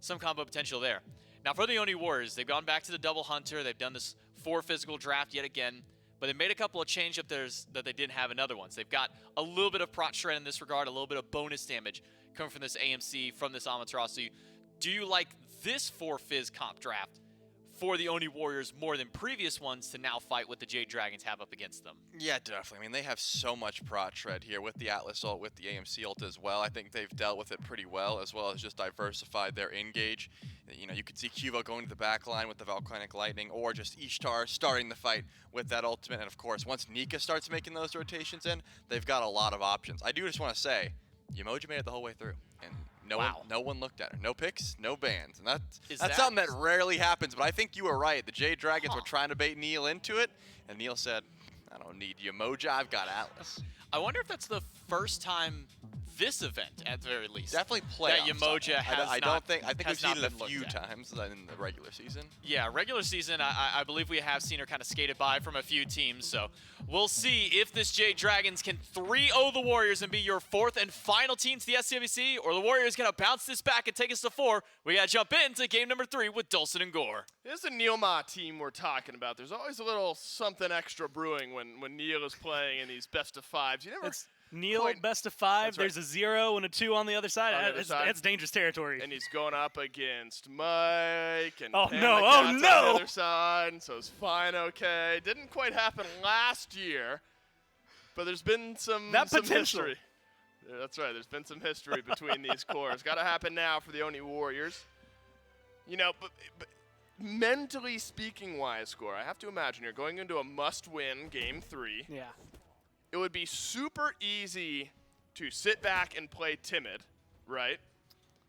some combo potential there. Now for the Oni Warriors, they've gone back to the double hunter, they've done this 4 physical draft yet again, but they made a couple of change up there that they didn't have in other ones. They've got a little bit of prot shred in this regard, a little bit of bonus damage coming from this AMC, from this Amaterasu. Do you like this 4 Fizz comp draft for the Oni Warriors more than previous ones to now fight what the Jade Dragons have up against them. Yeah, definitely. I mean, they have so much prot shred here with the Atlas ult, with the AMC ult as well. I think they've dealt with it pretty well as just diversified their engage. You know, you could see Qvo going to the back line with the Volcanic Lightning, or just Ishtar starting the fight with that ultimate. And of course, once Nika starts making those rotations in, they've got a lot of options. I do just want to say, Yemoja made it the whole way through. And no one looked at her. No picks, no bans. And that's something that rarely happens, but I think you were right. The Jade Dragons were trying to bait Neil into it, and Neil said, I don't need Yemoja, I've got Atlas. I wonder if that's the first time this event, at the very least, definitely that Yemoja has I think we've seen it a few looked at. times in the regular season. Yeah, regular season, I believe we have seen her kind of skated by from a few teams, so we'll see if this Jade Dragons can 3-0 the Warriors and be your 4th and final team to the SCWC, or the Warriors gonna bounce this back and take us to 4. We gotta jump into game number 3 with Dulcet and Gore. This is the NeilMah team we're talking about. There's always a little something extra brewing when Neil is playing in these best-of-5s. You never... Neil, best of 5. There's a 0 and a 2 on the other side. That's dangerous territory. And he's going up against Mike and on the other side, and so it's fineokay. Didn't quite happen last year, but there's been some history. Yeah, that's right. There's been some history between these cores. Got to happen now for the Oni Warriors. You know, but mentally speaking, wise score. I have to imagine you're going into a must-win game 3. Yeah. It would be super easy to sit back and play timid, right?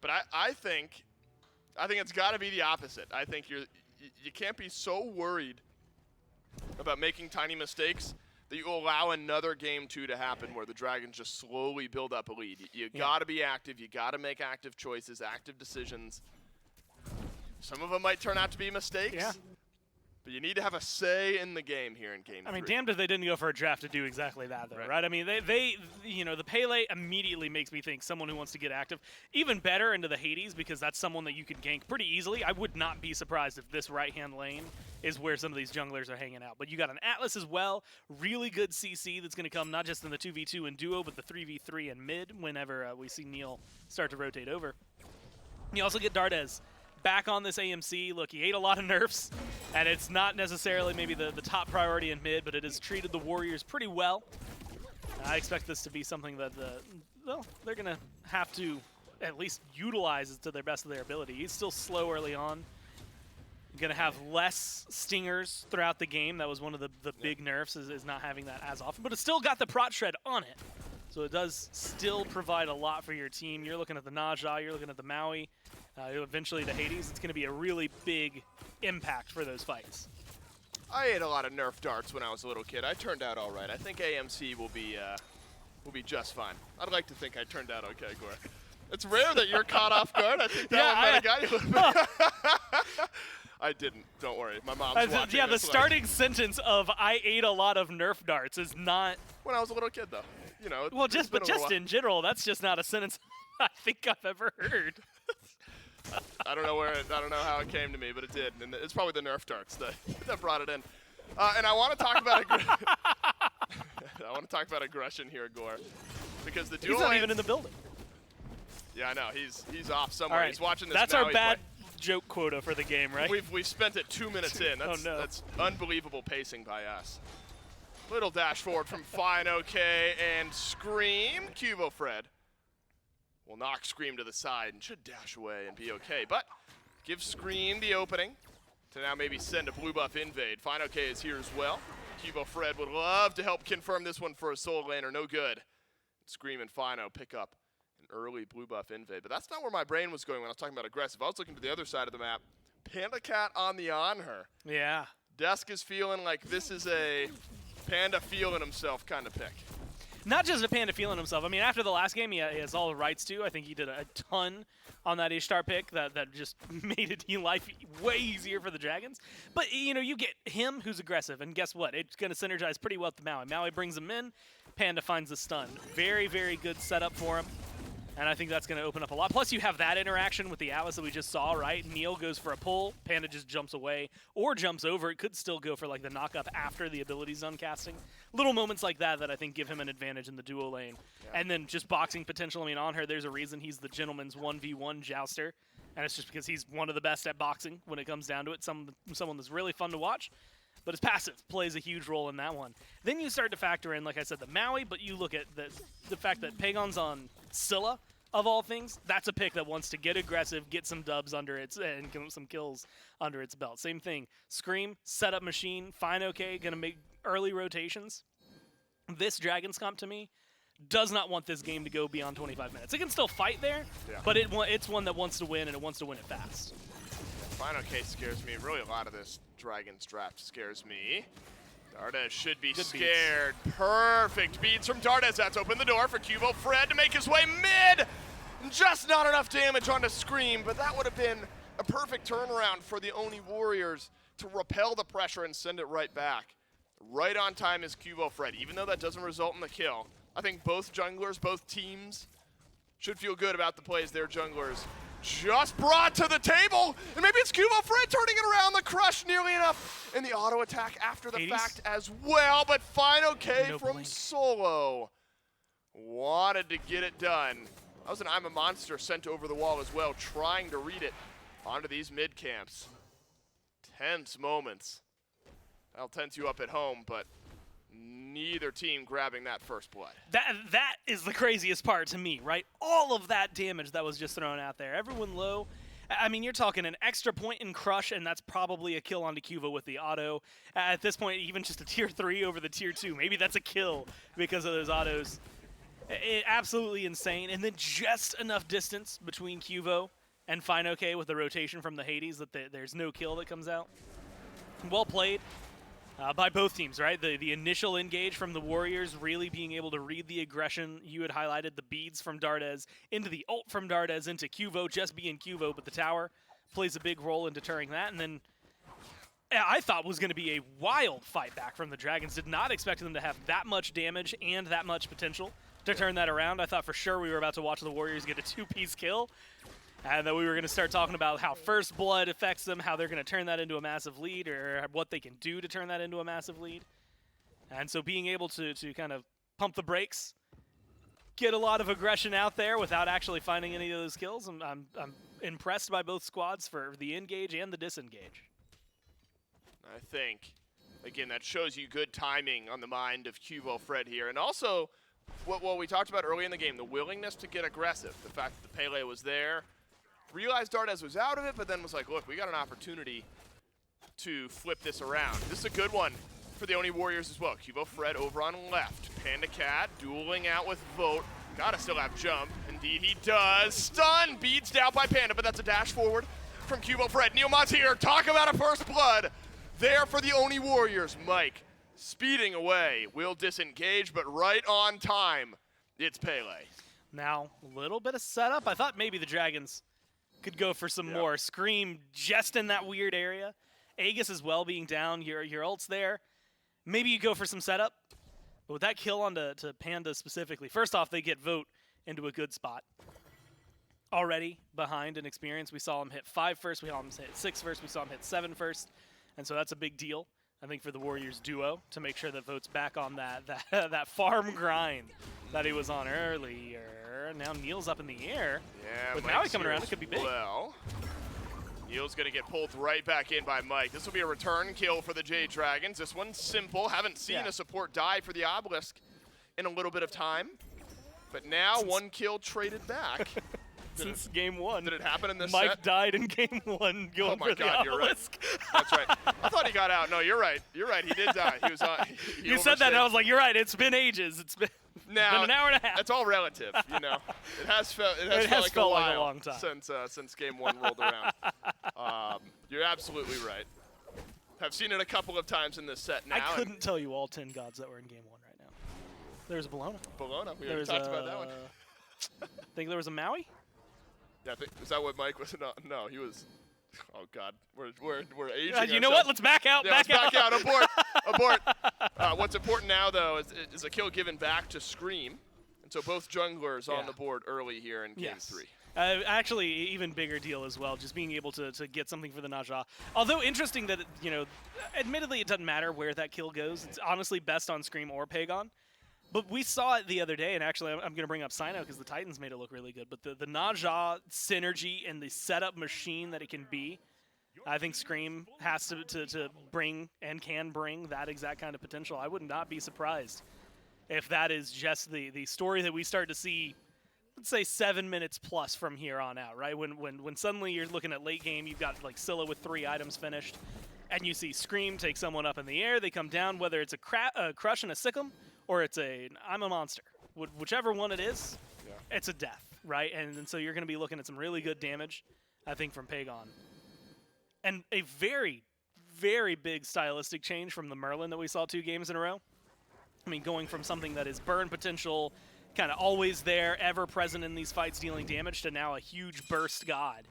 But I think it's got to be the opposite. I think you can't be so worried about making tiny mistakes that you allow another game 2 to happen where the Dragons just slowly build up a lead. You got to be active. You got to make active choices, active decisions. Some of them might turn out to be mistakes. Yeah. But you need to have a say in the game here in game 3. I mean, damned if they didn't go for a draft to do exactly that, though, right? I mean, they you know, the Pele immediately makes me think someone who wants to get active. Even better into the Hades, because that's someone that you could gank pretty easily. I would not be surprised if this right-hand lane is where some of these junglers are hanging out. But you got an Atlas as well, really good CC that's going to come not just in the 2v2 and duo, but the 3v3 and mid whenever we see Neil start to rotate over. You also get Dardez back on this AMC. Look, he ate a lot of nerfs, and it's not necessarily maybe the top priority in mid, but it has treated the Warriors pretty well. I expect this to be something that they're going to have to at least utilize to their best of their ability. He's still slow early on. Going to have less stingers throughout the game. That was one of the big nerfs, is not having that as often, but it's still got the prot shred on it. So it does still provide a lot for your team. You're looking at the Naja, you're looking at the Maui, eventually the Hades. It's going to be a really big impact for those fights. I ate a lot of Nerf darts when I was a little kid. I turned out all right. I think AMC will be just fine. I'd like to think I turned out okay, Gore. It's rare that you're caught off guard. I think that one might have got you a little bit. I didn't. Don't worry. My mom's watching. Yeah, the starting sentence of "I ate a lot of Nerf darts" is not. When I was a little kid, though. You know. Well, just in general, that's just not a sentence I think I've ever heard. I don't know how it came to me, but it did, and it's probably the Nerf darts that brought it in. And I want to talk about aggression here, Gore, because the duo. He's not even in the building. Yeah, I know. He's off somewhere. Right. He's watching this. That's Maui our bad play. Joke quota for the game, right? We've spent it 2 minutes in. That's, oh, no. That's unbelievable pacing by us. Little dash forward from fineokay and Screammmmm. QvoFred will knock Screammmmm to the side and should dash away and be okay. But give Screammmmm the opening to now maybe send a blue buff invade. fineokay is here as well. QvoFred would love to help confirm this one for a solo laner. No good. Screammmmm and Fino pick up an early blue buff invade. But that's not where my brain was going when I was talking about aggressive. I was looking to the other side of the map. PandaCat on the Anhur. Yeah. Desk is feeling like this is a Panda feeling himself kind of pick. Not just a Panda feeling himself. I mean, after the last game, he has all the rights to. I think he did a ton on that Ishtar pick that just made life way easier for the Dragons. But, you know, you get him who's aggressive, and guess what? It's going to synergize pretty well with the Maui. Maui brings him in. Panda finds the stun. Very, very good setup for him. And I think that's going to open up a lot. Plus, you have that interaction with the Atlas that we just saw, right? Neil goes for a pull. Panda just jumps away or jumps over. It could still go for, like, the knock-up after the ability's done casting. Little moments like that I think give him an advantage in the duo lane. Yeah. And then just boxing potential. I mean, on her, there's a reason he's the gentleman's 1v1 jouster. and it's just because he's one of the best at boxing when it comes down to it. Someone that's really fun to watch, but his passive plays a huge role in that one. Then you start to factor in, like I said, the Maui, but you look at the fact that Pegon's on Scylla, of all things. That's a pick that wants to get aggressive, get some dubs under its, and get some kills under its belt. Same thing. Scream, setup machine, fineokay, gonna make early rotations. This Dragons comp, to me, does not want this game to go beyond 25 minutes. It can still fight there, but it's one that wants to win, and it wants to win it fast. fineokay scares me. Really, a lot of this Dragons draft scares me. Dardez should be scared. Perfect beats from Dardez. That's opened the door for QvoFred to make his way mid. Just not enough damage onto Scream, but that would have been a perfect turnaround for the Oni Warriors to repel the pressure and send it right back. Right on time is QvoFred, even though that doesn't result in the kill. I think both junglers, both teams, should feel good about the plays their junglers just brought to the table. And maybe it's QvoFred turning it around. The crush nearly enough in the auto attack after the fact as well. But fineokay from Solo wanted to get it done. That was an I'm a Monster sent over the wall as well, trying to read it onto these mid camps. Tense moments. That'll tense you up at home, but neither team grabbing that first blood. That is the craziest part to me, right? All of that damage that was just thrown out there. Everyone low. I mean, you're talking an extra point in crush, and that's probably a kill onto Cuvo with the auto. At this point, even just a tier 3 over the tier 2. Maybe that's a kill because of those autos. Absolutely insane. And then just enough distance between Cuvo and fineokay with the rotation from the Hades that there's no kill that comes out. Well played. By both teams, right? The initial engage from the Warriors really being able to read the aggression. You had highlighted the beads from Dardez into the ult from Dardez into Cuvo, just being Cuvo, but the tower plays a big role in deterring that. And then I thought was going to be a wild fight back from the Dragons. Did not expect them to have that much damage and that much potential to turn that around. I thought for sure we were about to watch the Warriors get a 2-piece kill. And then we were going to start talking about how First Blood affects them, how they're going to turn that into a massive lead, or what they can do to turn that into a massive lead. And so being able to kind of pump the brakes, get a lot of aggression out there without actually finding any of those kills, I'm impressed by both squads for the engage and the disengage. I think, again, that shows you good timing on the mind of QvoFred here. And also, what we talked about early in the game, the willingness to get aggressive. The fact that the Pele was there. Realized Dardez was out of it, but then was like, look, we got an opportunity to flip this around. This is a good one for the Oni Warriors as well. QvoFred over on left. PandaCat dueling out with Vote. Gotta still have jump. Indeed he does. Stun! Beads down by Panda, but that's a dash forward from QvoFred. NeilMah's here. Talk about a first blood there for the Oni Warriors. Mike speeding away. Will disengage, but right on time, it's Pele. Now, a little bit of setup. I thought maybe the Dragons could go for some more. Scream just in that weird area. Aegis as well being down. Your ult's there. Maybe you go for some setup. But with that kill onto Panda specifically, first off, they get Vote into a good spot. Already behind in experience. We saw him hit 5 first. We saw him hit 6 first. We saw him hit 7 first. And so that's a big deal, I think, for the Warriors duo to make sure that Vote's back on that farm grind that he was on earlier. Now Neil's up in the air. Yeah, with Maui coming around, it could be big. Well, Neil's going to get pulled right back in by Mike. This will be a return kill for the Jade Dragons. This one's simple. Haven't seen a support die for the Obelisk in a little bit of time. But now one kill traded back. Since game 1. Did it happen in this Mike set? died in game 1 going for the Obelisk. You're right. That's right. I thought he got out. No, you're right. You're right. He did die. He was on. You said that, and I was like, you're right. It's been ages. It's been an hour and a half. It's all relative, you know. It has felt like a long time since game 1 rolled around. You're absolutely right. I've seen it a couple of times in this set now. I couldn't tell you all 10 gods that were in game 1 right now. There's a Bologna. We already talked about that one. I think there was a Maui. Yeah, is that what Mike was? No, he was. Oh God, we're aging. You know what? Let's back out. Yeah, let's back out. Abort. What's important now, though, is a kill given back to Scream, and so both junglers on the board early here in game 3. Actually, even bigger deal as well, just being able to get something for the Naja. Although interesting that, admittedly it doesn't matter where that kill goes. It's honestly best on Scream or Pegon. But we saw it the other day, and actually I'm going to bring up Sino because the Titans made it look really good. But the Naja synergy and the setup machine that it can be, I think Scream has to bring and can bring that exact kind of potential. I would not be surprised if that is just the story that we start to see, let's say 7 minutes plus from here on out, right? When suddenly you're looking at late game, you've got like Scylla with 3 items finished, and you see Scream take someone up in the air, they come down, whether it's a crush and a sick'em, or it's I'm a monster. Whichever one it is, it's a death, right? And so you're going to be looking at some really good damage, I think, from Pegon. And a very, very big stylistic change from the Merlin that we saw 2 games in a row. I mean, going from something that is burn potential, kind of always there, ever present in these fights, dealing damage, to now a huge burst god.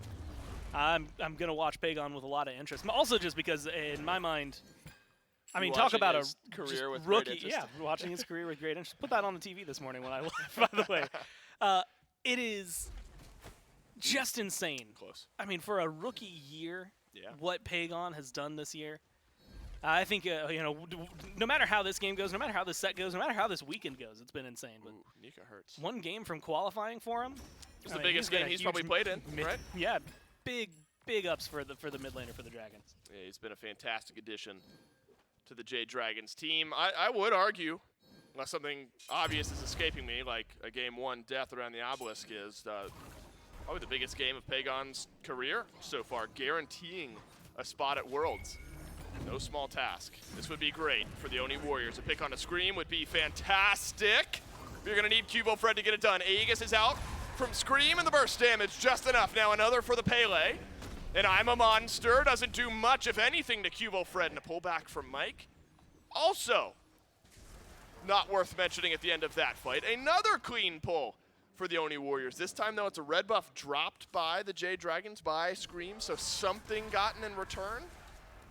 I'm going to watch Pegon with a lot of interest. Also just because, in my mind, I mean, talk about a career with rookie. great interest. Yeah, watching his career with great interest. Put that on the TV this morning when I left, by the way. It is just insane. Close. I mean, for a rookie year, what Pegon has done this year, I think, no matter how this game goes, no matter how this set goes, no matter how this weekend goes, it's been insane. But Nika hurts. 1 game from qualifying for him. It's the biggest game he's probably played in, right? Yeah, big ups for the mid laner for the Dragons. Yeah, he's been a fantastic addition to the Jade Dragons team. I would argue, unless something obvious is escaping me, like a game 1 death around the obelisk is probably the biggest game of Pegon's career so far, guaranteeing a spot at Worlds. No small task. This would be great for the Oni Warriors. A pick on a Scream would be fantastic. You're going to need QvoFred to get it done. Aegis is out from Scream, and the burst damage just enough. Now another for the Pele. And I'm a monster. Doesn't do much, if anything, to QvoFred. And a pullback from Mike. Also, not worth mentioning at the end of that fight. Another clean pull for the Oni Warriors. This time, though, it's a red buff dropped by the Jade Dragons by Scream, so something gotten in return.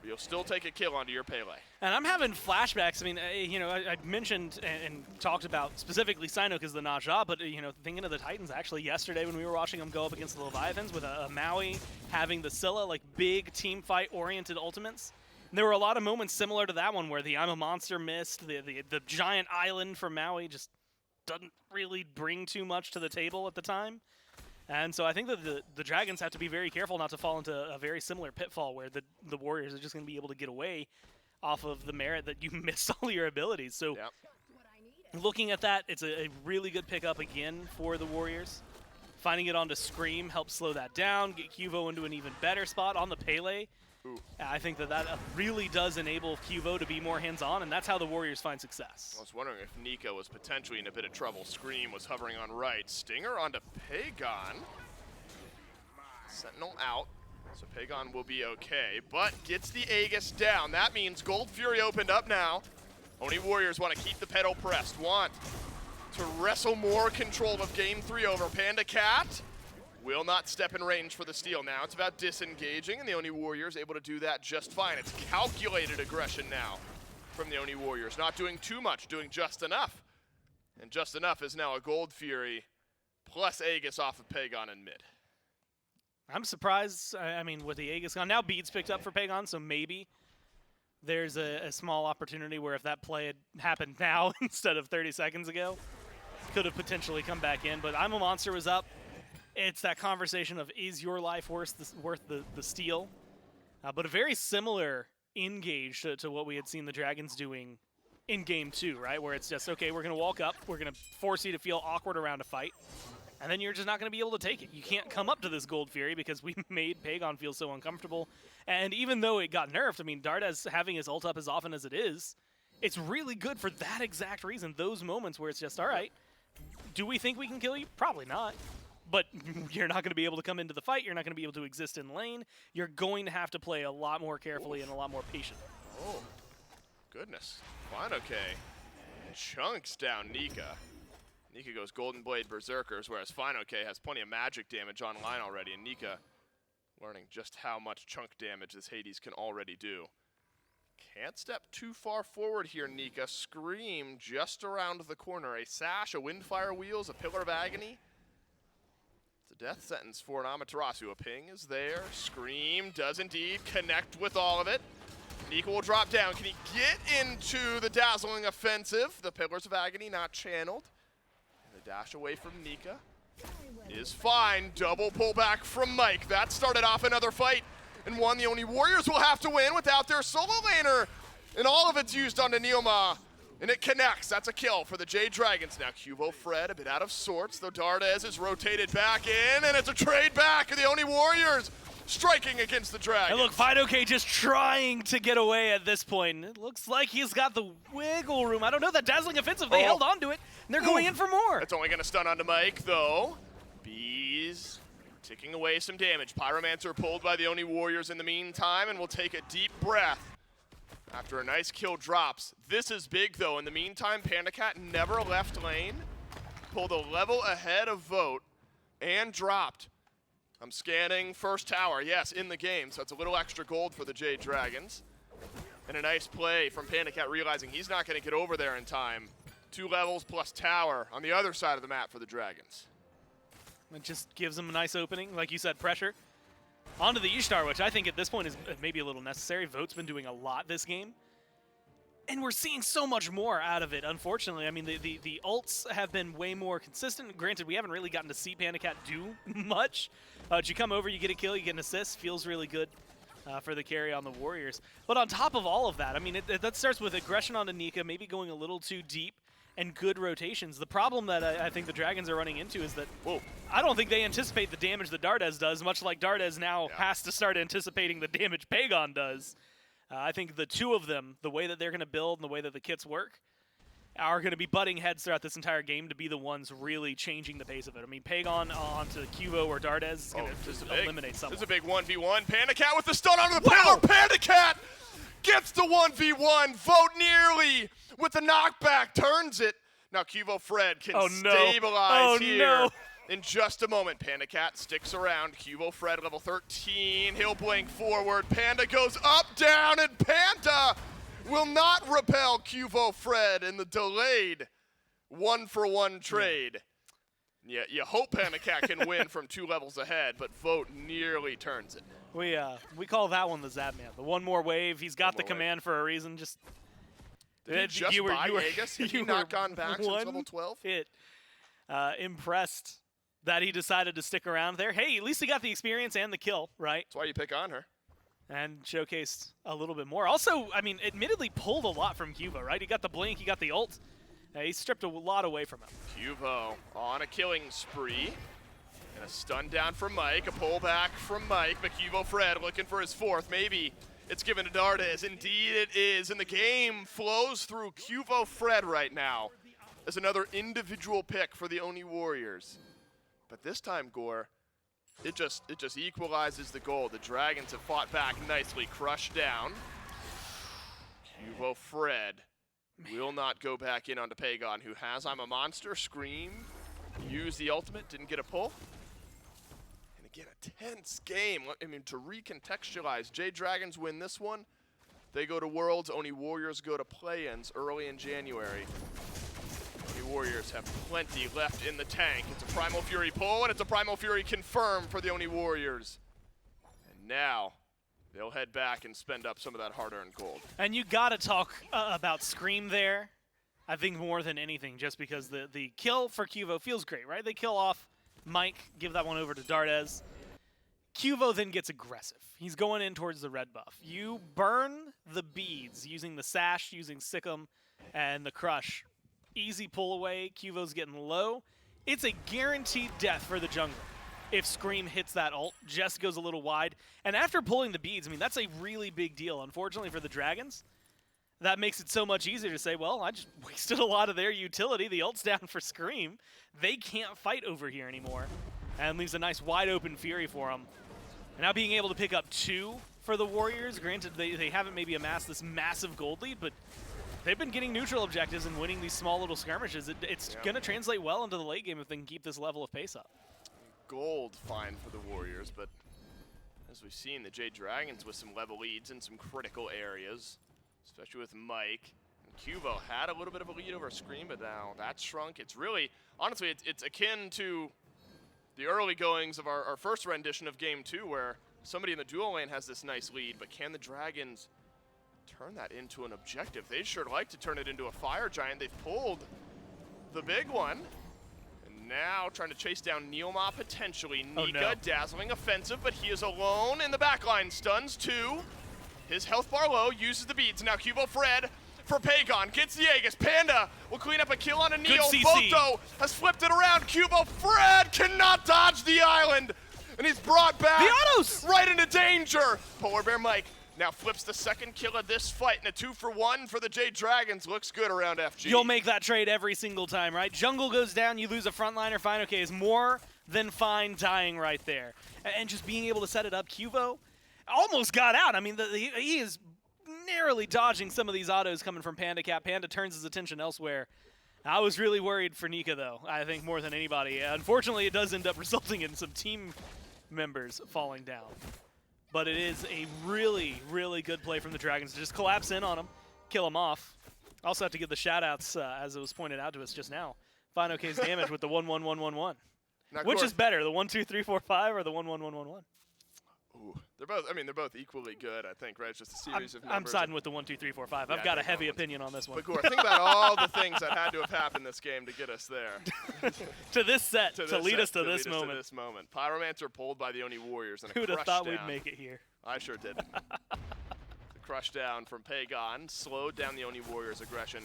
But you'll still take a kill onto your Pele. And I'm having flashbacks. I mean, I mentioned and talked about specifically Sino because the Naja, but, thinking of the Titans actually yesterday when we were watching them go up against the Leviathans with a Maui having the Scylla, like big team fight oriented ultimates. And there were a lot of moments similar to that one where the I'm a monster missed, the giant island from Maui just doesn't really bring too much to the table at the time. And so I think that the Dragons have to be very careful not to fall into a very similar pitfall where the Warriors are just going to be able to get away off of the merit that you missed all your abilities. So looking at that, it's a really good pickup again for the Warriors. Finding it onto Scream helps slow that down, get Qvo into an even better spot on the Pele. I think that really does enable Qvo to be more hands-on, and that's how the Warriors find success. I was wondering if Nika was potentially in a bit of trouble. Scream was hovering on right. Stinger onto Pegon. Sentinel out, so Pegon will be okay, but gets the Aegis down. That means Gold Fury opened up now. Oni Warriors want to keep the pedal pressed, want to wrestle more control of Game 3 over. PandaCat will not step in range for the steal now. It's about disengaging, and the Oni Warriors able to do that just fine. It's calculated aggression now from the Oni Warriors. Not doing too much, doing just enough. And just enough is now a Gold Fury plus Aegis off of Pegon in mid. I'm surprised, I mean, with the Aegis gone. Now Beats picked up for Pegon, so maybe there's a small opportunity where if that play had happened now instead of 30 seconds ago, could have potentially come back in. But I'm a Monster was up. It's that conversation of, is your life worth the steal? But a very similar engage to what we had seen the Dragons doing in Game 2, right? Where it's just, okay, we're going to walk up, we're going to force you to feel awkward around a fight, and then you're just not going to be able to take it. You can't come up to this Gold Fury because we made Pegon feel so uncomfortable. And even though it got nerfed, I mean, Dardez having his ult up as often as it is, it's really good for that exact reason. Those moments where it's just, all right, do we think we can kill you? Probably not. But you're not going to be able to come into the fight. You're not going to be able to exist in lane. You're going to have to play a lot more carefully and a lot more patient. Oh, goodness. fineokay chunks down Nika. Nika goes Golden Blade Berserkers, whereas fineokay has plenty of magic damage online already, and Nika learning just how much chunk damage this Hades can already do. Can't step too far forward here, Nika. Scream just around the corner. A sash, a windfire wheels, a pillar of agony. It's a death sentence for an Amaterasu. A ping is there. Scream does indeed connect with all of it. Nika will drop down. Can he get into the dazzling offensive? The Pillars of Agony not channeled. And the dash away from Nika is fine. Double pullback from Mike. That started off another fight and one the Oni Warriors will have to win without their solo laner. And all of it's used onto NeilMah. And it connects. That's a kill for the Jade Dragons. Now QvoFred a bit out of sorts, though Dardez is rotated back in, and it's a trade back of the Oni Warriors striking against the Dragons. And look, fineokay just trying to get away at this point. It looks like he's got the wiggle room. I don't know, that dazzling offensive, they held on to it, and they're going in for more. It's only going to stun onto Mike, though. Bees ticking away some damage. Pyromancer pulled by the Oni Warriors in the meantime, and will take a deep breath after a nice kill drops. This is big, though. In the meantime, PandaCat never left lane, pulled a level ahead of Vote, and dropped. I'm scanning first tower, yes, in the game, so it's a little extra gold for the Jade Dragons. And a nice play from PandaCat, realizing he's not going to get over there in time. 2 levels plus tower on the other side of the map for the Dragons. It just gives them a nice opening, like you said, pressure. Onto the Ishtar, which I think at this point is maybe a little necessary. Vote's been doing a lot this game. And we're seeing so much more out of it, unfortunately. I mean, the ults have been way more consistent. Granted, we haven't really gotten to see PandaCat do much. But you come over, you get a kill, you get an assist. Feels really good for the carry on the Warriors. But on top of all of that, I mean, that starts with aggression onto Nika, maybe going a little too deep, and good rotations. The problem that I think the Dragons are running into is that, I don't think they anticipate the damage that Dardez does, much like Dardez now has to start anticipating the damage Pegon does. I think the two of them, the way that they're going to build and the way that the kits work, are going to be butting heads throughout this entire game to be the ones really changing the pace of it. I mean, Pegon onto Cuvo or Dardez is going to just eliminate someone. This is a big 1v1. PandaCat with the stun onto the pillar. PandaCat gets the 1v1. Vote nearly with the knockback, turns it. Now QvoFred can stabilize here in just a moment. PandaCat sticks around. QvoFred level 13. He'll blink forward. Panda goes up, down, and Panda will not repel QvoFred in the delayed 1-for-1 trade. Yeah, you hope PandaCat can win from 2 levels ahead, but Vote nearly turns it. We call that one the Zapman. The one more wave. He's got the command for a reason. Just Did he just buy Aegis? Have you not gone back since level 12? Impressed that he decided to stick around there. Hey, at least he got the experience and the kill, right? That's why you pick Anhur. And showcased a little bit more. Also, I mean, admittedly pulled a lot from Cuvo, right? He got the blink, he got the ult. He stripped a lot away from him. Cuvo on a killing spree. And a stun down from Mike, a pullback from Mike, but QvoFred looking for his 4th. Maybe it's given to Dardez. Indeed it is. And the game flows through QvoFred right now as another individual pick for the Oni Warriors. But this time, Gore, it just equalizes the goal. The Dragons have fought back nicely, crushed down. QvoFred will not go back in onto Pegon, who has I'm a Monster, Scream, used the ultimate, didn't get a pull. And again, a tense game. I mean, to recontextualize, Jade Dragons win this one. They go to Worlds, Oni Warriors go to play-ins early in January. Oni Warriors have plenty left in the tank. It's a Primal Fury pull, and it's a Primal Fury confirmed for the Oni Warriors. And now, they'll head back and spend up some of that hard-earned gold. And you got to talk about Scream there, I think more than anything, just because the kill for Cuvo feels great, right? They kill off Mike, give that one over to Dardez. Cuvo then gets aggressive. He's going in towards the red buff. You burn the beads using the sash, using Sikkim, and the crush. Easy pull away. Cuvo's getting low. It's a guaranteed death for the jungler. If Scream hits that ult, just goes a little wide. And after pulling the beads, I mean, that's a really big deal. Unfortunately for the Dragons, that makes it so much easier to say, well, I just wasted a lot of their utility. The ult's down for Scream. They can't fight over here anymore. And leaves a nice wide open Fury for them. And now being able to pick up 2 for the Warriors. Granted, they haven't maybe amassed this massive gold lead, but they've been getting neutral objectives and winning these small little skirmishes. It's going to translate well into the late game if they can keep this level of pace up. Gold fine for the Warriors, but as we've seen, the Jade Dragons with some level leads in some critical areas, especially with Mike. And Cuvo had a little bit of a lead over Scream, but now that's shrunk. It's really, honestly, it's akin to the early goings of our first rendition of Game 2, where somebody in the dual lane has this nice lead, but can the Dragons turn that into an objective. They'd sure like to turn it into a fire giant. They've pulled the big one. And now trying to chase down NeilMah potentially. Nika, dazzling offensive, but he is alone in the backline. Stuns 2. His health bar low, uses the beads. Now QvoFred for Pegon, gets the Aegis. Panda will clean up a kill on a Neil. Photo has flipped it around. QvoFred cannot dodge the island. And he's brought back the autos right into danger. PolarBearMike now flips the second kill of this fight, and a 2-for-1 for the Jade Dragons. Looks good around FG. You'll make that trade every single time, right? Jungle goes down, you lose a frontliner. fineokay is more than fine dying right there. And just being able to set it up, Qvo almost got out. I mean, he is narrowly dodging some of these autos coming from PandaCat. Panda turns his attention elsewhere. I was really worried for Nika, though, I think more than anybody. Unfortunately, it does end up resulting in some team members falling down. But it is a really, really good play from the Dragons to just collapse in on him, kill him off. Also have to give the shout-outs, as it was pointed out to us just now. fineokay's damage with the 1-1-1-1-1. Which is better, the 1-2-3-4-5 or the 1-1-1-1-1? Ooh, they're both. I mean, they're both equally good. I think, right? It's just a series of numbers. I'm siding with the 1-2-3-4-5. Yeah, I've got a heavy opinion on this one. But Gore, think about all the things that had to have happened this game to get us there. To this set, to lead us to this moment. Pyromancer pulled by the Oni Warriors and a Who'd crush have thought down. we'd make it here? I sure did. The crush down from Pegon slowed down the Oni Warriors' aggression.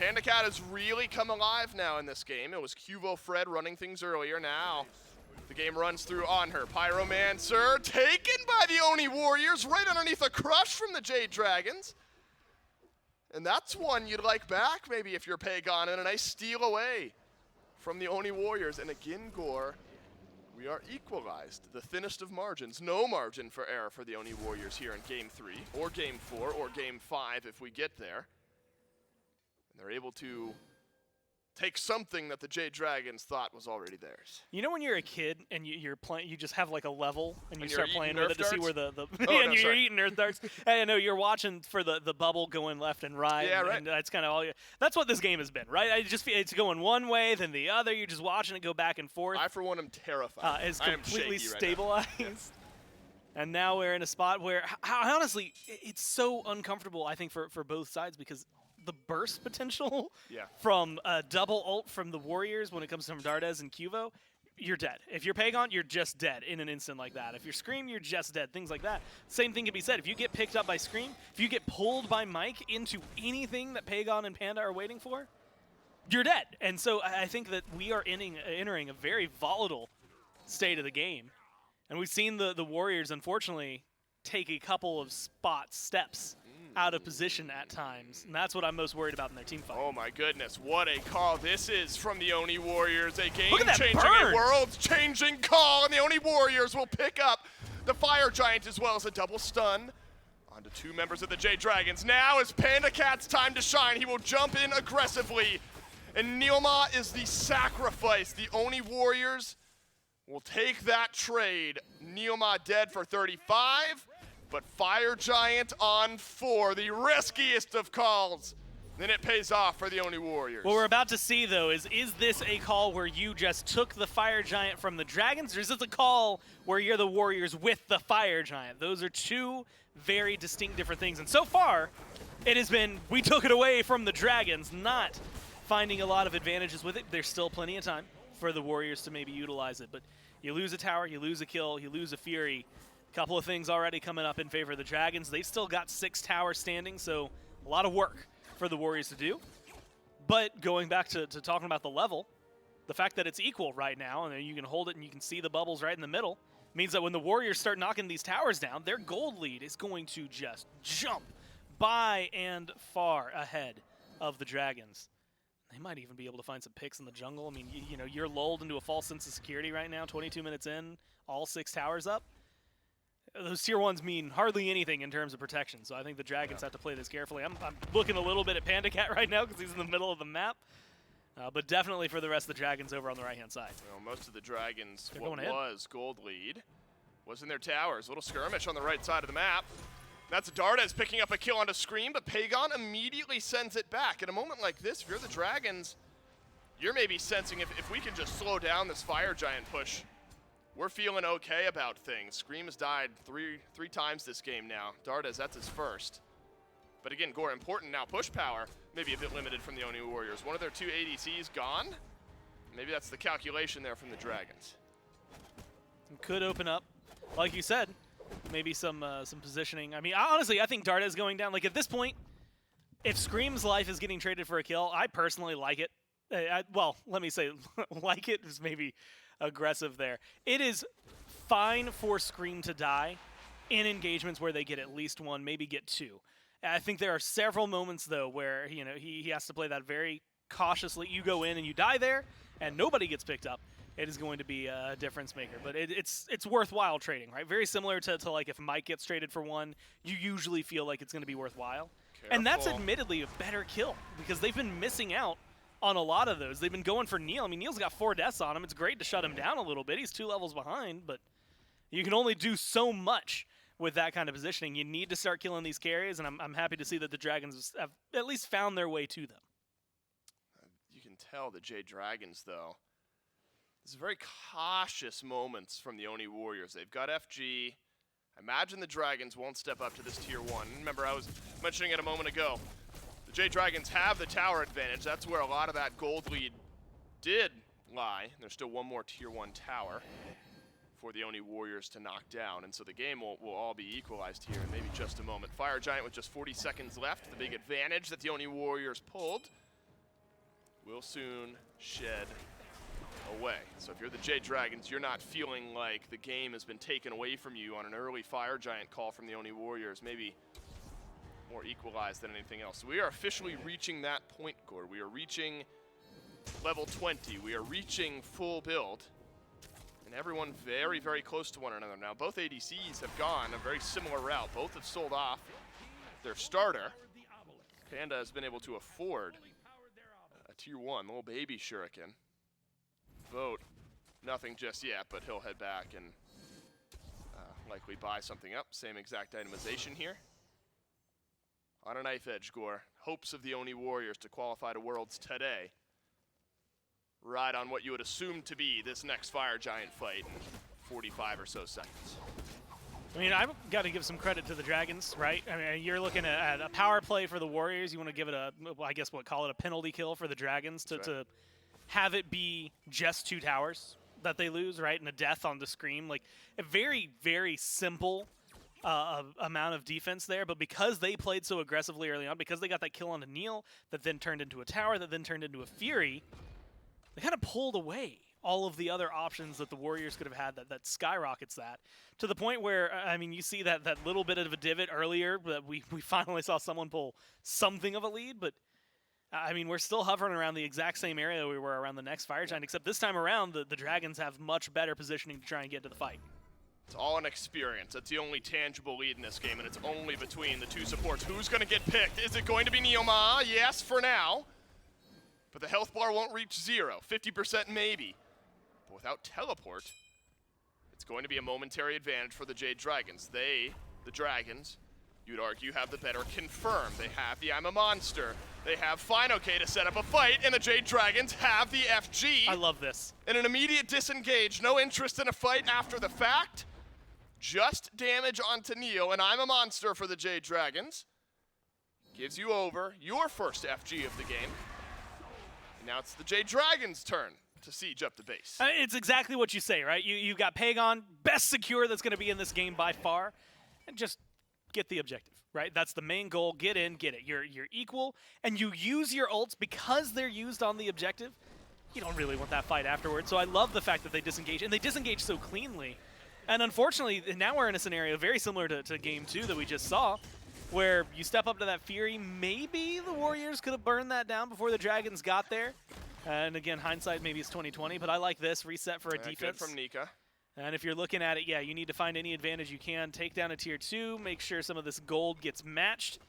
PandaCat has really come alive now in this game. It was QvoFred running things earlier. Now the game runs through Anhur. Pyromancer taken by the Oni Warriors right underneath a crush from the Jade Dragons. And that's one you'd like back maybe if you're Pegon, and a nice steal away from the Oni Warriors. And again, Gore, we are equalized. The thinnest of margins. No margin for error for the Oni Warriors here in Game 3 or Game 4 or Game 5 if we get there. And they're able to take something that the Jade Dragons thought was already theirs. You know when you're a kid and you're playing, you just have like a level and you start playing Nerf with it to see where the oh, you're eating Nerf darts. I know you're watching for the bubble going left and right. Yeah, right. And that's kind of all. That's what this game has been, right? It's going one way then the other. You're just watching it go back and forth. I for one am terrified. It's completely stabilized. Right now. Yeah. And now we're in a spot where, honestly, it's so uncomfortable. I think for both sides because the burst potential from a double ult from the Warriors when it comes from Dardez and Qvo, you're dead. If you're Pegon, you're just dead in an instant like that. If you're Scream, you're just dead. Things like that. Same thing can be said. If you get picked up by Scream, if you get pulled by Mike into anything that Pegon and Panda are waiting for, you're dead. And so I think that we are entering a very volatile state of the game. And we've seen the Warriors, unfortunately, take a couple of steps out of position at times, and that's what I'm most worried about in their team fight. Oh my goodness, what a call this is from the Oni Warriors. A game-changing, a world-changing call, and the Oni Warriors will pick up the Fire Giant as well as a double stun onto two members of the Jade Dragons. Now is PandaCat's time to shine. He will jump in aggressively, and NeilMah is the sacrifice. The Oni Warriors will take that trade. NeilMah dead for 35. But Fire Giant on 4, the riskiest of calls. Then it pays off for the Oni Warriors. What we're about to see, though, is this a call where you just took the Fire Giant from the Dragons, or is this a call where you're the Warriors with the Fire Giant? Those are two very distinct different things. And so far, it has been, we took it away from the Dragons, not finding a lot of advantages with it. There's still plenty of time for the Warriors to maybe utilize it. But you lose a tower, you lose a kill, you lose a Fury. Couple of things already coming up in favor of the Dragons. They've still got 6 towers standing, so a lot of work for the Warriors to do. But going back to talking about the level, the fact that it's equal right now, and you can hold it and you can see the bubbles right in the middle, means that when the Warriors start knocking these towers down, their gold lead is going to just jump by and far ahead of the Dragons. They might even be able to find some picks in the jungle. I mean, you know, you're lulled into a false sense of security right now, 22 minutes in, all 6 towers up. Those tier 1s mean hardly anything in terms of protection, so I think the Dragons have to play this carefully. I'm looking a little bit at PandaCat right now because he's in the middle of the map, but definitely for the rest of the Dragons over on the right-hand side. Well, most of the Dragons, what was gold lead, was in their towers. A little skirmish on the right side of the map. That's Dardez picking up a kill onto Scream, but Pegon immediately sends it back. In a moment like this, if you're the Dragons, you're maybe sensing if we can just slow down this Fire Giant push, we're feeling okay about things. Scream has died three times this game now. Dardez, that's his first. But again, Gore, important now. Push power, maybe a bit limited from the Oni Warriors. One of their 2 ADCs gone. Maybe that's the calculation there from the Dragons. Could open up, like you said, maybe some positioning. I mean, honestly, I think Dardez going down. Like at this point, if Scream's life is getting traded for a kill, I personally like it. Well, let me say, like it is maybe aggressive there. It is fine for Scream to die in engagements where they get at least 1, maybe get 2. I think there are several moments though where he has to play that very cautiously. You go in and you die there, and nobody gets picked up. It is going to be a difference maker, but it's worthwhile trading, right? Very similar to like if Mike gets traded for 1, you usually feel like it's going to be worthwhile. Careful. And that's admittedly a better kill because they've been missing out on a lot of those. They've been going for Neil. I mean, Neil's got 4 deaths on him. It's great to shut him down a little bit. He's 2 levels behind, but you can only do so much with that kind of positioning. You need to start killing these carries, and I'm happy to see that the Dragons have at least found their way to them. You can tell the Jade Dragons, though. This is very cautious moments from the Oni Warriors. They've got FG. I imagine the Dragons won't step up to this tier 1. Remember, I was mentioning it a moment ago. The Jade Dragons have the tower advantage. That's where a lot of that gold lead did lie. There's still 1 more tier 1 tower for the Oni Warriors to knock down, and so the game will all be equalized here in maybe just a moment. Fire Giant with just 40 seconds left. The big advantage that the Oni Warriors pulled will soon shed away. So if you're the Jade Dragons, you're not feeling like the game has been taken away from you on an early Fire Giant call from the Oni Warriors. Maybe more equalized than anything else. So we are officially reaching that point, Gore. We are reaching level 20. We are reaching full build. And everyone very, very close to one another. Now, both ADCs have gone a very similar route. Both have sold off their starter. Panda has been able to afford a tier 1, little baby shuriken. Vote, nothing just yet, but he'll head back and likely buy something up. Same exact itemization here. On a knife edge, Gore. Hopes of the Oni Warriors to qualify to Worlds today. Right on what you would assume to be this next Fire Giant fight in 45 or so seconds. I mean, I've got to give some credit to the Dragons, right? I mean, you're looking at a power play for the Warriors. You want to give it a, well, I guess call it a penalty kill for the Dragons to have it be just 2 towers that they lose, right? And a death on the Scream. Like, a very, very simple amount of defense there, but because they played so aggressively early on, because they got that kill on a Neil that then turned into a tower, that then turned into a Fury, they kind of pulled away all of the other options that the Warriors could have had that skyrockets that, to the point where, I mean, you see that little bit of a divot earlier, but we finally saw someone pull something of a lead, but I mean, we're still hovering around the exact same area we were around the next Fire Giant, except this time around, the Dragons have much better positioning to try and get to the fight. It's all an experience. That's the only tangible lead in this game, and it's only between the 2 supports. Who's going to get picked? Is it going to be NeilMah? Yes, for now. But the health bar won't reach 0. 50% maybe. But without teleport, it's going to be a momentary advantage for the Jade Dragons. They, the Dragons, you'd argue, have the better confirm. They have the I'm a Monster. They have fineokay to set up a fight, and the Jade Dragons have the FG. I love this. And an immediate disengage. No interest in a fight after the fact. Just damage onto Neil, and I'm a Monster for the Jade Dragons. Gives you over your first FG of the game. And now it's the Jade Dragons' turn to siege up the base. It's exactly what you say, right? You've got Pegon, best secure that's going to be in this game by far, and just get the objective, right? That's the main goal. Get in, get it. You're equal, and you use your ults because they're used on the objective. You don't really want that fight afterwards, so I love the fact that they disengage, and they disengage so cleanly. And unfortunately, now we're in a scenario very similar to Game 2 that we just saw, where you step up to that Fury. Maybe the Warriors could have burned that down before the Dragons got there. And again, hindsight, maybe it's 2020, but I like this. Reset for a defense. Good from Nika. And if you're looking at it, yeah, you need to find any advantage you can. Take down a tier 2, make sure some of this gold gets matched.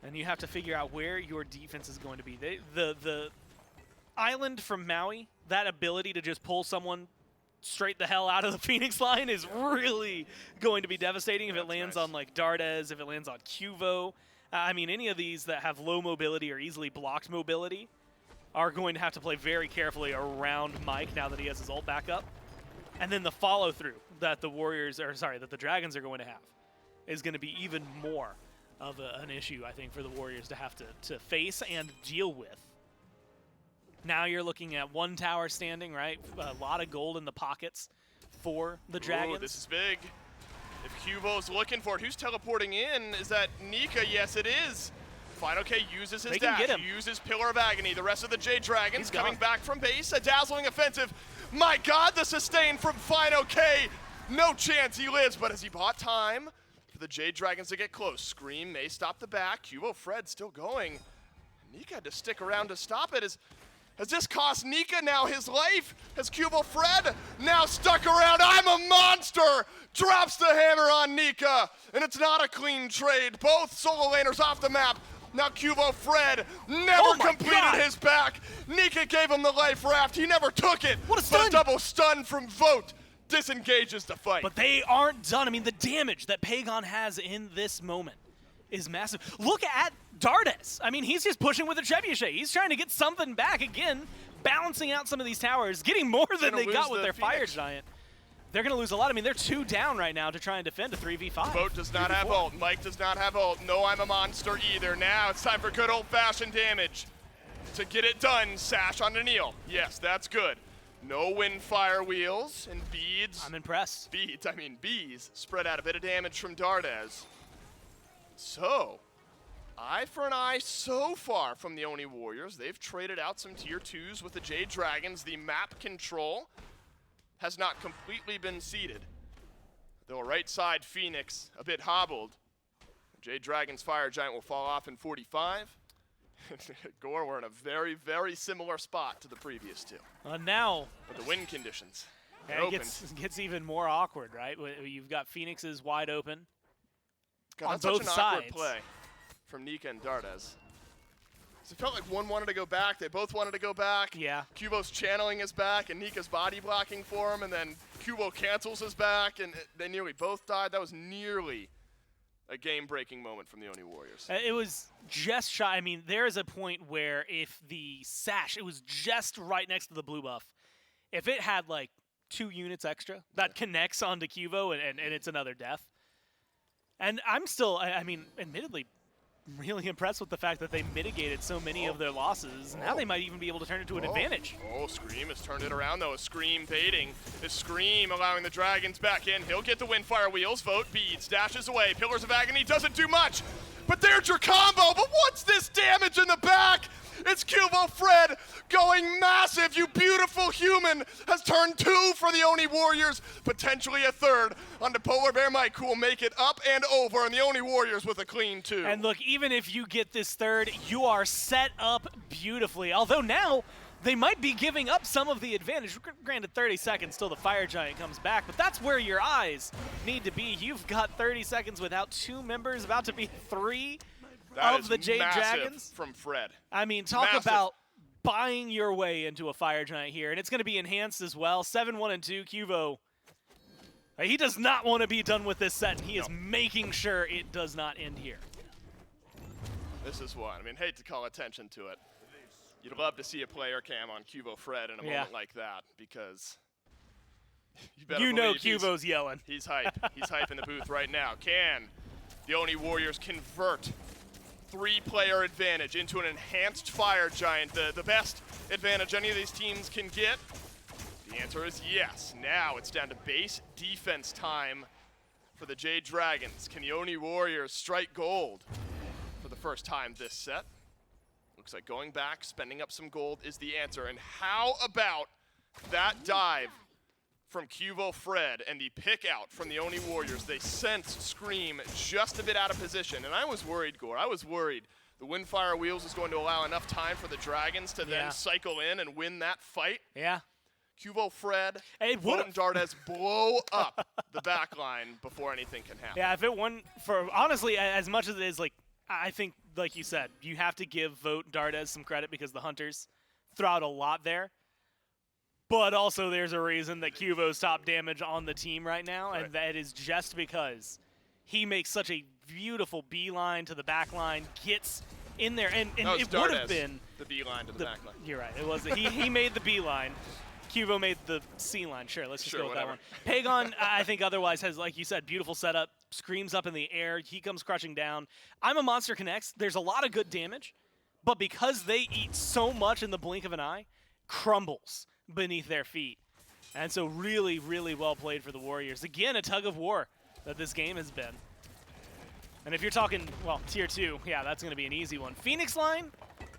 And you have to figure out where your defense is going to be. The island from Maui, that ability to just pull someone straight the hell out of the Phoenix line is really going to be devastating if it lands on like Dardez, if it lands on Qvo. I mean, any of these that have low mobility or easily blocked mobility are going to have to play very carefully around Mike now that he has his ult back up. And then the follow through that the Dragons are going to have is going to be even more of an issue, I think, for the Warriors to have to face and deal with. Now you're looking at one tower standing, right? A lot of gold in the pockets for the Dragons. Ooh, this is big. If Qvo's looking for it, who's teleporting in? Is that Nika? Yes, it is. fineokay uses his dash, uses Pillar of Agony. The rest of the Jade Dragons coming back from base. A dazzling offensive. My God, the sustain from fineokay. No chance he lives, but has he bought time for the Jade Dragons to get close? Scream may stop the back. QvoFred still going. Nika had to stick around to stop it. Has this cost Nika now his life? Has QvoFred now stuck around? I'm a monster! Drops the hammer on Nika, and it's not a clean trade. Both solo laners off the map. Now QvoFred never completed his back. Nika gave him the life raft. He never took it. What a stun! But a double stun from Vote disengages the fight. But they aren't done. I mean, the damage that Pegon has in this moment is massive. Look at Dardez. I mean, he's just pushing with a trebuchet. He's trying to get something back again, balancing out some of these towers, getting more than they got with their Fire Giant. They're going to lose a lot. I mean, they're 2 down right now to try and defend a 3v5. Vote does not have ult. Mike does not have ult. No, I'm a monster either. Now it's time for good old-fashioned damage. To get it done, Sash onto Neil. Yes, that's good. No wind fire wheels and beads. I'm impressed. Bees spread out a bit of damage from Dardez. So, eye for an eye so far from the Oni Warriors. They've traded out some tier 2s with the Jade Dragons. The map control has not completely been ceded. Though right side Phoenix a bit hobbled. Jade Dragons Fire Giant will fall off in 45. Gore, we're in a very, very similar spot to the previous two. Now, but the wind conditions. Yeah, it gets even more awkward, right? You've got Phoenix's wide open. God, on that's both such an awkward sides. play from Nika and Dardez. It felt like one wanted to go back. They both wanted to go back. Yeah. Qvo's channeling his back, and Nika's body blocking for him, and then Qvo cancels his back, and they nearly both died. That was nearly a game-breaking moment from the Oni Warriors. It was just shy. I mean, there is a point where if the Sash, it was just right next to the blue buff. If it had like 2 units extra, that connects onto Qvo, and it's another death. And I'm still, I mean, admittedly, really impressed with the fact that they mitigated so many of their losses. Now they might even be able to turn it to an advantage. Scream has turned it around, though. A Scream baiting. The Scream allowing the Dragons back in. He'll get the Windfire wheels. Vote beads. Dashes away. Pillars of Agony doesn't do much. But there's your combo. But what's this damage in the back? It's QvoFred going massive. You beautiful human has turned 2 for the Oni Warriors. Potentially a 3rd onto PolarBearMike, who will make it up and over. And the Oni Warriors with a clean 2. And look, even if you get this 3rd, you are set up beautifully. Although now, they might be giving up some of the advantage. Granted, 30 seconds till the Fire Giant comes back, but that's where your eyes need to be. You've got 30 seconds without 2 members, about to be 3 of the Jade Dragons. From Fred. I mean, talk about buying your way into a Fire Giant here, and it's going to be enhanced as well. 7-1 and 2, Qvo. He does not want to be done with this set, and he is making sure it does not end here. This is one. I mean, hate to call attention to it. You'd love to see a player cam on QvoFred in a moment like that, because you know Qvo's yelling. He's hype. He's hype in the booth right now. Can the Oni Warriors convert 3-player advantage into an enhanced Fire Giant, the best advantage any of these teams can get? The answer is yes. Now it's down to base defense time for the Jade Dragons. Can the Oni Warriors strike gold for the first time this set? Looks like going back, spending up some gold is the answer. And how about that dive from QvoFred and the pick out from the Oni Warriors? They sent Scream just a bit out of position, and I was worried, Gore. I was worried the Windfire Wheels is going to allow enough time for the Dragons to then cycle in and win that fight. Yeah. QvoFred, Vote and Dardez blow up the back line before anything can happen. Yeah, if it won for, honestly, as much as it is, like, I think, like you said, you have to give Vote and Dardez some credit because the Hunters throw out a lot there. But also there's a reason that Qvo's top damage on the team right now, and that is just because he makes such a beautiful beeline to the back line, gets in there, and it would have been the beeline to the back line. You're right. It was he made the beeline. Qvo made the C line. Sure, let's just go with that one. Pegon, I think otherwise has, like you said, beautiful setup, screams up in the air. He comes crushing down. I'm a Monster connects. There's a lot of good damage, but because they eat so much in the blink of an eye, crumbles beneath their feet. And so really, really well played for the Warriors. Again, a tug of war that this game has been. And if you're talking, well, tier 2, yeah, that's going to be an easy one. Phoenix line,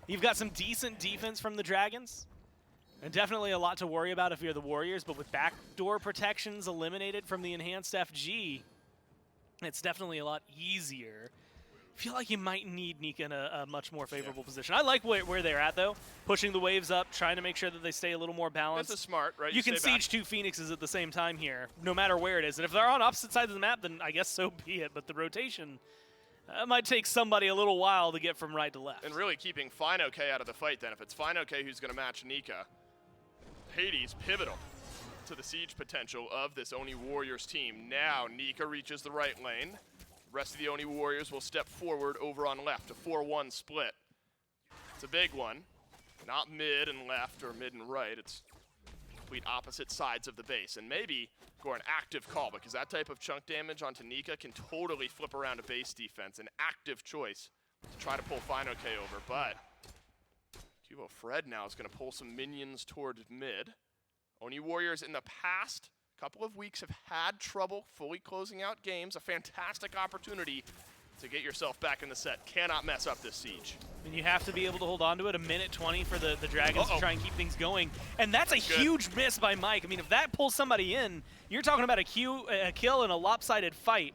you've got some decent defense from the Dragons. And definitely a lot to worry about if you're the Warriors, but with backdoor protections eliminated from the enhanced FG, it's definitely a lot easier. I feel like you might need Nika in a much more favorable position. I like where they're at, though. Pushing the waves up, trying to make sure that they stay a little more balanced. This is smart, right? You can siege 2 Phoenixes at the same time here, no matter where it is. And if they're on opposite sides of the map, then I guess so be it. But the rotation might take somebody a little while to get from right to left. And really keeping fineokay out of the fight then. If it's fineokay who's going to match Nika, Hades pivotal to the siege potential of this Oni Warriors team. Now Nika reaches the right lane. The rest of the Oni Warriors will step forward over on left. A 4-1 split. It's a big one. Not mid and left or mid and right. It's complete opposite sides of the base. And maybe go an active call, because that type of chunk damage onto Nika can totally flip around a base defense. An active choice to try to pull fineokay over, but QvoFred now is going to pull some minions toward mid. Oni Warriors in the past couple of weeks have had trouble fully closing out games. A fantastic opportunity to get yourself back in the set. Cannot mess up this siege. And you have to be able to hold on to it. A minute 20 for the Dragons to try and keep things going. And that's a huge miss by Mike. I mean, if that pulls somebody in, you're talking about a kill and a lopsided fight.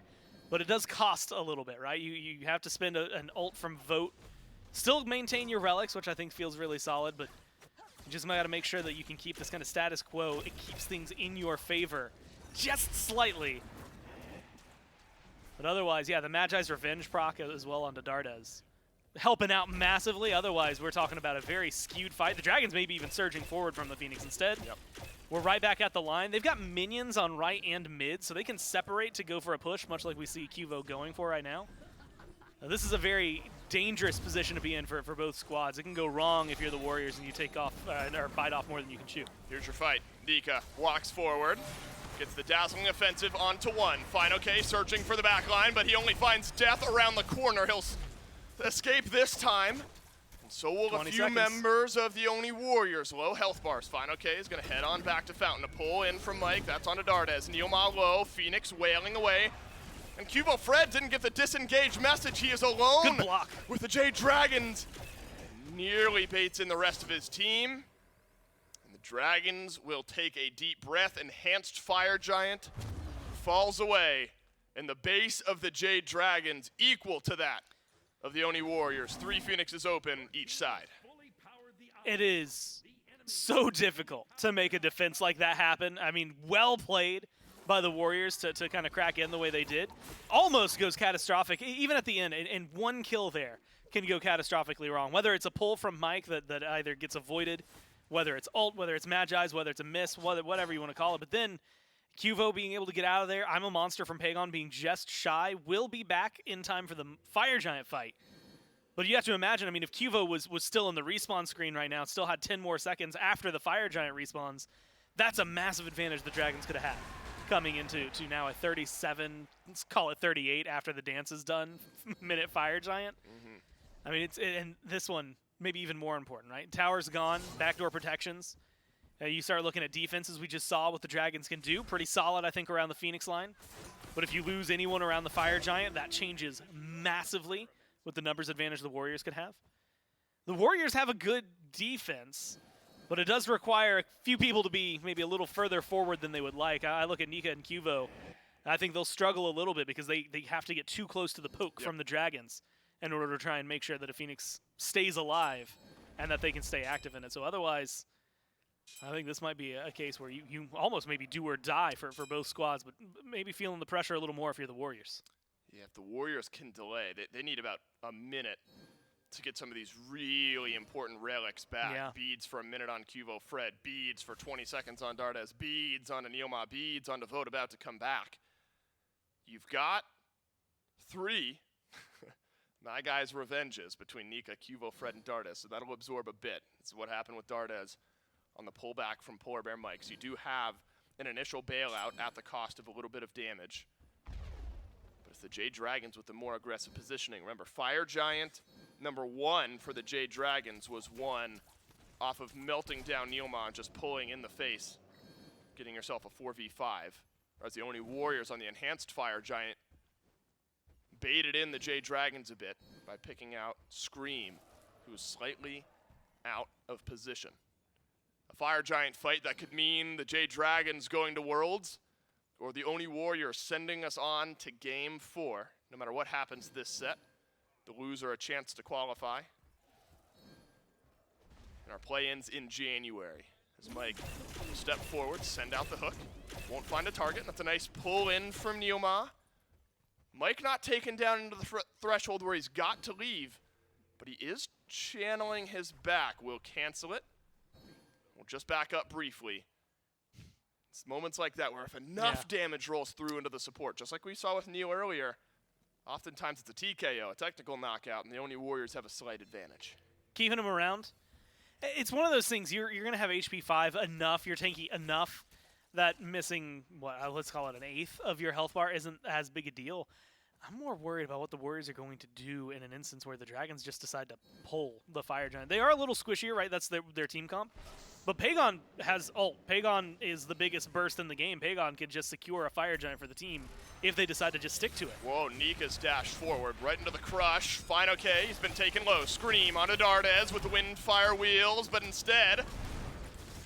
But it does cost a little bit, right? You have to spend an ult from Vote. Still maintain your relics, which I think feels really solid, but you just might got to make sure that you can keep this kind of status quo. It keeps things in your favor just slightly. But otherwise, yeah, the Magi's Revenge proc as well onto Dardez. Helping out massively. Otherwise, we're talking about a very skewed fight. The Dragons maybe even surging forward from the Phoenix instead. Yep. We're right back at the line. They've got minions on right and mid, so they can separate to go for a push, much like we see Qvo going for right now. Now, this is a very dangerous position to be in for both squads. It can go wrong if you're the Warriors and you take off or bite off more than you can chew. Here's your fight. Nika walks forward, gets the dazzling offensive onto one. fineokay searching for the back line, but he only finds death around the corner. He'll escape this time, and so will a few members of the Oni Warriors. Low health bars. fineokay is going to head on back to Fountain. A pull in from Mike. That's onto Dardez. NeilMah low. Phoenix wailing away. And QvoFred didn't get the disengaged message. He is alone. Good block. With the Jade Dragons. Nearly baits in the rest of his team. And the Dragons will take a deep breath. Enhanced Fire Giant falls away. And the base of the Jade Dragons equal to that of the Oni Warriors. 3 Phoenixes open each side. It is so difficult to make a defense like that happen. I mean, well played by the Warriors to kind of crack in the way they did. Almost goes catastrophic, even at the end, and one kill there can go catastrophically wrong. Whether it's a pull from Mike that either gets avoided, whether it's ult, whether it's Magi's, whether it's a miss, whatever you want to call it. But then Qvo being able to get out of there, I'm a Monster from Pegon being just shy, will be back in time for the Fire Giant fight. But you have to imagine, I mean, if Qvo was still in the respawn screen right now, still had 10 more seconds after the Fire Giant respawns, that's a massive advantage the Dragons could have had. Coming into now a 37, let's call it 38 after the dance is done, minute Fire Giant. I mean, and this one, maybe even more important, right? Tower's gone, backdoor protections. You start looking at defenses we just saw what the Dragons can do. Pretty solid, I think, around the Phoenix line. But if you lose anyone around the Fire Giant, that changes massively with the numbers advantage the Warriors could have. The Warriors have a good defense, but it does require a few people to be maybe a little further forward than they would like. I look at Nika and Qvo, and I think they'll struggle a little bit because they have to get too close to the poke from the Dragons in order to try and make sure that a Phoenix stays alive and that they can stay active in it. So otherwise, I think this might be a case where you almost maybe do or die for both squads, but maybe feeling the pressure a little more if you're the Warriors. Yeah, if the Warriors can delay, they need about a minute to get some of these really important relics back. Yeah. Beads for a minute on QvoFred, beads for 20 seconds on Dardez, beads on NeilMah, beads on Vote about to come back. You've got 3 My Guy's revenges between Nika, QvoFred, and Dardez, so that'll absorb a bit. This is what happened with Dardez on the pullback from PolarBearMike. So you do have an initial bailout at the cost of a little bit of damage. But if The Jade Dragons with the more aggressive positioning. Remember, Fire Giant #1 for the Jade Dragons was won off of melting down NeilMah and just pulling in the face, getting yourself a 4v5. Whereas the Oni Warriors on the enhanced Fire Giant baited in the Jade Dragons a bit by picking out Scream, who's slightly out of position. A Fire Giant fight that could mean the Jade Dragons going to Worlds, or the Oni Warriors sending us on to Game 4. No matter what happens this set, the loser a chance to qualify. And our play-ins in January. As Mike step forward, send out the hook. Won't find a target. That's a nice pull in from NeilMah. Mike not taken down into the threshold where he's got to leave, but he is channeling his back. We'll cancel it. We'll just back up briefly. It's moments like that where if enough damage rolls through into the support, just like we saw with Neil earlier, oftentimes it's a TKO, a technical knockout, and the Oni Warriors have a slight advantage. Keeping him around. It's one of those things, you're going to have HP 5 enough, you're tanky enough that missing, let's call it an eighth of your health bar isn't as big a deal. I'm more worried about what the Warriors are going to do in an instance where the Dragons just decide to pull the Fire Giant. They are a little squishier, right? That's their team comp. But Pegon has ult. Pegon is the biggest burst in the game. Pegon could just secure a Fire Giant for the team if they decide to just stick to it. Whoa, Nika's dashed forward, right into the crush. fineokay, he's been taken low. Scream onto Dardez with the wind fire wheels, but instead,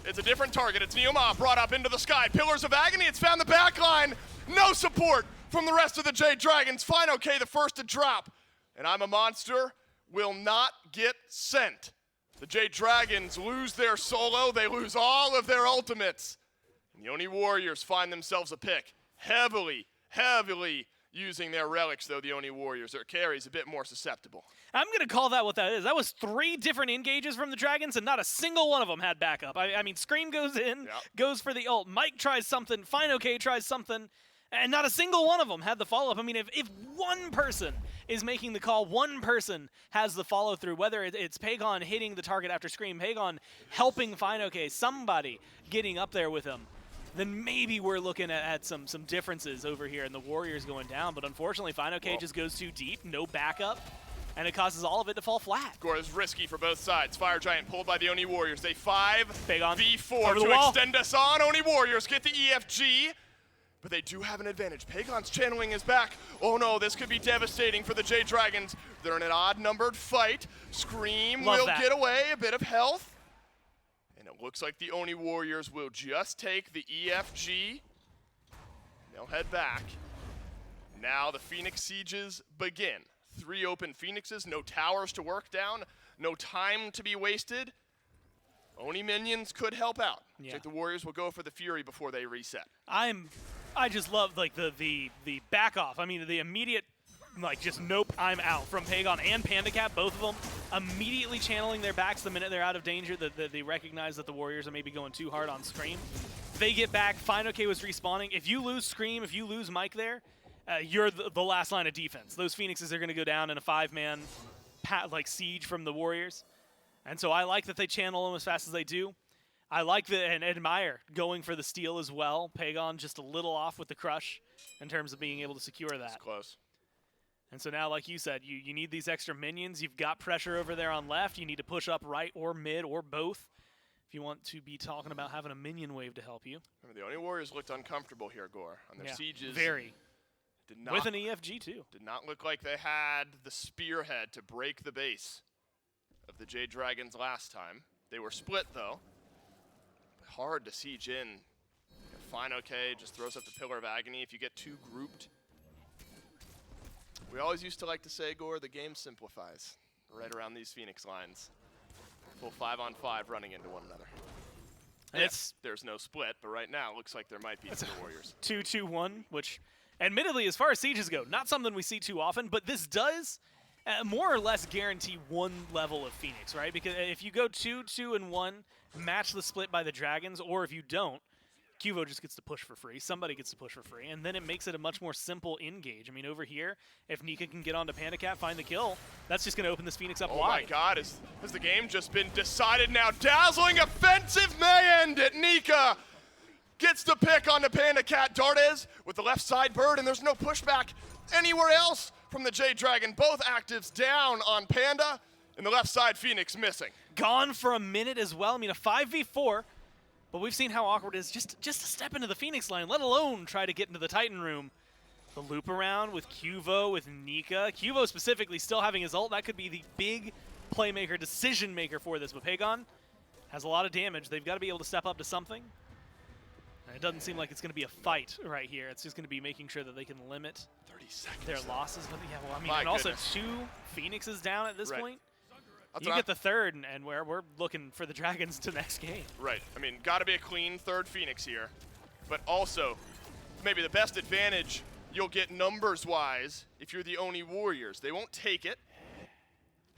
it's a different target. It's NeilMah brought up into the sky. Pillars of Agony, it's found the back line. No support from the rest of the Jade Dragons. fineokay the first to drop. And I'm a Monster will not get sent. The Jade Dragons lose their solo, they lose all of their ultimates. And the Oni Warriors find themselves a pick. Heavily using their relics, though, the Oni Warriors. Their carry's a bit more susceptible. I'm going to call that what that is. That was 3 different engages from the Dragons, and not a single one of them had backup. I mean, Scream goes in, goes for the ult. Mike tries something, fineokay tries something, and not a single one of them had the follow-up. I mean, if one person is making the call, one person has the follow-through, whether it's Pegon hitting the target after Scream, Pegon helping fineokay, somebody getting up there with him, then maybe we're looking at some differences over here and the Warriors going down. But unfortunately, fineokay just goes too deep, no backup, and it causes all of it to fall flat. Score is risky for both sides. Fire Giant pulled by the Oni Warriors. They 5v4 over the to wall. extend us on. Oni Warriors get the EFG. But they do have an advantage. Pegon's channeling his back. Oh no, this could be devastating for the Jade Dragons. They're in an odd-numbered fight. Scream will get away, a bit of health. And it looks like the Oni Warriors will just take the EFG. They'll head back. Now the Phoenix Sieges begin. 3 open Phoenixes, no towers to work down, no time to be wasted. Oni minions could help out. I think the Warriors will go for the Fury before they reset. I just love like the back off. I mean, the immediate just nope, I'm out from Pegon and PandaCat, both of them immediately channeling their backs the minute they're out of danger. That they recognize that the Warriors are maybe going too hard on Scream. They get back. fineokay was respawning. If you lose Scream, if you lose Mike there, you're the last line of defense. Those Phoenixes are going to go down in a 5-man siege from the Warriors. And so I like that they channel them as fast as they do. I like and admire going for the steal as well. Pegon just a little off with the crush in terms of being able to secure that. It's close. And so now, like you said, you need these extra minions. You've got pressure over there on left. You need to push up right or mid or both if you want to be talking about having a minion wave to help you. Remember, the Oni Warriors looked uncomfortable here, Gore, on their sieges. Very. Did not, with an EFG, too. Did not look like they had the spearhead to break the base of the Jade Dragons last time. They were split, though. Hard to siege in. fineokay just throws up the Pillar of Agony if you get too grouped. We always used to like to say, Gore, the game simplifies right around these Phoenix lines. Full 5-on-5 running into one another. There's no split, but right now it looks like there might be for the Warriors. 2-2-1, which admittedly, as far as sieges go, not something we see too often, but this does more or less guarantee one level of Phoenix, right? Because if you go 2-2-1, match the split by the Dragons, or if you don't, Qvo just gets to push for free. Somebody gets to push for free, and then it makes it a much more simple engage. I mean, over here, if Nika can get onto PandaCat, find the kill, that's just going to open this Phoenix up wide. Oh my god, has the game just been decided now? Dazzling offensive may end it. Nika gets the pick onto PandaCat. Dardez with the left side bird, and there's no pushback. anywhere else from the Jade Dragon. Both actives down on Panda, and the left side Phoenix missing. Gone for a minute as well. I mean, a 5v4, but we've seen how awkward it is just to step into the Phoenix line, let alone try to get into the Titan room. The loop around with Qvo, with Nika. Qvo specifically still having his ult. That could be the big playmaker, decision maker for this. But Pegon has a lot of damage. They've got to be able to step up to something. And it doesn't seem like it's going to be a fight right here. It's just going to be making sure that they can limit 30 seconds. their losses. But yeah, well, I mean, My and also goodness. 2 Phoenixes down at this Right. point. That's You what get the third, and we're looking for the Dragons to next game. Right. I mean, got to be a clean third Phoenix here. But also, maybe the best advantage you'll get numbers-wise if you're the Oni Warriors. They won't take it.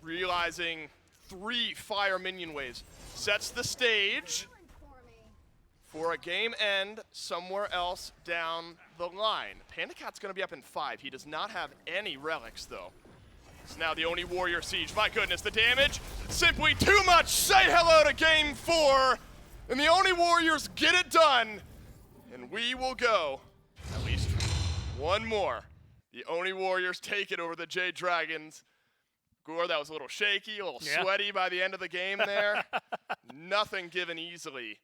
Realizing 3 fire minion waves sets the stage for a game end somewhere else down the line. PandaCat's going to be up in 5. He does not have any relics, though. It's now the Oni Warrior siege. My goodness, the damage, simply too much. Say hello to game 4, and the Oni Warriors get it done, and we will go at least one more. The Oni Warriors take it over the Jade Dragons. Gore, that was a little shaky, a little sweaty by the end of the game there. Nothing given easily.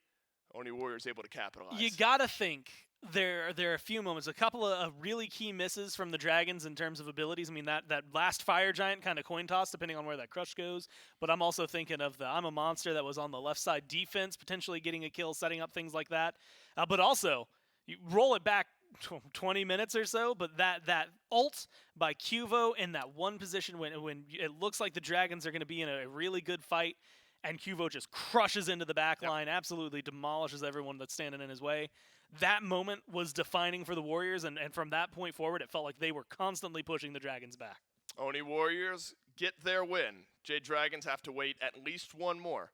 Oni Warriors able to capitalize. You gotta think there are a few moments, a couple of really key misses from the Dragons in terms of abilities. I mean, that last Fire Giant kind of coin toss, depending on where that crush goes. But I'm also thinking of the I'm a Monster that was on the left side defense, potentially getting a kill, setting up things like that. But also, you roll it back 20 minutes or so, but that ult by Qvo in that one position when it looks like the Dragons are going to be in a really good fight, and Qvo just crushes into the back line, absolutely demolishes everyone that's standing in his way. That moment was defining for the Warriors, and from that point forward, it felt like they were constantly pushing the Dragons back. Oni Warriors get their win. Jade Dragons have to wait at least one more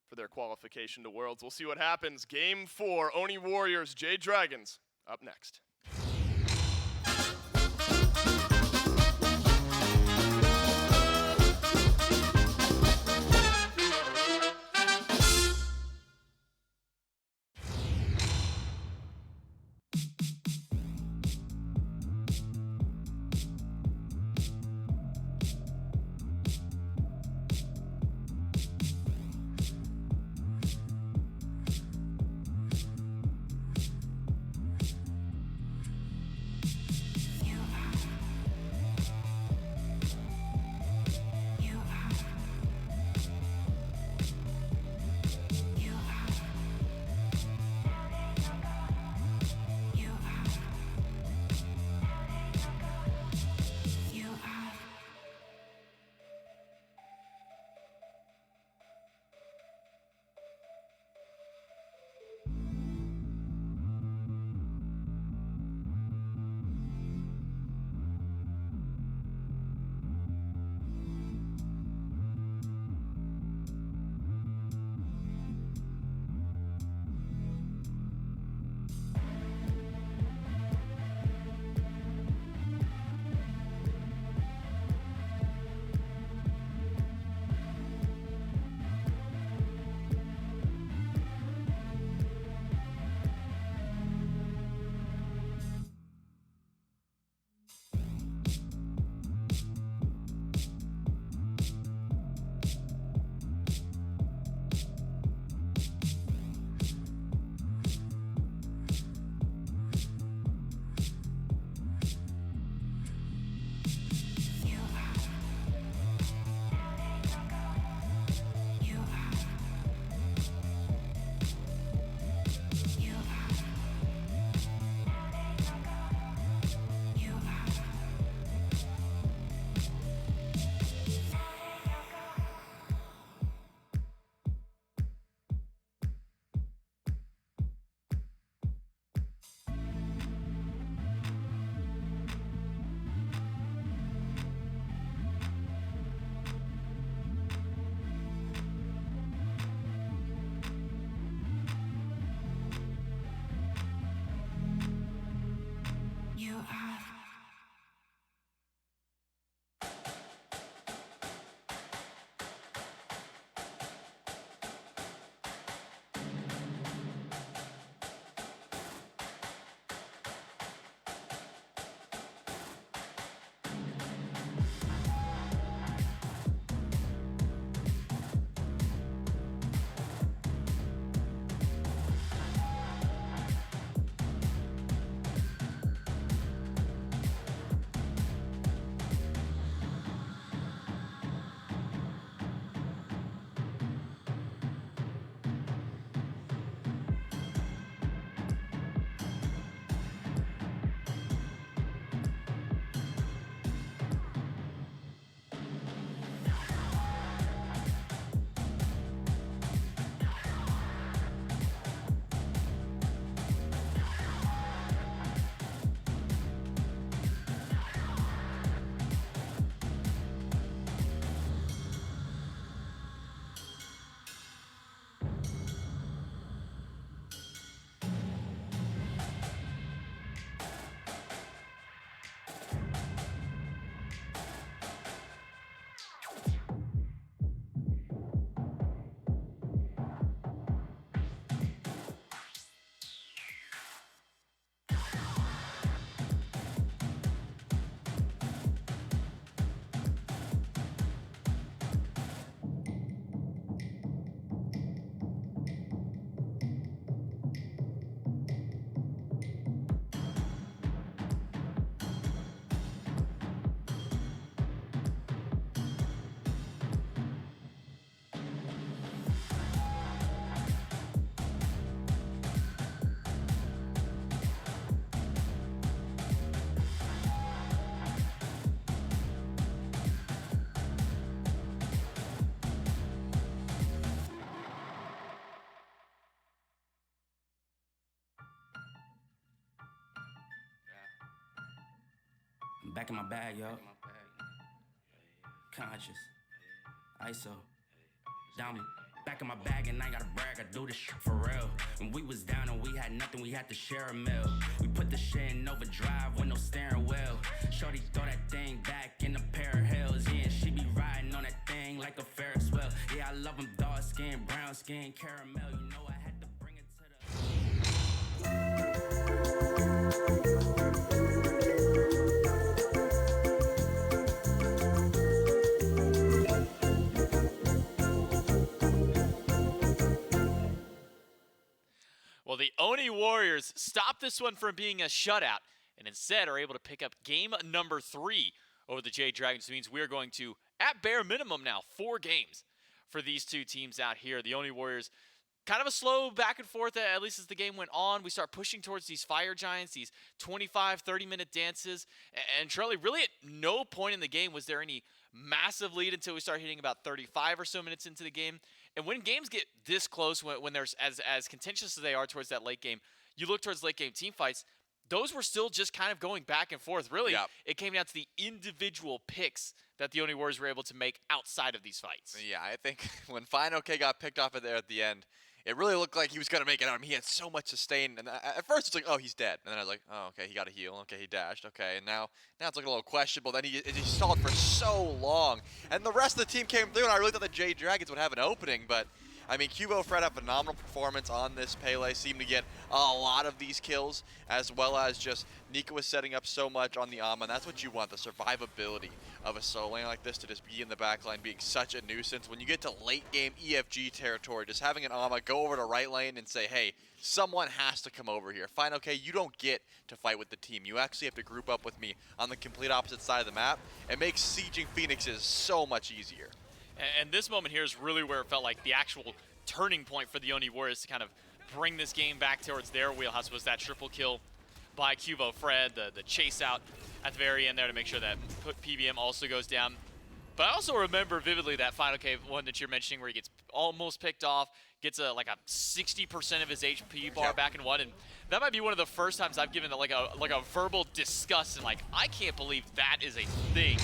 for their qualification to Worlds. We'll see what happens. Game 4, Oni Warriors, Jade Dragons, up next. Back in my bag, yo. Conscious. ISO. Down. Back in my bag and I gotta brag, I do this shit for real. When we was down and we had nothing, we had to share a meal. We put the shit in overdrive with no steering wheel. Shorty throw that thing back in a pair of heels. Yeah, and she be riding on that thing like a Ferris wheel. Yeah, I love them dark skin, brown skin, caramel. You know I had to bring it to the... Well, the Oni Warriors stopped this one from being a shutout and instead are able to pick up game number 3 over the Jade Dragons. It means we are going to, at bare minimum now, 4 games for these two teams out here. The Oni Warriors, kind of a slow back and forth, at least as the game went on. We start pushing towards these fire giants, these 25, 30-minute dances. And Charlie, really at no point in the game was there any massive lead until we start hitting about 35 or so minutes into the game. And when games get this close, when there's as contentious as they are towards that late game, you look towards late game team fights, those were still just kind of going back and forth. Really, It came down to the individual picks that the Oni Warriors were able to make outside of these fights. Yeah, I think when fineokay got picked off there at the end, it really looked like he was going to make it out. I mean, he had so much sustain. And at first, it's like, oh, he's dead. And then I was like, oh, okay, he got a heal. Okay, he dashed. Okay, and now it's like a little questionable. Then he stalled for so long. And the rest of the team came through, and I really thought the Jade Dragons would have an opening. But, I mean, QvoFred had a phenomenal performance on this Pele. Seemed to get a lot of these kills, as well as just Nika was setting up so much on the Ama. And that's what you want, the survivability of a solo lane like this to just be in the backline being such a nuisance. When you get to late game EFG territory, just having an Ama go over to right lane and say, hey, someone has to come over here. fineokay, you don't get to fight with the team. You actually have to group up with me on the complete opposite side of the map. It makes sieging Phoenixes so much easier. And this moment here is really where it felt like the actual turning point for the Oni Warriors to kind of bring this game back towards their wheelhouse was that triple kill by QvoFred, the chase out at the very end there to make sure that PBM also goes down. But I also remember vividly that fineokay one that you're mentioning where he gets almost picked off, gets like a 60% of his HP bar back in one, and that might be one of the first times I've given like a verbal disgust and like, I can't believe that is a thing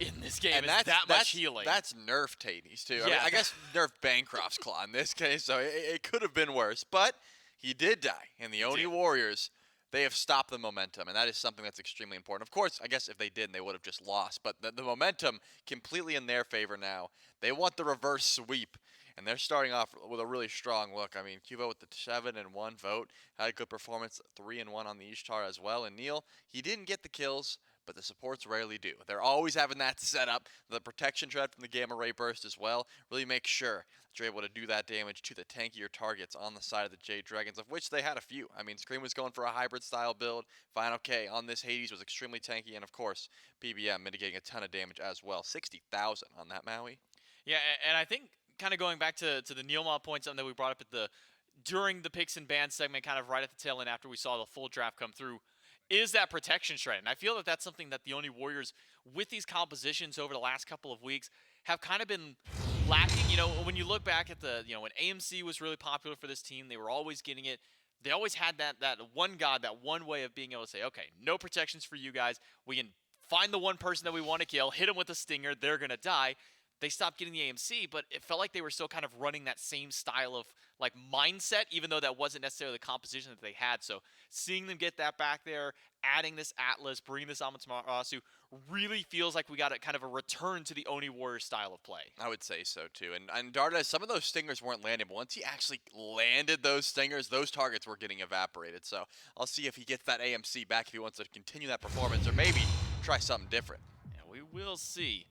in this game. And that's much healing. That's nerf Hades too. Yeah. I mean, I guess nerf Bancroft's Claw in this case, so it could have been worse. But he did die, and the Oni Warriors, they have stopped the momentum, and that is something that's extremely important. Of course, I guess if they didn't, they would have just lost. But the momentum completely in their favor now. They want the reverse sweep, and they're starting off with a really strong look. I mean, Qvo with the 7-1 vote had a good performance, 3-1 on the Ishtar as well. And Neil, he didn't get the kills, but the supports rarely do. They're always having that set up. The protection tread from the Gamma Ray Burst as well really makes sure that you're able to do that damage to the tankier targets on the side of the Jade Dragons, of which they had a few. I mean, Scream was going for a hybrid style build. fineokay on this Hades was extremely tanky, and of course, PBM mitigating a ton of damage as well. 60,000 on that Maui. Yeah, and I think kind of going back to the NeilMah point, something that we brought up at during the picks and bans segment, kind of right at the tail end after we saw the full draft come through, is that protection shred. And I feel that that's something that the Oni Warriors, with these compositions over the last couple of weeks, have kind of been lacking. You know, when you look back at when AMC was really popular for this team, they were always getting it. They always had that one god, that one way of being able to say, okay, no protections for you guys. We can find the one person that we want to kill, hit them with a stinger, they're going to die. They stopped getting the AMC, but it felt like they were still kind of running that same style of like mindset, even though that wasn't necessarily the composition that they had. So seeing them get that back there, adding this Atlas, bringing this Amaterasu, really feels like we got kind of a return to the Oni Warriors style of play. I would say so too. And Dardez, some of those stingers weren't landing, but once he actually landed those stingers, those targets were getting evaporated. So I'll see if he gets that AMC back if he wants to continue that performance, or maybe try something different. Yeah, we will see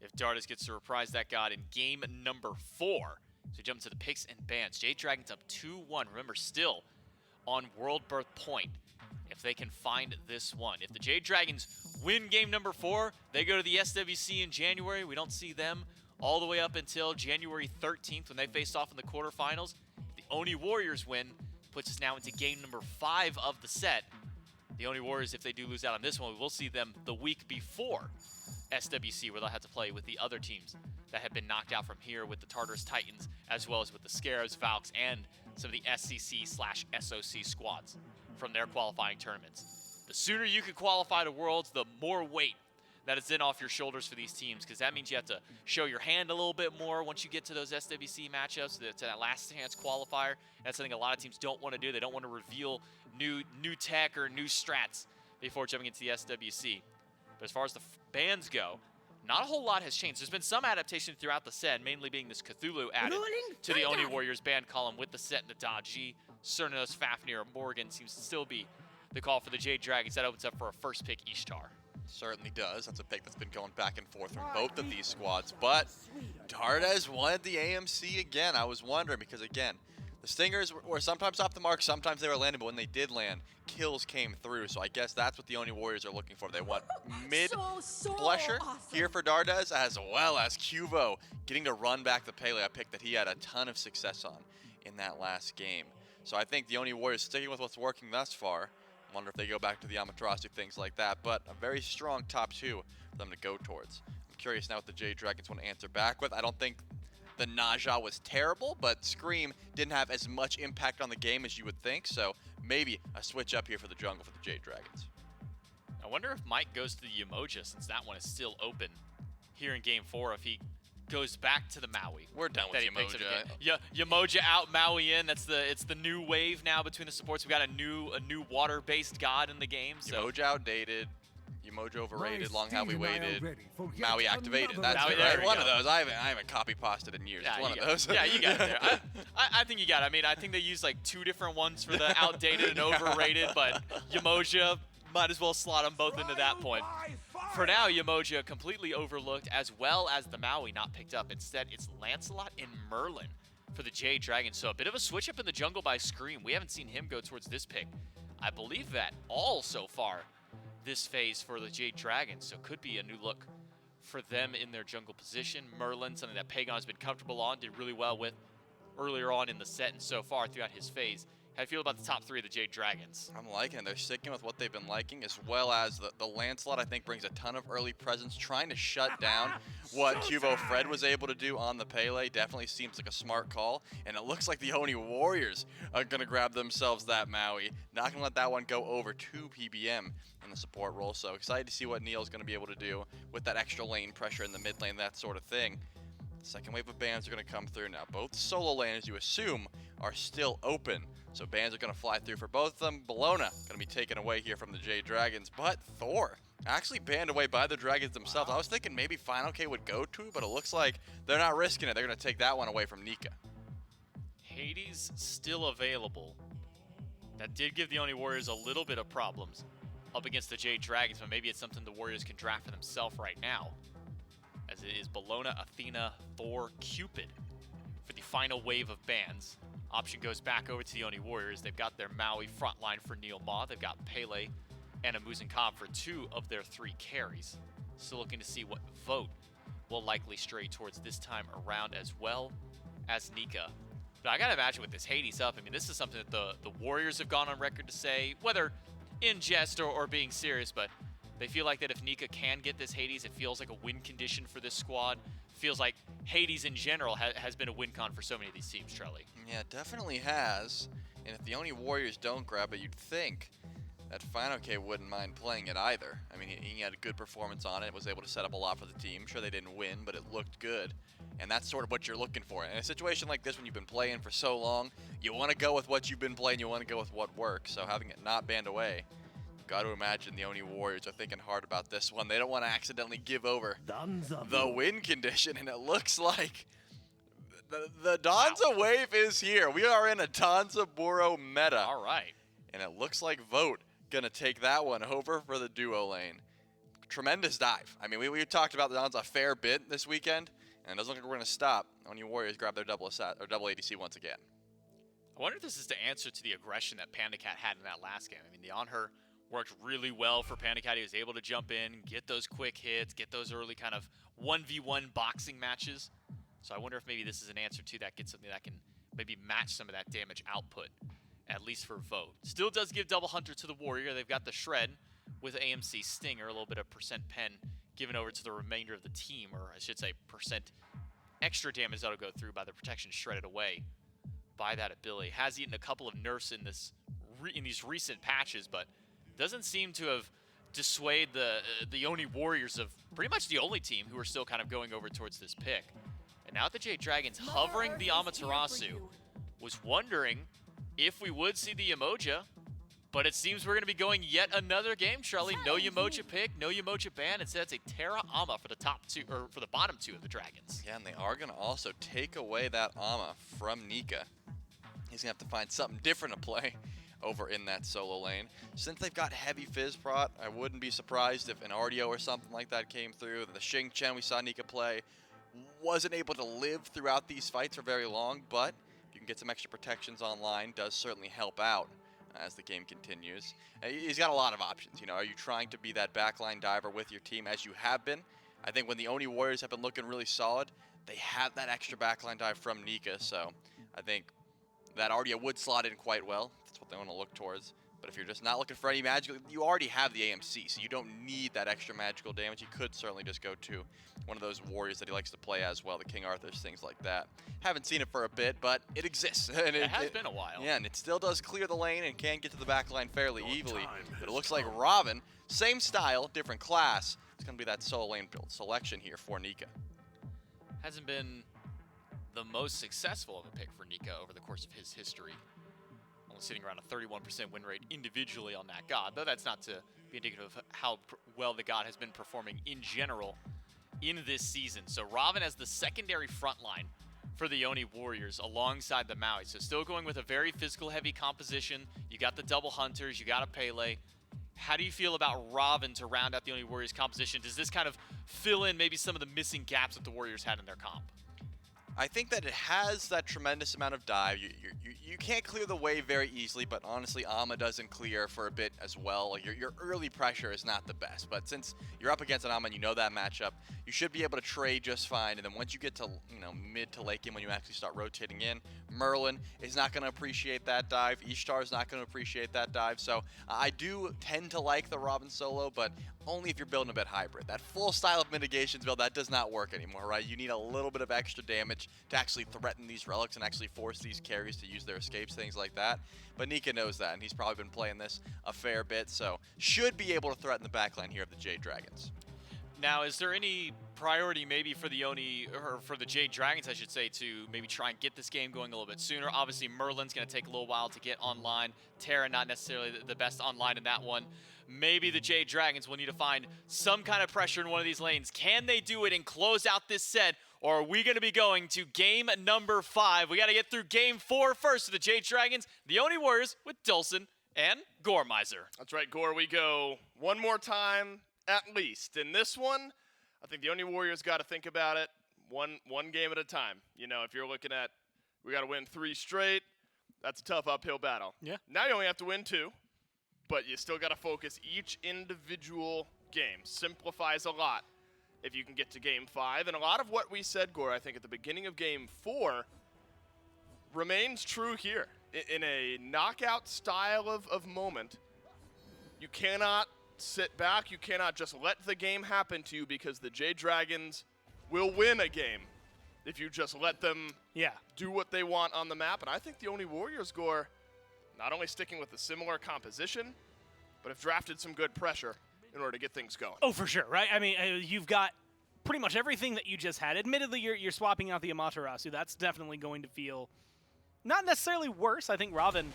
if Dardez gets to reprise that god in game number 4. So we jump into the picks and bans. Jade Dragons up 2-1. Remember, still on World Birth Point if they can find this one. If the Jade Dragons win game number 4, they go to the SWC in January. We don't see them all the way up until January 13th when they face off in the quarterfinals. If the Oni Warriors win, puts us now into game number 5 of the set. The Oni Warriors, if they do lose out on this one, we will see them the week before SWC, where they'll have to play with the other teams that have been knocked out from here with the Tartarus Titans, as well as with the Scarabs, Valks, and some of the SCC/SOC squads from their qualifying tournaments. the sooner you can qualify to Worlds, the more weight that is then off your shoulders for these teams, because that means you have to show your hand a little bit more once you get to those SWC matchups, to that last chance qualifier. That's something a lot of teams don't want to do. They don't want to reveal new tech or new strats before jumping into the SWC. But as far as the bans go, not a whole lot has changed. There's been some adaptation throughout the set, mainly being this Cthulhu added to the Oni Warriors ban column with the set and the dodgy. Cernos, Fafnir, Morgan seems to still be the call for the Jade Dragons. That opens up for a first pick Ishtar. Certainly does. That's a pick that's been going back and forth from both of these squads. But Dardez wanted the AMC again. I was wondering because, again, the Stingers were sometimes off the mark, sometimes they were landing, but when they did land, kills came through. So I guess that's what the Oni Warriors are looking for. They want mid-blusher here for Dardez, as well as Qvo getting to run back the Pele, a pick that he had a ton of success on in that last game. So I think the Oni Warriors sticking with what's working thus far. Wonder if they go back to the Amaterasu, things like that, but a very strong top 2 for them to go towards. I'm curious now what the Jade Dragons want to answer back with. I don't think the Naja was terrible, but Scream didn't have as much impact on the game as you would think, so maybe a switch up here for the jungle for the Jade Dragons. I wonder if Mike goes to the Yemoja, since that one is still open here in Game 4, if he goes back to the Maui. We're done with Yemoja. Yemoja out, Maui in. It's the new wave now between the supports. We got a new water-based god in the game. So Yemoja outdated, Yemoja overrated. Long how we waited. Maui activated. That's Maui, right. One of those. I haven't copy pasted in years. Yeah, It's one of those. Yeah, you got it there. I think you got it. I mean, I think they used like 2 different ones for the outdated and overrated, but Yemoja might as well slot them both into that point. For now, Yemoja completely overlooked, as well as the Maui not picked up. Instead, it's Lancelot and Merlin for the Jade Dragons. So a bit of a switch up in the jungle by Scream. We haven't seen him go towards this pick. I believe that all so far this phase for the Jade Dragons. So could be a new look for them in their jungle position. Merlin, something that Pegon has been comfortable on, did really well with earlier on in the set and so far throughout his phase. How do you feel about the top 3 of the Jade Dragons? I'm liking it. They're sticking with what they've been liking, as well as the Lancelot, I think, brings a ton of early presence, trying to shut down what QvoFred was able to do on the Pele. Definitely seems like a smart call, and it looks like the Oni Warriors are going to grab themselves that Maui. Not going to let that one go over 2 PBM in the support role, so excited to see what Neil's going to be able to do with that extra lane pressure in the mid lane, that sort of thing. The second wave of bans are going to come through now. Both solo lanes, you assume, are still open. So bans are going to fly through for both of them. Bellona going to be taken away here from the Jade Dragons. But Thor actually banned away by the Dragons themselves. I was thinking maybe fineokay would go to, but it looks like they're not risking it. They're going to take that one away from Nika. Hades still available. That did give the Oni Warriors a little bit of problems up against the Jade Dragons, but maybe it's something the Warriors can draft for themselves right now, as it is Bellona, Athena, Thor, Cupid for the final wave of bans. Option goes back over to the Oni Warriors. They've got their Maui frontline for NeilMah. They've got Pele and a Muzen for 2 of their 3 carries. Still looking to see what vote will likely stray towards this time around, as well as Nika. But I gotta imagine with this Hades up, I mean, this is something that the Warriors have gone on record to say, whether in jest or being serious, but they feel like that if Nika can get this Hades, it feels like a win condition for this squad. Feels like Hades in general has been a win con for so many of these teams, Trelly. Yeah, it definitely has. And if the Oni Warriors don't grab it, you'd think that fineokay wouldn't mind playing it either. I mean, he had a good performance on it, was able to set up a lot for the team. Sure, they didn't win, but it looked good. And that's sort of what you're looking for. In a situation like this, when you've been playing for so long, you want to go with what you've been playing, you want to go with what works. So having it not banned away, got to imagine the Oni Warriors are thinking hard about this one. They don't want to accidentally give over the win condition, and it looks like the Danza wave is here. We are in a Danza Buro meta. All right. And it looks like Vote going to take that one over for the duo lane. Tremendous dive. I mean, we talked about the Danza a fair bit this weekend, and it doesn't look like we're going to stop. Oni Warriors grab their double ADC once again. I wonder if this is the answer to the aggression that PandaCat had in that last game. I mean, the Anhur worked really well for PandaCat. He was able to jump in, get those quick hits, get those early kind of 1v1 boxing matches. So I wonder if maybe this is an answer to that, get something that can maybe match some of that damage output, at least for Vote. Still does give Double Hunter to the Warrior. They've got the Shred with AMC Stinger, a little bit of percent pen given over to the remainder of the team, or I should say percent extra damage that'll go through by the protection shredded away by that ability. Has eaten a couple of nerfs in these recent patches, but doesn't seem to have dissuaded the Oni Warriors of pretty much the only team who are still kind of going over towards this pick. And now the Jade Dragons hovering the Amaterasu, was wondering if we would see the Yemoja, but it seems we're going to be going yet another game, Charlie. No Yemoja pick, no Yemoja ban. Instead, it's a Terra Ama for the top two, or for the bottom two of the Dragons. Yeah, and they are going to also take away that Ama from Nika. He's going to have to find something different to play over in that solo lane. Since they've got heavy Fizz prot, I wouldn't be surprised if an RDO or something like that came through. The Xing Chen we saw Nika play wasn't able to live throughout these fights for very long, but if you can get some extra protections online, does certainly help out as the game continues. He's got a lot of options. You know, are you trying to be that backline diver with your team as you have been? I think when the Oni Warriors have been looking really solid, they have that extra backline dive from Nika, so I think that RDO would slot in quite well. That's what they want to look towards. But if you're just not looking for any magical, you already have the AMC, so you don't need that extra magical damage. You could certainly just go to one of those warriors that he likes to play as well, the King Arthurs, things like that. Haven't seen it for a bit, but it exists. And it has been a while. Yeah, and it still does clear the lane and can get to the back line fairly easily. But it looks like Ravana, same style, different class. It's going to be that solo lane build selection here for Nika. Hasn't been the most successful of a pick for Nika over the course of his history. Only sitting around a 31% win rate individually on that god, though that's not to be indicative of how well the god has been performing in general in this season. So Ravana as the secondary front line for the Oni Warriors alongside the Maui. So still going with a very physical heavy composition. You got the double hunters, you got a Pele. How do you feel about Ravana to round out the Oni Warriors composition? Does this kind of fill in maybe some of the missing gaps that the Warriors had in their comp? I think that it has that tremendous amount of dive. You can't clear the wave very easily, but honestly, Ama doesn't clear for a bit as well. Like your early pressure is not the best, but since you're up against an Ama and you know that matchup, you should be able to trade just fine. And then once you get to mid to late game, when you actually start rotating in, Merlin is not going to appreciate that dive. Ishtar is not going to appreciate that dive. So I do tend to like the Ravana solo, but only if you're building a bit hybrid. That full style of mitigations build, that does not work anymore, right? You need a little bit of extra damage to actually threaten these relics and actually force these carries to use their escapes, things like that. But Nika knows that, and he's probably been playing this a fair bit, so should be able to threaten the backline here of the Jade Dragons. Now, is there any priority maybe for the Oni, or for the Jade Dragons, I should say, to maybe try and get this game going a little bit sooner? Obviously, Merlin's going to take a little while to get online. Terra not necessarily the best online in that one. Maybe the Jade Dragons will need to find some kind of pressure in one of these lanes. Can they do it and close out this set, or are we going to be going to game number 5? We got to get through game 4 first to the Jade Dragons, the Oni Warriors with Dulcin and Goremizer. That's right, Gore. We go one more time at least. In this one, I think the Oni Warriors got to think about it one game at a time. You know, if you're looking at, we got to win 3 straight, that's a tough uphill battle. Yeah. Now you only have to win 2, but you still got to focus each individual game. Simplifies a lot if you can get to game 5. And a lot of what we said, Gore, I think at the beginning of game 4 remains true here. In a knockout style of moment, you cannot sit back. You cannot just let the game happen to you, because the Jade Dragons will win a game if you just let them do what they want on the map. And I think the Oni Warriors, Gore, not only sticking with a similar composition, but have drafted some good pressure in order to get things going. Oh, for sure, right? I mean, you've got pretty much everything that you just had. Admittedly, you're swapping out the Amaterasu. That's definitely going to feel not necessarily worse. I think Ravana,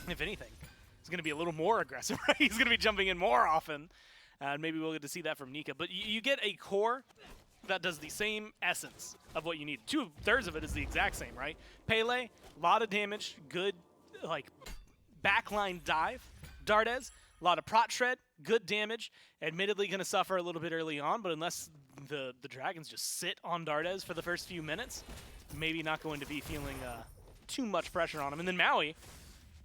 if anything, is going to be a little more aggressive, right? He's going to be jumping in more often. And maybe we'll get to see that from Nika. But you get a core that does the same essence of what you need. 2/3 of it is the exact same, right? Pele, a lot of damage, good, like, backline dive. Dardez, a lot of prot shred, good damage. Admittedly going to suffer a little bit early on, but unless the Dragons just sit on Dardez for the first few minutes, maybe not going to be feeling too much pressure on him. And then Maui,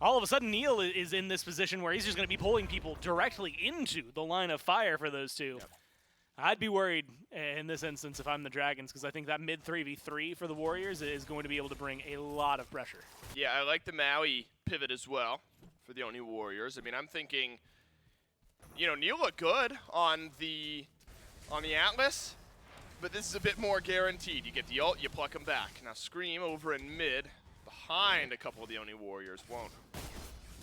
all of a sudden Neil is in this position where he's just going to be pulling people directly into the line of fire for those two. Yep. I'd be worried in this instance if I'm the Dragons, because I think that mid 3v3 for the Warriors is going to be able to bring a lot of pressure. Yeah, I like the Maui pivot as well for the Oni Warriors. I mean, I'm thinking, you know, Neil looked good on the Atlas, but this is a bit more guaranteed. You get the ult, you pluck him back. Now Scream over in mid, behind a couple of the Oni Warriors, won't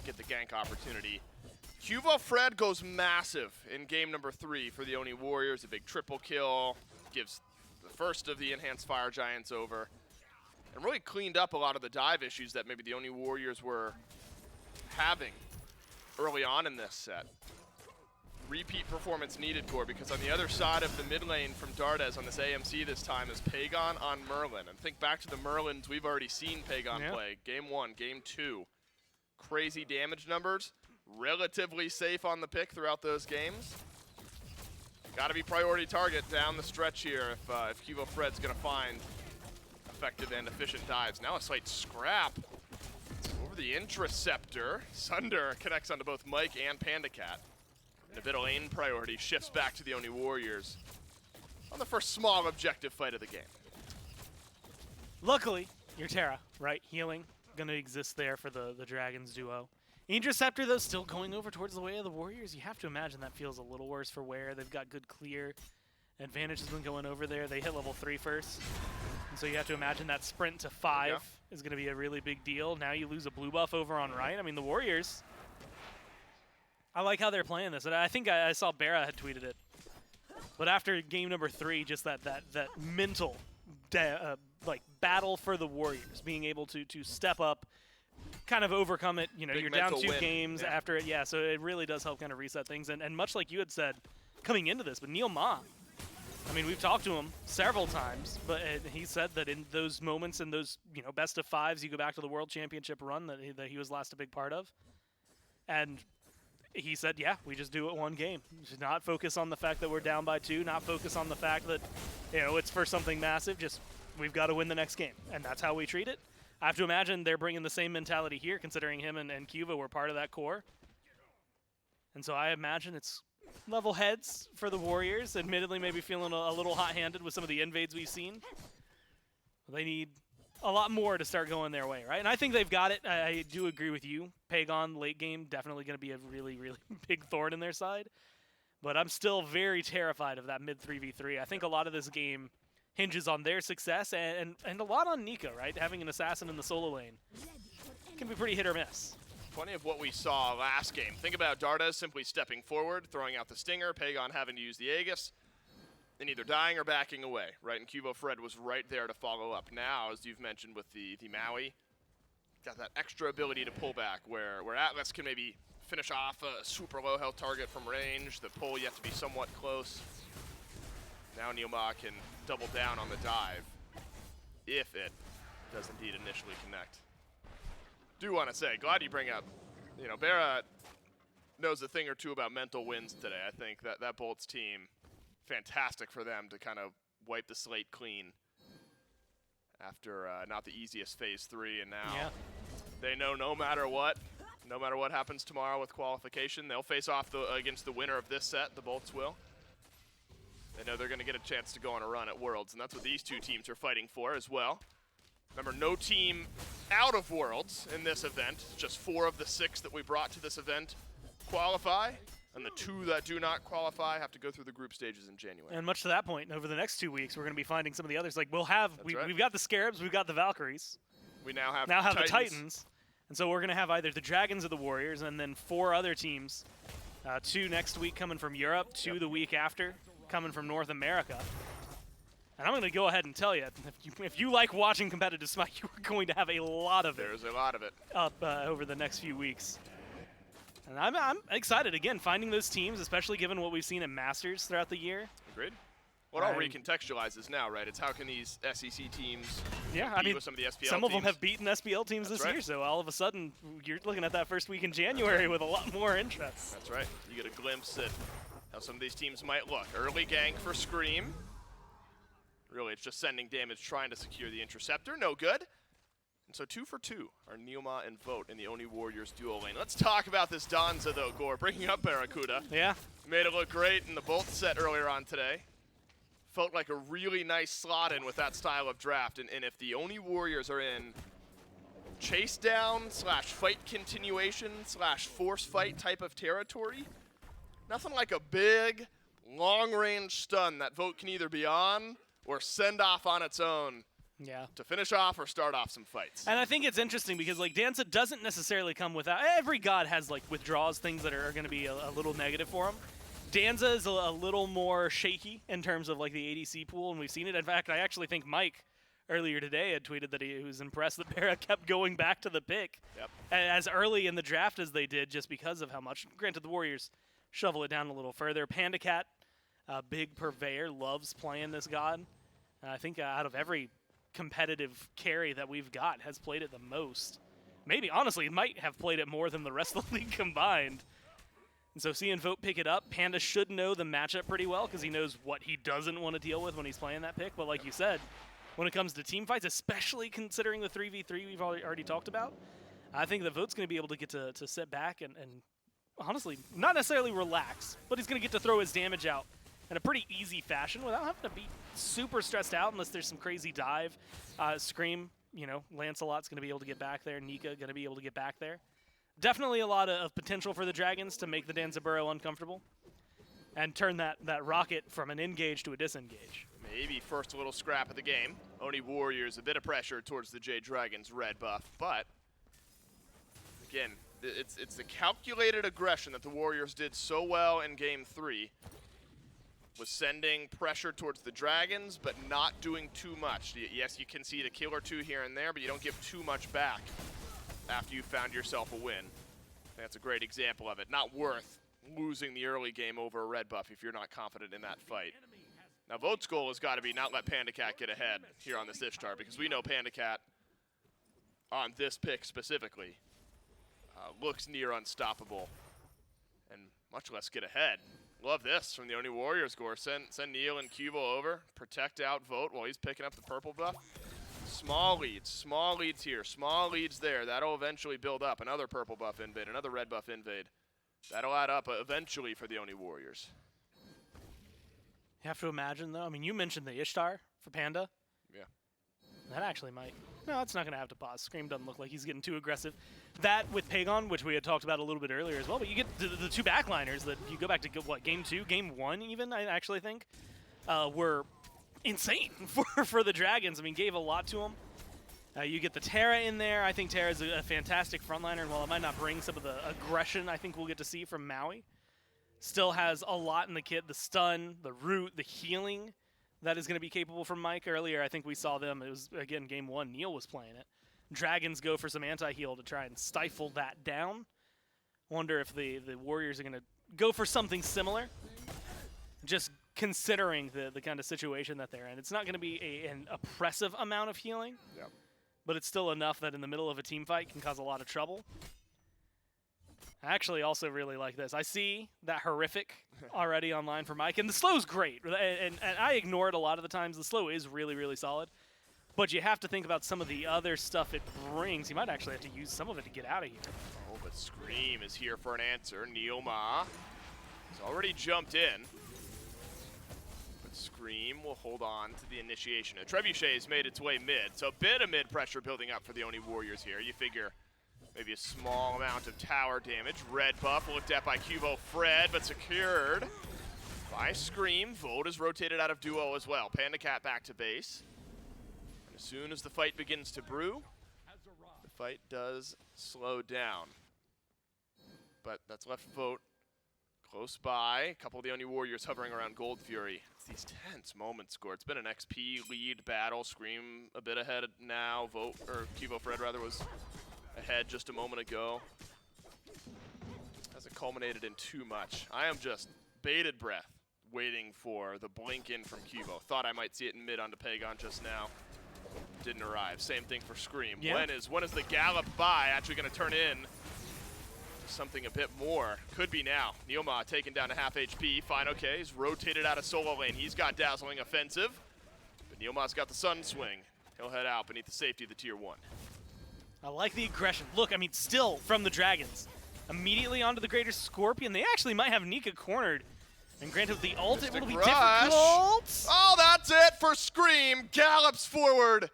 get the gank opportunity QvoFred goes massive in game number 3 for the Oni Warriors. A big triple kill, gives the first of the enhanced fire giants over, and really cleaned up a lot of the dive issues that maybe the Oni Warriors were having early on in this set. Repeat performance needed, Gore, because on the other side of the mid lane from Dardez on this AMC this time is Pegon on Merlin. And think back to the Merlins we've already seen Pegon play. Game 1, Game 2. Crazy damage numbers. Relatively safe on the pick throughout those games. Got to be priority target down the stretch here if QvoFred's going to find effective and efficient dives. Now a slight scrap over the Interceptor. Sunder connects onto both Mike and PandaCat. And a bit of lane priority shifts back to the Oni Warriors on the first small objective fight of the game. Luckily, your Terra, right? Healing, going to exist there for the Dragons duo. Interceptor, though, still going over towards the way of the Warriors. You have to imagine that feels a little worse for Ware. They've got good clear. Advantage has been going over there. They hit level 3 first. And so you have to imagine that sprint to 5 is going to be a really big deal. Now you lose a blue buff over on right. I mean, the Warriors, I like how they're playing this. And I think I saw Barra had tweeted it. But after game number 3, just that mental like battle for the Warriors, being able to step up, kind of overcome it. You know, Big you're down 2 win. games after it. Yeah, so it really does help kind of reset things. And much like you had said coming into this, but NeilMah, I mean, we've talked to him several times, but he said that in those moments, in those best of 5s, you go back to the World Championship run that he was last a big part of. And he said, yeah, we just do it one game. Just not focus on the fact that we're down by 2, not focus on the fact that, it's for something massive. Just, we've got to win the next game. And that's how we treat it. I have to imagine they're bringing the same mentality here, considering him and Cuvo were part of that core. And so I imagine it's level heads for the Warriors. Admittedly, maybe feeling a little hot-handed with some of the invades we've seen. They need a lot more to start going their way, right? And I think they've got it. I do agree with you. Pegon, late game, definitely going to be a really, really big thorn in their side. But I'm still very terrified of that mid 3v3. I think a lot of this game hinges on their success and a lot on Nika, right? Having an assassin in the solo lane can be pretty hit or miss. Plenty of what we saw last game. Think about Dardez simply stepping forward, throwing out the stinger, Pegon having to use the Aegis, and either dying or backing away, right? And QvoFred was right there to follow up. Now, as you've mentioned with the Maui, got that extra ability to pull back where Atlas can maybe finish off a super low health target from range, the pull yet to be somewhat close. Now NeilMah can double down on the dive if it does indeed initially connect. Do want to say, glad you bring up, Barra knows a thing or two about mental wins today. I think that Bolts team, fantastic for them to kind of wipe the slate clean after not the easiest phase 3, and now they know no matter what happens tomorrow with qualification, they'll face off against the winner of this set, the Bolts will. They know they're going to get a chance to go on a run at Worlds, and that's what these 2 teams are fighting for as well. Remember, no team out of Worlds in this event. Just 4 of the 6 that we brought to this event qualify, and the 2 that do not qualify have to go through the group stages in January. And much to that point, over the next 2 weeks, we're going to be finding some of the others. Like, we've got the Scarabs, we've got the Valkyries. We now have the Titans. And so we're going to have either the Dragons or the Warriors, and then 4 other teams. 2 next week coming from Europe, 2 the week after coming from North America. And I'm going to go ahead and tell you, if you like watching competitive Smite, you are going to have a lot of it. There's a lot of it. Up over the next few weeks. And I'm excited, again, finding those teams, especially given what we've seen in Masters throughout the year. Agreed. What I'll recontextualize is now, right? It's how can these SEC teams compete with some of the SPL some teams? of them have beaten SPL teams this year, so all of a sudden, you're looking at that first week in January with a lot more interest. That's right. You get a glimpse at how some of these teams might look. Early gank for Screammmmm. Really, it's just sending damage, trying to secure the Interceptor. No good. And so 2 for 2 are NeilMah and Vote in the Oni Warriors duo lane. Let's talk about this Danza, though, Gore. Bringing up Barracuda. Yeah. Made it look great in the Bolt set earlier on today. Felt like a really nice slot in with that style of draft. And if the Oni Warriors are in chase down / fight continuation / force fight type of territory, nothing like a big, long-range stun that Vote can either be on or send off on its own Yeah. to finish off or start off some fights. And I think it's interesting because like Danza doesn't necessarily come without. Every god has like withdraws, things that are going to be a little negative for him. Danza is a little more shaky in terms of like the ADC pool, and we've seen it. In fact, I actually think Mike earlier today had tweeted that he was impressed that Para kept going back to the pick as early in the draft as they did, just because of how much. Granted, the Warriors shovel it down a little further. PandaCat, big purveyor, loves playing this god. I think out of every competitive carry that we've got has played it the most. Maybe, honestly, might have played it more than the rest of the league combined. And so seeing Vote pick it up, Panda should know the matchup pretty well because he knows what he doesn't want to deal with when he's playing that pick. But like you said, when it comes to team fights, especially considering the 3v3 we've already talked about, I think the Vote's going to be able to get to sit back and honestly, not necessarily relax, but he's going to get to throw his damage out in a pretty easy fashion without having to be super stressed out unless there's some crazy dive. Scream, you know, Lancelot's going to be able to get back there. Nika going to be able to get back there. Definitely a lot of potential for the Dragons to make the Danza Burrow uncomfortable and turn that rocket from an engage to a disengage. Maybe first little scrap of the game. Oni Warriors, a bit of pressure towards the Jade Dragons red buff, but again, it's the calculated aggression that the Warriors did so well in Game 3, was sending pressure towards the Dragons, but not doing too much. Yes, you can see a kill or two here and there, but you don't give too much back after you found yourself a win. That's a great example of it. Not worth losing the early game over a red buff if you're not confident in that fight. Now, Vote's goal has got to be not let PandaCat get ahead here on this Ishtar, because we know PandaCat, on this pick specifically, looks near unstoppable, and much less get ahead. Love this from the Oni Warriors. Gore, send Neil and Qvo over, protect out Vote while he's picking up the purple buff. Small leads here, small leads there. That'll eventually build up. Another purple buff invade, another red buff invade. That'll add up eventually for the Oni Warriors. You have to imagine, though, I mean, you mentioned the Ishtar for Panda. Yeah. That actually might. No, it's not going to have to pause. Scream doesn't look like he's getting too aggressive. That with Pegon, which we had talked about a little bit earlier as well, but you get the two backliners that you go back to, what, Game 2, Game 1 even, I actually think, were insane for the Dragons. I mean, gave a lot to them. You get the Terra in there. I think Terra's a fantastic frontliner, and while it might not bring some of the aggression I think we'll get to see from Maui, still has a lot in the kit. The stun, the root, the healing that is going to be capable from Mike. Earlier, I think we saw them. It was, again, Game 1. Neil was playing it. Dragons go for some anti-heal to try and stifle that down. Wonder if the Warriors are going to go for something similar, just considering the kind of situation that they're in. It's not going to be an oppressive amount of healing, but it's still enough that in the middle of a team fight can cause a lot of trouble. I actually also really like this. I see that horrific already online for Mike, and the slow's great, and I ignore it a lot of the times. The slow is really, really solid, but you have to think about some of the other stuff it brings. You might actually have to use some of it to get out of here. Oh, but Scream is here for an answer. NeilMah has already jumped in, but Scream will hold on to the initiation. Now, Trebuchet's made its way mid, so a bit of mid pressure building up for the Oni Warriors here. You figure maybe a small amount of tower damage. Red buff looked at by QvoFred, but secured by Scream. Vote is rotated out of duo as well. PandaCat back to base. And as soon as the fight begins to brew, the fight does slow down. But that's left Vote close by. A couple of the Oni Warriors hovering around Gold Fury. It's these tense moments, Score. It's been an XP lead battle. Scream a bit ahead now. Vote, or QvoFred rather, was ahead just a moment ago. Hasn't culminated in too much. I am just bated breath waiting for the blink in from Qvo. Thought I might see it in mid onto Pegon just now. Didn't arrive. Same thing for Scream. Yeah. When is the gallop by actually going to turn in something a bit more? Could be now. NeilMah taken down to half HP. fineokay. He's rotated out of solo lane. He's got dazzling offensive. But NeilMah's got the sun swing. He'll head out beneath the safety of the tier 1. I like the aggression. Look, I mean, still from the Dragons. Immediately onto the Greater Scorpion. They actually might have Nika cornered. And granted, the ult, it will be difficult. Oh, that's it for Scream. Gallops forward.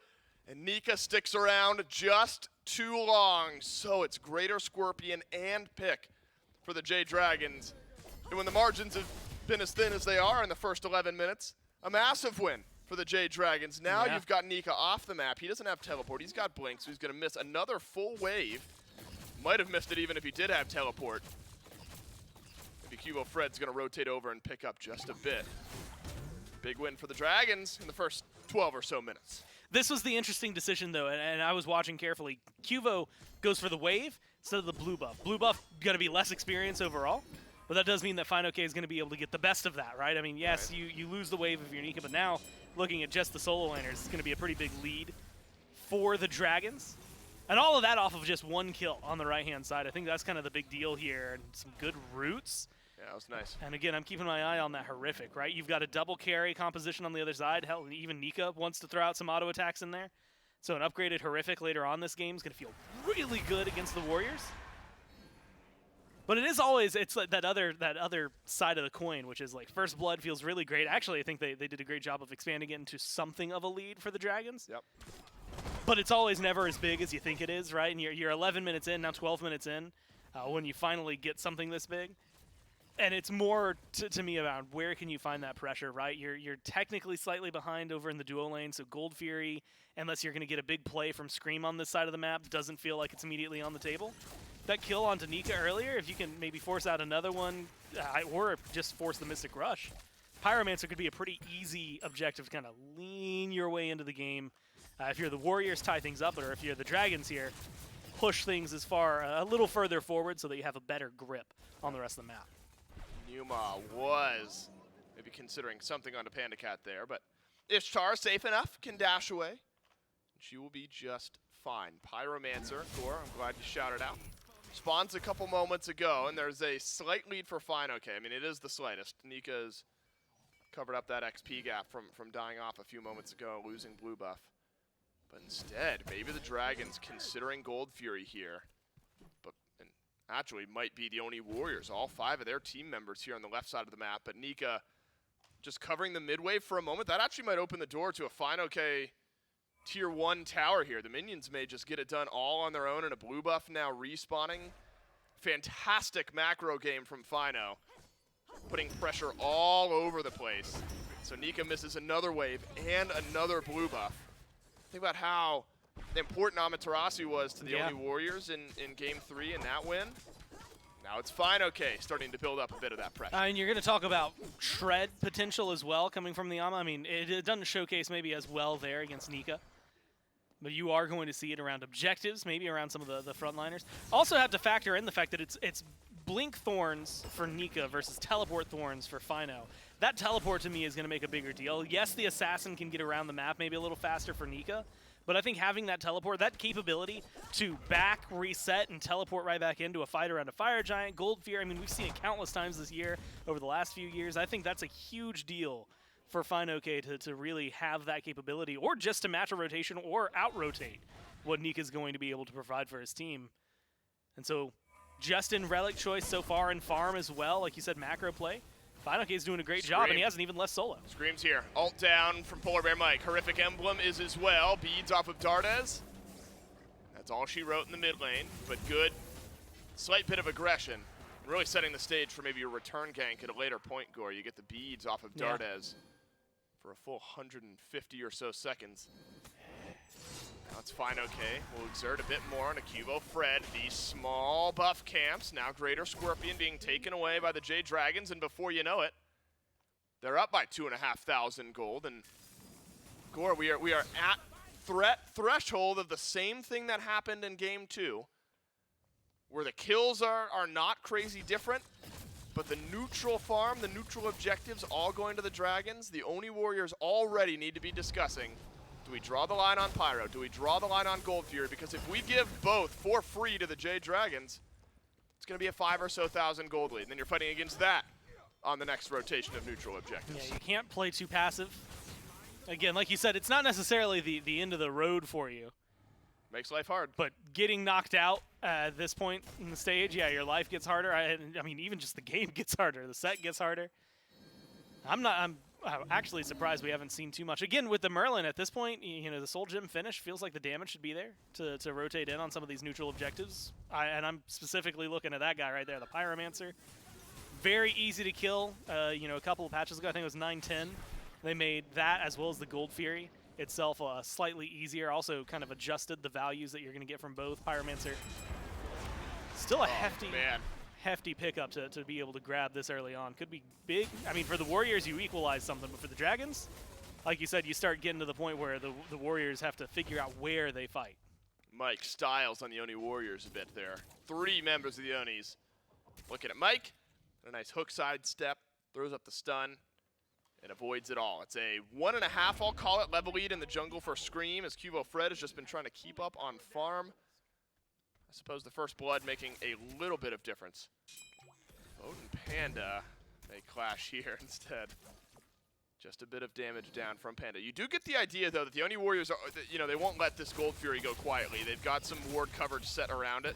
And Nika sticks around just too long. So it's Greater Scorpion and pick for the Jade Dragons. And when the margins have been as thin as they are in the first 11 minutes, a massive win for the Jade Dragons. Now Yeah. you've got Nika off the map. He doesn't have teleport. He's got blink, so he's going to miss another full wave. Might have missed it even if he did have teleport. Maybe QvoFred's going to rotate over and pick up just a bit. Big win for the Dragons in the first 12 or so minutes. This was the interesting decision, though, and I was watching carefully. Qvo goes for the wave instead of the blue buff. Blue buff going to be less experience overall, but that does mean that fineokay is going to be able to get the best of that, right? I mean, yes, you lose the wave of your Nika, but now, looking at just the solo laners, it's going to be a pretty big lead for the Dragons. And all of that off of just one kill on the right-hand side. I think that's kind of the big deal here, and some good roots. Yeah, that was nice. And again, I'm keeping my eye on that horrific, right? You've got a double carry composition on the other side. Hell, even Nika wants to throw out some auto attacks in there. So an upgraded horrific later on this game is going to feel really good against the Warriors. But it is always, it's like that other side of the coin, which is like First Blood feels really great. Actually, I think they did a great job of expanding it into something of a lead for the Dragons. Yep. But it's always never as big as you think it is, right? And you're 11 minutes in, now 12 minutes in, when you finally get something this big. And it's more to me about where can you find that pressure, right? You're technically slightly behind over in the duo lane, so Gold Fury, unless you're going to get a big play from Screammmmm on this side of the map, doesn't feel like it's immediately on the table. That kill onto Nika earlier, if you can maybe force out another one, or just force the Mystic Rush, Pyromancer could be a pretty easy objective to kind of lean your way into the game. If you're the Warriors, tie things up, or if you're the Dragons here, push things as far, a little further forward so that you have a better grip on the rest of the map. NeilMah was maybe considering something onto PandaCat there, but Ishtar, safe enough, can dash away. She will be just fine. Pyromancer, Gore, I'm glad you shouted out. Spawns a couple moments ago, and there's a slight lead for fineokay. I mean, it is the slightest. Nika's covered up that XP gap from dying off a few moments ago, losing blue buff. But instead, maybe the Dragons considering Gold Fury here. But and actually might be the Oni Warriors, all 5 of their team members here on the left side of the map. But Nika just covering the mid wave for a moment. That actually might open the door to a fineokay Tier 1 tower here. The minions may just get it done all on their own, and a blue buff now respawning. Fantastic macro game from Fino, putting pressure all over the place. So Nika misses another wave and another blue buff. Think about how important Amaterasu was to the Oni Warriors in Game 3 in that win. Now it's fineokay starting to build up a bit of that pressure. And you're going to talk about shred potential as well coming from the Ama. I mean, it doesn't showcase maybe as well there against Nika. But you are going to see it around objectives, maybe around some of the frontliners. Also have to factor in the fact that it's Blink Thorns for Nika versus Teleport Thorns for Fino. That teleport to me is going to make a bigger deal. Yes, the Assassin can get around the map maybe a little faster for Nika, but I think having that teleport, that capability to back, reset, and teleport right back into a fight around a Fire Giant, Gold Fear, I mean, we've seen it countless times this year over the last few years. I think that's a huge deal for fineokay to really have that capability, or just to match a rotation or out-rotate what Nika's going to be able to provide for his team. And so, just in Relic choice so far in farm as well, like you said, macro play, fineokay's doing a great job, and he hasn't even left solo. Scream's here. Ult down from PolarBearMike. Horrific Emblem is as well. Beads off of Dardez. That's all she wrote in the mid lane, but good. Slight bit of aggression. Really setting the stage for maybe a return gank at a later point, Gore. You get the beads off of Dardez for a full 150 or so seconds. Now it's fineokay. We'll exert a bit more on a QvoFred. These small buff camps. Now Greater Scorpion being taken away by the Jade Dragons, and before you know it, they're up by 2,500 gold. And Gore, we are at threshold of the same thing that happened in Game 2, where the kills are not crazy different, but the neutral farm, the neutral objectives all going to the Dragons. The Oni Warriors already need to be discussing, do we draw the line on Pyro? Do we draw the line on Gold Fury? Because if we give both for free to the Jade Dragons, it's going to be a 5,000 or so gold lead. And then you're fighting against that on the next rotation of neutral objectives. Yeah, you can't play too passive. Again, like you said, it's not necessarily the end of the road for you. Makes life hard. But getting knocked out at this point in the stage, yeah, your life gets harder. I mean, even just the game gets harder. The set gets harder. I'm actually surprised we haven't seen too much. Again, with the Merlin at this point, you know, the Soul Gem finish feels like the damage should be there to rotate in on some of these neutral objectives. And I'm specifically looking at that guy right there, the Pyromancer. Very easy to kill. You know, a couple of patches ago, I think it was 9-10, They made that as well as the Gold Fury itself slightly easier. Also kind of adjusted the values that you're going to get from both. Pyromancer, still a hefty pickup to be able to grab this early on. Could be big. I mean, for the Warriors, you equalize something, but for the Dragons, like you said, you start getting to the point where the Warriors have to figure out where they fight. Mike styles on the Oni Warriors a bit there. 3 members of the Onis. Looking at Mike, a nice hook side step, throws up the stun, and avoids it all. It's a 1.5, I'll call it, level lead in the jungle for Scream, as QvoFred has just been trying to keep up on farm. I suppose the first blood making a little bit of difference. Vote and Panda may clash here instead. Just a bit of damage down from Panda. You do get the idea, though, that the Oni Warriors, are, you know, they won't let this Gold Fury go quietly. They've got some ward coverage set around it.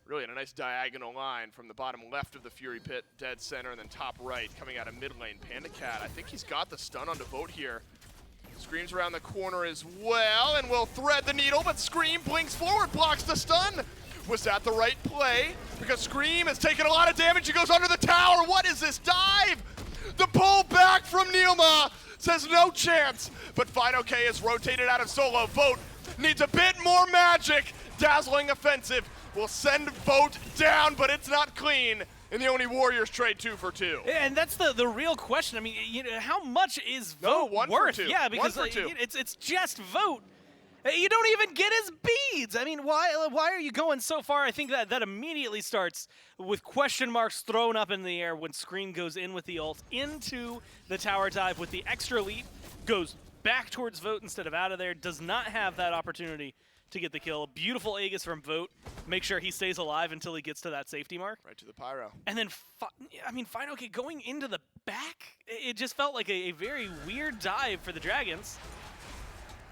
Really in a nice diagonal line from the bottom left of the Fury Pit, dead center, and then top right, coming out of mid lane. PandaCat, I think he's got the stun on Devote here. Scream's around the corner as well, and will thread the needle, but Scream blinks forward, blocks the stun. Was that the right play? Because Scream has taken a lot of damage. He goes under the tower. What is this dive? The pull back from NeilMah says no chance, but fineokay is rotated out of solo. Vote needs a bit more magic. Dazzling offensive will send Vote down, but it's not clean. And the Oni Warriors trade 2 for 2. And that's the real question. I mean, you know, how much is Vote 1 worth? for 2. Yeah, because 1 for 2. It's just Vote. You don't even get his beads. I mean, why are you going so far? I think that immediately starts with question marks thrown up in the air when Scream goes in with the ult into the tower dive with the extra leap, goes back towards Vote instead of out of there, does not have that opportunity to get the kill. A beautiful Aegis from Vote. Make sure he stays alive until he gets to that safety mark. Right to the pyro. And then, fineokay going into the back, it just felt like a very weird dive for the Dragons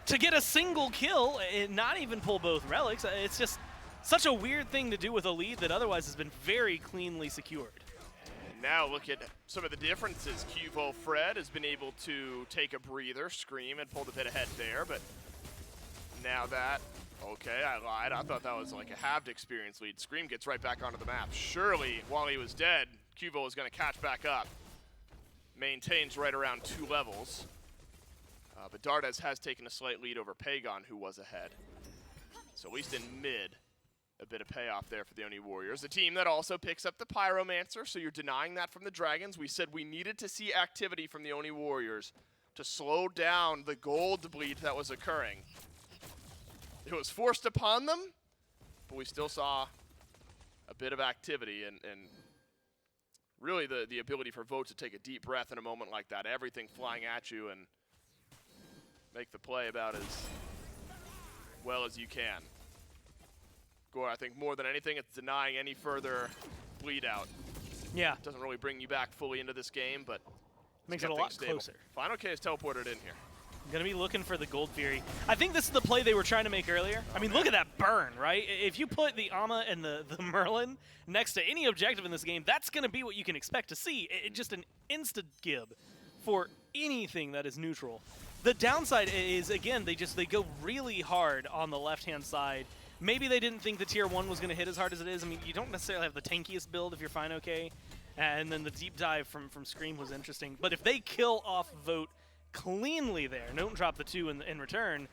to get a single kill and not even pull both relics. It's just such a weird thing to do with a lead that otherwise has been very cleanly secured. And now look at some of the differences. QvoFred has been able to take a breather. Scream and pulled a bit ahead there, but now that, okay, I lied. I thought that was like a halved experience lead. Scream gets right back onto the map. Surely, while he was dead, Qvo was going to catch back up. Maintains right around 2 levels. But Dardez has taken a slight lead over Pegon, who was ahead. So at least in mid, a bit of payoff there for the Oni Warriors. A team that also picks up the Pyromancer, so you're denying that from the Dragons. We said we needed to see activity from the Oni Warriors to slow down the gold bleed that was occurring. It was forced upon them, but we still saw a bit of activity and really the ability for Vote to take a deep breath in a moment like that. Everything flying at you and make the play about as well as you can. Gore, I think more than anything, it's denying any further bleed out. Yeah. Doesn't really bring you back fully into this game, but makes it a lot closer. fineokay is teleported in here. Gonna be looking for the Gold Fury. I think this is the play they were trying to make earlier. I mean, look at that burn, right? If you put the Ama and the Merlin next to any objective in this game, that's gonna be what you can expect to see. Just an insta-gib for anything that is neutral. The downside is, again, they go really hard on the left-hand side. Maybe they didn't think the tier 1 was gonna hit as hard as it is. I mean, you don't necessarily have the tankiest build if you're fineokay. And then the deep dive from Scream was interesting. But if they kill off Vote cleanly there, don't drop the 2 in return,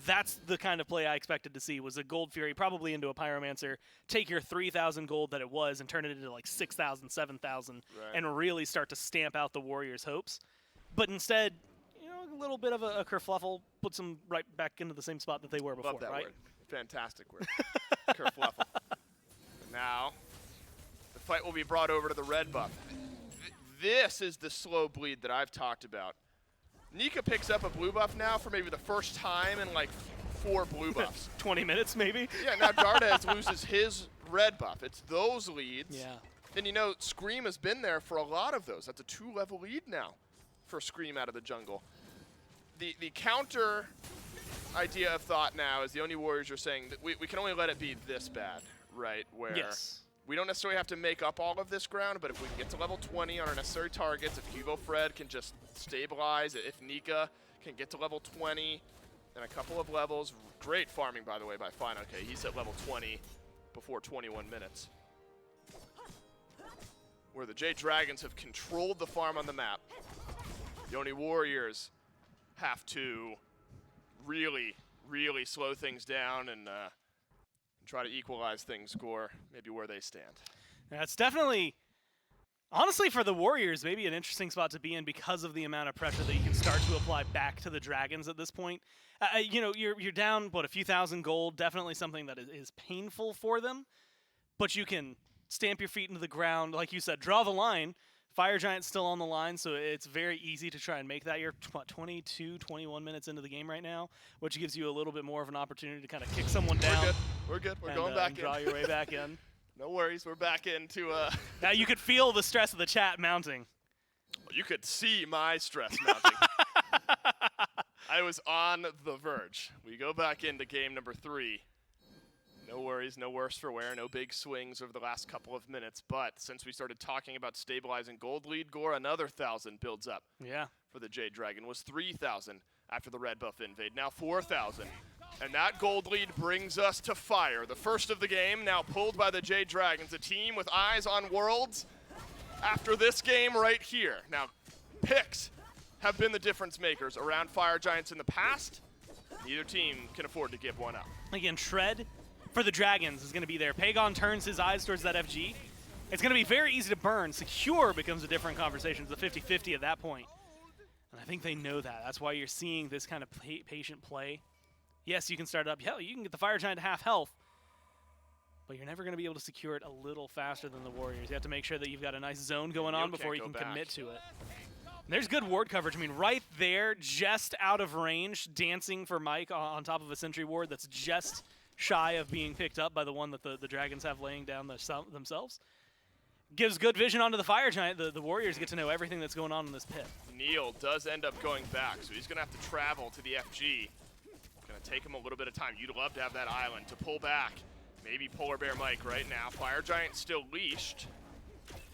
that's the kind of play I expected to see, was a Gold Fury probably into a Pyromancer, take your 3,000 gold that it was and turn it into like 6,000, 7,000, and really start to stamp out the Warriors' hopes. But instead, you know, a little bit of a kerfluffle puts them right back into the same spot that they were before, Love that right? word. Fantastic word. Kerfluffle. And now, the fight will be brought over to the red buff. This is the slow bleed that I've talked about. Nika picks up a blue buff now for maybe the first time in like 4 blue buffs. 20 minutes maybe? Yeah, now Dardez loses his red buff. It's those leads. Yeah. And you know, Scream has been there for a lot of those. That's a 2-level lead now for Scream out of the jungle. The counter idea of thought now is the Oni Warriors are saying that we can only let it be this bad, right? Where we don't necessarily have to make up all of this ground, but if we can get to level 20 on our necessary targets, if QvoFred can just stabilize, if Nika can get to level 20 in a couple of levels, great farming, by the way, by fineokay. He's at level 20 before 21 minutes. Where the Jade Dragons have controlled the farm on the map. The Oni Warriors have to really, really slow things down and try to equalize things, score maybe where they stand. That's definitely, honestly, for the Warriors, maybe an interesting spot to be in because of the amount of pressure that you can start to apply back to the Dragons at this point. You know, you're down, what, a few thousand gold, definitely something that is painful for them, but you can stamp your feet into the ground, like you said, draw the line. Fire Giant's still on the line, so it's very easy to try and make that. You're, what, 22, 21 minutes into the game right now, which gives you a little bit more of an opportunity to kind of kick someone down. We're good. We're and, going back in. draw your way back in. No worries. We're back into... Now you could feel the stress of the chat mounting. You could see my stress mounting. I was on the verge. We go back into game number 3. No worries, no worse for wear, no big swings over the last couple of minutes. But since we started talking about stabilizing gold lead, Gore, another 1,000 builds up. Yeah. For the Jade Dragon was 3,000 after the red buff invade. Now 4,000. And that gold lead brings us to Fire. The first of the game now pulled by the Jade Dragons, a team with eyes on Worlds after this game right here. Now, picks have been the difference makers around Fire Giants in the past. Neither team can afford to give one up. Again, Shred for the Dragons is going to be there. Pegon turns his eyes towards that FG. It's going to be very easy to burn. Secure becomes a different conversation. It's a 50-50 at that point. And I think they know that. That's why you're seeing this kind of patient play. Yes, you can start it up. Hell, you can get the Fire Giant to half health. But you're never going to be able to secure it a little faster than the Warriors. You have to make sure that you've got a nice zone going on before you can commit to it. And there's good ward coverage. I mean, right there, just out of range, dancing for Mike on top of a sentry ward that's just shy of being picked up by the one that the Dragons have laying down themselves. Gives good vision onto the Fire Giant. The Warriors get to know everything that's going on in this pit. Neil does end up going back, so he's going to have to travel to the FG. Going to take him a little bit of time. You'd love to have that island to pull back. Maybe PolarBearMike right now. Fire Giant still leashed,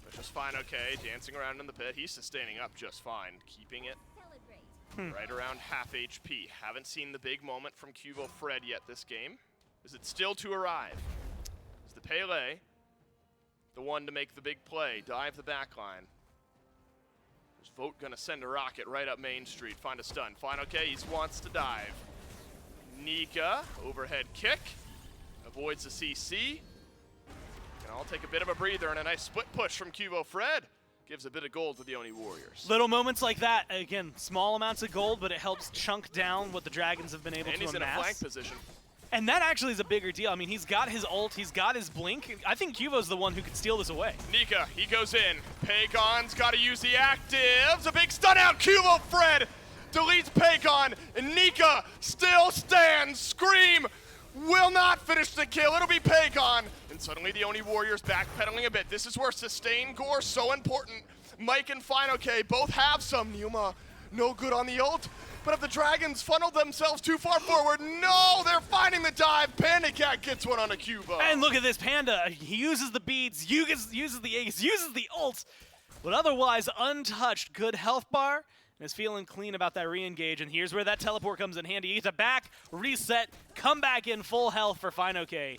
but just fineokay, dancing around in the pit. He's sustaining up just fine, keeping it right around half HP. Haven't seen the big moment from QvoFred yet this game. Is it still to arrive? Is the Pele the one to make the big play, dive the back line? Is Vote gonna send a rocket right up Main Street, find a stun. fineokay, he wants to dive. Nika, overhead kick, avoids the CC. And I'll take a bit of a breather and a nice split push from QvoFred. Gives a bit of gold to the Oni Warriors. Little moments like that, again, small amounts of gold, but it helps chunk down what the Dragons have been able to amass. And he's in a flank position. And that actually is a bigger deal. I mean, he's got his ult, he's got his blink. I think Cuvo's the one who could steal this away. Nika, he goes in. Pegon's got to use the actives. A big stun out. QvoFred deletes Pegon. And Nika still stands. Scream will not finish the kill. It'll be Pegon. And suddenly the Oni Warriors backpedaling a bit. This is where sustain Gore so important. Mike and fineokay both have some. NeilMah, no good on the ult. But if the Dragons funneled themselves too far forward, no, they're finding the dive. PandaCat gets one on a Cubo. And look at this Panda. He uses the beads, uses the Aegis, uses the ult, but otherwise untouched. Good health bar, and is feeling clean about that re-engage. And here's where that teleport comes in handy. You get to back, reset, come back in full health for fineokay.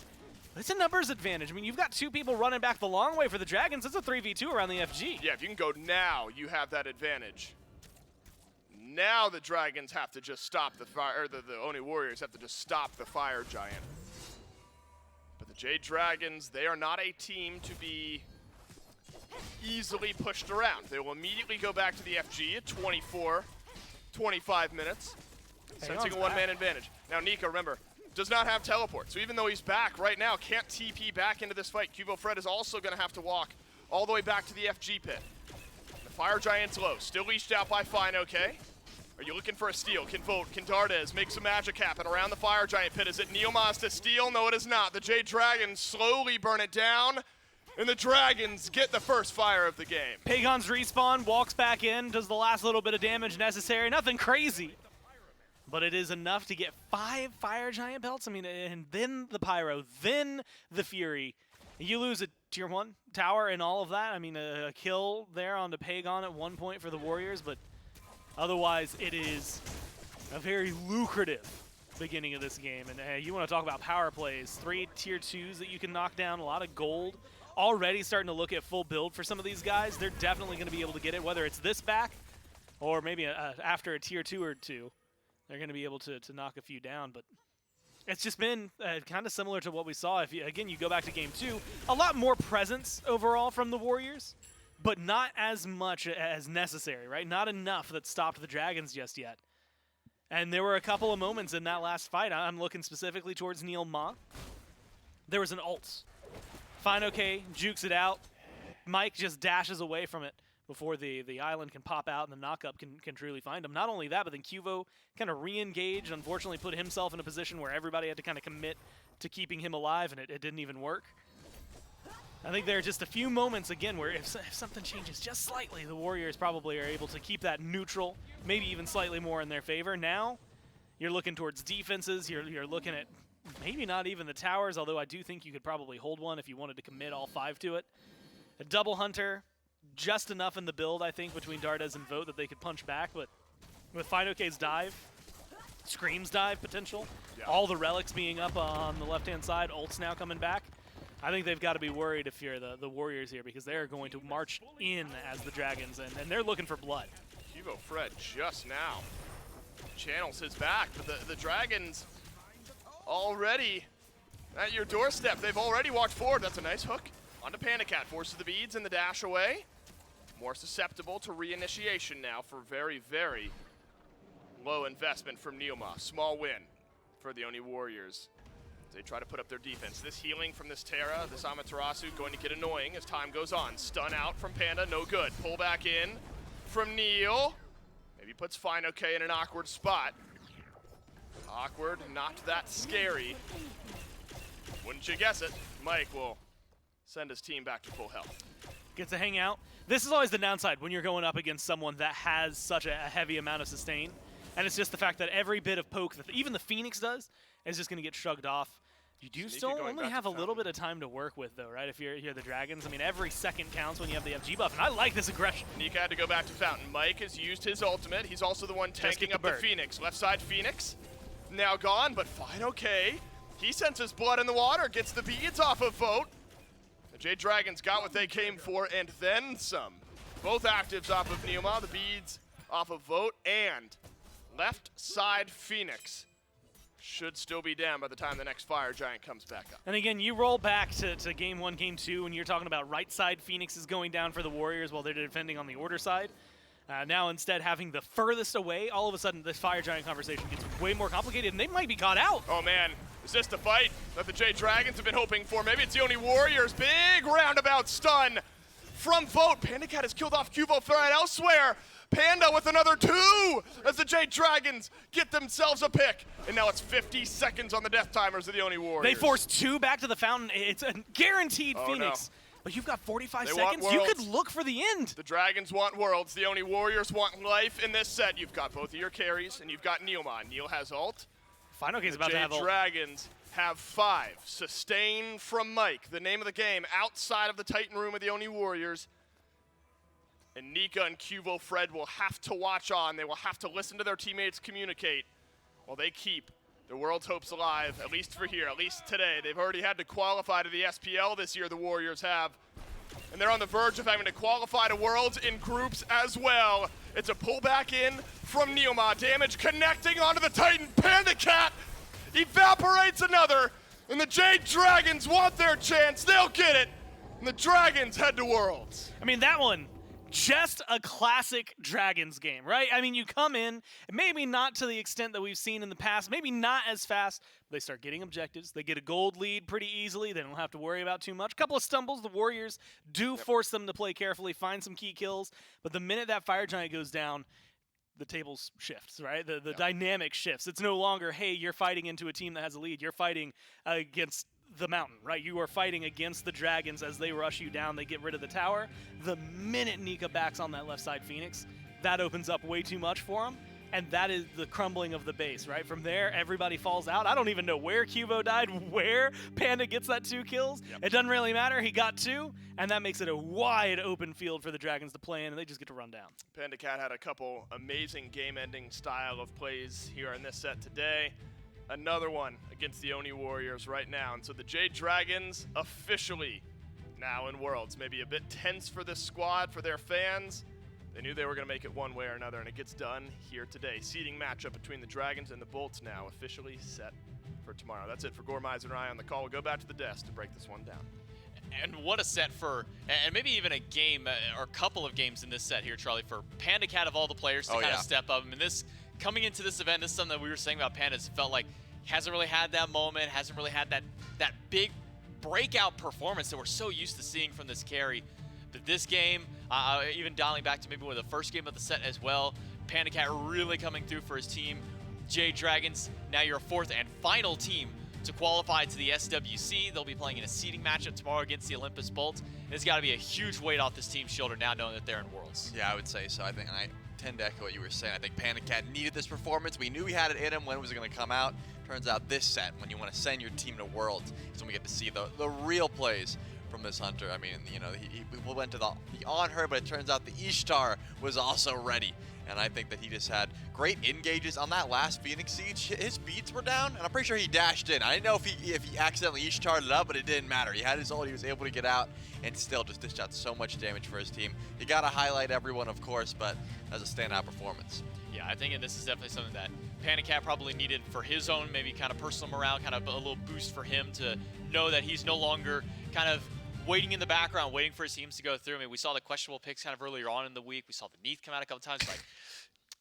It's a numbers advantage. I mean, you've got two people running back the long way for the Dragons. It's a 3v2 around the FG. Yeah, if you can go now, you have that advantage. Now the Dragons have to just stop the fire, or the Oni Warriors have to just stop the Fire Giant. But the Jade Dragons, they are not a team to be easily pushed around. They will immediately go back to the FG at 25 minutes, sensing a one-man advantage. Now Nika, remember, does not have teleport, so even though he's back right now, can't TP back into this fight. QvoFred is also going to have to walk all the way back to the FG pit. The Fire Giant's low, still leashed out by fineokay. Are you looking for a steal? Can Vote, can Dardez make some magic happen around the Fire Giant pit? Is it NeilMah's to steal? No, it is not. The Jade Dragons slowly burn it down, and the Dragons get the first fire of the game. Pegon's respawn, walks back in, does the last little bit of damage necessary. Nothing crazy, but it is enough to get 5 Fire Giant belts. I mean, and then the Pyro, then the Fury. You lose a tier 1 tower and all of that. I mean, a kill there onto Pegon at one point for the Warriors, but otherwise, it is a very lucrative beginning of this game. And you want to talk about power plays. 3 tier 2s that you can knock down, a lot of gold. Already starting to look at full build for some of these guys. They're definitely going to be able to get it, whether it's this back or maybe after a tier 2 or 2, they're going to be able to knock a few down. But it's just been kind of similar to what we saw. If you, again, you go back to game 2, a lot more presence overall from the Warriors, but not as much as necessary, right? Not enough that stopped the Dragons just yet. And there were a couple of moments in that last fight. I'm looking specifically towards NeilMah. There was an ult. fineokay jukes it out. Mike just dashes away from it before the island can pop out and the knockup can truly find him. Not only that, but then Qvo kind of re-engaged, unfortunately put himself in a position where everybody had to kind of commit to keeping him alive, and it didn't even work. I think there are just a few moments, again, where if something changes just slightly, the Warriors probably are able to keep that neutral, maybe even slightly more in their favor. Now, you're looking towards defenses. You're looking at maybe not even the towers, although I do think you could probably hold one if you wanted to commit all 5 to it. A double hunter, just enough in the build, I think, between Dardez and Vote that they could punch back, but with fineokay's dive, Scream's dive potential, all the relics being up on the left-hand side, ults now coming back, I think they've got to be worried if you're the Warriors here, because they're going to march in as the Dragons, and they're looking for blood. QvoFred just now channels his back, but the Dragons already at your doorstep. They've already walked forward. That's a nice hook onto PandaCat. Forces the beads and the dash away. More susceptible to reinitiation now for very, very low investment from NeilMah. Small win for the Oni Warriors. They try to put up their defense. This healing from this Terra, this Amaterasu, going to get annoying as time goes on. Stun out from Panda, no good. Pull back in from Neil. Maybe puts fineokay in an awkward spot. Awkward, not that scary. Wouldn't you guess it? Mike will send his team back to full health. Gets to hang out. This is always the downside when you're going up against someone that has such a heavy amount of sustain. And it's just the fact that every bit of poke that even the Phoenix does is just going to get shrugged off. You do still only have a little bit of time to work with, though, right? If you're the Dragons, I mean, every second counts when you have the FG buff, and I like this aggression. Nika had to go back to Fountain. Mike has used his ultimate. He's also the one tanking up the Phoenix. Left side Phoenix, now gone, but fineokay. He senses blood in the water, gets the beads off of Vote. The Jade Dragons got what they came for, and then some. Both actives off of NeilMah, the beads off of Vote, and left side Phoenix should still be down by the time the next Fire Giant comes back up. And again, you roll back to game 1, game 2, and you're talking about right side Phoenix is going down for the Warriors while they're defending on the Order side. Now instead having the furthest away, all of a sudden this Fire Giant conversation gets way more complicated, and they might be caught out. Oh man, is this the fight that the Jade Dragons have been hoping for? Maybe it's the Oni Warriors. Big roundabout stun from Vote. PandaCat has killed off QvoFred elsewhere. Panda with another 2 as the Jade Dragons get themselves a pick. And now it's 50 seconds on the death timers of the Oni Warriors. They force 2 back to the Fountain. It's a guaranteed Phoenix. No. But you've got 45 seconds. You could look for the end. The Dragons want worlds. The Oni Warriors want life in this set. You've got both of your carries, and you've got NeilMah. Neil has ult. fineokay's about to have ult. The Dragons have 5. Sustain from Mike, the name of the game, outside of the Titan room of the Oni Warriors. And Nika and QvoFred will have to watch on. They will have to listen to their teammates communicate while they keep their world's hopes alive, at least for here, at least today. They've already had to qualify to the SPL this year, the Warriors have. And they're on the verge of having to qualify to Worlds in groups as well. It's a pullback in from NeilMah. Damage connecting onto the Titan. PandaCat evaporates another. And the Jade Dragons want their chance. They'll get it. And the Dragons head to Worlds. I mean, that one, just a classic Dragons game, right? I mean, you come in, maybe not to the extent that we've seen in the past, maybe not as fast, but they start getting objectives. They get a gold lead pretty easily. They don't have to worry about too much. A couple of stumbles, the Warriors do force them to play carefully, find some key kills, but the minute that Fire Giant goes down, the tables shifts, right? The dynamic shifts. It's no longer, hey, you're fighting into a team that has a lead. You're fighting against the mountain, right? You are fighting against the Dragons as they rush you down. They get rid of the tower. The minute Nika backs on that left side Phoenix, that opens up way too much for him, and that is the crumbling of the base, right? From there, everybody falls out. I don't even know where Qvo died, where Panda gets that 2 kills. It doesn't really matter. He got 2, and that makes it a wide open field for the Dragons to play in, and they just get to run down. PandaCat had a couple amazing game-ending style of plays here in this set today. Another one against the Oni Warriors right now. And so the Jade Dragons officially now in Worlds. Maybe a bit tense for this squad, for their fans. They knew they were going to make it one way or another, and it gets done here today. Seeding matchup between the Dragons and the Bolts now officially set for tomorrow. That's it for Gormizer and I on the call. We'll go back to the desk to break this one down. And what a set for, and maybe even a game or a couple of games in this set here, Charlie, for PandaCat of all the players to kind of step up. I mean, this coming into this event, this is something that we were saying about Pandas. It felt like he hasn't really had that moment, hasn't really had that big breakout performance that we're so used to seeing from this carry. But this game, even dialing back to maybe with the first game of the set as well, PandaCat really coming through for his team. Jade Dragons, now your fourth and final team to qualify to the SWC. They'll be playing in a seeding matchup tomorrow against the Olympus Bolts. And it's got to be a huge weight off this team's shoulder now knowing that they're in Worlds. Yeah, I would say so. I think, and I tend to echo what you were saying. I think PandaCat needed this performance. We knew he had it in him. When was it going to come out? Turns out this set, when you want to send your team to Worlds, is when we get to see the real plays from this hunter. I mean, you know, we went to the Anhur, but it turns out the Ishtar was also ready. And I think that he just had great engages on that last Phoenix Siege. His beats were down, and I'm pretty sure he dashed in. I didn't know if he accidentally Ishtar'd it up, but it didn't matter. He had his ult, he was able to get out, and still just dished out so much damage for his team. You gotta highlight everyone, of course, but that was a standout performance. Yeah, I think this is definitely something that PandaCat probably needed for his own, maybe kind of personal morale, kind of a little boost for him to know that he's no longer kind of waiting in the background, waiting for his teams to go through. I mean, we saw the questionable picks kind of earlier on in the week. We saw the Neath come out a couple times. Like,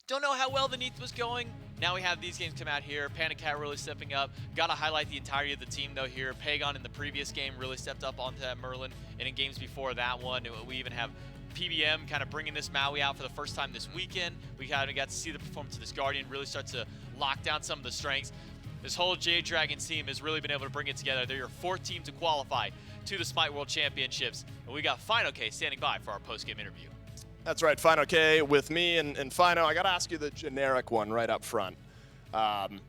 don't know how well the Neath was going. Now we have these games come out here. PandaCat really stepping up. Got to highlight the entirety of the team, though, here. Pegon in the previous game really stepped up onto that Merlin. And in games before that one, we even have PBM kind of bringing this Maui out for the first time this weekend. We kind of got to see the performance of this Guardian really start to lock down some of the strengths. This whole Jade Dragons team has really been able to bring it together. They're your fourth team to qualify to the SMITE World Championships. And we got fineokay standing by for our post-game interview. That's right, fineokay with me and Fino. I got to ask you the generic one right up front. I'm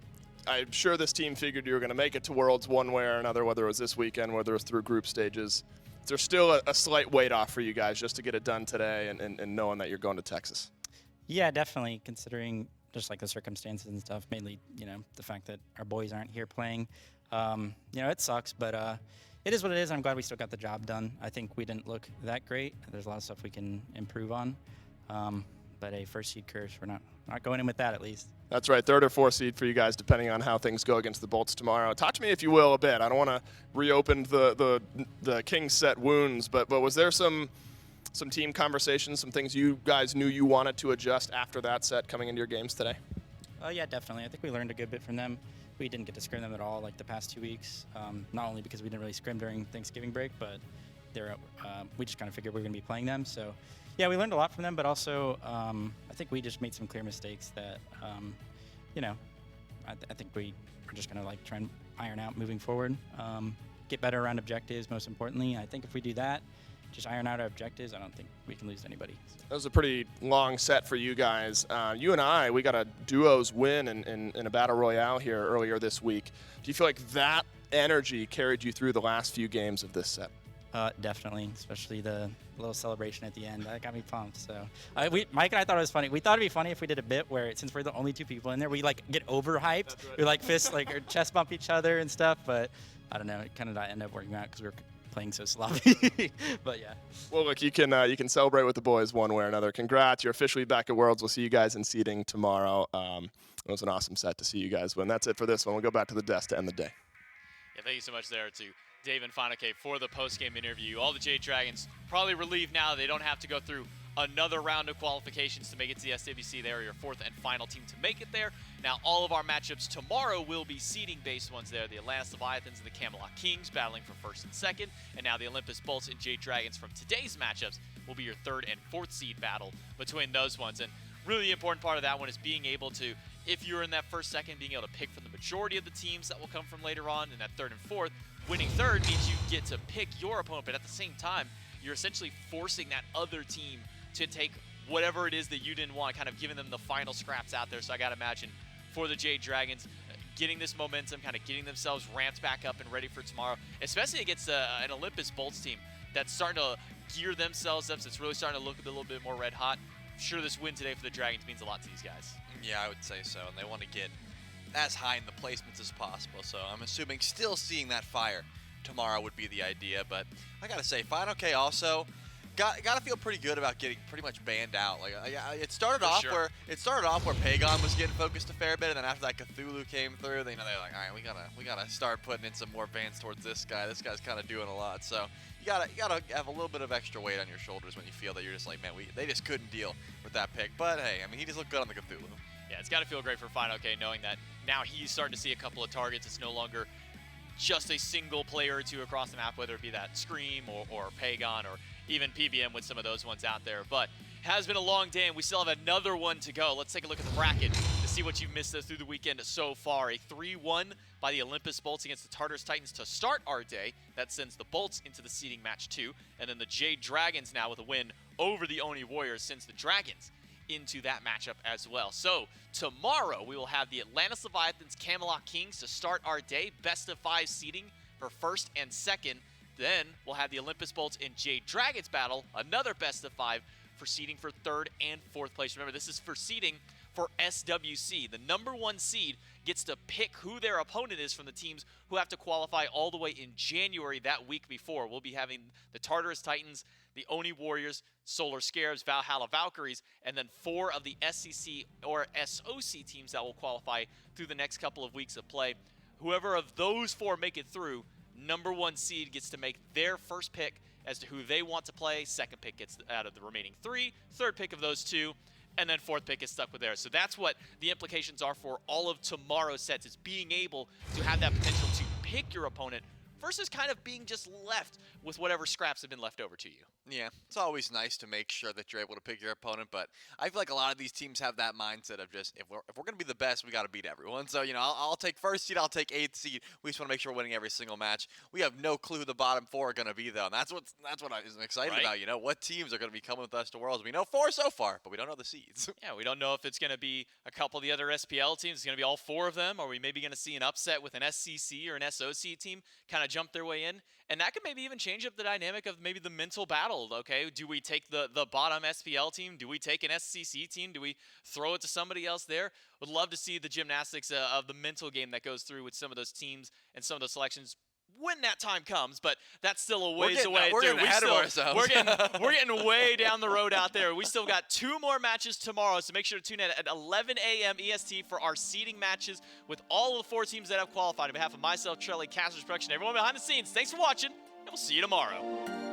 sure this team figured you were going to make it to Worlds one way or another, whether it was this weekend, whether it was through group stages. Is there still a slight weight off for you guys just to get it done today and knowing that you're going to Texas? Yeah, definitely, considering just like the circumstances and stuff, mainly, you know, the fact that our boys aren't here playing. You know, it sucks, but it is what it is. I'm glad we still got the job done. I think we didn't look that great. There's a lot of stuff we can improve on. But a first seed curse, we're not going in with that at least. That's right, third or fourth seed for you guys, depending on how things go against the Bolts tomorrow. Talk to me, if you will, a bit. I don't want to reopen the King's set wounds, but was there some team conversations, some things you guys knew you wanted to adjust after that set coming into your games today? Yeah, definitely. I think we learned a good bit from them. We didn't get to scrim them at all like the past 2 weeks, not only because we didn't really scrim during Thanksgiving break, but we just kind of figured we were going to be playing them. So, yeah, we learned a lot from them, but also I think we just made some clear mistakes that, you know, I think we are just going to like try and iron out moving forward, get better around objectives most importantly. I think if we do that, just iron out our objectives, I don't think we can lose to anybody. That was a pretty long set for you guys. You and we got a duos win in a battle royale here earlier this week. Do you feel like that energy carried you through the last few games of this set? Definitely, especially the little celebration at the end. That got me pumped. So, Mike and I thought it was funny. We thought it'd be funny if we did a bit where, since we're the only two people in there, we like get overhyped. Right. We like fist, like or chest bump each other and stuff. But I don't know. It kind of ended up working out because we were playing so sloppy. But yeah. Well, look, you can celebrate with the boys one way or another. Congrats, you're officially back at Worlds. We'll see you guys in seeding tomorrow. It was an awesome set to see you guys win. That's it for this one. We'll go back to the desk to end the day. Yeah, thank you so much there to Dave and fineokay for the post-game interview. All the Jade Dragons probably relieved now they don't have to go through another round of qualifications to make it to the SWC. They are your fourth and final team to make it there. Now, all of our matchups tomorrow will be seeding-based ones there. The Atlantis Leviathans and the Camelot Kings battling for first and second. And now the Olympus Bolts and Jade Dragons from today's matchups will be your third and fourth seed battle between those ones. And really the important part of that one is being able to, if you're in that first, second, being able to pick from the majority of the teams that will come from later on. And that third and fourth, winning third means you get to pick your opponent, but at the same time, you're essentially forcing that other team to take whatever it is that you didn't want, kind of giving them the final scraps out there. So I got to imagine for the Jade Dragons, getting this momentum, kind of getting themselves ramped back up and ready for tomorrow, especially against an Olympus Bolts team that's starting to gear themselves up, so it's really starting to look a little bit more red hot. I'm sure this win today for the Dragons means a lot to these guys. Yeah, I would say so, and they want to get as high in the placements as possible, so I'm assuming still seeing that fire tomorrow would be the idea. But I gotta say, fineokay also, Gotta feel pretty good about getting pretty much banned out. Like it started off sure. where Pegon was getting focused a fair bit, and then after that Cthulhu came through, they're like, all right, we gotta start putting in some more bans towards this guy. This guy's kind of doing a lot, so you gotta have a little bit of extra weight on your shoulders when you feel that you're just like, man, they just couldn't deal with that pick. But hey, I mean, he just looked good on the Cthulhu. Yeah, it's got to feel great for fineokay knowing that now he's starting to see a couple of targets. It's no longer just a single player or two across the map, whether it be that Screammmmm or Pegon or even PBM with some of those ones out there. But has been a long day, and we still have another one to go. Let's take a look at the bracket to see what you've missed through the weekend so far. A 3-1 by the Olympus Bolts against the Tartarus Titans to start our day. That sends the Bolts into the seeding match 2. And then the Jade Dragons now with a win over the Oni Warriors sends the Dragons into that matchup as well. So tomorrow we will have the Atlantis Leviathans Camelot Kings to start our day. Best of 5 seeding for first and second. Then we'll have the Olympus Bolts and Jade Dragons battle, another best of 5 for seeding for third and fourth place. Remember, this is for seeding for SWC. The number 1 seed gets to pick who their opponent is from the teams who have to qualify all the way in January that week before. We'll be having the Tartarus Titans, the Oni Warriors, Solar Scarabs, Valhalla Valkyries, and then 4 of the SCC or SOC teams that will qualify through the next couple of weeks of play. Whoever of those 4 make it through, number 1 seed gets to make their first pick as to who they want to play. Second pick gets out of the remaining 3. Third pick of those 2. And then fourth pick is stuck with theirs. So that's what the implications are for all of tomorrow's sets, is being able to have that potential to pick your opponent versus kind of being just left with whatever scraps have been left over to you. Yeah, it's always nice to make sure that you're able to pick your opponent, but I feel like a lot of these teams have that mindset of just, if we're going to be the best, we got to beat everyone. So, you know, I'll take first seed, I'll take 8th seed. We just want to make sure we're winning every single match. We have no clue who the bottom 4 are going to be, though, and that's what I'm excited about, you know, what teams are going to be coming with us to Worlds. We know 4 so far, but we don't know the seeds. Yeah, we don't know if it's going to be a couple of the other SPL teams. It's going to be all 4 of them. Are we maybe going to see an upset with an SCC or an SOC team kind of jump their way in? And that could maybe even change up the dynamic of maybe the mental battle, okay? Do we take the bottom SPL team? Do we take an SCC team? Do we throw it to somebody else there? Would love to see the gymnastics of the mental game that goes through with some of those teams and some of those selections when that time comes, but that's still a ways away. We're getting ahead of ourselves. We're getting way down the road out there. We still got 2 more matches tomorrow, so make sure to tune in at 11 a.m. EST for our seeding matches with all of the 4 teams that have qualified. On behalf of myself, Trelly, Casters Production, everyone behind the scenes, thanks for watching, and we'll see you tomorrow.